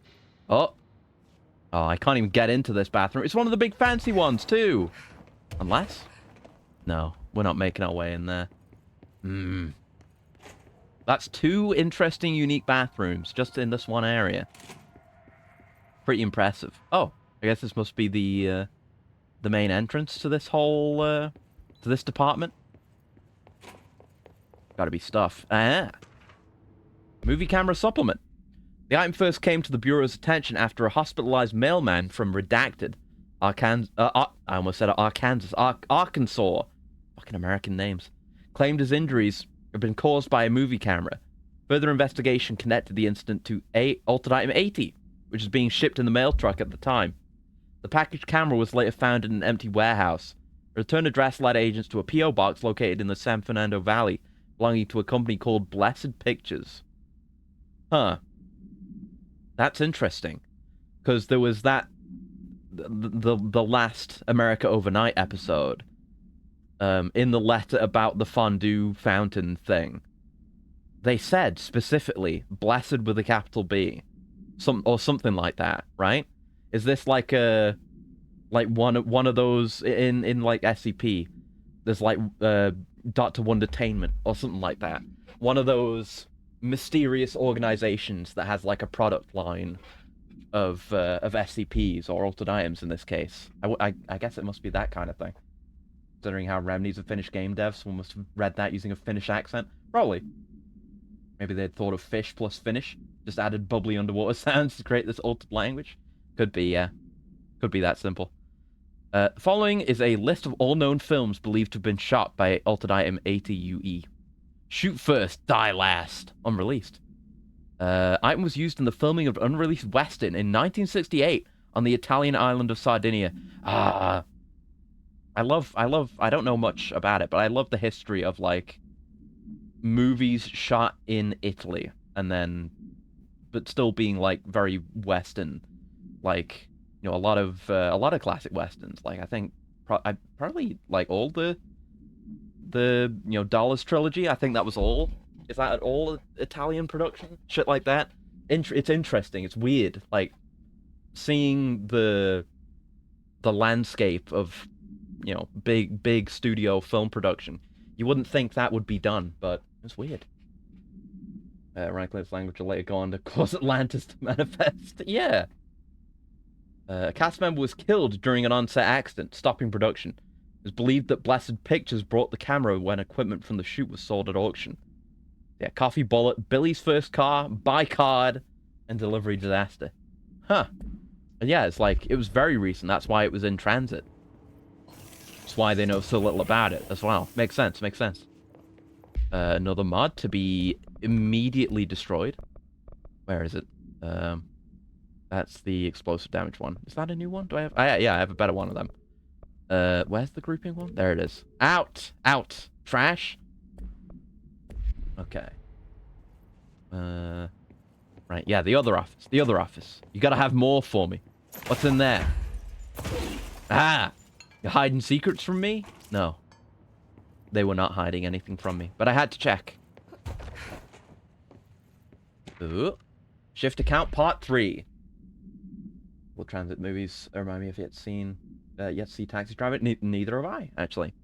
Oh, I can't even get into this bathroom. It's one of the big fancy ones, too. Unless? No, we're not making our way in there. That's 2 interesting, unique bathrooms just in this one area. Pretty impressive. Oh, I guess this must be the main entrance to this whole, to this department. Gotta be stuff. Movie camera supplement. The item first came to the Bureau's attention after a hospitalized mailman from Redacted, Arkansas. Fucking American names. Claimed his injuries had been caused by a movie camera. Further investigation connected the incident to Altered Item 80, which was being shipped in the mail truck at the time. The packaged camera was later found in an empty warehouse. A return address led agents to a P.O. box located in the San Fernando Valley, belonging to a company called Blessed Pictures. Huh. That's interesting. Because there was that... The last America Overnight episode. In the letter about the fondue fountain thing. They said, specifically, Blessed with a capital B. Or something like that, right? Is this like a... Like one of those in like SCP? There's like Dr. Wondertainment or something like that. One of those mysterious organizations that has like a product line of SCPs or altered items in this case. I guess it must be that kind of thing. Considering how Remedy's a Finnish game dev, someone must have read that using a Finnish accent. Probably. Maybe they'd thought of fish plus Finnish, just added bubbly underwater sounds to create this altered language. Could be, yeah. Could be that simple. Following is a list of all known films believed to have been shot by Altered Item 80 UE. Shoot first, die last. Unreleased. Item was used in the filming of an unreleased western in 1968 on the Italian island of Sardinia. I don't know much about it, but I love the history of, like, movies shot in Italy, and then, but still being, like, very western. Like, you know, a lot of classic westerns. Like, I think, probably, like, all the you know, Dollars trilogy, I think that was all. Is that all Italian production? Shit like that. It's interesting. It's weird. Like, seeing the landscape of, you know, big studio film production. You wouldn't think that would be done, but it's weird. Radcliffe's language will later go on to cause Atlantis to manifest. Yeah. A cast member was killed during an on-set accident, stopping production. It was believed that Blessed Pictures brought the camera when equipment from the shoot was sold at auction. Yeah, coffee bullet, Billy's first car, buy card, and delivery disaster. Huh. And yeah, it's like, it was very recent. That's why it was in transit. That's why they know so little about it as well. Makes sense, makes sense. Another mod to be immediately destroyed. Where is it? That's the explosive damage one. Is that a new one? Do I have... yeah, I have a better one of them. Where's the grouping one? There it is. Out! Out! Trash! Okay. Right, yeah, the other office. The other office. You gotta have more for me. What's in there? Ah! You're hiding secrets from me? No. they were not hiding anything from me. But I had to check. Ooh. Shift account part 3. Will transit movies remind me if yet to see Taxi Driver? Neither have I, actually.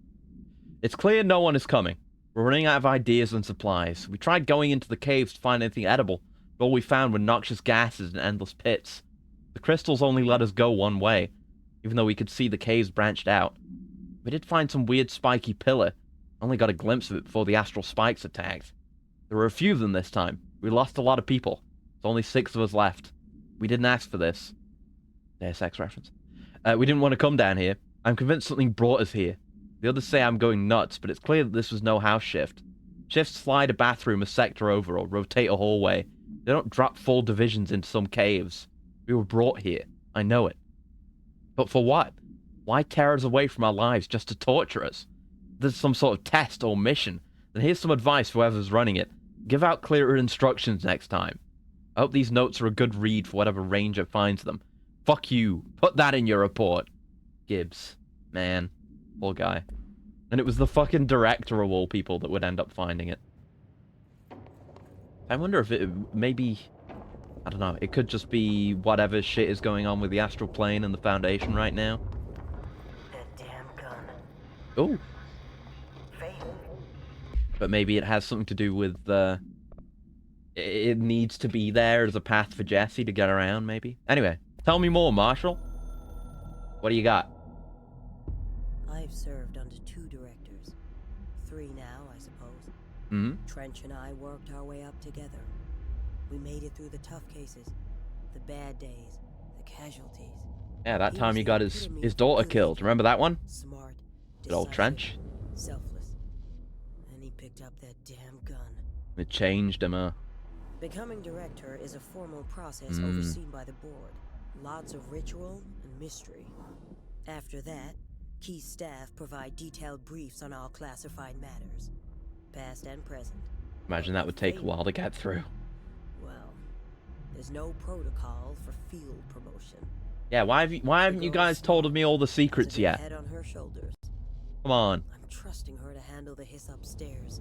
It's clear no one is coming. We're running out of ideas and supplies. We tried going into the caves to find anything edible, but all we found were noxious gases and endless pits. The crystals only let us go one way, even though we could see the caves branched out. We did find some weird spiky pillar. Only got a glimpse of it before the astral spikes attacked. There were a few of them this time. We lost a lot of people. There's only 6 of us left. We didn't ask for this. Deus Ex reference. We didn't want to come down here. I'm convinced something brought us here. The others say I'm going nuts, but it's clear that this was no house shift. Shifts slide a bathroom a sector over or rotate a hallway. They don't drop full divisions into some caves. We were brought here. I know it. But for what? Why tear us away from our lives just to torture us? If this is some sort of test or mission, then here's some advice for whoever's running it. Give out clearer instructions next time. I hope these notes are a good read for whatever ranger finds them. Fuck you. Put that in your report. Gibbs. Man. Poor guy. And it was the fucking director of all people that would end up finding it. I wonder if it maybe... I don't know. It could just be whatever shit is going on with the astral plane and the Foundation right now. That damn gun. Oh. But maybe it has something to do with... it needs to be there as a path for Jesse to get around, maybe? Anyway, tell me more, Marshall. What do you got? I've served under 2 directors. 3 now, I suppose. Mm-hmm. Trench and I worked our way up together. We made it through the tough cases, the bad days, the casualties. Yeah, that time he got his daughter killed. Remember that one? Smart, Good old Trench. selfless. And he picked up that damn gun. It changed him, huh? Becoming director is a formal process overseen by the board. Lots of ritual and mystery. After that, key staff provide detailed briefs on all classified matters, past and present. Imagine that would take a while to get through. Well, there's no protocol for field promotion. Yeah, why haven't you guys told me all the secrets yet? Head on her shoulders. Come on. I'm trusting her to handle the hiss upstairs,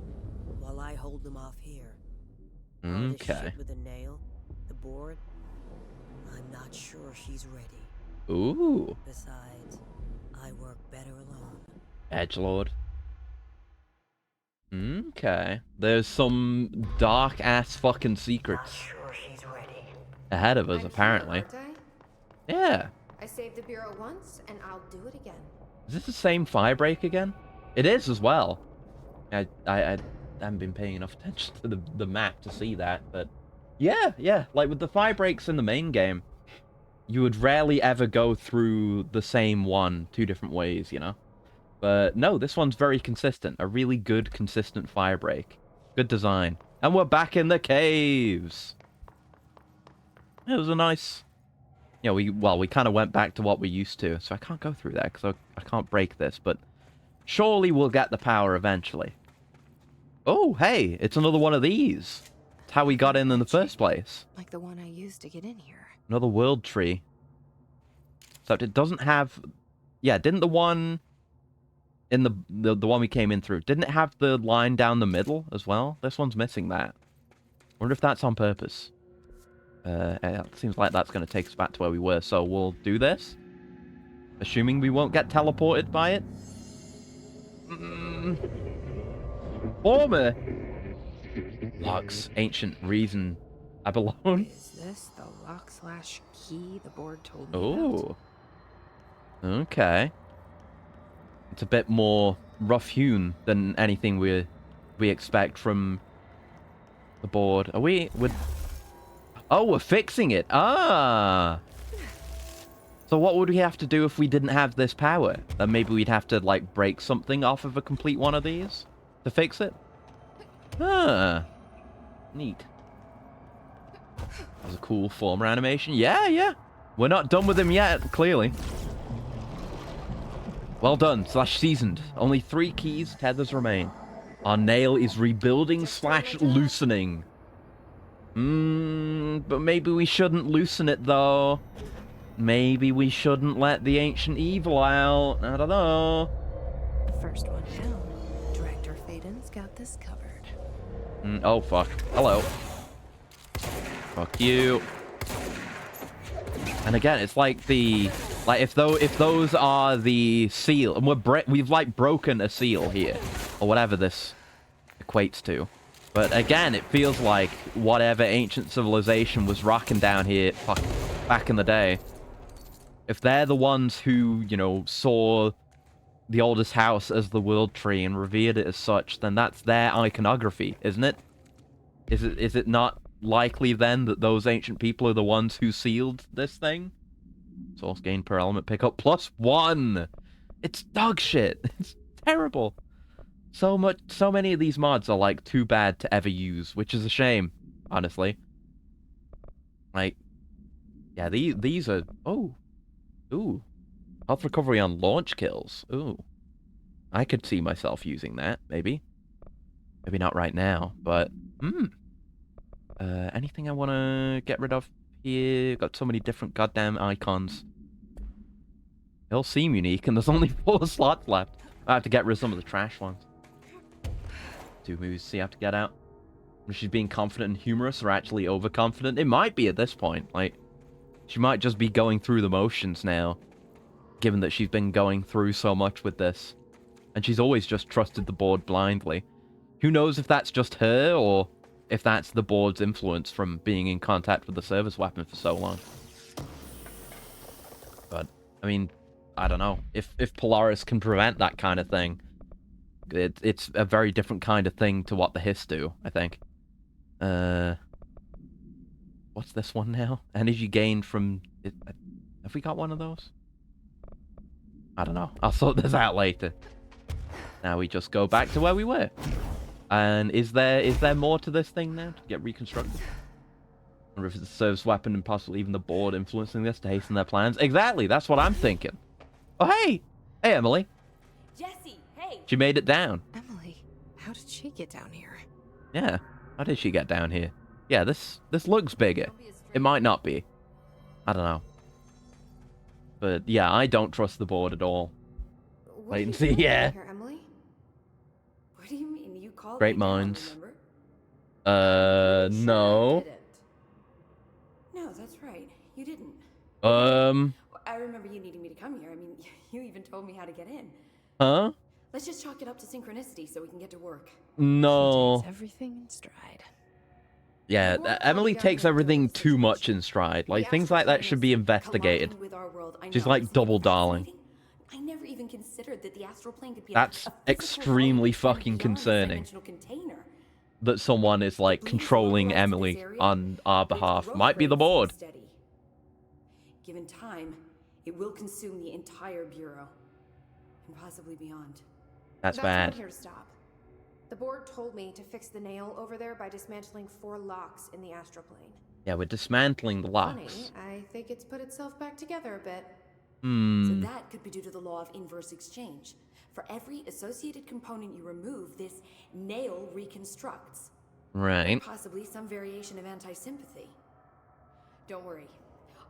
while I hold them off here. Okay. Shit with the nail, the board. I'm not sure she's ready. Ooh. Besides, I work better alone. Edgelord. Okay. There's some dark-ass fucking secrets ahead of us, apparently. Here, aren't Yeah. I saved the Bureau once, and I'll do it again. Is this the same fire break again? It is as well. I haven't been paying enough attention to the map to see that, but... Yeah. Like, with the fire breaks in the main game, you would rarely ever go through the same one 2 different ways, you know? But no, this one's very consistent. A really good, consistent fire break. Good design. And we're back in the caves! It was a nice... Yeah, we kind of went back to what we're used to, so I can't go through that, because I can't break this, but... Surely we'll get the power eventually. Oh, hey, it's another one of these. It's how we got in the first place. Like the one I used to get in here. Another world tree. Except it doesn't have... Yeah, didn't the one... In the one we came in through, didn't it have the line down the middle as well? This one's missing that. I wonder if that's on purpose. It seems like that's going to take us back to where we were, so we'll do this. Assuming we won't get teleported by it. Former Locke's ancient reason Abalone. Is this the lock/key the board told me Oh. Okay. It's a bit more rough-hewn than anything we expect from the board. Are we... Oh, we're fixing it. Ah. So what would we have to do if we didn't have this power? Then maybe we'd have to, like, break something off of a complete one of these to fix it? Ah. Neat. That was a cool former animation. Yeah. We're not done with him yet, clearly. Well done, /seasoned. Only 3 keys, tethers remain. Our nail is rebuilding / loosening. But maybe we shouldn't loosen it, though. Maybe we shouldn't let the ancient evil out. I don't know. First one down. Director Faden's got this covered. Oh, fuck. Hello. Fuck you. And again, it's like the... Like, if those are the seal... And we've, like, broken a seal here. Or whatever this equates to. But again, it feels like whatever ancient civilization was rocking down here back in the day. If they're the ones who, you know, saw the oldest house as the world tree and revered it as such, then that's their iconography, isn't it? Is it not likely then that those ancient people are the ones who sealed this thing? Source gain per element pickup +1! It's dog shit! It's terrible! So many of these mods are, like, too bad to ever use, which is a shame, honestly. Like, yeah, these are... Oh. Ooh. Health recovery on launch kills. Ooh. I could see myself using that, maybe. Maybe not right now, but... anything I want to get rid of here? Got so many different goddamn icons. They all seem unique, and there's only 4 slots left. I have to get rid of some of the trash ones. 2 moves you have to get out. If she's being confident and humorous or actually overconfident. It might be at this point. Like, she might just be going through the motions now. Given that she's been going through so much with this. And she's always just trusted the board blindly. Who knows if that's just her, or if that's the board's influence from being in contact with the service weapon for so long. But, I mean, I don't know. If Polaris can prevent that kind of thing, it's a very different kind of thing to what the Hiss do, I think. What's this one now? Energy gained from... Have we got one of those? I don't know. I'll sort this out later. Now we just go back to where we were. And is there more to this thing now to get reconstructed? I wonder if it's a service weapon and possibly even the board influencing this to hasten their plans. Exactly, that's what I'm thinking. Oh, hey! Hey, Emily. Jesse, hey! She made it down. Emily, how did she get down here? Yeah, how did she get down here? Yeah, this looks bigger. It might not be. I don't know. But yeah, I don't trust the board at all. Wait and see, yeah. Here, Emily? What do you mean? You called Great me down, minds. remember? No. No, that's right. You didn't. I remember you needing me to come here. I mean, you even told me how to get in. Huh? Let's just chalk it up to synchronicity so we can get to work. No. She takes everything in stride. Yeah, Emily takes everything too much in stride. Like, things like that should be investigated. She's like double darling. I never even considered that the astral plane could be That's extremely fucking concerning. That someone is, like, controlling Emily on our behalf. Might be the board. Given time, it will consume the entire bureau, and possibly beyond. That's bad. I'm here to stop. The board told me to fix the nail over there by dismantling 4 locks in the astral plane. Yeah, we're dismantling the locks. Funny, I think it's put itself back together a bit. Hmm. So that could be due to the law of inverse exchange. For every associated component you remove, this nail reconstructs. Right. Possibly some variation of anti-sympathy. Don't worry.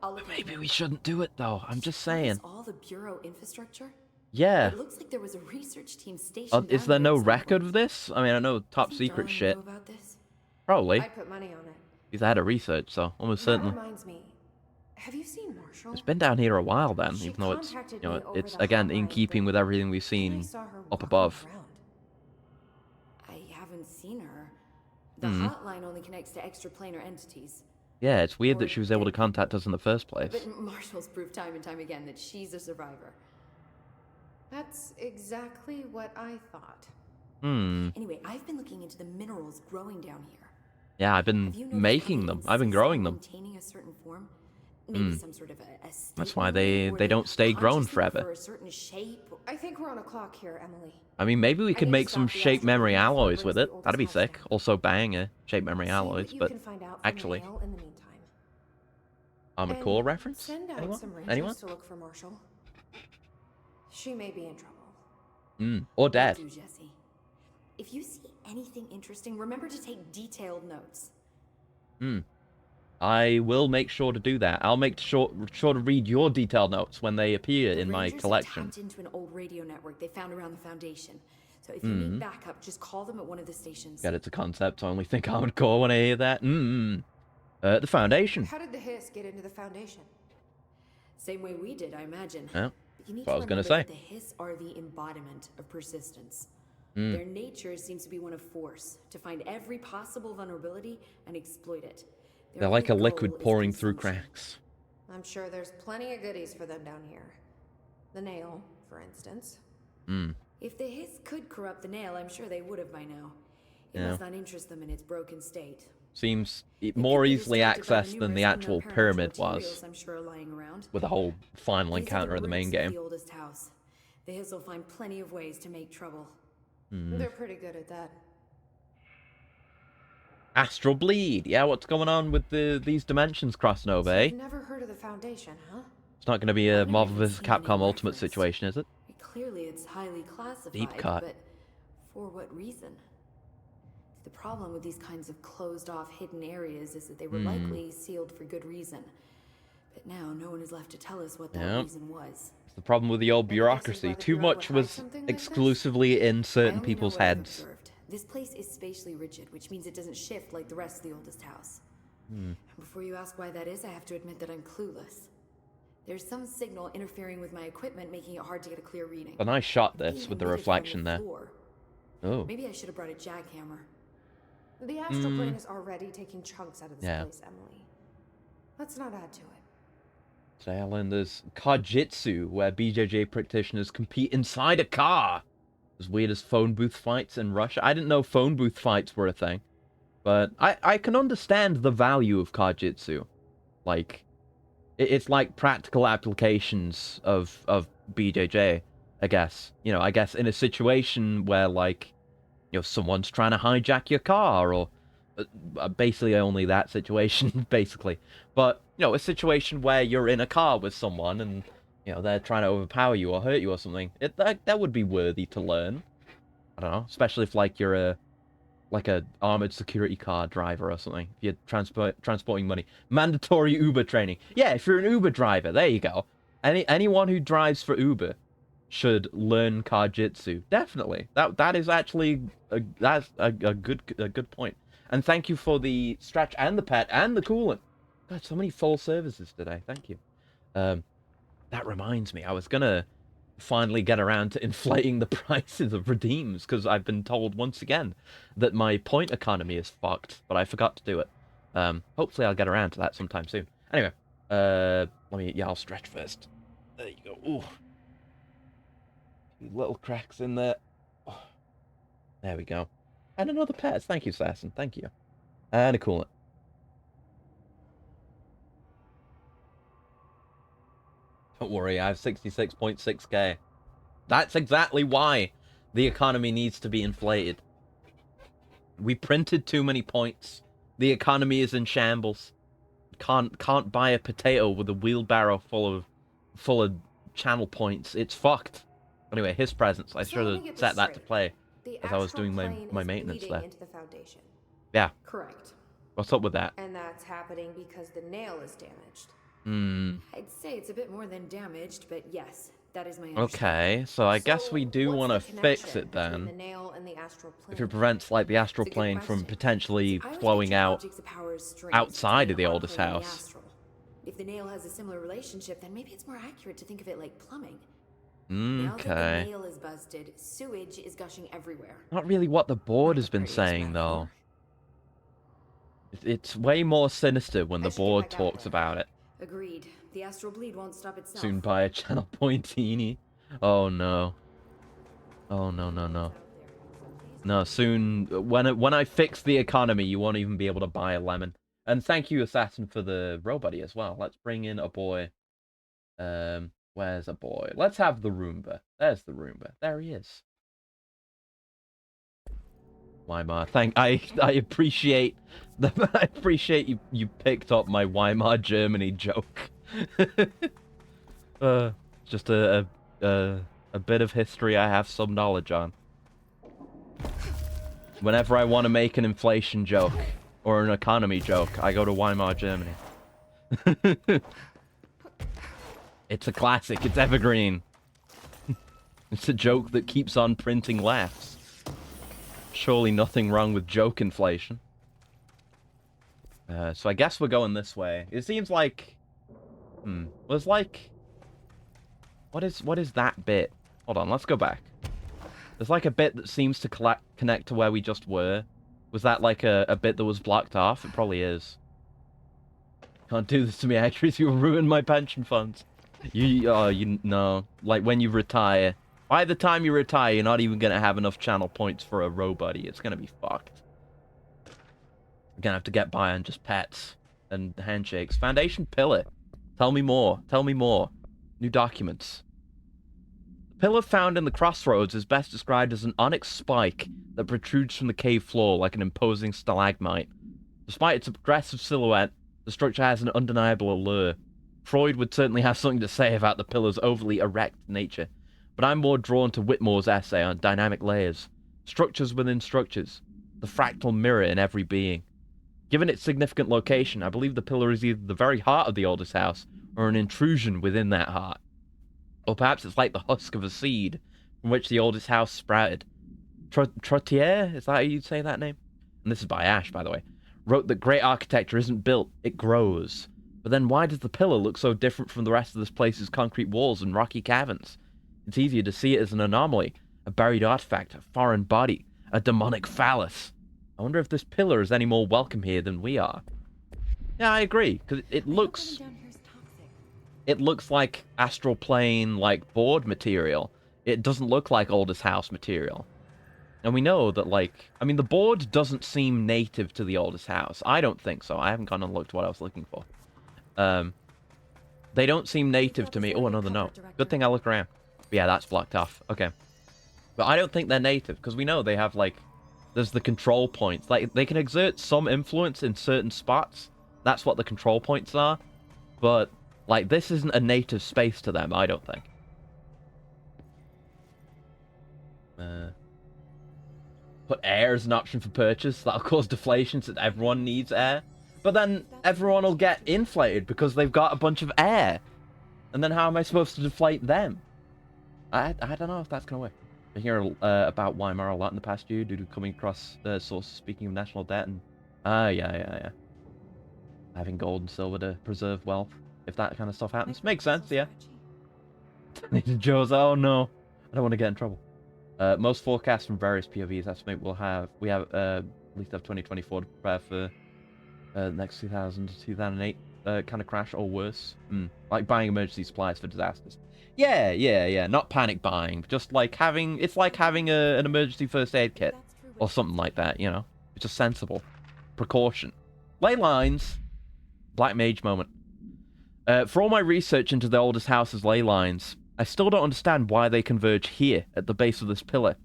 I'll look Maybe we shouldn't do it, though. I'm just saying. All the bureau infrastructure? Yeah. It looks like there was a research team stationed Is down there here no at some record point. of this? I mean, I know top Think secret Darling shit. knew about this? Probably. I put money on it. He's had a research, so almost certainly. That reminds me. Have you seen Marshall? It's been down here a while then, She even though it's, contacted you know, me over it's the again in hotline, keeping but with everything we've then I seen saw her up walking above. around. I haven't seen her. The Hmm. hotline only connects to extraplanar entities. Yeah, it's weird that she was able to contact us in the first place. But Marshall's proved time and time again that she's a survivor. That's exactly what I thought. Hmm. Anyway, I've been looking into the minerals growing down here. Yeah, I've been Have you noticed making how them. they I've been insist on growing them. maintaining a certain form? Maybe Hmm. some sort of a That's why statement they or don't stay grown consciously forever. for a certain shape. I think we're on a clock here, Emily. I mean, maybe we could need make to some stop the shape astral memory plane before it alloys with brings it. the That'd be oldest sick. house Also banger shape memory See alloys, what you but can find out from actually, the nail in the meantime. Armored And Core reference? Send out Anyone? some rangers Anyone? to look for Marshall. She may be in trouble. Or dead. Will do, Jesse. If you see anything interesting, remember to take detailed notes. I will make sure to do that. I'll make sure to read your detailed notes when they appear The in my Rangers collection. tapped into an old radio network they found around the Foundation. So if you need backup, just call them at one of the stations. Get it's a concept. I only think I would call when I hear that. The Foundation. How did the Hiss get into the Foundation? Same way we did, I imagine. Yeah, But you need that's what I was gonna remember say. that the Hiss are the embodiment of persistence. Their nature seems to be one of force, to find every possible vulnerability and exploit it. Their They're like a only liquid goal is pouring through consumption. cracks. I'm sure there's plenty of goodies for them down here. The nail, for instance. If the Hiss could corrupt the nail, I'm sure they would have by now. It must not interest them in its broken state. Seems They more could be easily distracted by the accessed than the numerous actual unknown paranormal pyramid materials was, I'm sure are lying around. with the whole final These are encounter of the main roots of game. The oldest house. The Hiss will find plenty of ways to make trouble. They're pretty good at that. Astral Bleed. Yeah, what's going on with these dimensions crossing over, eh? You've never heard of the Foundation, huh? It's not going to be a I've never Marvel even vs. seen any Capcom Ultimate reference. situation, is it? Clearly, it's highly classified. Deep cut. But for what reason? The problem with these kinds of closed-off hidden areas is that they were likely sealed for good reason. But now, no one is left to tell us what that reason was. It's the problem with the old Maybe this is bureaucracy. why the Too Bureau much would hide was something like this? exclusively in I certain only people's know what I've heads. observed. This place is spatially rigid, which means it doesn't shift like the rest of the oldest house. And before you ask why that is, I have to admit that I'm clueless. There's some signal interfering with my equipment, making it hard to get a clear reading. A nice shot, Being this, with the emitted reflection from there. the floor. Oh. Maybe I should have brought a jackhammer. The astral plane is already taking chunks out of this place, Emily. Let's not add to it. Today I learned there's Kajitsu, where BJJ practitioners compete inside a car. As weird as phone booth fights in Russia. I didn't know phone booth fights were a thing. But I can understand the value of Kajitsu. Like, it's like practical applications of BJJ, I guess. You know, I guess in a situation where, like, you know, someone's trying to hijack your car, or basically only that situation, basically. But, you know, a situation where you're in a car with someone and, you know, they're trying to overpower you or hurt you or something. That would be worthy to learn. I don't know, especially if, like, you're a armored security car driver or something. If you're transporting money. Mandatory Uber training. Yeah, if you're an Uber driver, there you go. Anyone who drives for Uber should learn Kajitsu. Definitely. That is actually that's a good point. And thank you for the stretch and the pet and the coolant. God, so many full services today. Thank you. That reminds me, I was gonna finally get around to inflating the prices of redeems, because I've been told once again that my point economy is fucked, but I forgot to do it. Hopefully I'll get around to that sometime soon. Anyway, I'll stretch first. There you go. Ooh. Little cracks in there. Oh. There we go. And another pet. Thank you, Sasson. Thank you. And a coolant. Don't worry, I have 66.6k. That's exactly why the economy needs to be inflated. We printed too many points. The economy is in shambles. Can't buy a potato with a wheelbarrow full of channel points. It's fucked. Anyway, his presence. I should have set that to play as I was doing my maintenance there. Into the Foundation. Yeah. Correct. What's up with that? And that's happening because the nail is damaged. I'd say it's a bit more than damaged, but yes, that is my Okay, so I guess we do want to fix it then. The nail and the astral plane? If it prevents, like, the astral It's a good plane from question. potentially I always flowing picture out objects of power as strings outside of the between oldest harmful and the house. astral. If the nail has a similar relationship, then maybe it's more accurate to think of it like plumbing. Okay. Now that the nail is busted, sewage is gushing everywhere. Not really what the board has been Pretty saying, though. metaphor. It's way more sinister when the should get board back out talks there. about it. Agreed. The astral bleed won't stop itself. Soon buy a channel pointini. Oh no. Oh no. No, soon when I fix the economy, you won't even be able to buy a lemon. And thank you, Assassin, for the robuddy as well. Let's bring in a boy. Where's a boy? Let's have the Roomba. There's the Roomba. There he is. Weimar. I appreciate I appreciate you picked up my Weimar Germany joke. Just a bit of history I have some knowledge on. Whenever I want to make an inflation joke or an economy joke, I go to Weimar Germany. It's a classic. It's evergreen. It's a joke that keeps on printing laughs. Surely nothing wrong with joke inflation. So I guess we're going this way. It seems like... Was like... What is that bit? Hold on, let's go back. There's like a bit that seems to connect to where we just were. Was that like a bit that was blocked off? It probably is. Can't do this to me, actress. You'll ruin my pension funds. You know, like when you retire. By the time you retire, you're not even going to have enough channel points for a robuddy. It's going to be fucked. You're going to have to get by on just pets and handshakes. Foundation pillar. Tell me more. Tell me more. New documents. The pillar found in the crossroads is best described as an onyx spike that protrudes from the cave floor like an imposing stalagmite. Despite its aggressive silhouette, the structure has an undeniable allure. Freud would certainly have something to say about the pillar's overly erect nature, but I'm more drawn to Whitmore's essay on dynamic layers, structures within structures, the fractal mirror in every being. Given its significant location, I believe the pillar is either the very heart of the oldest house, or an intrusion within that heart. Or perhaps it's like the husk of a seed, from which the oldest house sprouted. Trottier, is that how you'd say that name? And this is by Ash, by the way. Wrote that great architecture isn't built, it grows. But then why does the pillar look so different from the rest of this place's concrete walls and rocky caverns? It's easier to see it as an anomaly, a buried artifact, a foreign body, a demonic phallus. I wonder if this pillar is any more welcome here than we are. Yeah, I agree, because it looks like astral plane, like, board material. It doesn't look like oldest house material. And we know that, like, I mean, the board doesn't seem native to the oldest house. I don't think so. I haven't gone and looked what I was looking for. They don't seem native to me. Oh, another note. Good thing I look around. But yeah, that's blocked off. Okay. But I don't think they're native, because we know they have, like, there's the control points. Like, they can exert some influence in certain spots. That's what the control points are. But, like, this isn't a native space to them, I don't think. Put air as an option for purchase. That'll cause deflation since everyone needs air. But then everyone will get inflated because they've got a bunch of air. And then how am I supposed to deflate them? I don't know if that's going to work. I hear about Weimar a lot in the past year due to coming across sources speaking of national debt and... yeah. Having gold and silver to preserve wealth. If that kind of stuff happens. Makes sense, yeah. Joe's, oh no. I don't want to get in trouble. Most forecasts from various POVs estimate we have at least 2024 to prepare for the next 2000 to 2008 kind of crash or worse. Like buying emergency supplies for disasters. Yeah. Not panic buying. Just like having... It's like having an emergency first aid kit. Or something like that, you know? It's just sensible. Precaution. Ley lines. Black mage moment. For all my research into the oldest house's ley lines, I still don't understand why they converge here, at the base of this pillar.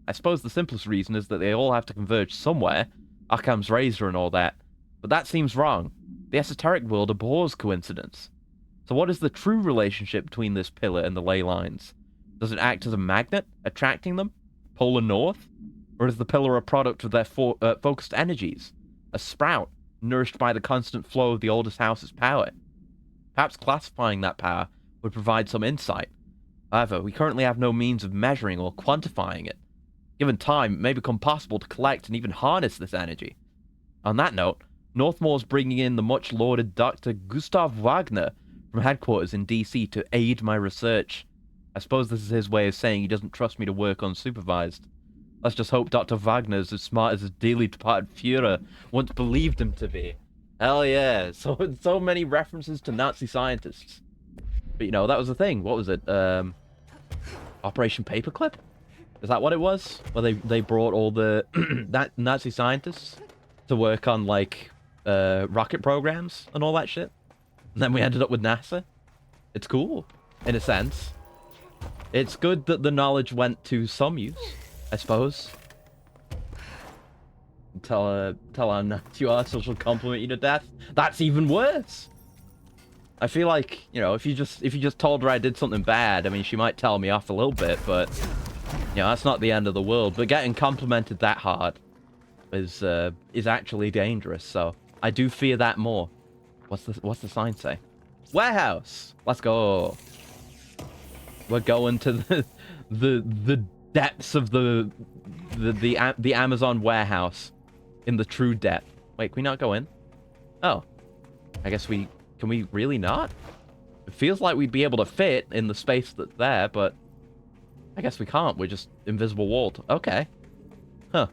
I suppose the simplest reason is that they all have to converge somewhere. Occam's razor and all that. But that seems wrong. The esoteric world abhors coincidence. So what is the true relationship between this pillar and the ley lines? Does it act as a magnet, attracting them? Polar north? Or is the pillar a product of their focused energies? A sprout, nourished by the constant flow of the oldest house's power? Perhaps classifying that power would provide some insight. However, we currently have no means of measuring or quantifying it. Given time, it may become possible to collect and even harness this energy. On that note, Northmore's bringing in the much-lauded Dr. Gustav Wagner from headquarters in DC to aid my research. I suppose this is his way of saying he doesn't trust me to work unsupervised. Let's just hope Dr. Wagner's as smart as his dearly departed Führer once believed him to be. Hell yeah, so many references to Nazi scientists. But you know, that was the thing. What was it? Operation Paperclip? Is that what it was? Where they brought all the that Nazi scientists to work on, like, rocket programs and all that shit? And then we ended up with NASA? It's cool, in a sense. It's good that the knowledge went to some use, I suppose. Tell our Nazi article she'll compliment you to death. That's even worse! I feel like, you know, if you just told her I did something bad, I mean, she might tell me off a little bit, but, you know, that's not the end of the world. But getting complimented that hard is actually dangerous, so I do fear that more. What's the sign say? Warehouse! Let's go. We're going to the depths of the Amazon warehouse, in the true depth. Wait, can we not go in? Oh, I guess can we really not? It feels like we'd be able to fit in the space that's there, but I guess we can't. We're just invisible walled. Okay. Huh.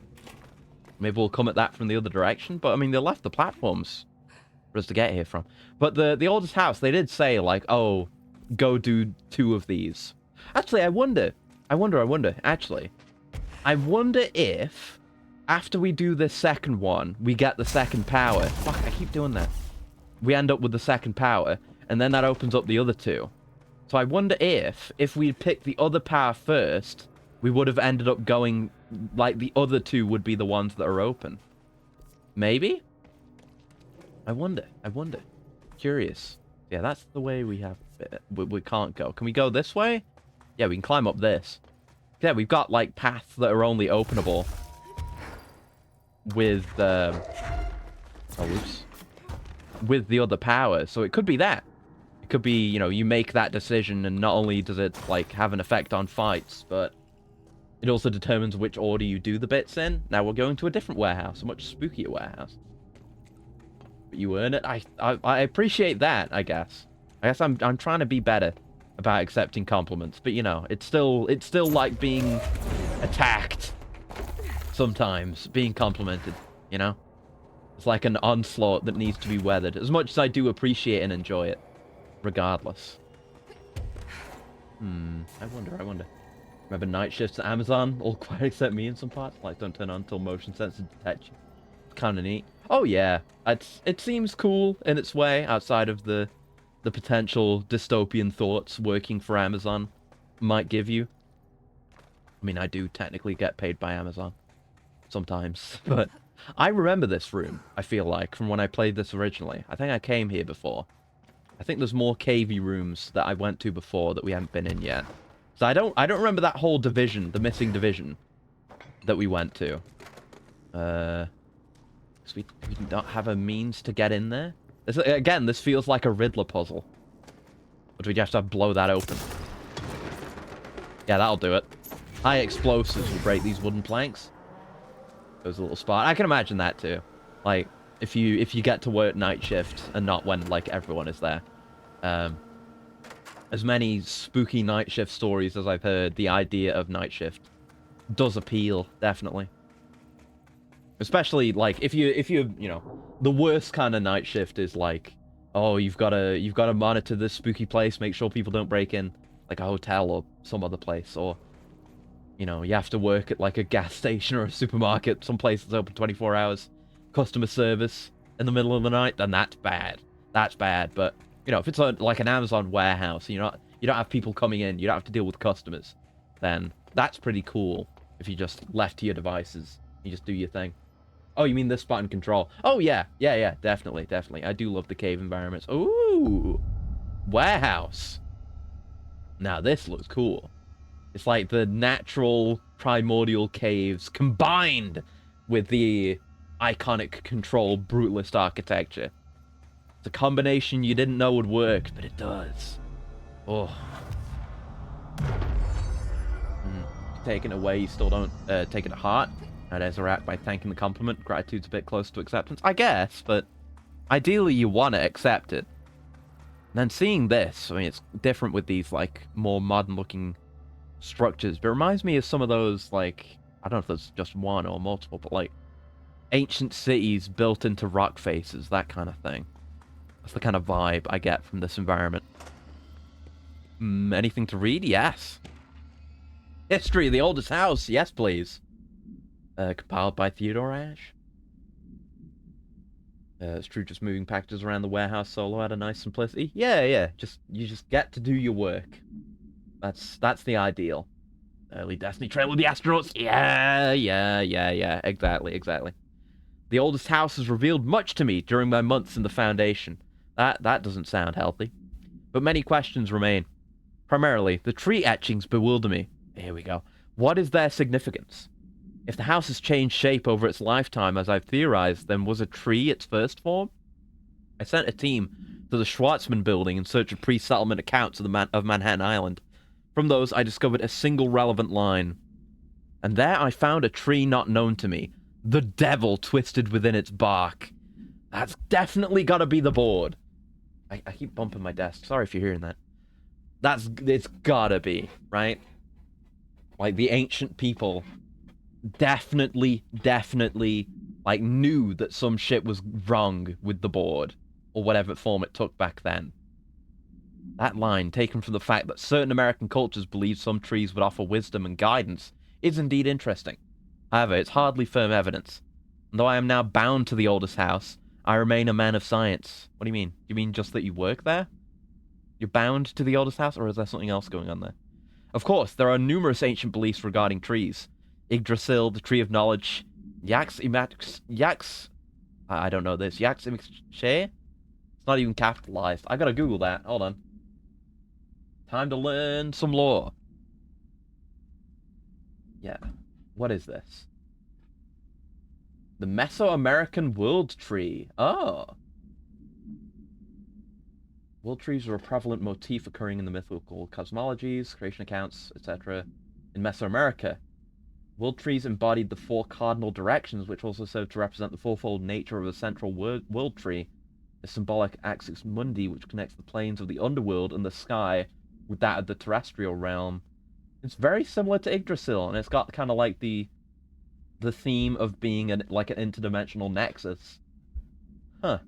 Maybe we'll come at that from the other direction, but I mean, they left the platforms for us to get here from. But the oldest house, they did say, like, oh, go do 2 of these. Actually, I wonder, actually. I wonder if, after we do this second one, we get the second power. Fuck, I keep doing that. We end up with the second power, and then that opens up the other 2. So I wonder if we'd picked the other power first, we would have ended up going, like, the other 2 would be the ones that are open. Maybe? I wonder. Curious. Yeah, that's the way we have it. We can't go. Can we go this way? Yeah, we can climb up this. Yeah, we've got, like, paths that are only openable with, with the other power. So it could be that. It could be, you know, you make that decision, and not only does it, like, have an effect on fights, but it also determines which order you do the bits in. Now we're going to a different warehouse, a much spookier warehouse. But you earn it. I appreciate that, I guess. I guess I'm trying to be better about accepting compliments, but you know, it's still like being attacked sometimes, being complimented, you know? It's like an onslaught that needs to be weathered, as much as I do appreciate and enjoy it, regardless. I wonder. Remember night shifts at Amazon? All quiet except me in some parts? Like, don't turn on until motion sensor detects you. It's kind of neat. Oh yeah, it seems cool in its way, outside of the potential dystopian thoughts working for Amazon might give you. I mean, I do technically get paid by Amazon sometimes, but I remember this room, I feel like, from when I played this originally. I think I came here before. I think there's more cavey rooms that I went to before that we haven't been in yet. So I don't remember that whole division, the missing division that we went to. So we don't have a means to get in there. Again, this feels like a Riddler puzzle. Or do we just have to blow that open? Yeah, that'll do it. High explosives will break these wooden planks. There's a little spot. I can imagine that too. Like, if you get to work night shift and not when, like, everyone is there. As many spooky night shift stories as I've heard, the idea of night shift does appeal, definitely. Especially, like, if you know, the worst kind of night shift is like, oh, you've got to monitor this spooky place, make sure people don't break in, like a hotel or some other place, or, you know, you have to work at like a gas station or a supermarket, some place that's open 24 hours, customer service in the middle of the night, then that's bad. That's bad. But, you know, if it's like an Amazon warehouse, and you don't have people coming in, you don't have to deal with customers, then that's pretty cool. If you just left to your devices, you just do your thing. Oh, you mean this button control? Oh, yeah. Yeah, definitely. I do love the cave environments. Ooh. Warehouse. Now, this looks cool. It's like the natural primordial caves combined with the iconic control brutalist architecture. It's a combination you didn't know would work, but it does. Oh. Taken away, you still don't take it to heart. I'd react by thanking the compliment. Gratitude's a bit close to acceptance, I guess, but ideally you want to accept it. And then seeing this, I mean, it's different with these, like, more modern-looking structures, but it reminds me of some of those, like, I don't know if there's just one or multiple, but, like, ancient cities built into rock faces, that kind of thing. That's the kind of vibe I get from this environment. Anything to read? Yes. History of the oldest house? Yes, please. Compiled by Theodore Ash. It's true, just moving packages around the warehouse solo had a nice simplicity. Yeah. You just get to do your work. That's the ideal. Early Destiny trail with the astronauts. Yeah. Exactly. The oldest house has revealed much to me during my months in the Foundation. That doesn't sound healthy. But many questions remain. Primarily, the tree etchings bewilder me. Here we go. What is their significance? If the house has changed shape over its lifetime, as I've theorized, then was a tree its first form? I sent a team to the Schwartzman building in search of pre-settlement accounts of Manhattan Island. From those, I discovered a single relevant line. And there I found a tree not known to me. The devil twisted within its bark. That's definitely gotta be the board. I keep bumping my desk. Sorry if you're hearing that. It's gotta be, right? Like, the ancient people definitely, like, knew that some shit was wrong with the board, or whatever form it took back then. That line, taken from the fact that certain American cultures believed some trees would offer wisdom and guidance, is indeed interesting. However, it's hardly firm evidence. And though I am now bound to the oldest house, I remain a man of science. What do you mean? Do you mean just that you work there? You're bound to the oldest house, or is there something else going on there? Of course, there are numerous ancient beliefs regarding trees. Yggdrasil, the Tree of Knowledge, I don't know this. It's not even capitalized. I gotta Google that. Hold on. Time to learn some lore. Yeah. What is this? The Mesoamerican World Tree. Oh. World trees are a prevalent motif occurring in the mythical cosmologies, creation accounts, etc. In Mesoamerica, world trees embodied the 4 cardinal directions, which also serve to represent the fourfold nature of a central world tree, a symbolic axis mundi, which connects the planes of the underworld and the sky with that of the terrestrial realm. It's very similar to Yggdrasil, and it's got kind of like the theme of being like an interdimensional nexus. Huh.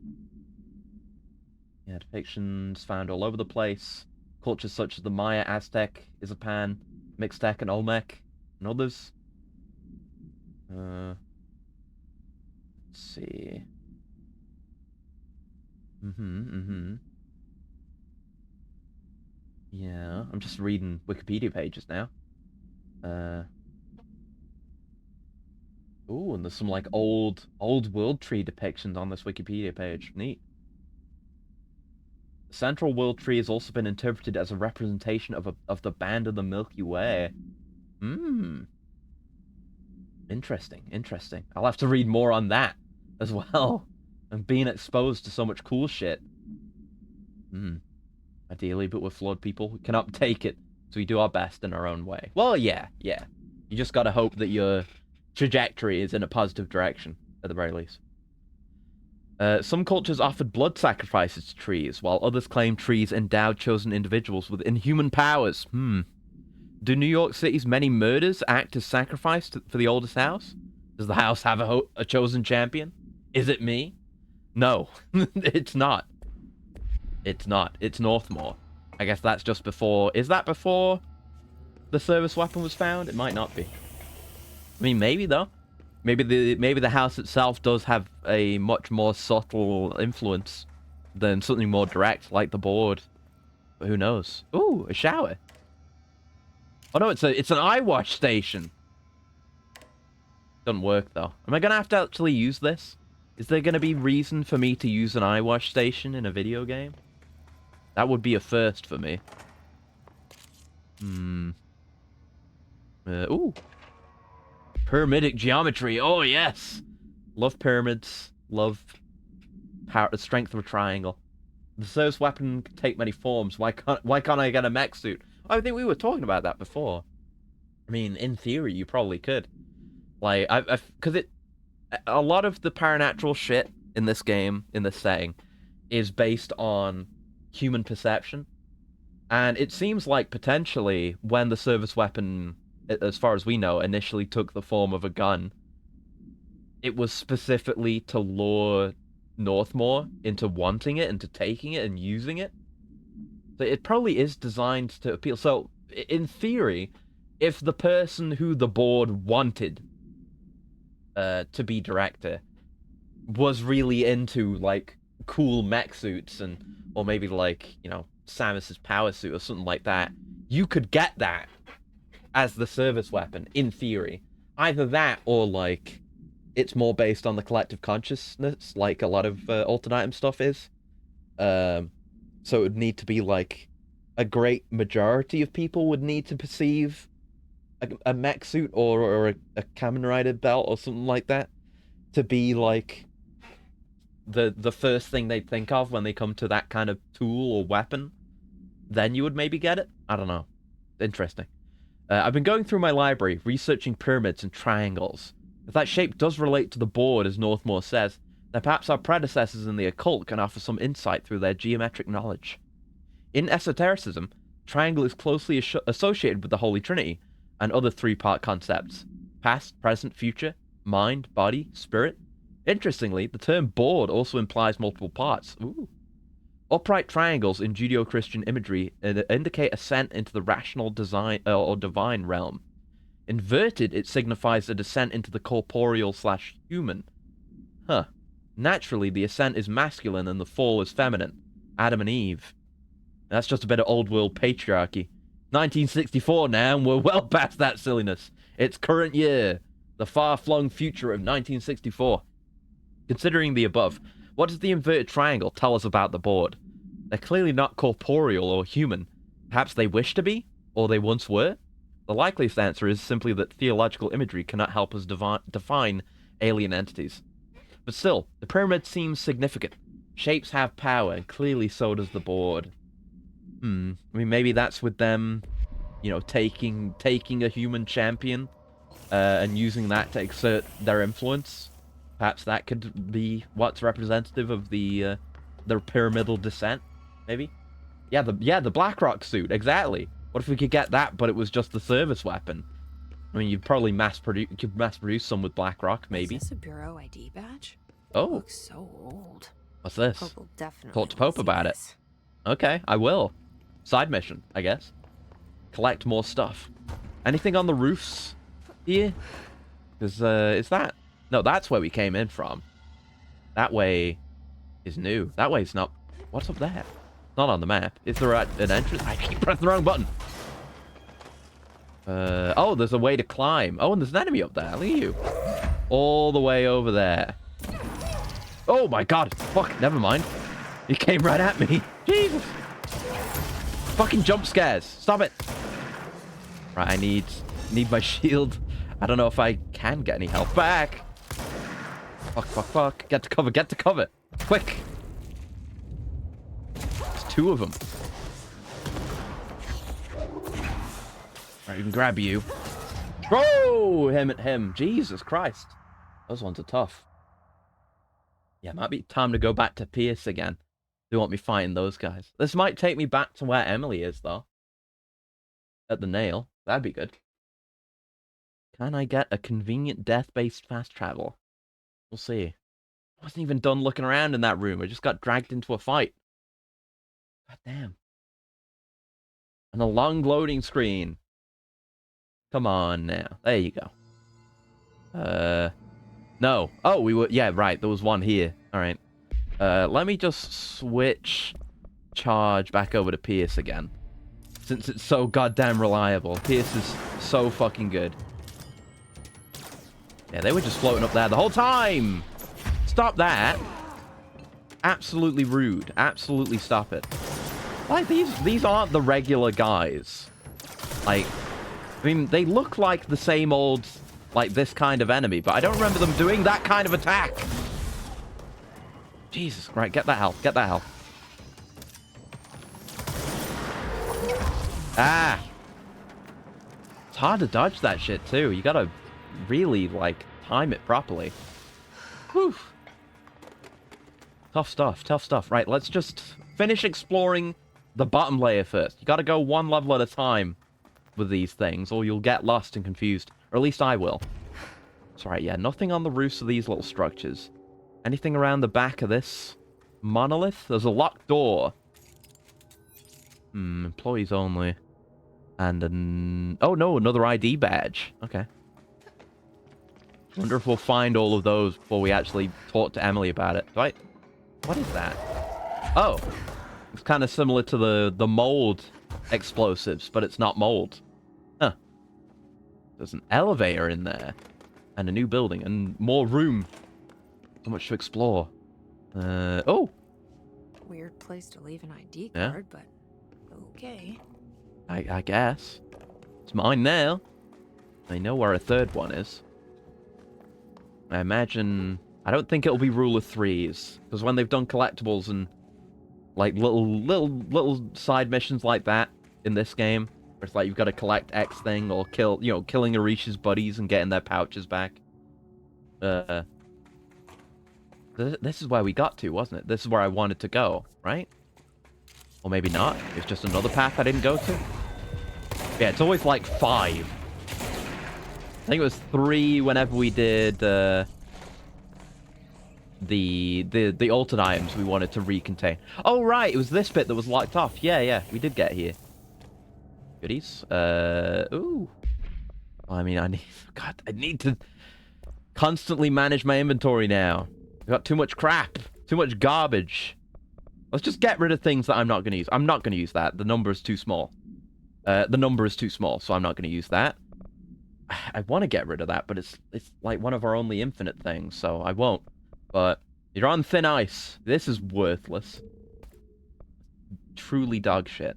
Yeah, depictions found all over the place. Cultures such as the Maya, Aztec, Izapan, Mixtec, and Olmec, and others. Let's see. Yeah, I'm just reading Wikipedia pages now. Ooh, and there's some like old world tree depictions on this Wikipedia page. Neat. The central world tree has also been interpreted as a representation of the band of the Milky Way. Interesting. I'll have to read more on that as well. I'm being exposed to so much cool shit. Ideally, but we're flawed people who cannot take it, so we do our best in our own way. Well, yeah. You just gotta hope that your trajectory is in a positive direction, at the very least. Some cultures offered blood sacrifices to trees, while others claimed trees endowed chosen individuals with inhuman powers. Do New York City's many murders act as sacrifice for the oldest house? Does the house have a chosen champion? Is it me? No, it's not. It's not. It's Northmore. I guess that's just before... Is that before the service weapon was found? It might not be. I mean, maybe, though. Maybe the house itself does have a much more subtle influence than something more direct, like the board. But who knows? Ooh, a shower. Oh no, it's an eye wash station. Doesn't work though. Am I gonna have to actually use this? Is there gonna be reason for me to use an eye wash station in a video game? That would be a first for me. Ooh. Pyramidic geometry. Oh, yes. Love pyramids. Love power, the strength of a triangle. The service weapon can take many forms. Why can't I get a mech suit? I think we were talking about that before. I mean, in theory, you probably could. Like, because a lot of the paranatural shit in this game, in this setting, is based on human perception. And it seems like potentially when the service weapon, as far as we know, initially took the form of a gun, it was specifically to lure Northmore into wanting it and to taking it and using it. So it probably is designed to appeal. So, in theory, if the person who the board wanted to be director was really into, like, cool mech suits or maybe, like, you know, Samus's power suit or something like that, you could get that as the service weapon, in theory. Either that or, like, it's more based on the collective consciousness, like a lot of alternate item stuff is. So it would need to be, like, a great majority of people would need to perceive a mech suit or a Kamen Rider belt or something like that to be, like, the first thing they'd think of when they come to that kind of tool or weapon. Then you would maybe get it? I don't know. Interesting. I've been going through my library, researching pyramids and triangles. If that shape does relate to the board, as Northmore says, then perhaps our predecessors in the occult can offer some insight through their geometric knowledge. In esotericism, triangle is closely associated with the Holy Trinity and other three-part concepts: past, present, future, mind, body, spirit. Interestingly, the term board also implies multiple parts. Ooh. Upright triangles in Judeo-Christian imagery indicate ascent into the rational design or divine realm. Inverted, it signifies a descent into the corporeal/human. Huh. Naturally, the ascent is masculine and the fall is feminine. Adam and Eve. That's just a bit of old-world patriarchy. 1964 now, and we're well past that silliness. It's current year. The far-flung future of 1964. Considering the above, what does the inverted triangle tell us about the board? They're clearly not corporeal or human. Perhaps they wish to be? Or they once were? The likeliest answer is simply that theological imagery cannot help us define alien entities. But still, the pyramid seems significant. Shapes have power, and clearly so does the board. I mean, maybe that's with them, you know, taking a human champion, and using that to exert their influence. Perhaps that could be what's representative of the pyramidal descent, maybe? Yeah, the Blackrock suit, exactly. What if we could get that, but it was just the service weapon? I mean, you'd probably mass produce some with Blackrock, maybe. Is this a Bureau ID badge? Oh. It looks so old. What's this? Pope will definitely Talk to Pope about it. Okay, I will. Side mission, I guess. Collect more stuff. Anything on the roofs here? Because, is that... No, that's where we came in from. That way is new. That way's not... What's up there? Not on the map. Is there an entrance? I keep pressing the wrong button. Oh, there's a way to climb. Oh, and there's an enemy up there. Look at you. All the way over there. Oh my god. Fuck, never mind. He came right at me. Jesus. Fucking jump scares. Stop it. Right, I need my shield. I don't know if I can get any health back. Fuck. Get to cover. Quick. There's two of them. Right, we can grab you. Throw him at him. Jesus Christ. Those ones are tough. Yeah, might be time to go back to Pierce again. They want me fighting those guys. This might take me back to where Emily is, though. At the nail. That'd be good. Can I get a convenient death-based fast travel? We'll see. I wasn't even done looking around in that room. I just got dragged into a fight. God damn. And a long loading screen. Come on now. There you go. No. Oh, we were... Yeah, right. There was one here. Alright. Let me just switch charge back over to Pierce again. Since it's so goddamn reliable. Pierce is so fucking good. Yeah, they were just floating up there the whole time! Stop that! Absolutely rude. Absolutely stop it. Like, these aren't the regular guys. Like, I mean, they look like the same old, like, this kind of enemy, but I don't remember them doing that kind of attack! Jesus, right, get that health, get that health. Ah! It's hard to dodge that shit, too. You gotta really, like, time it properly. Whew. Tough stuff. Right, let's just finish exploring the bottom layer first. You gotta go one level at a time with these things, or you'll get lost and confused. Or at least I will. That's right, yeah, nothing on the roofs of these little structures. Anything around the back of this monolith? There's a locked door. Employees only. And oh no, another ID badge. Okay. Wonder if we'll find all of those before we actually talk to Emily about it. Right? What is that? Oh. It's kind of similar to the mold explosives, but it's not mold. Huh. There's an elevator in there. And a new building. And more room. So much to explore. Oh. Weird place to leave an ID card, but okay. I guess. It's mine now. I know where a third one is. I imagine... I don't think it'll be rule of threes. Because when they've done collectibles and... like, little side missions like that in this game... Where it's like you've got to collect X thing or kill, killing Orish's buddies and getting their pouches back. This is where we got to, wasn't it? This is where I wanted to go, right? Or maybe not. It's just another path I didn't go to. Yeah, it's always like 5. I think it was 3 whenever we did the altered items we wanted to recontain. Oh right, it was this bit that was locked off. Yeah, we did get here. Goodies. Ooh. I mean, I need to constantly manage my inventory now. I've got too much crap, too much garbage. Let's just get rid of things that I'm not going to use. I'm not going to use that. The number is too small. The number is too small, so I'm not going to use that. I want to get rid of that, but it's like one of our only infinite things, so I won't. But you're on thin ice. This is worthless. Truly dog shit.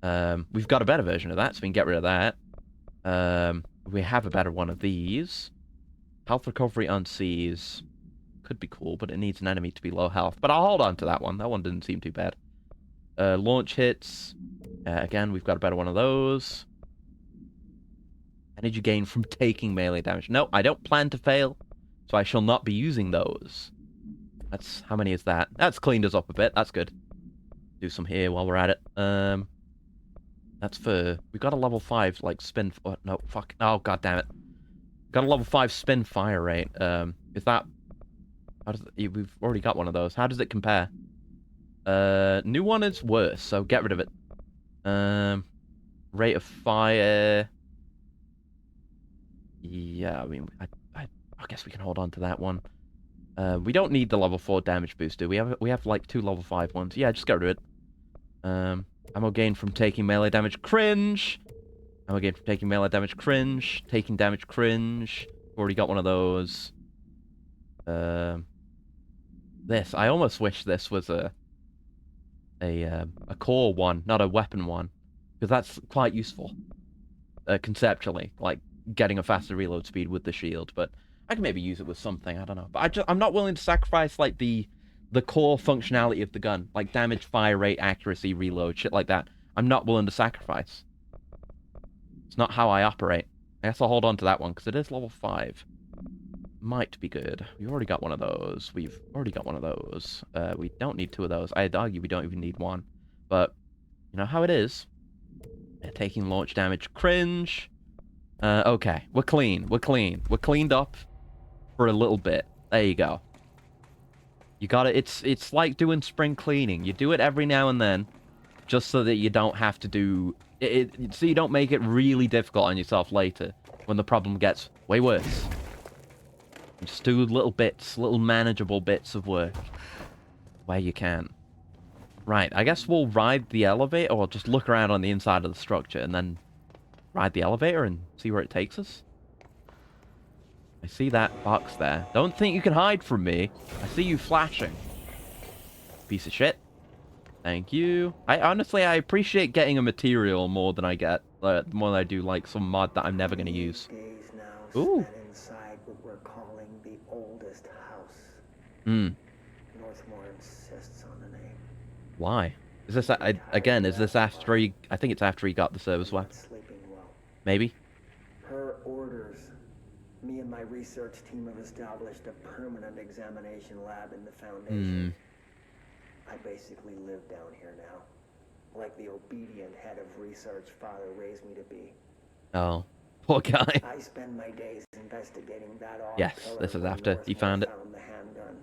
We've got a better version of that, so we can get rid of that. We have a better one of these. Health recovery on seas. Could be cool, but it needs an enemy to be low health. But I'll hold on to that one. That one didn't seem too bad. Launch hits. Again, we've got a better one of those. Energy gain from taking melee damage. No, I don't plan to fail, so I shall not be using those. That's... How many is that? That's cleaned us up a bit. That's good. Do some here while we're at it. That's for... We got a level 5, like, spin... Oh, no, fuck. Oh, god damn it. Got a level 5 spin fire rate. Is that... How does it... We've already got one of those. How does it compare? New one is worse, so get rid of it. Rate of fire... Yeah, I mean, I guess we can hold on to that one. We don't need the level 4 damage boost, do we? We have like 2 level 5 ones. Yeah, just get rid of it. Ammo gain from taking melee damage, cringe. Ammo gain from taking melee damage, cringe. Taking damage, cringe. Already got one of those. This, I almost wish this was a core one, not a weapon one, because that's quite useful conceptually, like getting a faster reload speed with the shield. But I can maybe use it with something, I don't know. But I'm not willing to sacrifice like the core functionality of the gun, like damage, fire rate, accuracy, reload, shit like that. I'm not willing to sacrifice. It's not how I operate. I guess I'll hold on to that one because it is level 5. Might be good. We already got one of those. We've already got one of those. We don't need 2 of those. I'd argue we don't even need 1. But you know how it is. Taking launch damage, cringe. Okay, we're clean. We're clean. We're cleaned up for a little bit. There you go. You got it. It's like doing spring cleaning. You do it every now and then, just so that you don't have to do it. So you don't make it really difficult on yourself later when the problem gets way worse. Just do little bits, little manageable bits of work where you can. Right, I guess we'll ride the elevator, or just look around on the inside of the structure and then ride the elevator and see where it takes us. I see that box there. Don't think you can hide from me. I see you flashing. Piece of shit. Thank you. I appreciate getting a material more than I get, more than I do like some mod that I'm never going to use. Ooh. Inside what we're calling the oldest house. Northmore insists on the name. Why? Is this again? Is this after he? I think it's after he got the service weapon. Sleeping well. Maybe. Her orders. Me and my research team have established a permanent examination lab in the Foundation. I basically live down here now, like the obedient head of research Father raised me to be. Oh, poor guy. I spend my days investigating that off. Yes, this is after he found it. The handgun.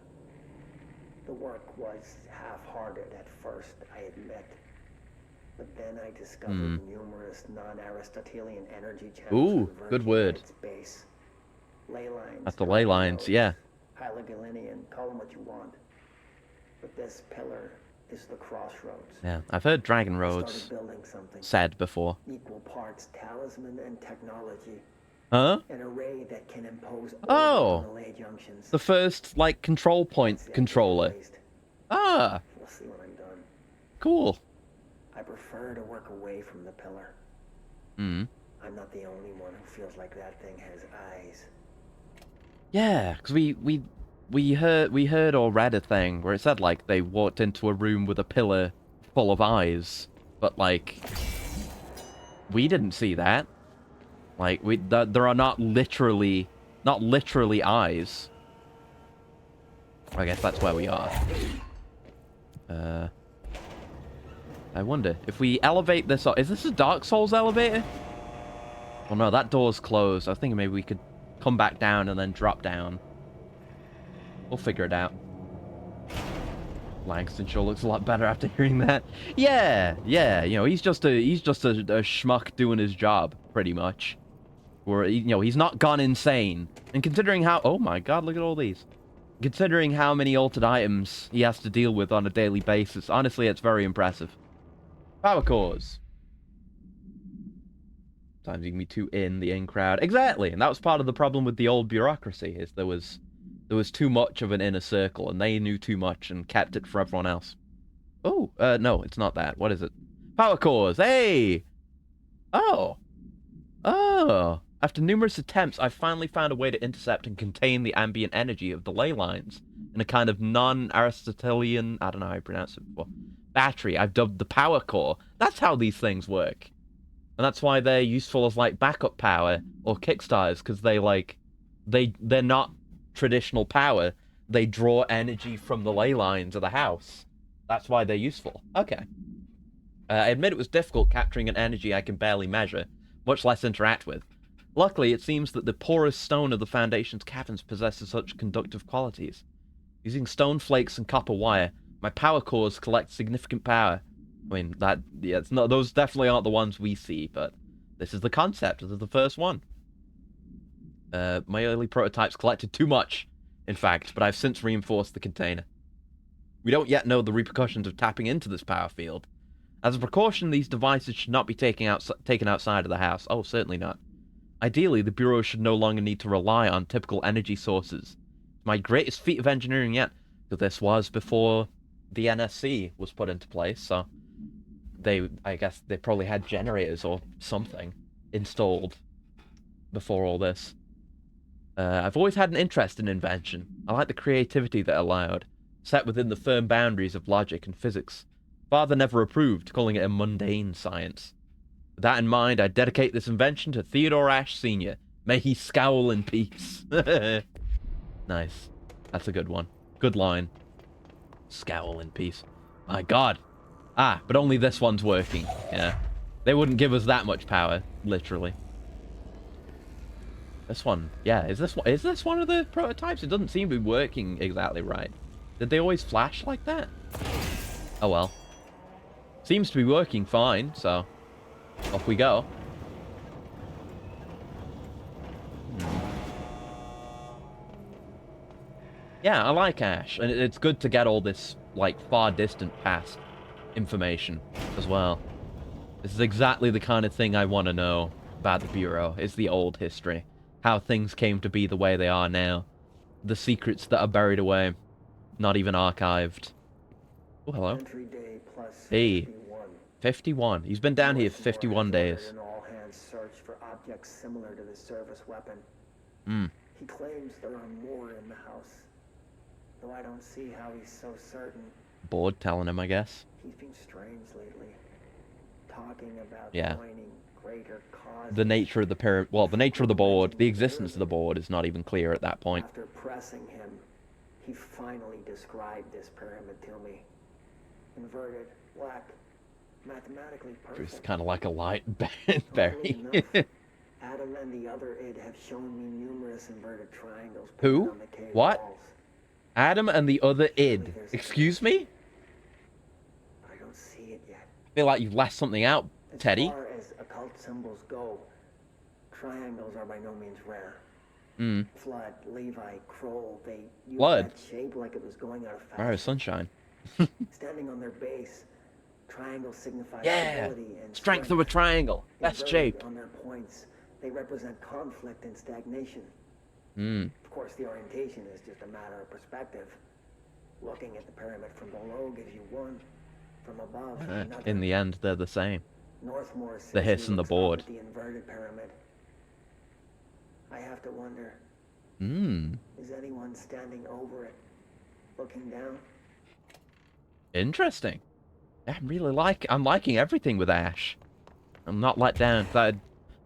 The work was half-hearted at first, I admit. But then I discovered numerous non-Aristotelian energy channels. Ooh, good word. Its base. Ley lines. That's the ley lines, yeah. Hylogalinian, call them what you want. But this pillar is the crossroads. Yeah, I've heard Dragon Roads said before. Equal parts talisman and technology. Huh? An array that can impose ley junctions. The first, like, control point controller. Ah! We'll see when I'm done. Cool. I prefer to work away from the pillar. I'm not the only one who feels like that thing has eyes. Yeah, because we heard or read a thing where it said, like, they walked into a room with a pillar full of eyes, but, like, We didn't see that. Like, there are not literally eyes. I guess that's where we are. I wonder, if we elevate this up... Is this a Dark Souls elevator? Oh no, that door's closed. I was thinking maybe we could come back down and then drop down. We'll figure it out. Langston sure looks a lot better after hearing that. Yeah, you know, he's just a schmuck doing his job, pretty much. Or, you know, he's not gone insane. And considering how... Oh my god, look at all these. Considering how many altered items he has to deal with on a daily basis, honestly, it's very impressive. Power cores. Sometimes you can be too in the in crowd. Exactly, and that was part of the problem with the old bureaucracy, is there was too much of an inner circle, and they knew too much and kept it for everyone else. Oh, no, it's not that. What is it? Power cores, hey! Oh. After numerous attempts, I finally found a way to intercept and contain the ambient energy of the ley lines in a kind of non-Aristotelian, I don't know how you pronounce it before, battery I've dubbed the power core. That's how these things work. And that's why they're useful as, like, backup power or kickstarters, because they're not traditional power. They draw energy from the ley lines of the house. That's why they're useful. Okay. I admit it was difficult capturing an energy I can barely measure, much less interact with. Luckily, it seems that the porous stone of the Foundation's caverns possesses such conductive qualities. Using stone flakes and copper wire, my power cores collect significant power. I mean, it's not, those definitely aren't the ones we see, but this is the concept. This is the first one. My early prototypes collected too much, in fact, but I've since reinforced the container. We don't yet know the repercussions of tapping into this power field. As a precaution, these devices should not be taken outside of the house. Oh, certainly not. Ideally, the Bureau should no longer need to rely on typical energy sources. My greatest feat of engineering yet, because this was before the NSC was put into place, so I guess they probably had generators or something installed before all this. I've always had an interest in invention. I like the creativity that allowed, set within the firm boundaries of logic and physics. Father never approved, calling it a mundane science. With that in mind, I dedicate this invention to Theodore Ashe Sr. May he scowl in peace. Nice. That's a good one. Good line. Scowl in peace. My god. Ah, but only this one's working. Yeah. They wouldn't give us that much power, literally. This one, yeah, is this one of the prototypes? It doesn't seem to be working exactly right. Did they always flash like that? Oh well. Seems to be working fine, so off we go. Yeah, I like Ash, and it's good to get all this, like, far distant past information as well. This is exactly the kind of thing I want to know about the Bureau. It's the old history. How things came to be the way they are now. The secrets that are buried away. Not even archived. Oh, hello. Hey. 51. He's been down here for 51 days. An all-hands search for objects similar to the service weapon. He claims there are more in the house, though I don't see how he's so certain. Bored telling him, I guess. He's been strange lately, talking about joining greater causes. The nature of the the nature of the board, the existence of the board is not even clear at that point. After pressing him, he finally described this pyramid to me. Inverted, black, mathematically perfect. It's kind of like a light berry. Adam and the other id have shown me numerous inverted triangles. Who? What? Walls. Adam and the other id. Excuse me? I don't see it yet. I feel like you've left something out, Teddy. As far as occult symbols go, triangles are by no means rare. Flood, Levi, Kroll, they use that shape like it was going out of fashion. Mario Sunshine. Standing on their base, triangles signify stability and strength of a triangle. Best shape. On their points, they represent conflict and stagnation. Of course, the orientation is just a matter of perspective. Looking at the pyramid from below gives you one, from above another. In the end, they're the same. Northmore says the hiss and the board. The inverted pyramid. I have to wonder. Is anyone standing over it, looking down? Interesting. I'm liking everything with Ash. I'm not let down.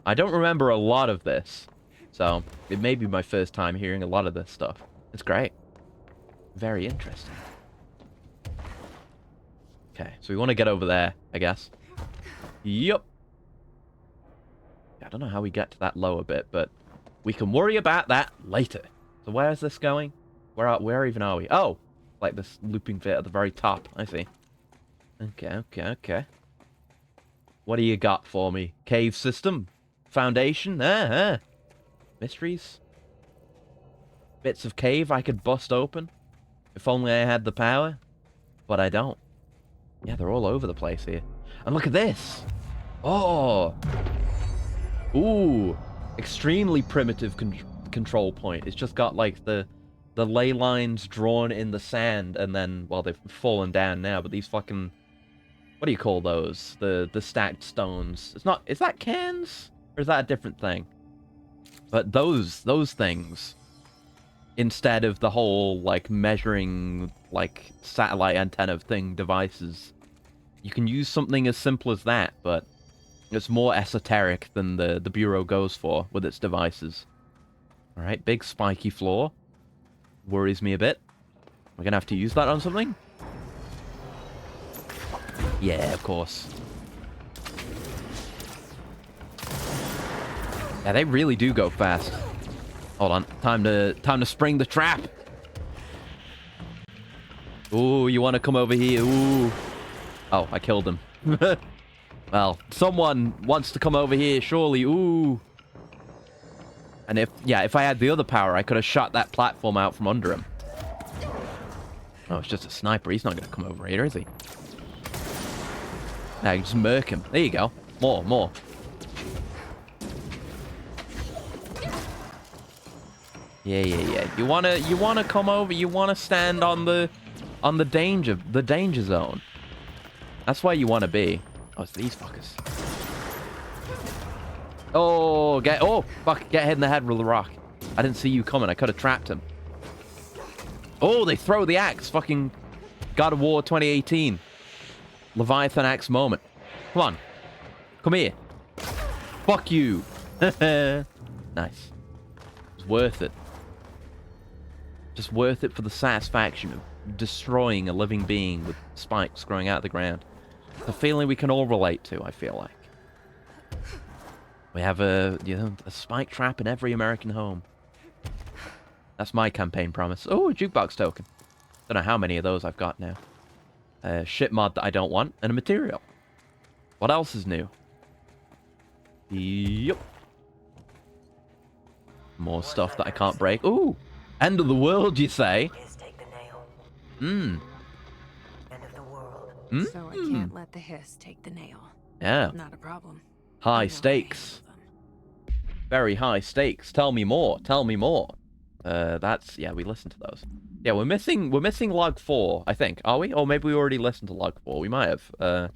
I don't remember a lot of this. So, it may be my first time hearing a lot of this stuff. It's great. Very interesting. Okay, so we want to get over there, I guess. Yup. I don't know how we get to that lower bit, but we can worry about that later. So where is this going? Where even are we? Oh, like this looping bit at the very top. I see. Okay. What do you got for me? Cave system? Foundation? Mysteries? Bits of cave I could bust open? If only I had the power. But I don't. Yeah, they're all over the place here. And look at this! Oh! Ooh! Extremely primitive control point. It's just got, like, the ley lines drawn in the sand, and then, well, they've fallen down now, but these fucking... What do you call those? The stacked stones. It's not... Is that cans? Or is that a different thing? But those things, instead of the whole, like, measuring, like, satellite antenna thing devices, you can use something as simple as that, but it's more esoteric than the Bureau goes for with its devices. Alright, big spiky floor. Worries me a bit. We're gonna have to use that on something? Yeah, of course. Yeah, they really do go fast. Hold on. Time to spring the trap. Ooh, you want to come over here? Ooh. Oh, I killed him. Well, someone wants to come over here, surely. Ooh. And if I had the other power, I could have shot that platform out from under him. Oh, it's just a sniper. He's not going to come over here, is he? Now, you just murk him. There you go. More. Yeah. You wanna come over? You wanna stand on the danger zone? That's where you wanna be. Oh, it's these fuckers. Oh, fuck! Get hit in the head with the rock. I didn't see you coming. I could have trapped him. Oh, they throw the axe. Fucking God of War 2018. Leviathan axe moment. Come on, come here. Fuck you. Nice. It's worth it. Just worth it for the satisfaction of destroying a living being with spikes growing out of the ground. The feeling we can all relate to, I feel like. We have a spike trap in every American home. That's my campaign promise. Oh, a jukebox token. Don't know how many of those I've got now. A shit mod that I don't want, and a material. What else is new? Yup. More stuff that I can't break. Ooh! End of the world, you say? End of the world. So I can't let the hiss take the nail. Yeah. Not a problem. High stakes. Very high stakes. Tell me more. Yeah, we listened to those. Yeah, we're missing log 4, I think. Are we? Or maybe we already listened to log 4. We might have.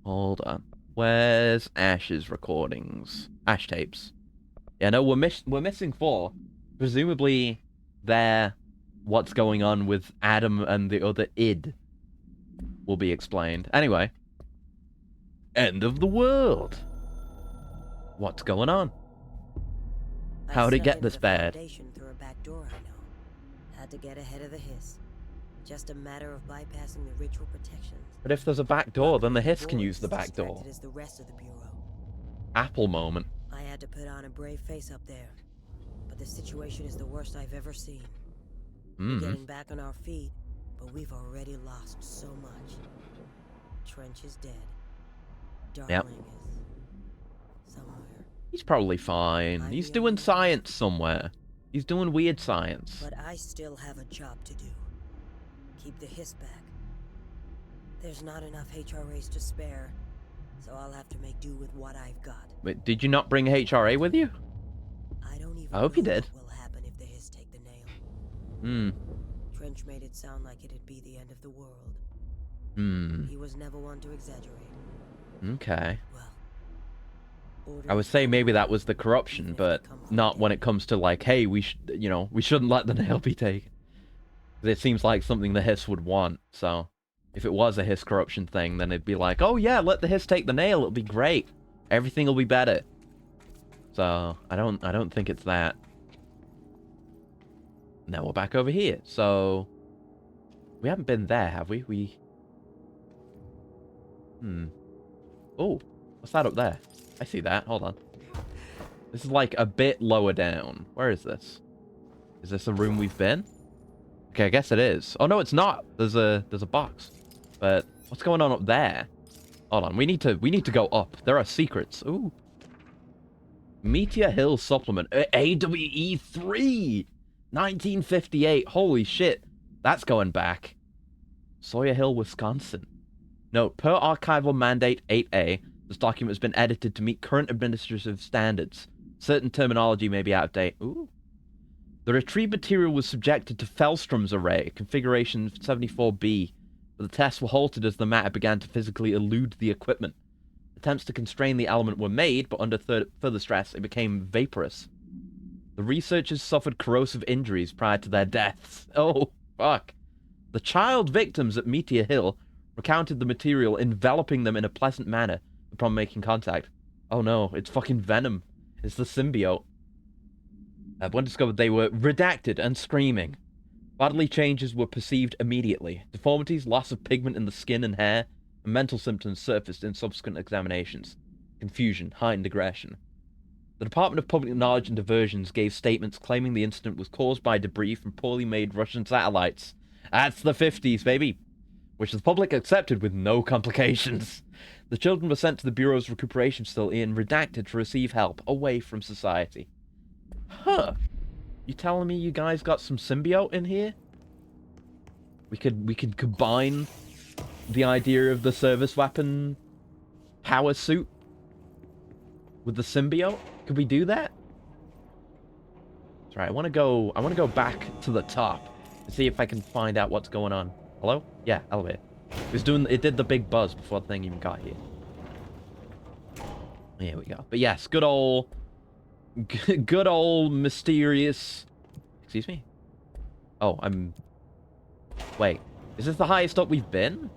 Hold on. Where's Ash's recordings? Ash tapes. Yeah, no, we're missing 4. Presumably, what's going on with Adam and the other id will be explained. Anyway. End of the world. What's going on? How'd it get this bad? Through a back door, I know. Had to get ahead of the hiss. Just a matter of bypassing the ritual protections. But if there's a back door, then the hiss can use the back door. As the rest of the Bureau. Apple moment. I had to put on a brave face up there. But the situation is the worst I've ever seen. We're getting back on our feet, but we've already lost so much. Trench is dead. Darling is somewhere. He's probably fine. He's doing science somewhere. He's doing weird science. But I still have a job to do. Keep the hiss back. There's not enough HRAs to spare, so I'll have to make do with what I've got. Wait, did you not bring HRA with you? I don't even I hope you did. What will happen if the hiss take the nail? Trench made it sound like it'd be the end of the world. He was never one to exaggerate. Okay. Well, I would say maybe that was the corruption, but not when it comes to like, hey, we shouldn't let the nail be taken. It seems like something the hiss would want, so If it was a Hiss corruption thing, then it'd be like, oh yeah, let the Hiss take the nail, it'll be great. Everything will be better. So, I don't think it's that. Now we're back over here. So, we haven't been there, have we? Oh, what's that up there? I see that. Hold on. This is like a bit lower down. Where is this? Is this a room we've been? Okay, I guess it is. Oh no, it's not. There's a box. But what's going on up there? Hold on. We need to go up. There are secrets. Ooh. Meteor Hill supplement. AWE 3. 1958. Holy shit. That's going back. Sawyer Hill, Wisconsin. Note, per archival mandate 8A, this document has been edited to meet current administrative standards. Certain terminology may be out of date. Ooh. The retrieved material was subjected to Fellstrom's array, configuration 74B, but the tests were halted as the matter began to physically elude the equipment. Attempts to constrain the element were made, but under further stress, it became vaporous. The researchers suffered corrosive injuries prior to their deaths. Oh, fuck. The child victims at Meteor Hill recounted the material enveloping them in a pleasant manner upon making contact. Oh no, it's fucking venom. It's the symbiote. When discovered, they were redacted and screaming. Bodily changes were perceived immediately. Deformities, loss of pigment in the skin and hair, and mental symptoms surfaced in subsequent examinations. Confusion, heightened aggression. The Department of Public Knowledge and Diversions gave statements claiming the incident was caused by debris from poorly made Russian satellites. That's the 50s, baby! Which the public accepted with no complications. The children were sent to the Bureau's recuperation facility and redacted to receive help away from society. Huh. You telling me you guys got some symbiote in here? We could combine the idea of the service weapon power suit with the symbiote? Could we do that? That's right. I want to go back to the top and see if I can find out what's going on. Hello? Yeah, elevator. It did the big buzz before the thing even got here. Here we go. But yes, good old mysterious... Excuse me? Oh, wait. Is this the highest up we've been?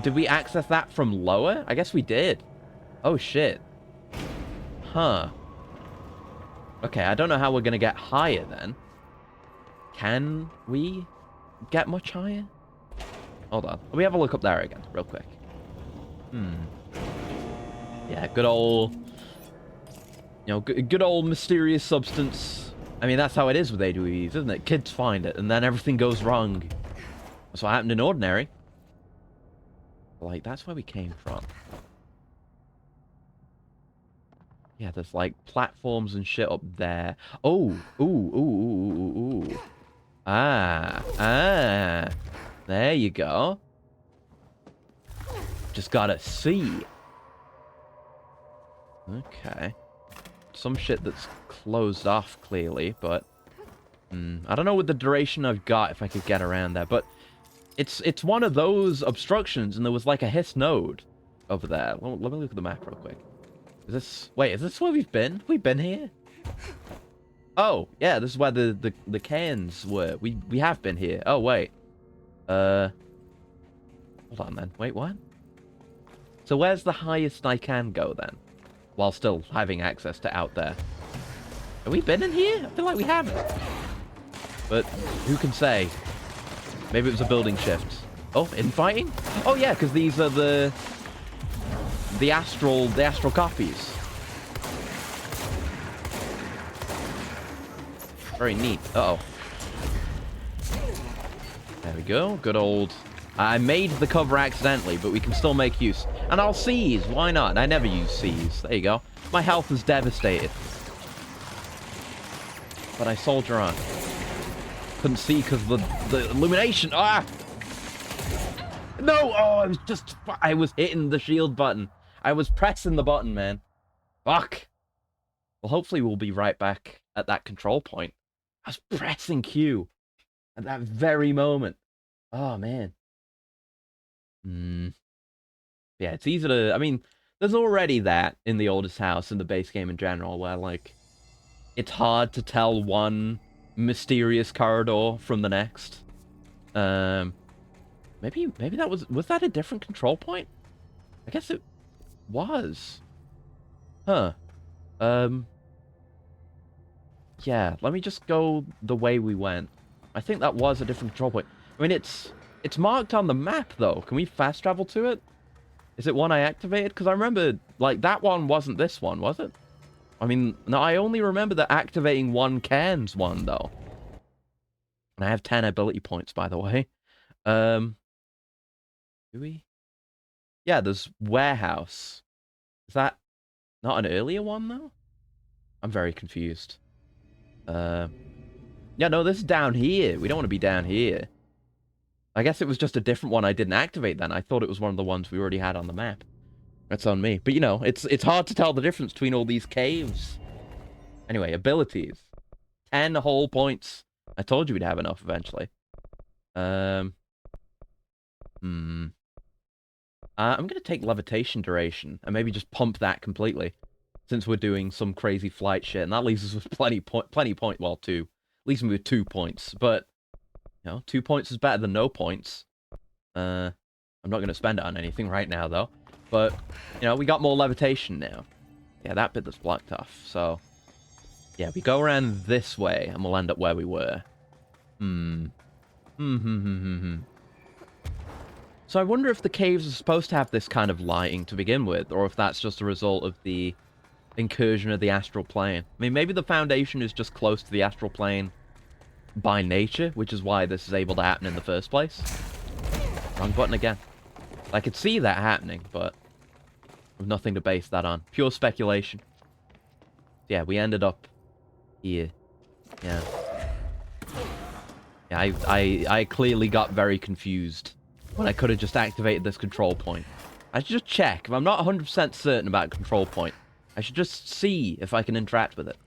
Did we access that from lower? I guess we did. Oh, shit. Huh. Okay, I don't know how we're gonna get higher then. Can we get much higher? Hold on. Let me have a look up there again, real quick. Yeah, good old... You know, good old mysterious substance. I mean, that's how it is with AWEs, isn't it? Kids find it, and then everything goes wrong. That's what happened in Ordinary. Like, that's where we came from. Yeah, there's, like, platforms and shit up there. Oh! Ooh. Ah. There you go. Just gotta see. Okay. Some shit that's closed off, clearly, but... I don't know with the duration I've got if I could get around there, but... It's one of those obstructions, and there was, like, a Hiss node over there. Let me look at the map real quick. Is this... Wait, is this where we've been? Have we been here? Oh, yeah, this is where the cans were. We have been here. Oh, wait. Hold on, then. Wait, what? So where's the highest I can go, then? While still having access to out there. Have we been in here? I feel like we haven't. But who can say? Maybe it was a building shift. Oh, infighting? Oh yeah, because these are the astral copies. Very neat. Uh-oh. There we go. Good old... I made the cover accidentally, but we can still make use. And I'll seize. Why not? I never use seize. There you go. My health is devastated. But I soldier on. Couldn't see because the illumination. Ah! No! Oh, I was hitting the shield button. I was pressing the button, man. Fuck. Well, hopefully we'll be right back at that control point. I was pressing Q at that very moment. Oh, man. Yeah, it's easy to... I mean, there's already that in the oldest house, in the base game in general, where, like, it's hard to tell one mysterious corridor from the next. Maybe that was that a different control point? I guess it was. Huh. Yeah, let me just go the way we went. I think that was a different control point. I mean, it's marked on the map, though. Can we fast travel to it? Is it one I activated? Because I remember, like, that one wasn't this one, was it? I mean, no, I only remember that activating one Cairns one, though. And I have 10 ability points, by the way. Do we? Yeah, there's Warehouse. Is that not an earlier one, though? I'm very confused. Yeah, no, this is down here. We don't want to be down here. I guess it was just a different one I didn't activate then. I thought it was one of the ones we already had on the map. That's on me. But, you know, it's hard to tell the difference between all these caves. Anyway, abilities. 10 whole points. I told you we'd have enough eventually. I'm going to take levitation duration and maybe just pump that completely. Since we're doing some crazy flight shit. And that leaves us with plenty point. Well, 2. Leaves me with 2 points. But, you know, 2 points is better than no points. I'm not going to spend it on anything right now, though. But, you know, we got more levitation now. Yeah, that bit that's blocked off. So, yeah, we go around this way, and we'll end up where we were. So I wonder if the caves are supposed to have this kind of lighting to begin with, or if that's just a result of the incursion of the astral plane. I mean, maybe the Foundation is just close to the astral plane by nature, which is why this is able to happen in the first place. Wrong button again. I could see that happening, but I've nothing to base that on. Pure speculation. Yeah, we ended up here. Yeah. Yeah, I clearly got very confused when I could have just activated this control point. I should just check. If I'm not 100% certain about control point, I should just see if I can interact with it.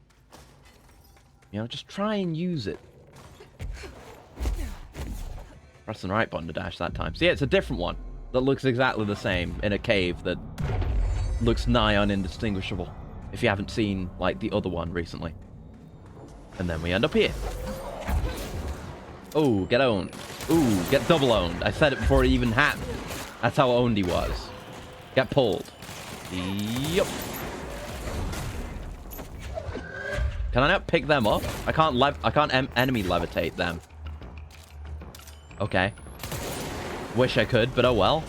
You know, just try and use it. Pressing the right button to dash that time. So yeah, it's a different one that looks exactly the same in a cave that looks nigh on indistinguishable. If you haven't seen, like, the other one recently. And then we end up here. Oh, get owned. Ooh, get double owned. I said it before it even happened. That's how owned he was. Get pulled. Yup. Can I not pick them up? I can't enemy levitate them. Okay. Wish I could, but oh well.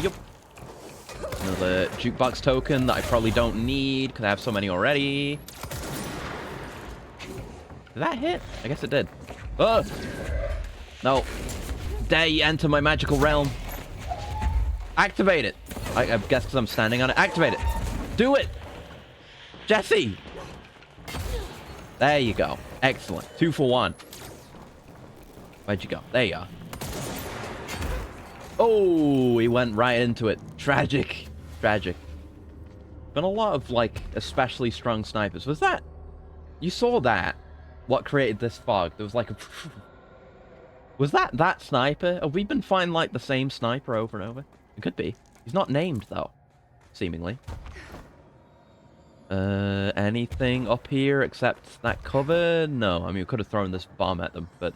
Yup. Another jukebox token that I probably don't need because I have so many already. Did that hit? I guess it did. Oh! No. Dare you enter my magical realm. Activate it. I guess because I'm standing on it. Activate it. Do it! Jesse! There you go. Excellent. 2 for 1. Where'd you go? There you are. Oh, he went right into it. Tragic. Tragic. Been a lot of, like, especially strong snipers. Was that... You saw that? What created this fog? There was like a... Was that sniper? Have we been finding, like, the same sniper over and over? It could be. He's not named, though. Seemingly. Anything up here except that cover? No. I mean, we could have thrown this bomb at them, but...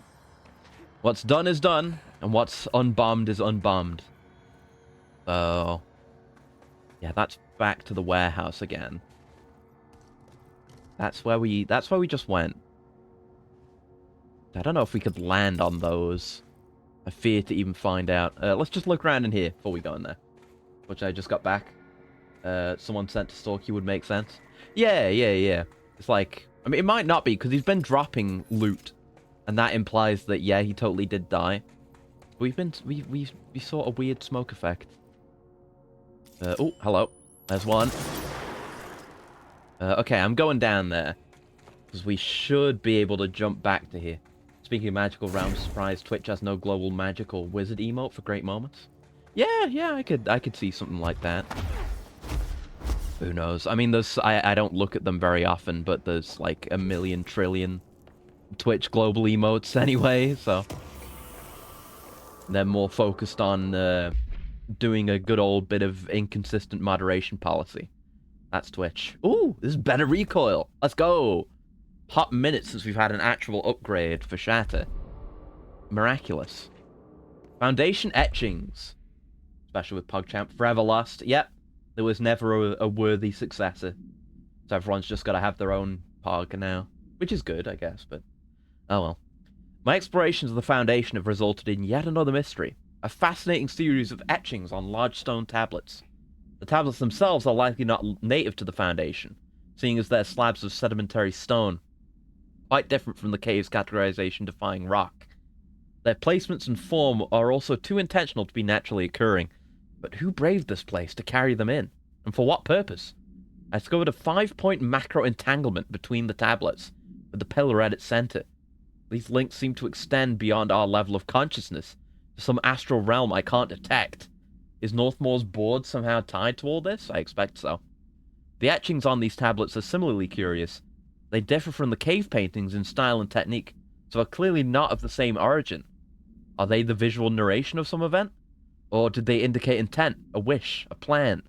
What's done is done, and what's unbombed is unbombed. So... Yeah, that's back to the warehouse again. That's where we just went. I don't know if we could land on those. I fear to even find out. Let's just look around in here before we go in there. Which I just got back. Someone sent to stalk you would make sense. Yeah. It's like... I mean, it might not be, because he's been dropping loot. And that implies that, yeah, he totally did die. We saw a weird smoke effect. Oh, hello. There's one. Okay, I'm going down there. Because we should be able to jump back to here. Speaking of magical realms, surprise, Twitch has no global magical wizard emote for great moments. Yeah, I could see something like that. Who knows? I mean, I don't look at them very often, but there's like a million trillion Twitch global emotes anyway, so they're more focused on doing a good old bit of inconsistent moderation policy. That's Twitch. Ooh, this is better recoil. Let's go. Hot minutes since we've had an actual upgrade for Shatter. Miraculous. Foundation etchings. Especially with PogChamp. Forever Lost. Yep. There was never a worthy successor. So everyone's just got to have their own Pog now. Which is good, I guess, but... oh well. My explorations of the Foundation have resulted in yet another mystery. A fascinating series of etchings on large stone tablets. The tablets themselves are likely not native to the Foundation, seeing as they're slabs of sedimentary stone. Quite different from the cave's categorization defying rock. Their placements and form are also too intentional to be naturally occurring. But who braved this place to carry them in? And for what purpose? I discovered a 5-point macro entanglement between the tablets, with the pillar at its center. These links seem to extend beyond our level of consciousness, to some astral realm I can't detect. Is Northmore's board somehow tied to all this? I expect so. The etchings on these tablets are similarly curious. They differ from the cave paintings in style and technique, so are clearly not of the same origin. Are they the visual narration of some event? Or did they indicate intent, a wish, a plan?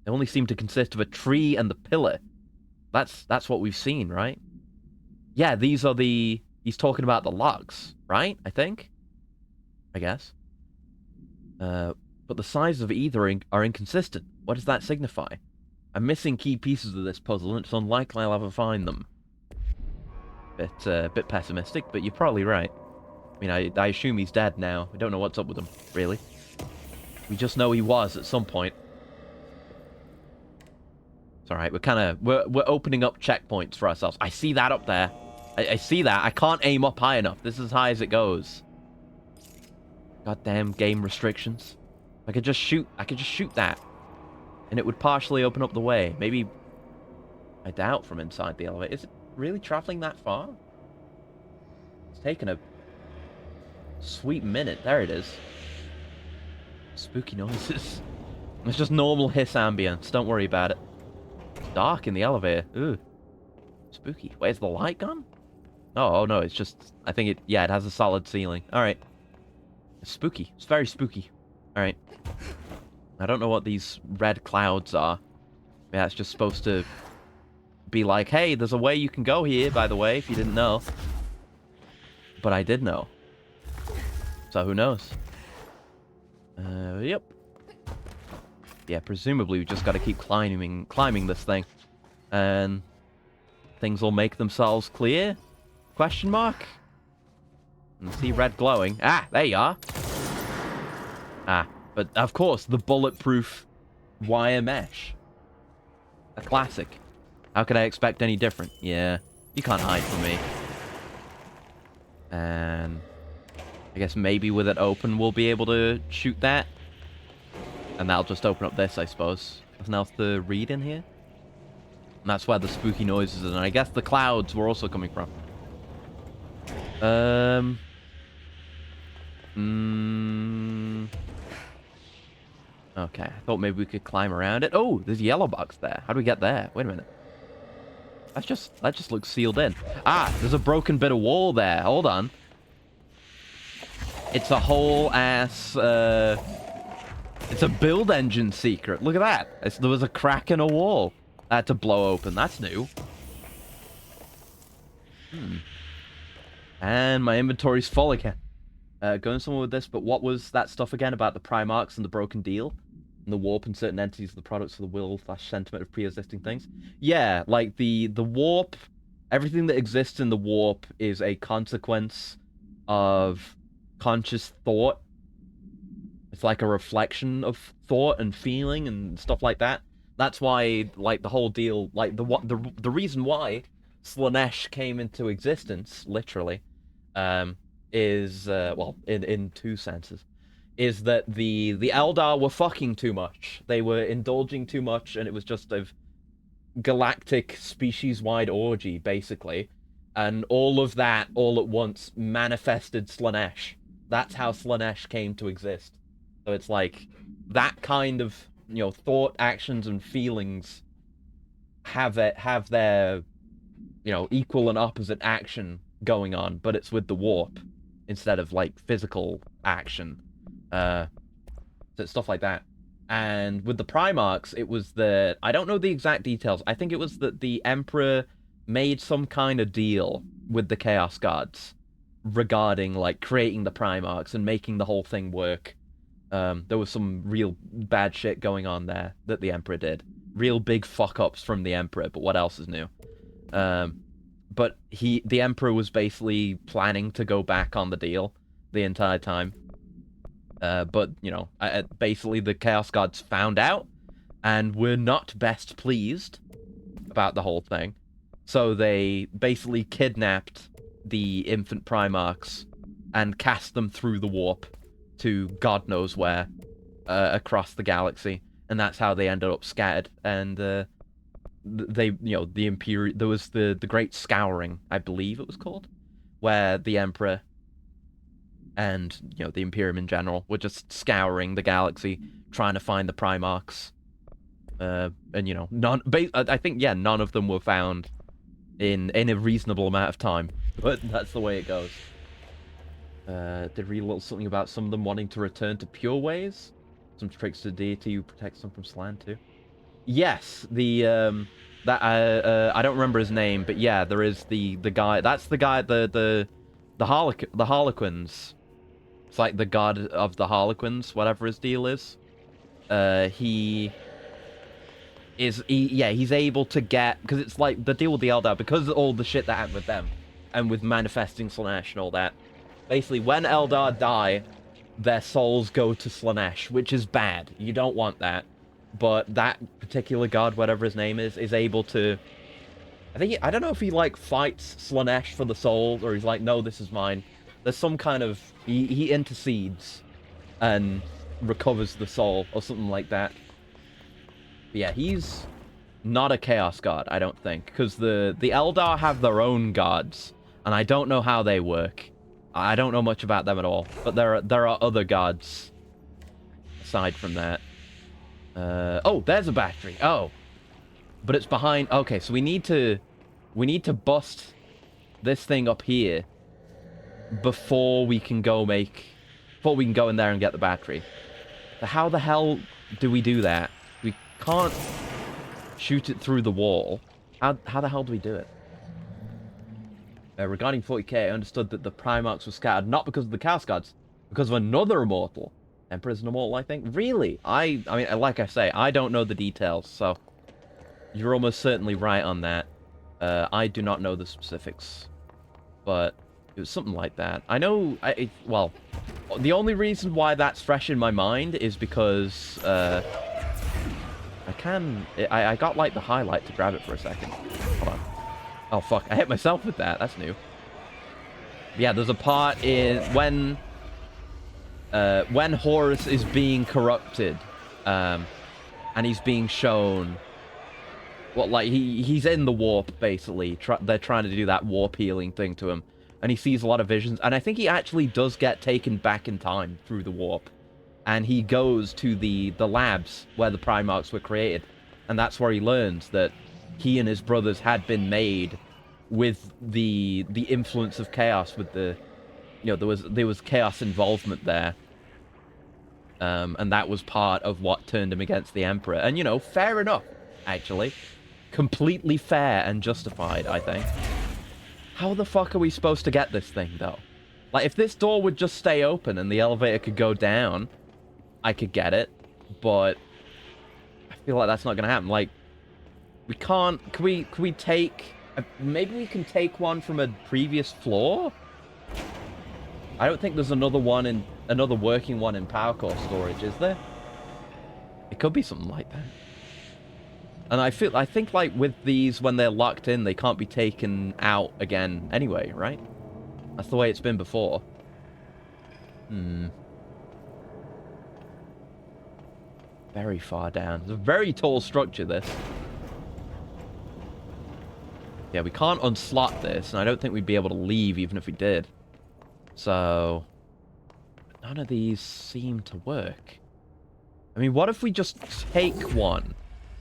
They only seem to consist of a tree and the pillar. That's what we've seen, right? Yeah, these are the... he's talking about the logs, right? I think? I guess. But the sizes of either are inconsistent. What does that signify? I'm missing key pieces of this puzzle, and it's unlikely I'll ever find them. Bit pessimistic, but you're probably right. I mean, I assume he's dead now. We don't know what's up with him, really. We just know he was at some point. It's alright, we're opening up checkpoints for ourselves. I see that up there. I see that. I can't aim up high enough. This is as high as it goes. Goddamn game restrictions. I could just shoot that. And it would partially open up the way. Maybe... I doubt from inside the elevator. Is it really traveling that far? It's taken a sweet minute. There it is. Spooky noises. It's just normal hiss ambience. Don't worry about it. It's dark in the elevator. Ooh. Spooky. Where's the light gone? Oh no, it's just... I think it... yeah, it has a solid ceiling. Alright. It's spooky. It's very spooky. Alright. I don't know what these red clouds are. Yeah, it's just supposed to be like, hey, there's a way you can go here, by the way, if you didn't know. But I did know. So who knows? Yep. Yeah, presumably we just got to keep climbing this thing. And things will make themselves clear? Question mark? And see red glowing. Ah, there you are. Ah, but of course, the bulletproof wire mesh. A classic. How could I expect any different? Yeah, you can't hide from me. And I guess maybe with it open, we'll be able to shoot that. And that'll just open up this, I suppose. Nothing else to read in here? And that's where the spooky noises are. And I guess the clouds were also coming from. Okay, I thought maybe we could climb around it. Oh, there's a yellow box there. How do we get there? Wait a minute. That just looks sealed in. Ah, there's a broken bit of wall there. Hold on. It's a whole ass, it's a build engine secret. Look at that. There was a crack in a wall. I had to blow open. That's new. And my inventory's full again. Going somewhere with this, but what was that stuff again about the Primarchs and the broken deal? And the warp and certain entities are the products of the will/sentiment of pre-existing things? Yeah, like the warp, everything that exists in the warp is a consequence of conscious thought. It's like a reflection of thought and feeling and stuff like that. That's why, like, the whole deal, like, the reason why Slaanesh came into existence, literally, is, well, in two senses, is that the Eldar were fucking too much. They were indulging too much, and it was just a galactic, species-wide orgy, basically. And all of that, all at once, manifested Slaanesh. That's how Slaanesh came to exist. So it's like, that kind of, you know, thought, actions, and feelings have their, you know, equal and opposite action going on, but it's with the warp instead of, like, physical action. So stuff like that. And with the Primarchs, it was that... I don't know the exact details. I think it was that the Emperor made some kind of deal with the Chaos Gods regarding like creating the Primarchs and making the whole thing work. There was some real bad shit going on there that the Emperor did. Real big fuck-ups from the Emperor, but what else is new? But the Emperor was basically planning to go back on the deal the entire time. But, you know, basically the Chaos Gods found out and were not best pleased about the whole thing. So they basically kidnapped the infant Primarchs and cast them through the warp to God knows where across the galaxy. And that's how they ended up scattered. And they, you know, the Imperial, there was the Great Scouring, I believe it was called, where the Emperor and, you know, the Imperium in general were just scouring the galaxy, trying to find the Primarchs. And, you know, I think, yeah, none of them were found in a reasonable amount of time. But that's the way it goes. Did read a little something about some of them wanting to return to pure ways. Some tricks to deity who protects them from Slann too. Yes, I don't remember his name, but yeah, there is the guy. That's the guy, the Harlequins. It's like the god of the Harlequins, whatever his deal is. He's able to get, because it's like the deal with the Eldar, because of all the shit that happened with them, and with manifesting Slaanesh and all that. Basically, when Eldar die, their souls go to Slaanesh, which is bad. You don't want that. But that particular god, whatever his name is able to... I don't know if he, like, fights Slaanesh for the souls, or he's like, no, this is mine. There's some kind of... He intercedes and recovers the soul, or something like that. But yeah, he's not a Chaos God, I don't think. Because the Eldar have their own gods, and I don't know how they work. I don't know much about them at all, but there are other gods aside from that. Oh, there's a battery. Oh, but it's behind. Okay, so we need to bust this thing up here before we can go in there and get the battery. So how the hell do we do that? We can't shoot it through the wall. How the hell do we do it? Regarding 40k, I understood that the Primarchs were scattered not because of the Chaos Gods, because of another immortal. Emperor's an immortal, I think. Really? I mean, like I say, I don't know the details, so you're almost certainly right on that. I do not know the specifics, but it was something like that. I know, well, the only reason why that's fresh in my mind is because I got, like, the highlight to grab it for a second. Hold on. Oh, fuck. I hit myself with that. That's new. Yeah, there's a part when Horus is being corrupted, and he's being shown... Well, like, he's in the warp, basically. They're trying to do that warp healing thing to him. And he sees a lot of visions. And I think he actually does get taken back in time through the warp. And he goes to the labs where the Primarchs were created. And that's where he learns that he and his brothers had been made with the influence of chaos, with the, you know, there was chaos involvement there, and that was part of what turned him against the Emperor. And, you know, fair enough, actually, completely fair and justified, I think. How the fuck are we supposed to get this thing, though? Like, if this door would just stay open and the elevator could go down, I could get it, but I feel like that's not gonna happen. Like, we can't... Can we take... Maybe we can take one from a previous floor? I don't think there's another working one in power core storage, is there? It could be something like that. And I think, like, with these, when they're locked in, they can't be taken out again anyway, right? That's the way it's been before. Very far down. It's a very tall structure, this. Yeah, we can't unslot this, and I don't think we'd be able to leave even if we did. So, none of these seem to work. I mean, what if we just take one?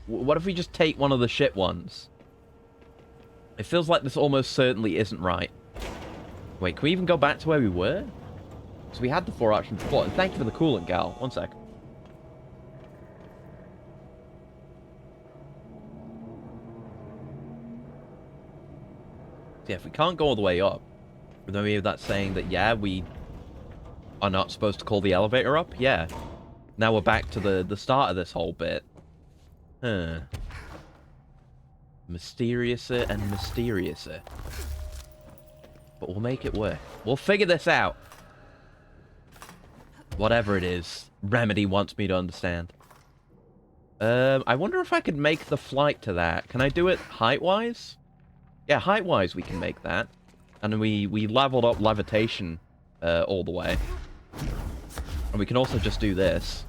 What if we just take one of the shit ones? It feels like this almost certainly isn't right. Wait, can we even go back to where we were? So we had the 4 options before. And thank you for the coolant, gal. One sec. Yeah, if we can't go all the way up, Maybe that's saying that, yeah, we are not supposed to call the elevator up? Yeah. Now we're back to the start of this whole bit. Huh. Mysteriouser and mysteriouser. But we'll make it work. We'll figure this out. Whatever it is, Remedy wants me to understand. I wonder if I could make the flight to that. Can I do it height-wise? Yeah, height-wise we can make that. And then we leveled up levitation all the way. And we can also just do this.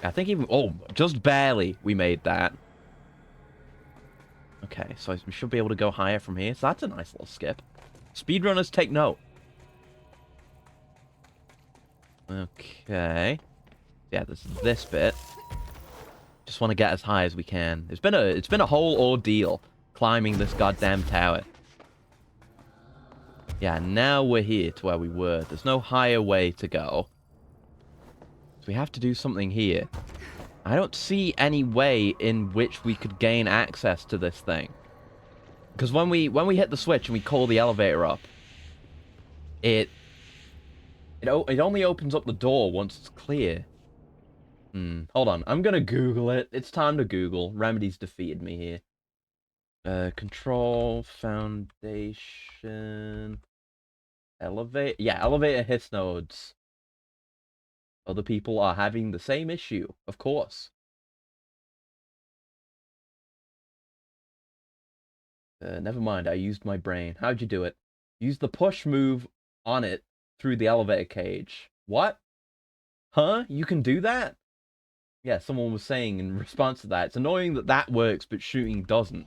I think even... Oh, just barely we made that. Okay, so we should be able to go higher from here. So that's a nice little skip. Speedrunners, take note. Okay. Yeah, there's this bit. Just want to get as high as we can. It's been a whole ordeal climbing this goddamn tower. Yeah, now we're here to where we were. There's no higher way to go. So we have to do something here. I don't see any way in which we could gain access to this thing. Because when we hit the switch and we call the elevator up, it only opens up the door once it's clear. Hold on. I'm gonna Google it. It's time to Google. Remedy's defeated me here. Control, foundation, elevator. Yeah, elevator hiss nodes. Other people are having the same issue, of course. Never mind, I used my brain. How'd you do it? Use the push move on it through the elevator cage. What? Huh? You can do that? Yeah, someone was saying in response to that. It's annoying that that works, but shooting doesn't.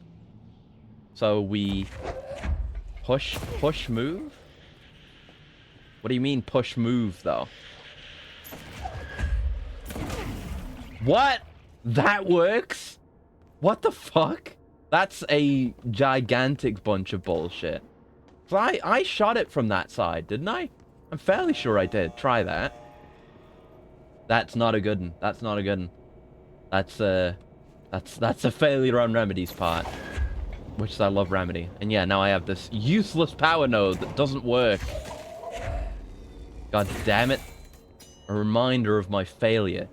So we... Push move? What do you mean push move, though? What? That works? What the fuck? That's a gigantic bunch of bullshit. So I shot it from that side, didn't I? I'm fairly sure I did. Try that. That's not a good one. That's not a good one. That's a failure on Remedy's part. Which is I love Remedy. And yeah, now I have this useless power node that doesn't work. God damn it. A reminder of my failure.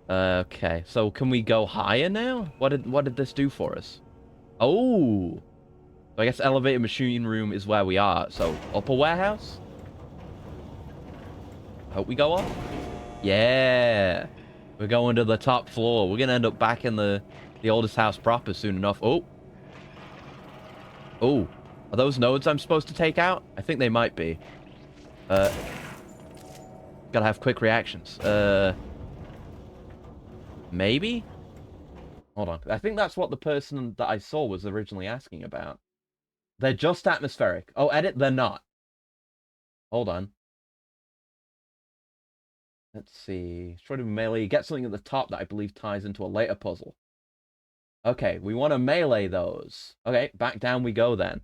Okay, so can we go higher now? What did this do for us? Oh! So I guess elevator machine room is where we are. So, upper warehouse? Hope we go up? Yeah! We're going to the top floor. We're gonna end up back in the oldest house proper soon enough. Oh! Oh! Are those nodes I'm supposed to take out? I think they might be. Gotta have quick reactions. Maybe? Hold on. I think that's what the person that I saw was originally asking about. They're just atmospheric. Oh, edit, they're not. Hold on. Let's see. Try to melee. Get something at the top that I believe ties into a later puzzle. Okay, we want to melee those. Okay, back down we go then.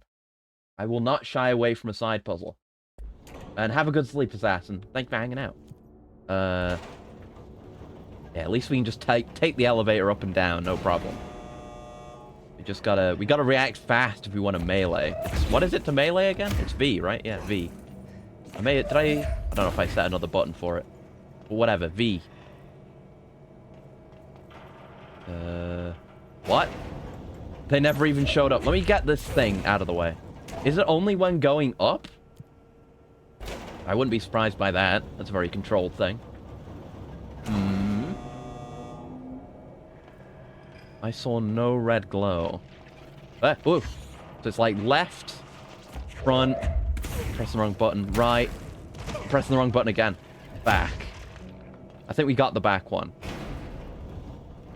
I will not shy away from a side puzzle. And have a good sleep, assassin. Thank you for hanging out. Yeah, at least we can just take the elevator up and down, no problem. We gotta react fast if we want to melee. What is it to melee again? It's V, right? Yeah, V. I don't know if I set another button for it. But whatever, V. What? They never even showed up. Let me get this thing out of the way. Is it only when going up? I wouldn't be surprised by that. That's a very controlled thing. I saw no red glow. Ooh. So it's like left, front, pressing the wrong button, right, pressing the wrong button again, back. I think we got the back one.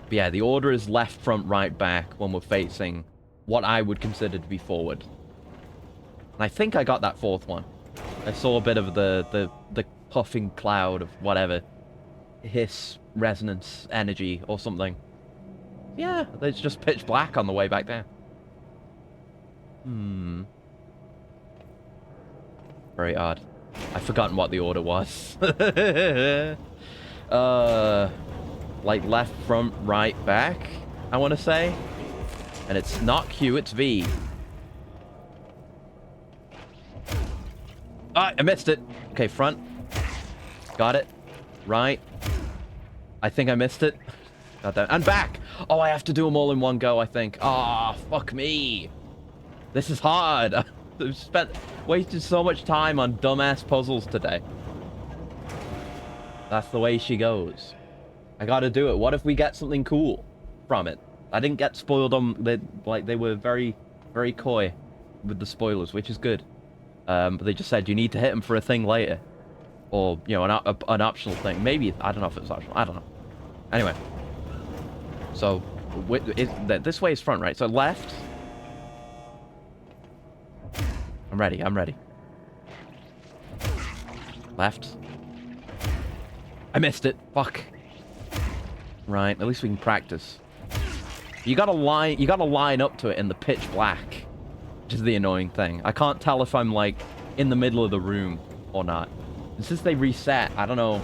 But yeah, the order is left, front, right, back when we're facing what I would consider to be forward. And I think I got that fourth one. I saw a bit of the puffing cloud of whatever. Hiss, resonance, energy, or something. Yeah, it's just pitch black on the way back there. Very odd. I've forgotten what the order was. Like left, front, right, back, I want to say. And it's not Q, it's V. Ah, I missed it. Okay, front. Got it. Right. I think I missed it. Got that. And back. Oh, I have to do them all in one go, I think. Ah, fuck me. This is hard. I've wasted so much time on dumbass puzzles today. That's the way she goes. I gotta do it. What if we get something cool from it? I didn't get spoiled on... They were very, very coy with the spoilers, which is good. But they just said you need to hit them for a thing later. Or, you know, an optional thing. Maybe, I don't know if it's optional. I don't know. Anyway. So, this way is front, right? So left. I'm ready, I'm ready. Left. I missed it. Fuck. Right, at least we can practice. You gotta line up to it in the pitch black. Which is the annoying thing. I can't tell if I'm, like, in the middle of the room or not. And since they reset, I don't know.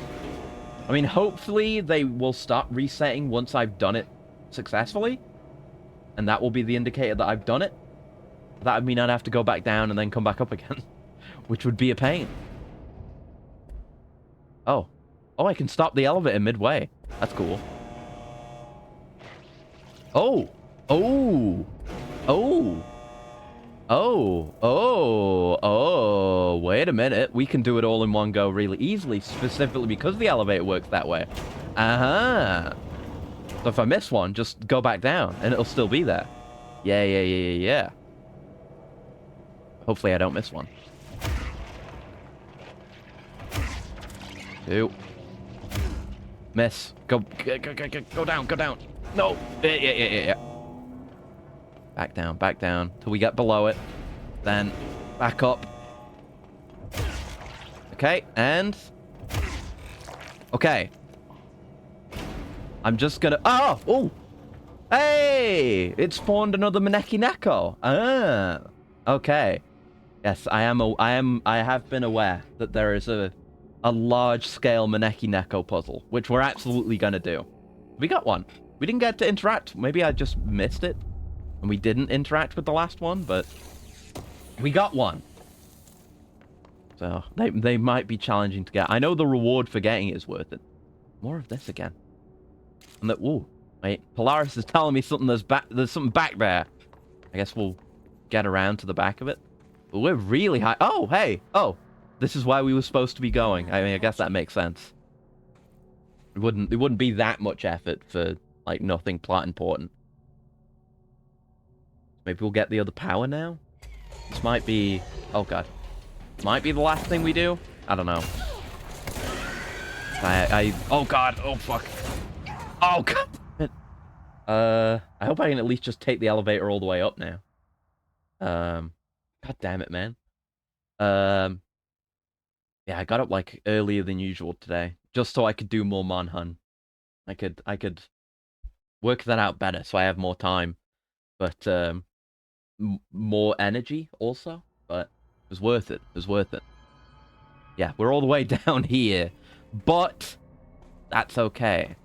I mean, hopefully they will stop resetting once I've done it successfully. And that will be the indicator that I've done it. That would mean I'd have to go back down and then come back up again. Which would be a pain. Oh. Oh, I can stop the elevator midway. That's cool. Oh. Oh. Oh. Oh. Oh. Oh. Wait a minute. We can do it all in one go really easily, specifically because the elevator works that way. Uh-huh. So if I miss one, just go back down, and it'll still be there. Yeah, yeah, yeah, yeah, yeah. Hopefully I don't miss one. 2. Miss. Go down, go down. No. Yeah. Back down, till we get below it. Then back up. Okay, and... Okay. I'm just gonna... Oh! Oh! Hey! It spawned another Maneki Neko. Ah. Okay. Yes, I have been aware that there is a large-scale Maneki Neko puzzle, which we're absolutely gonna do. We got one. We didn't get to interact. Maybe I just missed it, and we didn't interact with the last one, but we got one. So they might be challenging to get. I know the reward for getting it is worth it. More of this again. And that. Ooh, wait. Polaris is telling me something. There's something back there. I guess we'll get around to the back of it. But we're really high. Oh, hey. Oh, this is why we were supposed to be going. I mean, I guess that makes sense. It wouldn't be that much effort for like nothing plot important. Maybe we'll get the other power now. This might be. Oh god. Might be the last thing we do. I don't know. Oh god. Oh fuck. Oh god. I hope I can at least just take the elevator all the way up now. God damn it, man. Yeah, I got up like earlier than usual today, just so I could do more Monhun. I could work that out better, so I have more time, but more energy also. But it was worth it. It was worth it. Yeah, we're all the way down here, but that's okay,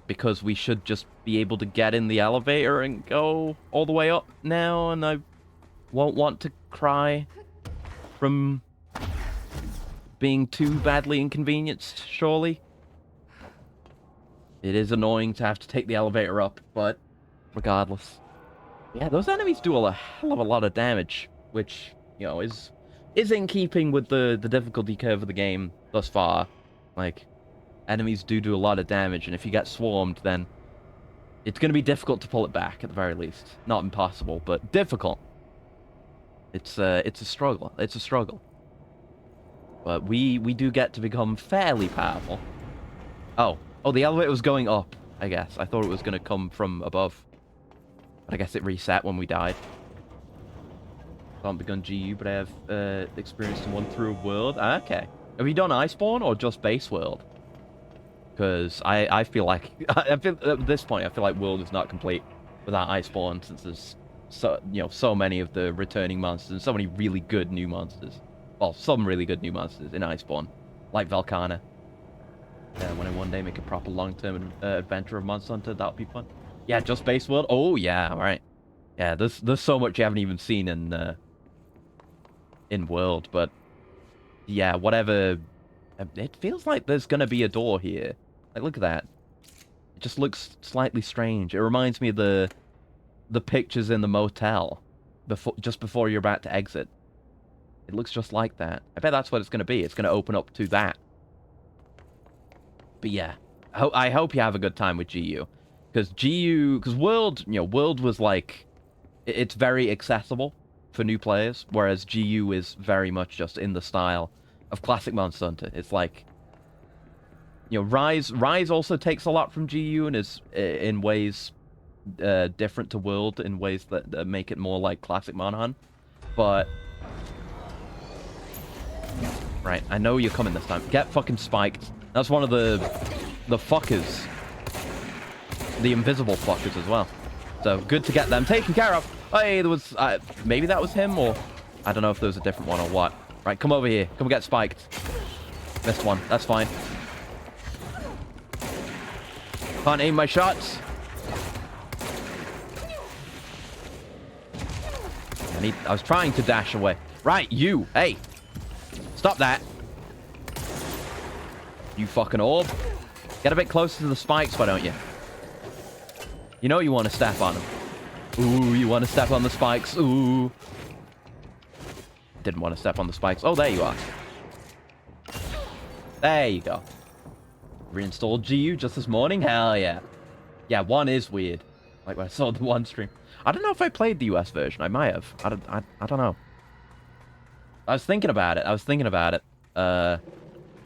because we should just be able to get in the elevator and go all the way up now, and I won't want to cry from being too badly inconvenienced, surely. It is annoying to have to take the elevator up, but regardless. Yeah, those enemies do a hell of a lot of damage, which, you know, is in keeping with the difficulty curve of the game thus far. Like, enemies do a lot of damage, and if you get swarmed, then it's going to be difficult to pull it back, at the very least. Not impossible, but difficult. It's a struggle. It's a struggle. But we do get to become fairly powerful. Oh, the elevator was going up, I guess. I thought it was going to come from above. But I guess it reset when we died. I haven't begun GU, but I have experienced one through a world. Okay. Have you done Iceborne or just base world? Because I feel like... at this point, I feel like world is not complete without Iceborne, since there's so many of the returning monsters and so many really good new monsters. Well, some really good new monsters in Iceborne, like Velkhana. When I one day make a proper long-term adventure of Monster Hunter, that would be fun. Yeah, just base world. Oh yeah, right. Yeah, there's so much you haven't even seen in world, but yeah, whatever. It feels like there's gonna be a door here. Like, look at that. It just looks slightly strange. It reminds me of the pictures in the motel just before you're about to exit. It looks just like that. I bet that's what it's gonna be. It's gonna open up to that. But yeah, I hope you have a good time with GU, because World, World was like, it's very accessible for new players, whereas GU is very much just in the style of classic Monster Hunter. It's like, Rise also takes a lot from GU and is in ways different to World, in ways that make it more like classic Monhan. But right, I know you're coming this time. Get fucking spiked. That's one of the fuckers. The invisible fuckers as well. So, good to get them taken care of. Hey, there was... maybe that was him, or... I don't know if there was a different one or what. Right, come over here. Come get spiked. Missed one. That's fine. Can't aim my shots. I was trying to dash away. Right, you. Hey. Stop that. You fucking orb. Get a bit closer to the spikes, why don't you? You know you want to step on them. Ooh, you want to step on the spikes. Ooh. Didn't want to step on the spikes. Oh, there you are. There you go. Reinstalled GU just this morning? Hell yeah. Yeah, 1 is weird. Like when I saw the 1 stream. I don't know if I played the US version. I might have. I don't know. I was thinking about it.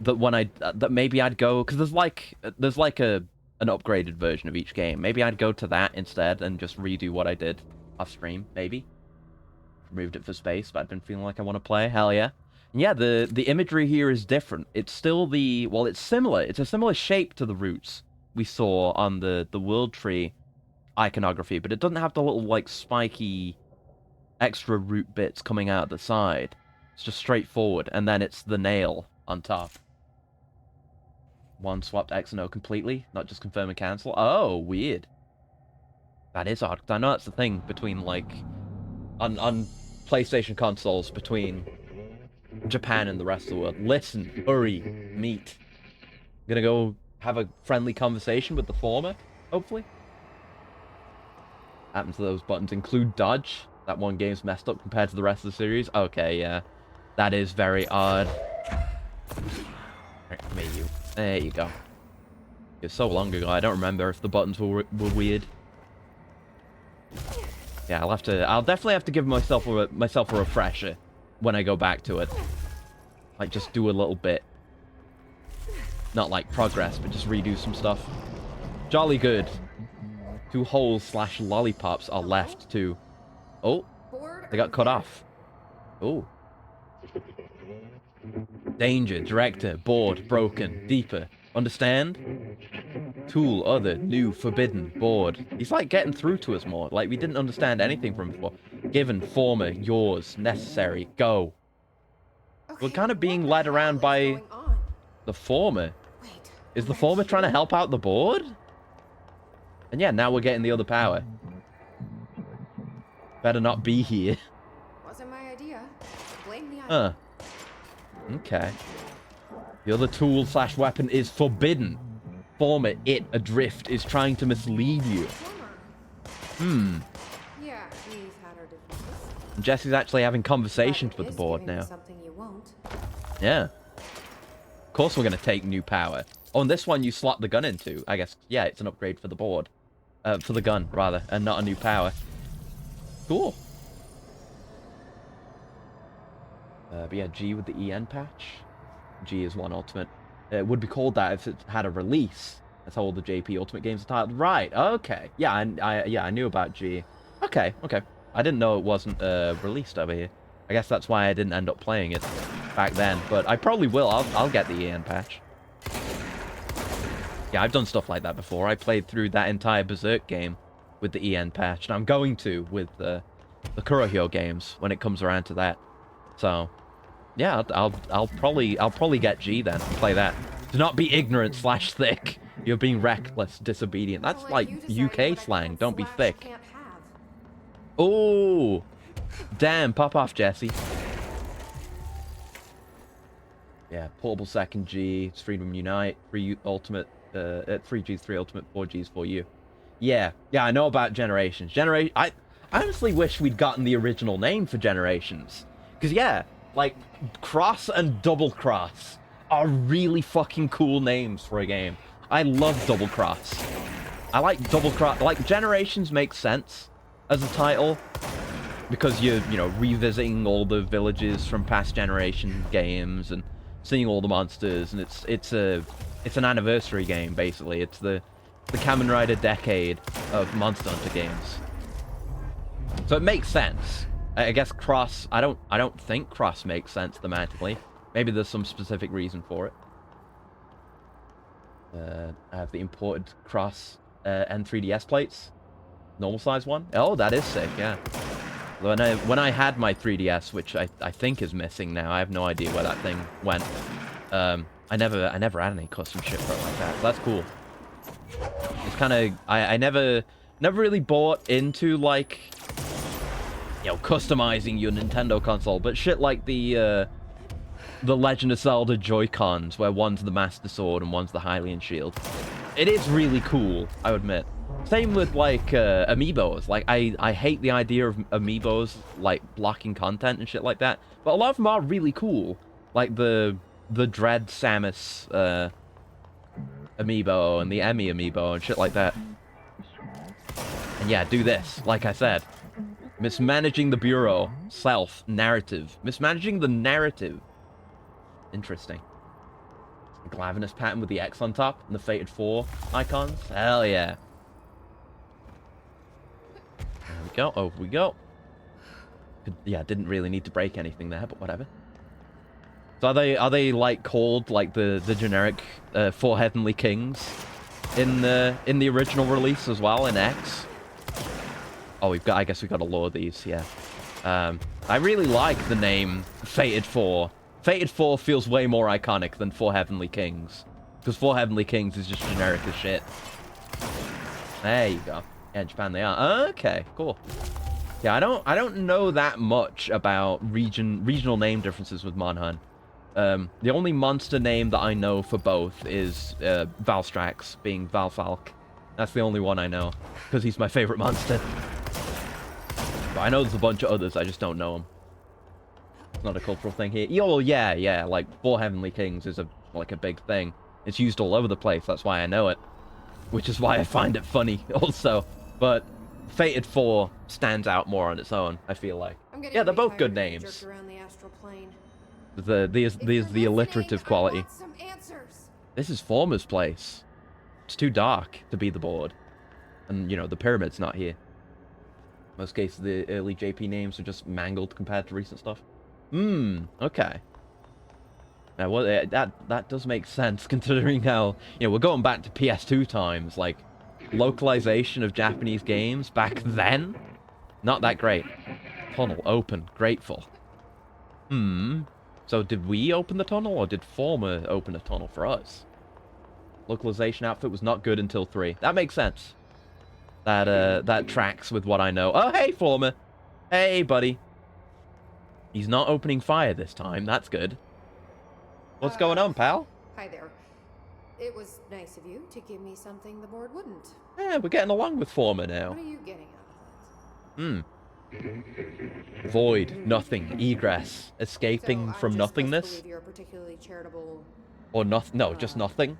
That maybe I'd go, because there's like an upgraded version of each game. Maybe I'd go to that instead and just redo what I did off stream. Maybe removed it for space, but I've been feeling like I want to play. Hell yeah. And yeah, the imagery here is different. It's still it's similar. It's a similar shape to the roots we saw on the World Tree iconography, but it doesn't have the little like spiky extra root bits coming out the side. It's just straightforward, and then it's the nail on top. 1 swapped X and O completely, not just confirm and cancel. Oh, weird. That is odd, because I know that's the thing between, like, on PlayStation consoles between Japan and the rest of the world. Listen, hurry, meet. I'm gonna go have a friendly conversation with the former, hopefully. Happens to those buttons include dodge. That one game's messed up compared to the rest of the series. Okay, yeah. That is very odd. Right, come here, you. There you go. It's so long ago, I don't remember if the buttons were weird. Yeah, I'll definitely have to give myself a refresher when I go back to it. Like, just do a little bit. Not like progress, but just redo some stuff. Jolly good. 2 holes / lollipops are left too. Oh, they got cut off. Oh. Danger, director, bored, broken, deeper. Understand? Tool, other, new, forbidden, bored. He's like getting through to us more. Like we didn't understand anything from before. Given, former, yours, necessary, go. Okay, we're kind of being led around by the former. Wait, is the former trying to help out the board? And yeah, now we're getting the other power. Better not be here. Wasn't my idea. Blame the idea. Okay. The other tool / weapon is forbidden. Former, it, adrift, is trying to mislead you. Yeah, we've had our differences. Jesse's actually having conversations with the board now. Something you won't. Yeah. Of course we're going to take new power. Oh, and this one you slot the gun into. I guess, yeah, it's an upgrade for the board. For the gun, rather, and not a new power. Cool. But yeah, G with the EN patch. G is 1 Ultimate. It would be called that if it had a release. That's how all the JP Ultimate games are titled. Right, okay. Yeah, I knew about G. Okay. I didn't know it wasn't released over here. I guess that's why I didn't end up playing it back then. But I probably will. I'll get the EN patch. Yeah, I've done stuff like that before. I played through that entire Berserk game with the EN patch, and I'm going to with the Kurohyou games when it comes around to that. So, yeah, I'll probably get G then and play that. Do not be ignorant / thick. You're being reckless, disobedient. That's like UK slang. Don't be thick. Oh, damn! Pop off, Jesse. Yeah, portable second G, it's Freedom Unite, 3 Ultimate, 3Gs, 3 Ultimate, 4Gs, 4U. Yeah, I know about Generations. I honestly wish we'd gotten the original name for Generations. Because, yeah, like, Cross and Double Cross are really fucking cool names for a game. I love Double Cross. I like Double Cross. Like, Generations makes sense as a title. Because you're, you know, revisiting all the villages from past generation games and seeing all the monsters, and it's an anniversary game, basically. It's the Kamen Rider decade of Monster Hunter games. So it makes sense. I guess Cross, I don't think Cross makes sense thematically. Maybe there's some specific reason for it. I have the imported Cross N3DS plates. Normal size one. Oh, that is sick, yeah. When I had my 3DS, which I think is missing now, I have no idea where that thing went. I never had any custom shit for it like that. So that's cool. It's kind of I never really bought into, like, you know, customizing your Nintendo console, but shit like the Legend of Zelda Joy-Cons, where one's the Master Sword and one's the Hylian Shield. It is really cool, I admit. Same with, like, amiibos. Like, I hate the idea of amiibos, like, blocking content and shit like that. But a lot of them are really cool. Like, the Dread Samus amiibo and the Emmy amiibo and shit like that. And yeah, do this, like I said. Mismanaging the Bureau. Self. Narrative. Mismanaging the narrative. Interesting. Glavinus pattern with the X on top and the Fated 4 icons. Hell yeah. There we go. Over we go. Yeah, didn't really need to break anything there, but whatever. So are they like called like the generic 4 Heavenly Kings in the original release as well in X? Oh, I guess we've got to lure these, yeah. I really like the name Fated 4. Fated 4 feels way more iconic than 4 Heavenly Kings. Because 4 Heavenly Kings is just generic as shit. There you go. Yeah, in Japan they are. Okay, cool. Yeah, I don't know that much about regional name differences with Monhun. The only monster name that I know for both is Valstrax, being Valfalk. That's the only one I know, because he's my favorite monster. But I know there's a bunch of others, I just don't know them. It's not a cultural thing here. Oh, yeah, like 4 Heavenly Kings is like a big thing. It's used all over the place, that's why I know it. Which is why I find it funny, also. But Fated 4 stands out more on its own, I feel like. Yeah, they're both good names. There's the alliterative quality. This is Former's place. It's too dark to be the board. And, you know, the pyramid's not here. Most cases, the early JP names are just mangled compared to recent stuff. Okay. Now, well, that does make sense, considering how, you know, we're going back to PS2 times. Like, localization of Japanese games back then? Not that great. Tunnel open. Grateful. So did we open the tunnel, or did Former open a tunnel for us? Localization outfit was not good until 3. That makes sense. That tracks with what I know. Oh, hey, Former. Hey, buddy. He's not opening fire this time. That's good. What's going on, pal? Hi there. It was nice of you to give me something the board wouldn't. Yeah, we're getting along with Former now. What are you getting out of it? Void, nothing, egress, escaping So from I'm just nothingness? supposed to believe you're a particularly charitable, Or nothing? No, just nothing.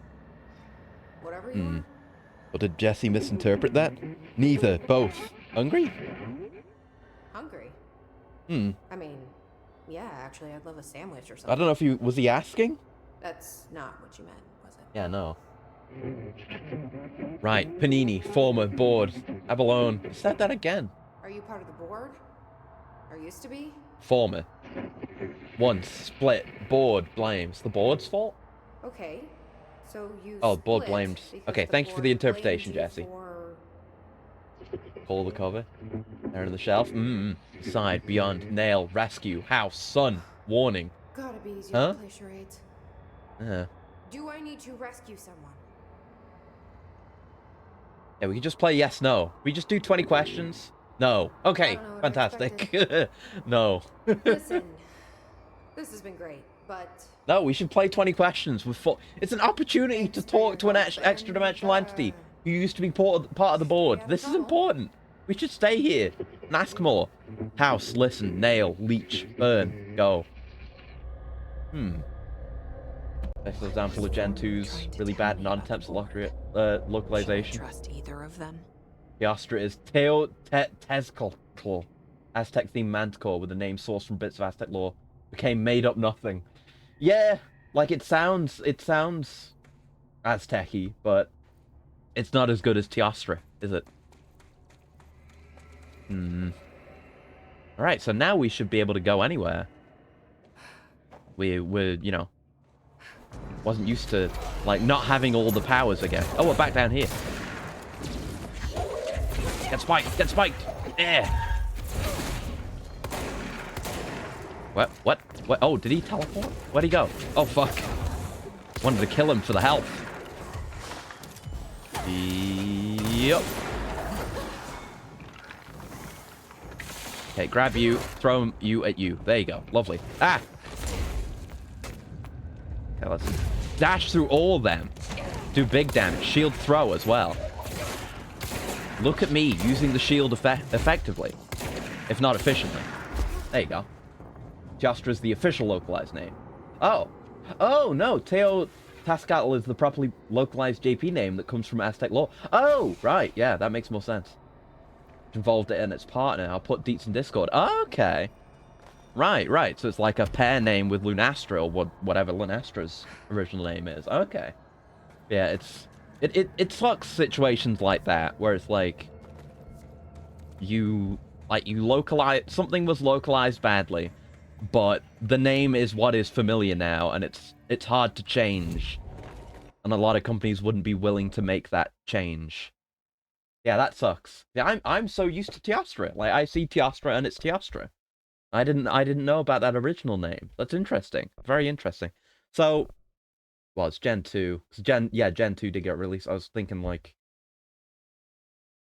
whatever you are? Or did Jesse misinterpret that? Neither, both. Hungry? Hungry? I mean, yeah, actually, I'd love a sandwich or something. I don't know if was he asking? That's not what you meant, was it? Yeah, no. Right, Panini, Former, board, Abalone. Said that again. Are you part of the board? Or used to be? Former. Once, split, board, blames. The board's fault? Okay, so you Oh, board split blamed. because Okay, the thank you for board the blamed interpretation, you Jesse. for- Pull the cover. There on the shelf. Side, beyond, nail, rescue, house, sun, warning. Gotta be easier Huh? to play charades. Yeah, Do I need to rescue someone? we can just play yes, no. We just do 20 questions? No. Okay, I don't know what I fantastic. No. Listen, this has been great, but No, we should play 20 questions with It's an opportunity to talk to an extra dimensional entity who used to be part of the board. This is important. We should stay here and ask more. House, listen, nail, leech, burn, go. Next example of Gen 2's really bad non-temps localization. Trust either of them. Teostra is Tezcatl, Aztec-themed manticore with a name sourced from bits of Aztec lore. Became made up nothing. Yeah, like it sounds Aztec-y, but it's not as good as Teostra, is it? Alright, so now we should be able to go anywhere. We're, you know, wasn't used to, like, not having all the powers again. Oh, we're back down here. Get spiked! Get spiked! Yeah! What? Oh, did he teleport? Where'd he go? Oh, fuck. Wanted to kill him for the health. Yup. Okay, grab you, throw you at you. There you go. Lovely. Ah! Okay, let's dash through all of them. Do big damage. Shield throw as well. Look at me using the shield effectively, if not efficiently. There you go. Teostra is the official localized name. Oh. Oh, no. Teoscatl is the properly localized JP name that comes from Aztec lore. Oh, right. Yeah, that makes more sense. Involved it in its partner. I'll put deets in Discord. Okay. Right. So it's like a pair name with Lunastra, or whatever Lunastra's original name is. Okay. Yeah, it sucks situations like that where it's like you localize something was localized badly, but the name is what is familiar now, and it's hard to change, and a lot of companies wouldn't be willing to make that change. Yeah, that sucks. Yeah, I'm so used to Teostra. Like, I see Teostra and it's Teostra. I didn't know about that original name. That's interesting. Very interesting. So, well, it's Gen 2. Gen 2 did get released. I was thinking, like,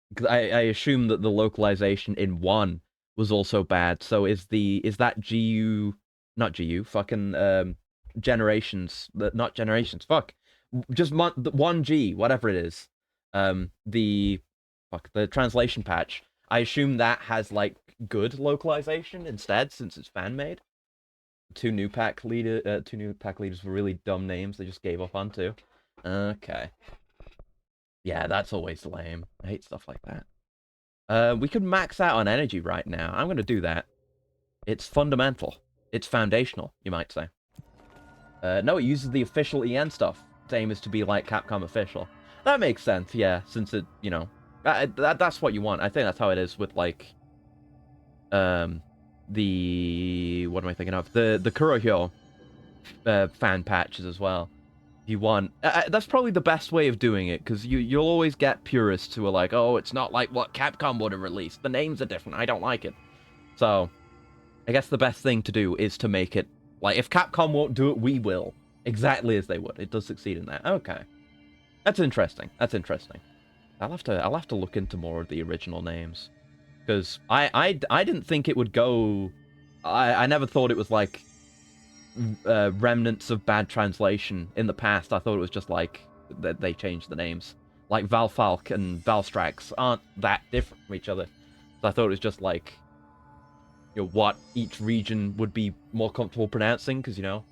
because I assume that the localization in 1 was also bad. So is that GU, not GU, fucking Generations, not Generations, fuck, just 1G, whatever it is, the translation patch. I assume that has, like, good localization instead, since it's fan-made. Two new pack leaders were really dumb names they just gave up on too. Okay. Yeah, that's always lame. I hate stuff like that. We could max out on energy right now. I'm gonna do that. It's fundamental. It's foundational, you might say. No, it uses the official EN stuff. Its aim is to be like Capcom official. That makes sense, yeah, since it, you know, that's what you want. I think that's how it is with, like, the, what am I thinking of? The Kurohyou fan patches as well. You want, that's probably the best way of doing it, because you'll always get purists who are like, oh, it's not like what Capcom would have released. The names are different. I don't like it. So, I guess the best thing to do is to make it, like, if Capcom won't do it, we will. Exactly as they would. It does succeed in that. Okay. That's interesting. That's interesting. I'll have to look into more of the original names. Because I didn't think it would go... I never thought it was, like, remnants of bad translation in the past. I thought it was just, like, that they changed the names. Like, Valfalk and Valstrax aren't that different from each other. So I thought it was just, like, you know, what each region would be more comfortable pronouncing, because, you know,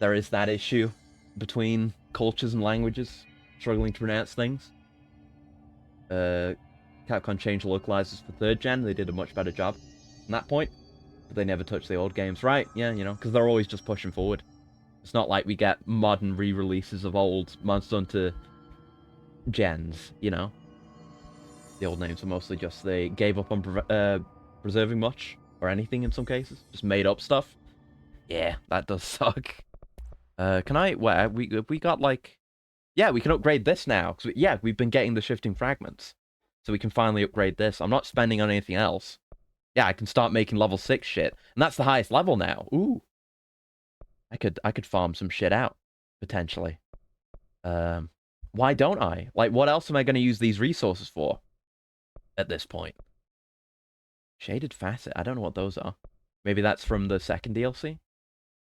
there is that issue between cultures and languages struggling to pronounce things. Capcom changed localizers for 3rd gen. They did a much better job from that point. But they never touched the old games. Right, yeah, you know, because they're always just pushing forward. It's not like we get modern re-releases of old Monster Hunter gens, you know. The old names were mostly just they gave up on preserving much, or anything in some cases. Just made up stuff. Yeah, that does suck. Can I... Where? We got, like... Yeah, we can upgrade this now. Cause we've been getting the shifting fragments. So we can finally upgrade this. I'm not spending on anything else. Yeah, I can start making level 6 shit. And that's the highest level now. Ooh. I could farm some shit out, potentially. Why don't I? Like, what else am I going to use these resources for at this point? Shaded facet. I don't know what those are. Maybe that's from the second DLC?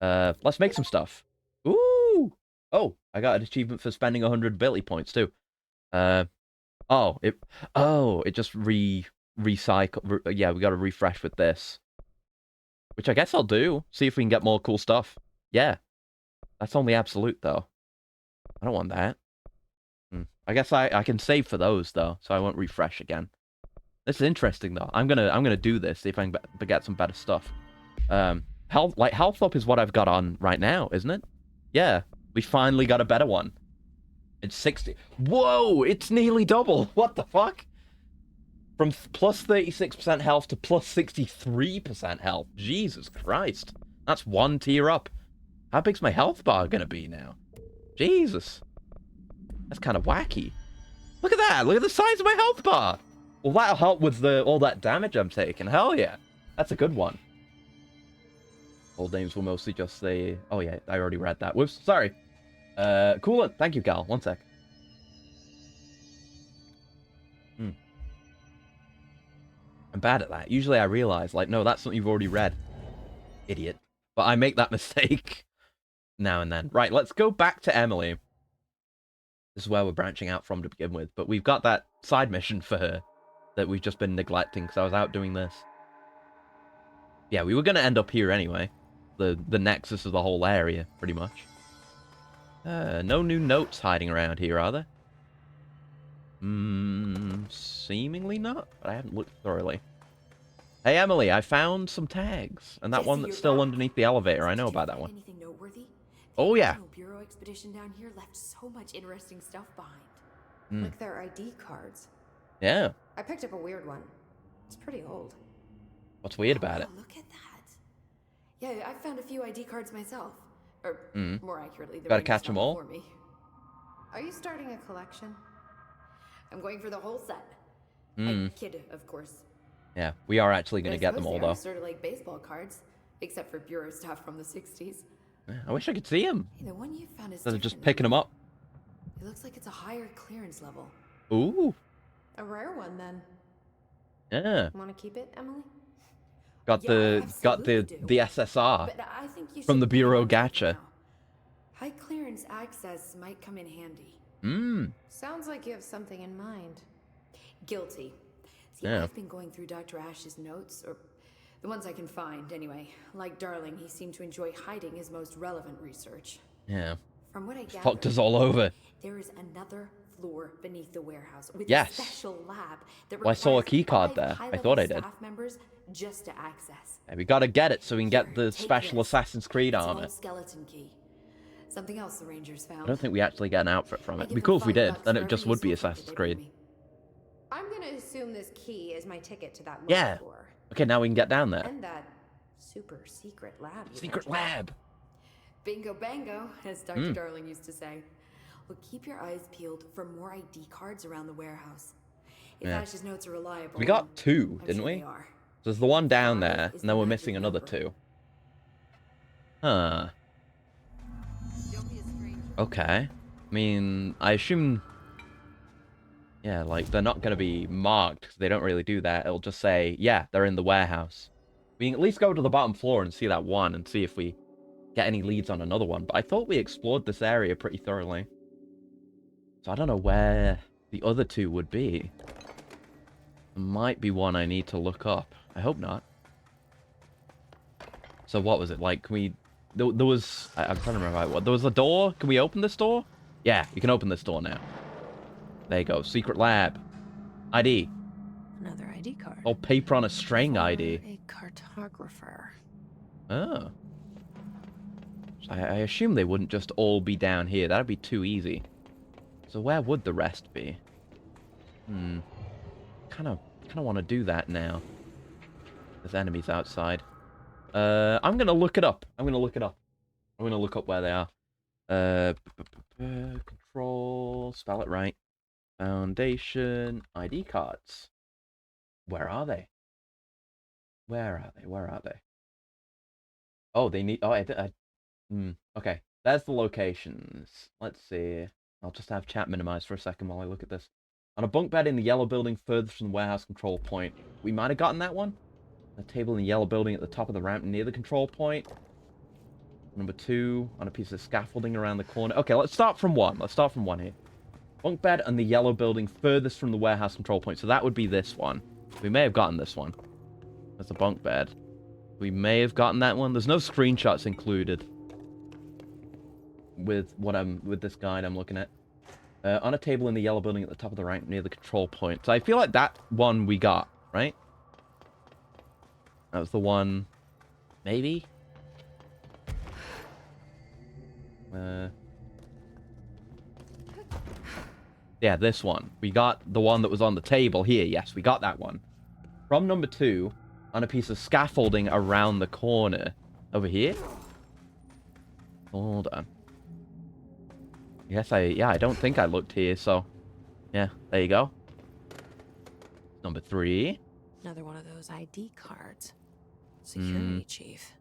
Let's make some stuff. Ooh! Oh, I got an achievement for spending 100 ability points too. It just recycle. Yeah, we got to refresh with this. Which I guess I'll do. See if we can get more cool stuff. Yeah. That's only absolute, though. I don't want that. I guess I can save for those, though, so I won't refresh again. This is interesting, though. I'm gonna do this, see if I can get some better stuff. Health up is what I've got on right now, isn't it? Yeah. We finally got a better one. It's 60. Whoa! It's nearly double! What the fuck? From plus 36% health to plus 63% health. Jesus Christ. That's one tier up. How big's my health bar gonna be now? Jesus. That's kind of wacky. Look at that! Look at the size of my health bar! Well, that'll help with all that damage I'm taking. Hell yeah. That's a good one. Old names will mostly just say... Oh yeah, I already read that. Whoops, sorry. Cool. Thank you, Gal. One sec. I'm bad at that. Usually I realize, like, no, that's something you've already read. Idiot. But I make that mistake now and then. Right, let's go back to Emily. This is where we're branching out from to begin with. But we've got that side mission for her that we've just been neglecting because I was out doing this. Yeah, we were going to end up here anyway. The nexus of the whole area, pretty much. No new notes hiding around here, are there? Seemingly not, but I haven't looked thoroughly. Hey, Emily, I found some tags. And that one that's still underneath the elevator. I know about that one. Anything noteworthy? Oh, yeah. The Bureau expedition down here left so much interesting stuff behind. Like their ID cards. Yeah. I picked up a weird one. It's pretty old. What's weird about it? Look at that. Yeah, I found a few ID cards myself. Or, more accurately, the Gotta Rangers catch 'em found all? for me. Are you starting a collection? I'm going for the whole set. I kid, of course. Yeah, we are actually going to get them all, though. Sort of like baseball cards, except for Bureau stuff from the 60s. Yeah, I wish I could see them. Hey, the one you found is Instead of just different. picking them up. It looks like it's a higher clearance level. Ooh. A rare one, then. Yeah. Want to keep it, Emily? Got Yeah, I the absolutely do. SSR But I think you from should the put it Bureau on for Gacha. now. High clearance access might come in handy. Sounds like you have something in mind. Guilty. See, Yeah. I've been going through Dr. Ash's notes, or the ones I can find, anyway. Like Darling, he seemed to enjoy hiding his most relevant research. Yeah. From what I gathered, Fucked us all over. there is another floor beneath the warehouse with Yes. a special lab that Well, I saw a requires key card 5 there. I high-level thought I did. staff members just to access. Yeah, we gotta get it so we can get the Take special this. Assassin's Creed It's an armor. old skeleton key. Something else the Rangers found. I don't think we actually get an outfit from it. I It'd give be them cool if we did. $5 Then for it just every would be useful Assassin's trinket they Creed. bring me. I'm gonna assume this key is my ticket to that lower Yeah. floor. Okay, now we can get down there. And that super secret lab. you Secret mentioned. lab. Bingo bango, as Dr. Darling used to say. Well, keep your eyes peeled for more ID cards around the warehouse. If Yeah. Ash's notes are reliable. We got and 2, I'm didn't sure we? they are. So there's the one down 5 there, is and then the we're magic missing another number. 2. Huh. Okay. I mean, I assume... Yeah, like, they're not going to be marked, because they don't really do that. It'll just say, yeah, they're in the warehouse. We can at least go to the bottom floor and see that one, and see if we get any leads on another one. But I thought we explored this area pretty thoroughly. So I don't know where the other 2 would be. There might be one I need to look up. I hope not. So what was it like? Can we... There was... I'm trying to remember what. There was a door. Can we open this door? Yeah, we can open this door now. There you go. Secret lab. ID. Another ID card. Oh, paper on a string For ID. a cartographer. Oh. I assume they wouldn't just all be down here. That'd be too easy. So where would the rest be? Kind of want to do that now. There's enemies outside. I'm gonna look it up. I'm gonna look up where they are. Control. Spell it right. Foundation. ID cards. Where are they? Where are they? Oh, they need... Oh, okay. There's the locations. Let's see. I'll just have chat minimized for a second while I look at this. On a bunk bed in the yellow building further from the warehouse control point. We might have gotten that one. A table in the yellow building at the top of the ramp near the control point. Number 2 on a piece of scaffolding around the corner. Okay, let's start from 1. Let's start from 1 here. Bunk bed and the yellow building furthest from the warehouse control point. So that would be this one. We may have gotten this one. That's a bunk bed. We may have gotten that one. There's no screenshots included with this guide I'm looking at. On a table in the yellow building at the top of the rank near the control point. So I feel like that one we got, right? That was the one. Maybe? Yeah, this one. We got the one that was on the table here. Yes, we got that one. From number 2, on a piece of scaffolding around the corner. Over here? Hold on. Yes, I don't think I looked here, so... Yeah, there you go. Number 3. Another one of those ID cards. Security chief.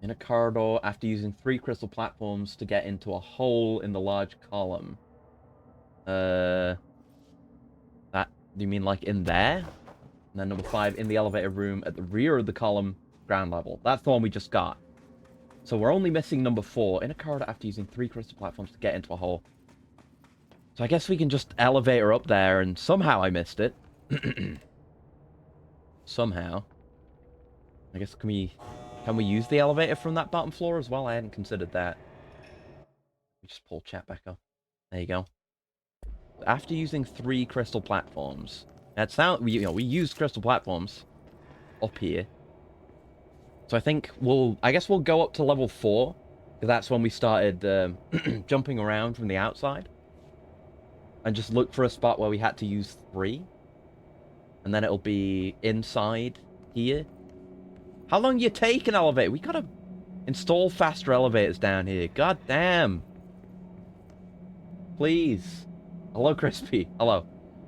In a corridor after using 3 crystal platforms to get into a hole in the large column. That... Do you mean like in there? And then number 5, in the elevator room at the rear of the column, ground level. That's the one we just got. So we're only missing number 4. In a corridor after using 3 crystal platforms to get into a hole. So I guess we can just elevator up there, and somehow I missed it. Somehow. I guess can we use the elevator from that bottom floor as well? I hadn't considered that. We just pull chat back up. There you go. After using 3 crystal platforms. We used crystal platforms up here. So I think I guess we'll go up to level 4, because that's when we started jumping around from the outside. And just look for a spot where we had to use 3. And then it'll be inside here. How long do you take an elevator? We gotta install faster elevators down here. God damn. Please. Hello, Crispy. Hello.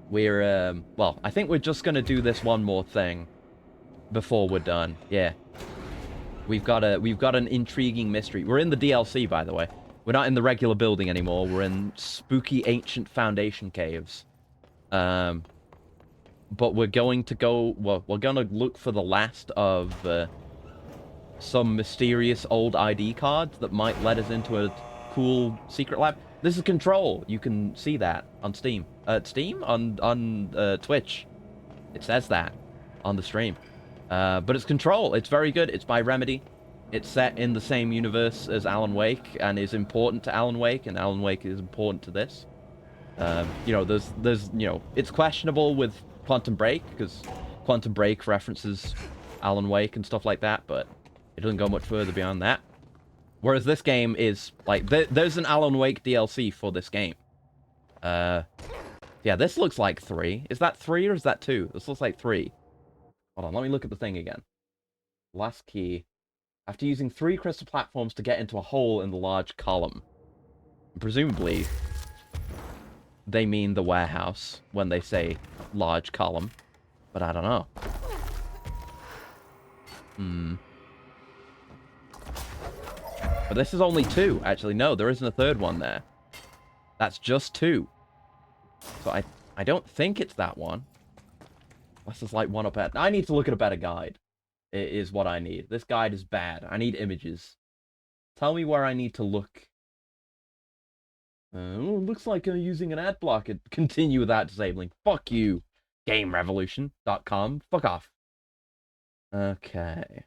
We're, well, I think we're just gonna do this one more thing before we're done. Yeah. We've got an intriguing mystery. We're in the DLC, by the way. We're not in the regular building anymore. We're in spooky ancient foundation caves. But we're going to go... Well, we're going to look for the last of some mysterious old ID cards that might let us into a cool secret lab. This is Control. You can see that on Steam. Steam? On Twitch. It says that on the stream. But it's Control. It's very good. It's by Remedy. It's set in the same universe as Alan Wake and is important to Alan Wake, and Alan Wake is important to this. You know, there's you know, it's questionable with Quantum Break, because Quantum Break references Alan Wake and stuff like that, but it doesn't go much further beyond that. Whereas this game is, like, there's an Alan Wake DLC for this game. Yeah, this looks like 3. Is that 3 or is that 2? This looks like 3. Hold on, let me look at the thing again. Last key. After using 3 crystal platforms to get into a hole in the large column. Presumably, they mean the warehouse when they say large column. But I don't know. But this is only 2. Actually, no, there isn't a third one there. That's just 2. So I don't think it's that one. Unless there's like one up at... I need to look at a better guide. It is what I need. This guide is bad. I need images. Tell me where I need to look. Looks like I'm using an ad blocker. Continue without disabling. Fuck you. GameRevolution.com. Fuck off. Okay.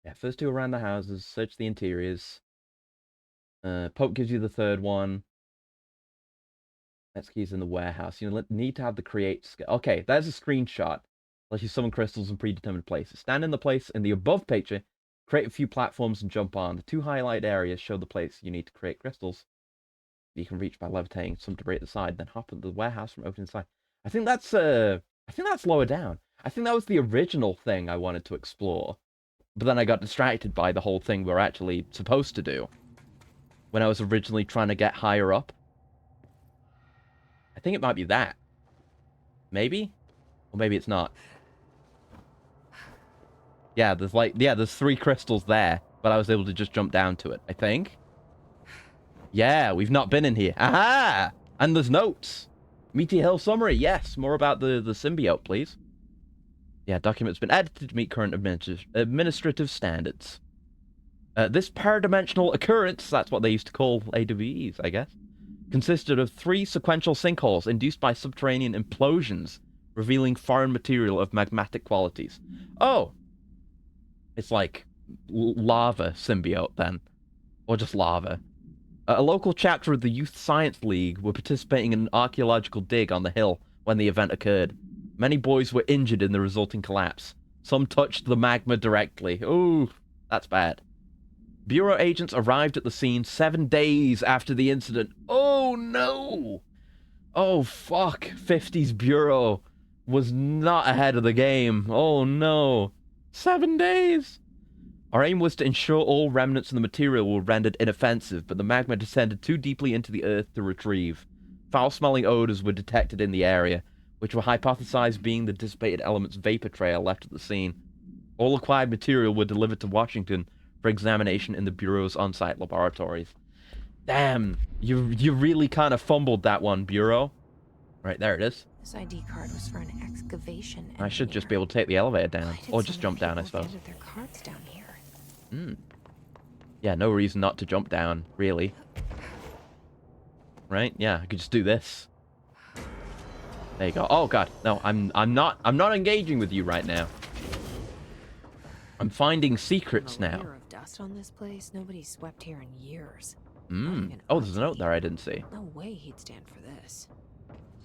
Yeah, first 2 around the houses. Search the interiors. Pope gives you the third one. Next key's in the warehouse. You need to have the create skill. Okay, there's a screenshot. Let you summon crystals in predetermined places. Stand in the place in the above picture, create a few platforms and jump on. The 2 highlighted areas show the place you need to create crystals. You can reach by levitating some debris at the side, then hop into the warehouse from opening side. I think that's lower down. I think that was the original thing I wanted to explore. But then I got distracted by the whole thing we're actually supposed to do. When I was originally trying to get higher up. I think it might be that. Maybe? Or maybe it's not. Yeah, there's 3 crystals there, but I was able to just jump down to it, I think. Yeah, we've not been in here. Aha! And there's notes. Meteor Hill summary, yes. More about the symbiote, please. Yeah, document's been edited to meet current administrative standards. This paradimensional occurrence, that's what they used to call AWEs, I guess, consisted of 3 sequential sinkholes induced by subterranean implosions, revealing foreign material of magmatic qualities. Oh! It's like lava symbiote, then. Or just lava. A local chapter of the Youth Science League were participating in an archaeological dig on the hill when the event occurred. Many boys were injured in the resulting collapse. Some touched the magma directly. Ooh, that's bad. Bureau agents arrived at the scene 7 days after the incident. Oh, no! Oh, fuck. 50's Bureau was not ahead of the game. Oh, no. 7 days! Our aim was to ensure all remnants of the material were rendered inoffensive, but the magma descended too deeply into the earth to retrieve. Foul-smelling odors were detected in the area, which were hypothesized being the dissipated element's vapor trail left at the scene. All acquired material were delivered to Washington for examination in the Bureau's on-site laboratories. Damn, you really kind of fumbled that one, Bureau. Right, there it is. This ID card was for an excavation engineer. I should just be able to take the elevator down, or just jump down, I suppose. Their cards down here. Yeah, no reason not to jump down, really. Right? Yeah, I could just do this. There you go. Oh god, no, I'm not engaging with you right now. I'm finding secrets now. Layer of dust on this place. Nobody's swept here in years. Oh, there's a note there I didn't see. No way he'd stand for this.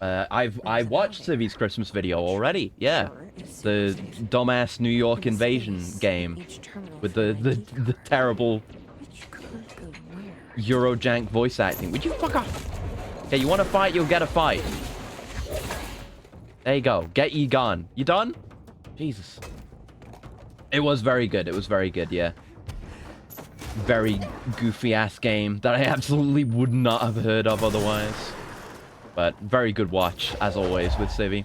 I watched Civi's Christmas video already. Yeah, the dumbass New York invasion game with the terrible Eurojank voice acting. Would you fuck off? Okay, you want to fight? You'll get a fight. There you go. Get ye gone. You done? Jesus. It was very good. It was very good. Yeah. Very goofy ass game that I absolutely would not have heard of otherwise. But very good watch, as always, with Civi.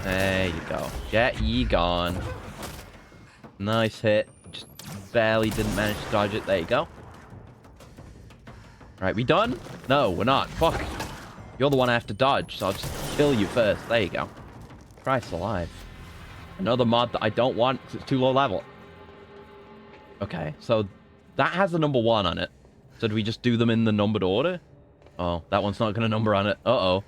There you go. Get ye gone. Nice hit. Just barely didn't manage to dodge it. There you go. Right, we done? No, we're not. Fuck. You're the one I have to dodge, so I'll just kill you first. There you go. Christ alive. Another mod that I don't want because it's too low level. Okay, so that has a number 1 on it. So do we just do them in the numbered order? Oh, that one's not going to number on it. Uh-oh.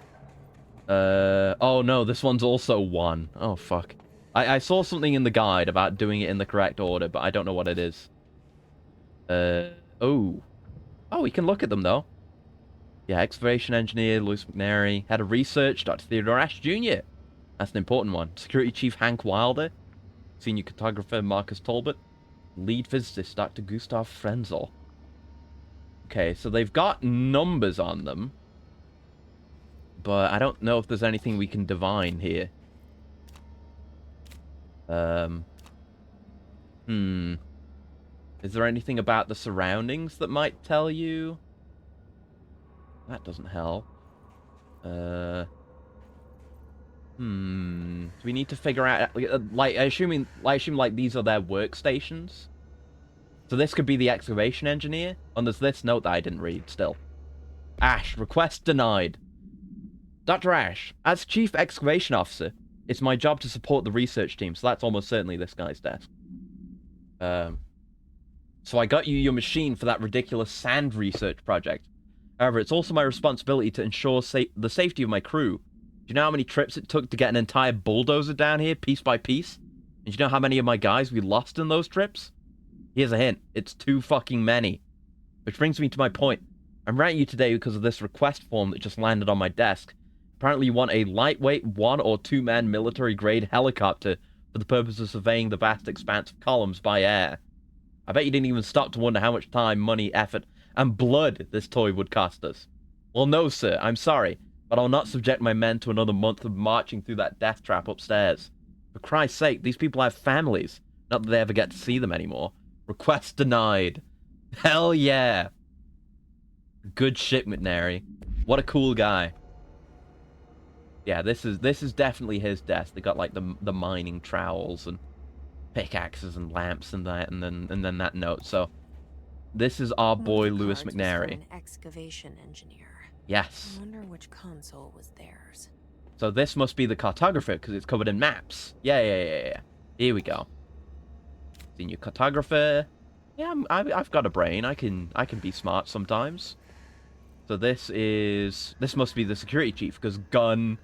Oh no, this one's also 1. Oh, fuck. I saw something in the guide about doing it in the correct order, but I don't know what it is. Oh. Oh, we can look at them, though. Yeah, excavation engineer, Louis McNary. Head of research, Dr. Theodore Ash Jr. That's an important one. Security chief, Hank Wilder. Senior cartographer, Marcus Talbot. Lead physicist, Dr. Gustav Frenzel. Okay, so they've got numbers on them. But I don't know if there's anything we can divine here. Is there anything about the surroundings that might tell you? That doesn't help. Do we need to figure out, like, I assume like these are their workstations? So this could be the excavation engineer? And there's this note that I didn't read still. Ash, request denied. Dr. Ash, as Chief Excavation Officer, it's my job to support the research team, so that's almost certainly this guy's desk. So I got you your machine for that ridiculous sand research project. However, it's also my responsibility to ensure the safety of my crew. Do you know how many trips it took to get an entire bulldozer down here, piece by piece? And do you know how many of my guys we lost in those trips? Here's a hint. It's too fucking many. Which brings me to my point. I'm writing you today because of this request form that just landed on my desk. Apparently you want a lightweight 1 or 2 man military-grade helicopter for the purpose of surveying the vast expanse of columns by air. I bet you didn't even stop to wonder how much time, money, effort, and blood this toy would cost us. Well, no, sir. I'm sorry. But I'll not subject my men to another month of marching through that death trap upstairs. For Christ's sake, these people have families. Not that they ever get to see them anymore. Request denied. Hell yeah. Good shit, McNary. What a cool guy. Yeah, this is definitely his desk. They got like the mining trowels and pickaxes and lamps and that, and then that note. So this is our boy Louis McNary. An excavation engineer. Yes. I wonder which console was theirs. So this must be the cartographer, because it's covered in maps. Yeah. Here we go. Senior cartographer. Yeah, I've got a brain. I can be smart sometimes. So this must be the security chief, because gun,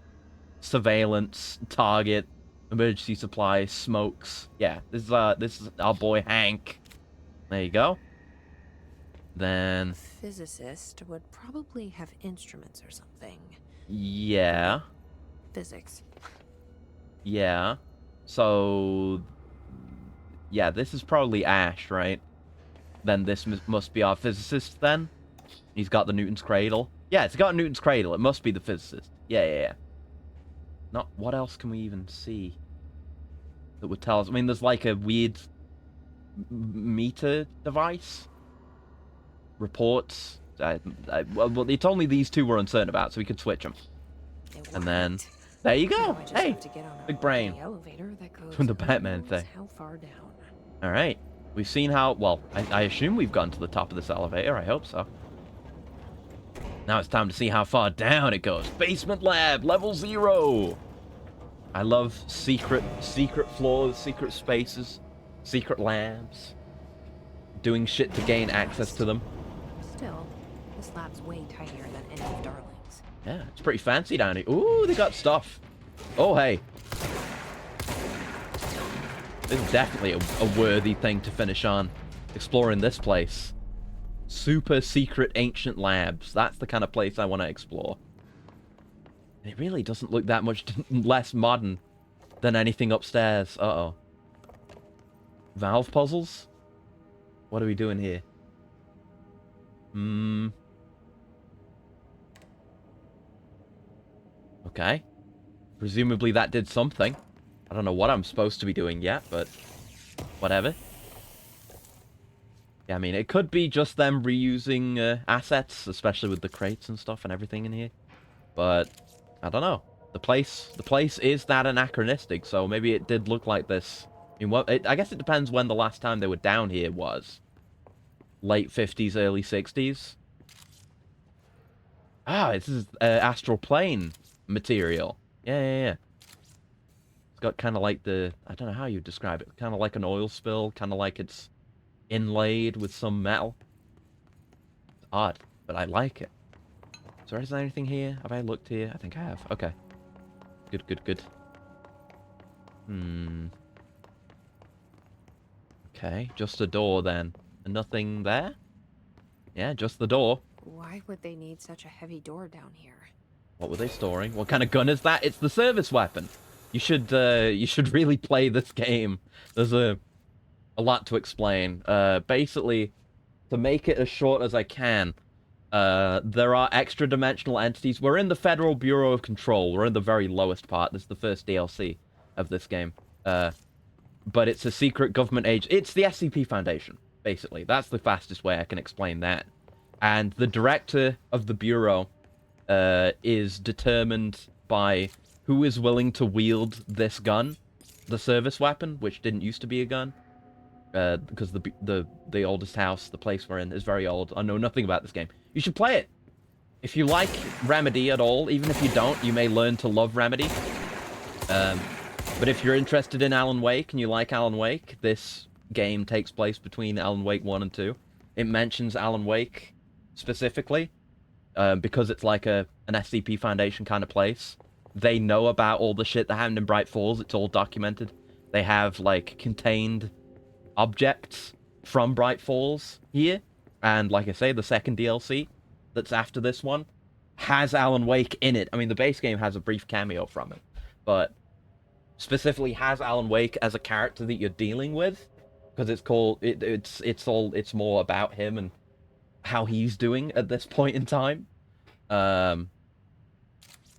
surveillance, target, emergency supply, smokes. Yeah, this is our boy Hank. There you go. Then Physicist would probably have instruments or something. yeah. Physics. Yeah. So yeah, this is probably Ash, right? Then this must be our physicist then. He's got the Newton's cradle. Yeah, it's got Newton's cradle. It must be the physicist. Yeah. Not what else can we even see that would tell us? I mean, there's like a weird meter device. Reports. Well, it's only these two we're uncertain about, so we could switch them. And then there you go. Hey, big brain. From the Batman thing. How far down? All right. We've seen how. Well, I assume we've gone to the top of this elevator. I hope so. Now it's time to see how far down it goes. Basement lab, level 0. I love secret floors, secret spaces, secret labs. Doing shit to gain access to them. Still, this lab's way tinier than any of Darling's. Yeah, it's pretty fancy down here. Ooh, they got stuff. Oh, hey. This is definitely a worthy thing to finish on. Exploring this place. Super secret ancient labs. That's the kind of place I want to explore. It really doesn't look that much less modern than anything upstairs. Uh-oh. Valve puzzles? What are we doing here? Okay. Presumably that did something. I don't know what I'm supposed to be doing yet, but whatever. Yeah, I mean, it could be just them reusing assets, especially with the crates and stuff and everything in here. But I don't know. The place is that anachronistic, so maybe it did look like this. I mean, I guess it depends when the last time they were down here was. Late 50s, early 60s. Ah, this is astral plane material. Yeah. It's got kind of like the... I don't know how you describe it. Kind of like an oil spill. Kind of like it's inlaid with some metal. It's odd, but I like it. So is there anything here? Have I looked here? I think I have. Okay. Good. Okay, just a door then. And nothing there? Yeah, just the door. Why would they need such a heavy door down here? What were they storing? What kind of gun is that? It's the service weapon. You should really play this game. There's a lot to explain. Basically, to make it as short as I can, there are extra-dimensional entities. We're in the Federal Bureau of Control. We're in the very lowest part. This is the first DLC of this game. But it's a secret government agency. It's the SCP Foundation, basically. That's the fastest way I can explain that. And the director of the Bureau is determined by who is willing to wield this gun, the service weapon, which didn't used to be a gun. Because the oldest house, the place we're in, is very old. I know nothing about this game. You should play it. If you like Remedy at all, even if you don't, you may learn to love Remedy. But if you're interested in Alan Wake and you like Alan Wake, this game takes place between Alan Wake 1 and 2. It mentions Alan Wake specifically because it's like an SCP Foundation kind of place. They know about all the shit that happened in Bright Falls. It's all documented. They have, like, contained objects from Bright Falls here. And, like I say, the second DLC that's after this one has Alan Wake in it. I mean, the base game has a brief cameo from it. But specifically has Alan Wake as a character that you're dealing with. Because it's called... It's more about him and how he's doing at this point in time.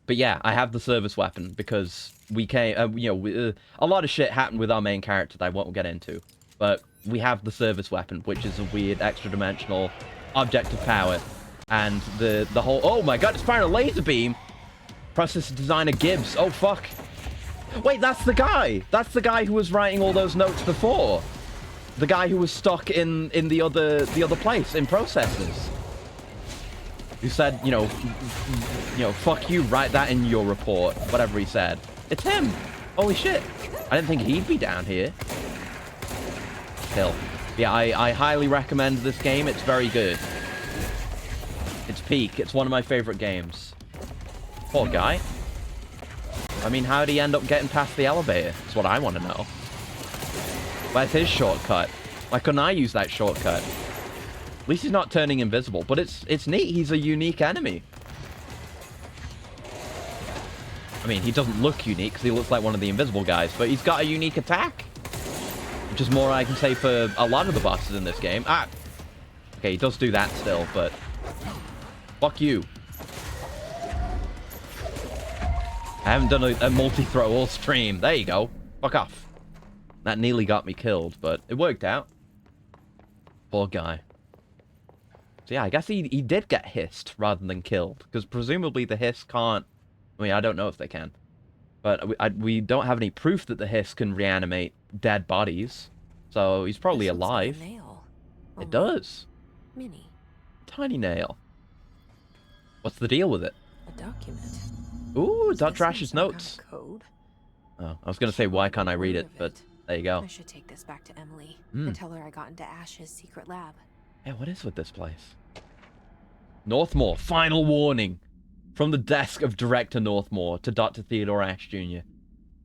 But yeah, I have the service weapon because we came, a lot of shit happened with our main character that I won't get into. But we have the service weapon, which is a weird extra-dimensional object of power. And the whole... Oh my god, it's firing a laser beam! Processor designer Gibbs. Oh fuck. Wait, that's the guy! That's the guy who was writing all those notes before. The guy who was stuck in the other place, in processors. who said, fuck you, write that in your report, whatever he said. It's him. Holy shit. I didn't think he'd be down here. Still. Yeah, I highly recommend this game. It's very good. It's peak. It's one of my favorite games. Poor guy. I mean, how did he end up getting past the elevator? That's what I want to know. Where's his shortcut? Why couldn't I use that shortcut? At least he's not turning invisible, but it's neat. He's a unique enemy. I mean, he doesn't look unique because he looks like one of the invisible guys, but he's got a unique attack. Which is more I can say for a lot of the bosses in this game. Ah! Okay, he does do that still, but... Fuck you. I haven't done a multi-throw all stream. There you go. Fuck off. That nearly got me killed, but it worked out. Poor guy. So yeah, I guess he did get hissed rather than killed. Because presumably the hiss can't... I mean, I don't know if they can. But we don't have any proof that the hiss can reanimate dead bodies. So he's probably alive. Like a nail. It does. Mini. Tiny nail. What's the deal with it? A document. Ooh, Dot Trash's notes. Code? Oh, I was going to say, why can't I read it? But there you go. I should take this back to Emily and tell her I got into Ash's secret lab. Yeah, what is with this place? Northmore, final warning. From the desk of Director Northmore to Dr. Theodore Ash Jr.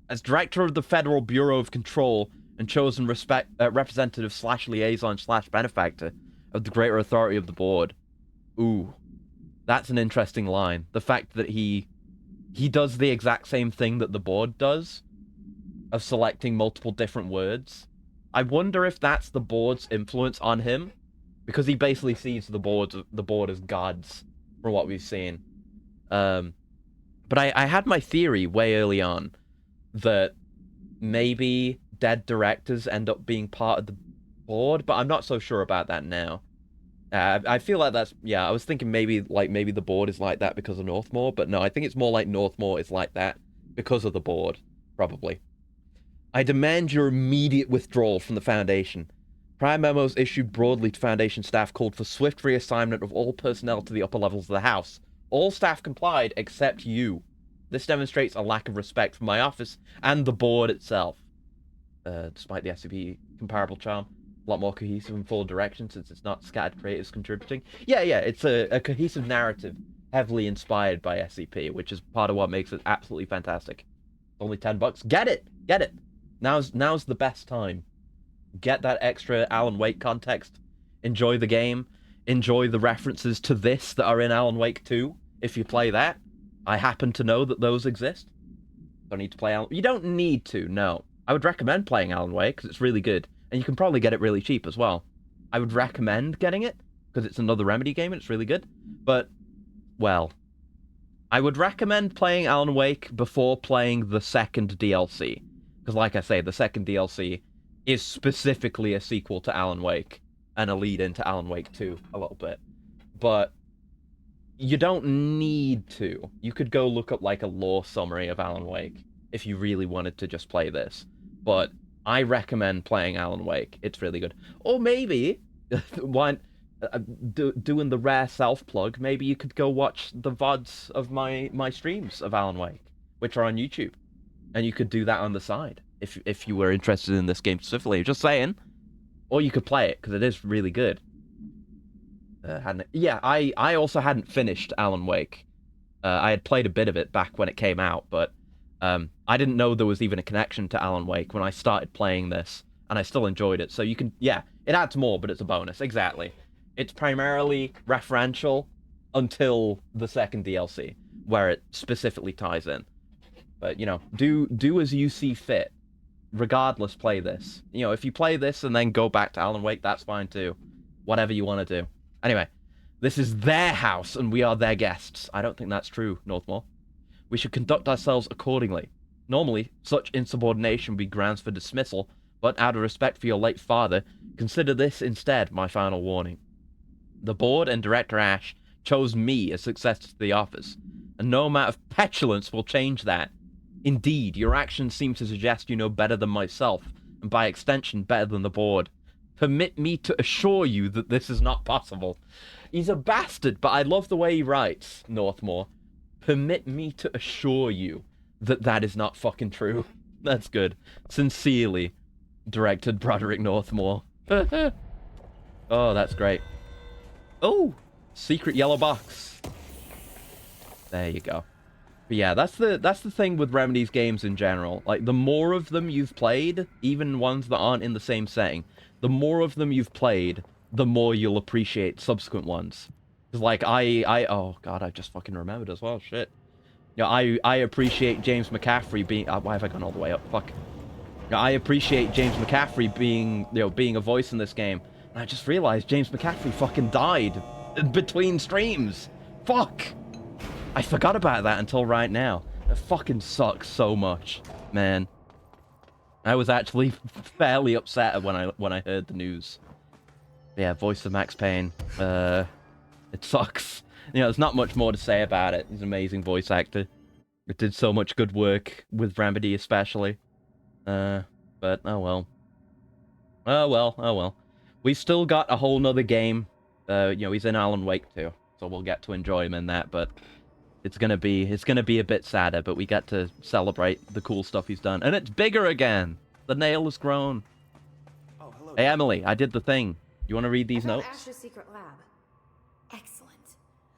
As Director of the Federal Bureau of Control and chosen representative / liaison / benefactor of the greater authority of the board. Ooh, that's an interesting line. The fact that he does the exact same thing that the board does, of selecting multiple different words. I wonder if that's the board's influence on him, because he basically sees the board as gods, from what we've seen. But I had my theory way early on that maybe dead directors end up being part of the board, but I'm not so sure about that now. I feel like that's... Yeah, I was thinking maybe the board is like that because of Northmore, but no, I think it's more like Northmore is like that because of the board, probably. I demand your immediate withdrawal from the Foundation. Prior memos issued broadly to Foundation staff called for swift reassignment of all personnel to the upper levels of the House. All staff complied except you. This demonstrates a lack of respect for my office and the board itself. Despite the SCP comparable charm, a lot more cohesive and full direction since it's not scattered creators contributing. Yeah, it's a cohesive narrative heavily inspired by SCP, which is part of what makes it absolutely fantastic. Only $10. Get it! Get it! Now's the best time. Get that extra Alan Wake context. Enjoy the game. Enjoy the references to this that are in Alan Wake 2, if you play that. I happen to know that those exist. Don't need to play Alan... You don't need to, no. I would recommend playing Alan Wake, because it's really good. And you can probably get it really cheap as well. I would recommend getting it, because it's another Remedy game and it's really good. But, well... I would recommend playing Alan Wake before playing the second DLC. Because like I say, the second DLC is specifically a sequel to Alan Wake. And a lead into Alan Wake 2 a little bit. But you don't need to. You could go look up like a lore summary of Alan Wake if you really wanted to just play this. But I recommend playing Alan Wake. It's really good. Or maybe, doing the rare self-plug, maybe you could go watch the VODs of my streams of Alan Wake, which are on YouTube. And you could do that on the side if you were interested in this game specifically. Just saying. Or you could play it, because it is really good. I also hadn't finished Alan Wake. I had played a bit of it back when it came out, but I didn't know there was even a connection to Alan Wake when I started playing this, and I still enjoyed it. So you can, yeah, it adds more, but it's a bonus, exactly. It's primarily referential until the second DLC, where it specifically ties in. But, do as you see fit. Regardless, play this. If you play this and then go back to Alan Wake, that's fine too. Whatever you want to do. Anyway, this is their house and we are their guests. I don't think that's true, Northmore. We should conduct ourselves accordingly. Normally, such insubordination would be grounds for dismissal, but out of respect for your late father, consider this instead my final warning. The board and Director Ash chose me as successor to the office, and no amount of petulance will change that. Indeed, your actions seem to suggest you know better than myself, and by extension better than the board. Permit me to assure you that this is not possible. He's a bastard, but I love the way he writes, Northmore. Permit me to assure you that that is not fucking true. That's good. Sincerely, directed Broderick Northmore. Oh, that's great. Oh, secret yellow box. There you go. But yeah, that's the thing with Remedy's games in general. Like, the more of them you've played, even ones that aren't in the same setting, the more of them you've played, the more you'll appreciate subsequent ones. Because, like, oh god, I just fucking remembered as well, shit. Yeah, I appreciate James McCaffrey being, why have I gone all the way up? Fuck. Yeah, I appreciate James McCaffrey being, being a voice in this game. And I just realized James McCaffrey fucking died between streams. Fuck! I forgot about that until right now. It fucking sucks so much, man. I was actually fairly upset when I heard the news. Yeah, voice of Max Payne. It sucks. There's not much more to say about it. He's an amazing voice actor. It did so much good work with Remedy, especially. But oh well. Oh well. Oh well. We've still got a whole nother game. He's in Alan Wake too, so we'll get to enjoy him in that. But it's gonna be a bit sadder. But we get to celebrate the cool stuff he's done, and it's bigger again. The nail has grown. Oh, hello. Hey Emily, I did the thing. You want to read these notes? Ash's secret lab. Excellent.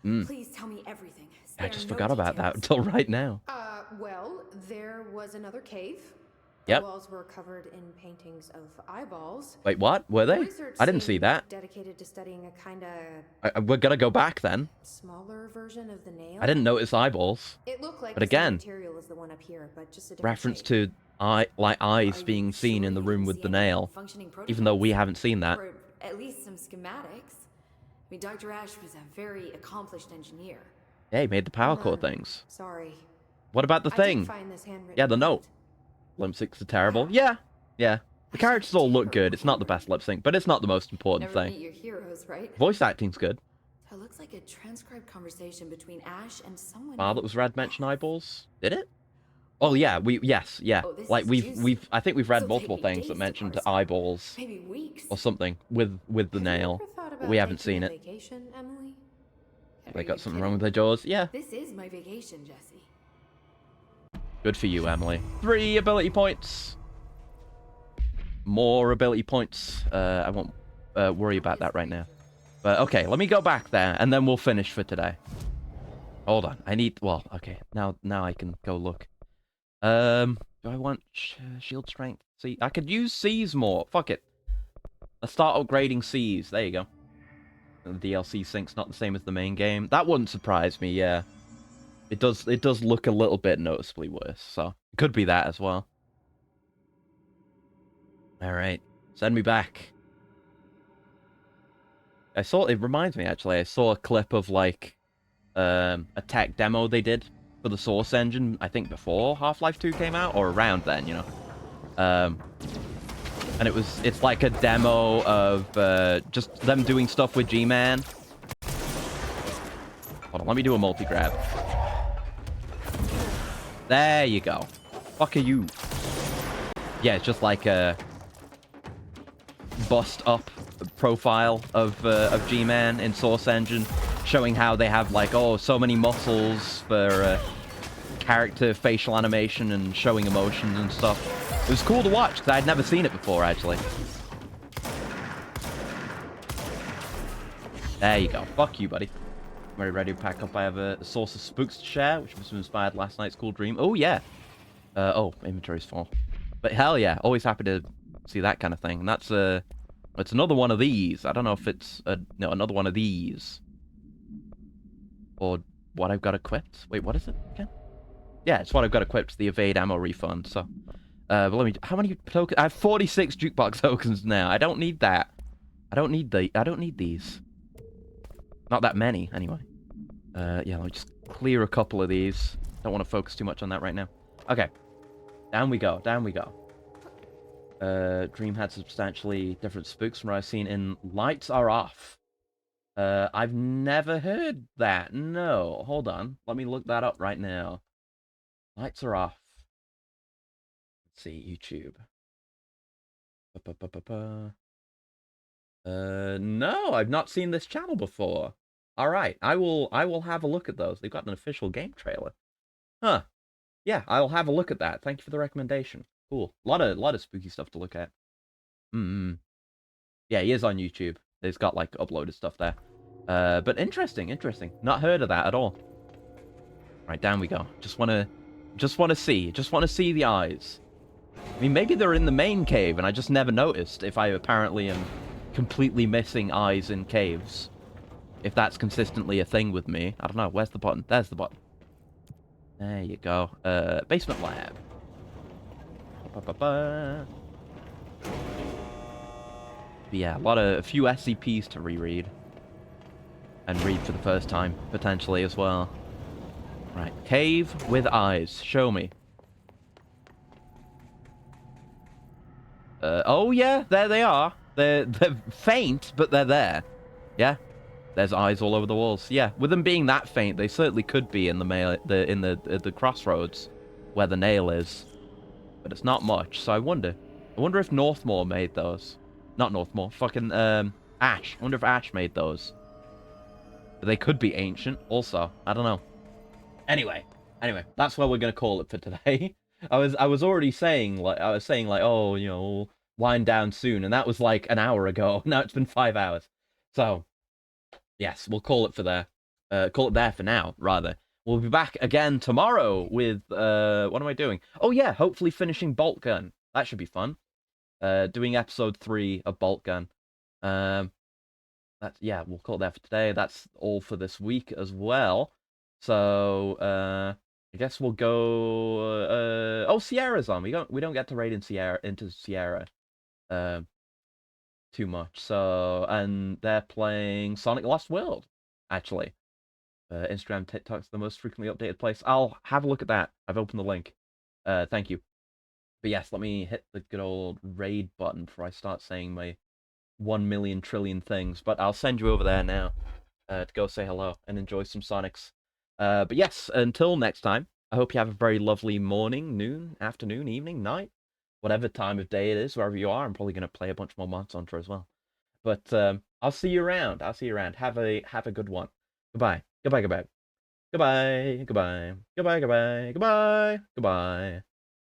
Mm. Please tell me everything. I Spare just no forgot about that details. until right now. Well, there was another cave. Yep. The walls were covered in paintings of eyeballs. Wait, what? Were they? Research I didn't see seemed that. Dedicated to studying a kind of We're gonna go back then. smaller version of the nail. I didn't notice eyeballs. It looked like But the same again, material as the one up here, but just a different reference shape. to eyes being seen in the room with the nail, even though we haven't seen that. Or at least some schematics. I mean, Dr. Ash was a very accomplished engineer. Yeah, he made the power core None. things. Sorry. What about the I did thing? find this handwritten Yeah, the note. note. Lip syncs are terrible. Yeah. The characters all look good. It's not the best lip sync, but it's not the most important Never meet thing. your heroes, right? Voice acting's good. So it looks like a transcribed conversation between Ash and someone. That was read mention eyeballs. Did it? Oh yeah, yeah. Oh, this Like is we've I think we've read This'll multiple take me things that days to mentioned parse. eyeballs Maybe weeks. or something with the Have you nail. ever thought But about we haven't taking seen a it. Vacation, Emily? They Are got you something wrong with kidding? their jaws. Yeah. This is my vacation, Jesse. Good for you, Emily. 3 ability points. More ability points. I won't worry about that right now. But okay, let me go back there, and then we'll finish for today. Hold on. I need... Well, okay. Now I can go look. Do I want shield strength? C? I could use C's more. Fuck it. Let's start upgrading C's. There you go. And the DLC sync's not the same as the main game. That wouldn't surprise me, yeah. It does look a little bit noticeably worse, so it could be that as well. Alright. Send me back. It reminds me actually, I saw a clip of like a tech demo they did for the Source engine, I think before Half-Life 2 came out, or around then, you know. And it's like a demo of just them doing stuff with G-Man. Hold on, let me do a multi-grab. There you go. Fuck are you? Yeah, it's just like a bust up profile of G-Man in Source Engine, showing how they have like, oh, so many muscles for character facial animation and showing emotions and stuff. It was cool to watch because I'd never seen it before, actually. There you go. Fuck you, buddy. Very ready to pack up. I have a source of spooks to share, which was inspired last night's cool dream. Oh, yeah. Oh, inventory's full. But hell yeah, always happy to see that kind of thing. And that's it's another one of these. I don't know if it's another one of these, or what I've got equipped. Wait, what is it again? Yeah, it's what I've got equipped. The evade ammo refund. So, but let me. How many tokens? I have 46 jukebox tokens now. I don't need that. I don't need these. Not that many, anyway. Yeah, let me just clear a couple of these. Don't want to focus too much on that right now. Okay. Down we go. Down we go. Dream had substantially different spooks from what I've seen in Lights Are Off. I've never heard that. No. Hold on. Let me look that up right now. Lights Are Off. Let's see. YouTube. No, I've not seen this channel before. All right, I will have a look at those. They've got an official game trailer. Huh. Yeah, I'll have a look at that. Thank you for the recommendation. Cool. Lot of spooky stuff to look at. Yeah, he is on YouTube. He's got like uploaded stuff there. But interesting. Not heard of that at all. Right, down we go. Just wanna see the eyes. I mean, maybe they're in the main cave and I just never noticed if I apparently am completely missing eyes in caves. If that's consistently a thing with me. I don't know. Where's the button? There's the button. There you go. Basement lab. But yeah, a few SCPs to reread. And read for the first time, potentially, as well. Right, cave with eyes. Show me. Oh yeah, there they are. They're faint, but they're there. Yeah, there's eyes all over the walls. Yeah, with them being that faint, they certainly could be in the crossroads where the nail is, but it's not much. So I wonder if Northmore made those. Not Northmore, fucking Ash. I wonder if Ash made those. They could be ancient, also. I don't know. Anyway, that's what we're gonna call it for today. I was already saying oh, you know, we'll wind down soon, and that was like an hour ago. Now it's been 5 hours. So yes, we'll call it there for now, rather. We'll be back again tomorrow with what am I doing? Oh yeah, hopefully finishing Bolt Gun. That should be fun. Doing episode 3 of Bolt Gun. We'll call it there for today. That's all for this week as well. So I guess we'll go. Oh, Sierra's on. We don't get to raid into Sierra too much. So, and they're playing Sonic Lost World, actually. Instagram, TikTok's the most frequently updated place. I'll have a look at that. I've opened the link. Thank you. But yes, let me hit the good old raid button before I start saying my 1 million trillion things. But I'll send you over there now to go say hello and enjoy some Sonics. But yes, until next time, I hope you have a very lovely morning, noon, afternoon, evening, night, whatever time of day it is, wherever you are. I'm probably going to play a bunch more Monster Hunter as well. But I'll see you around. Have a good one. Goodbye. Goodbye.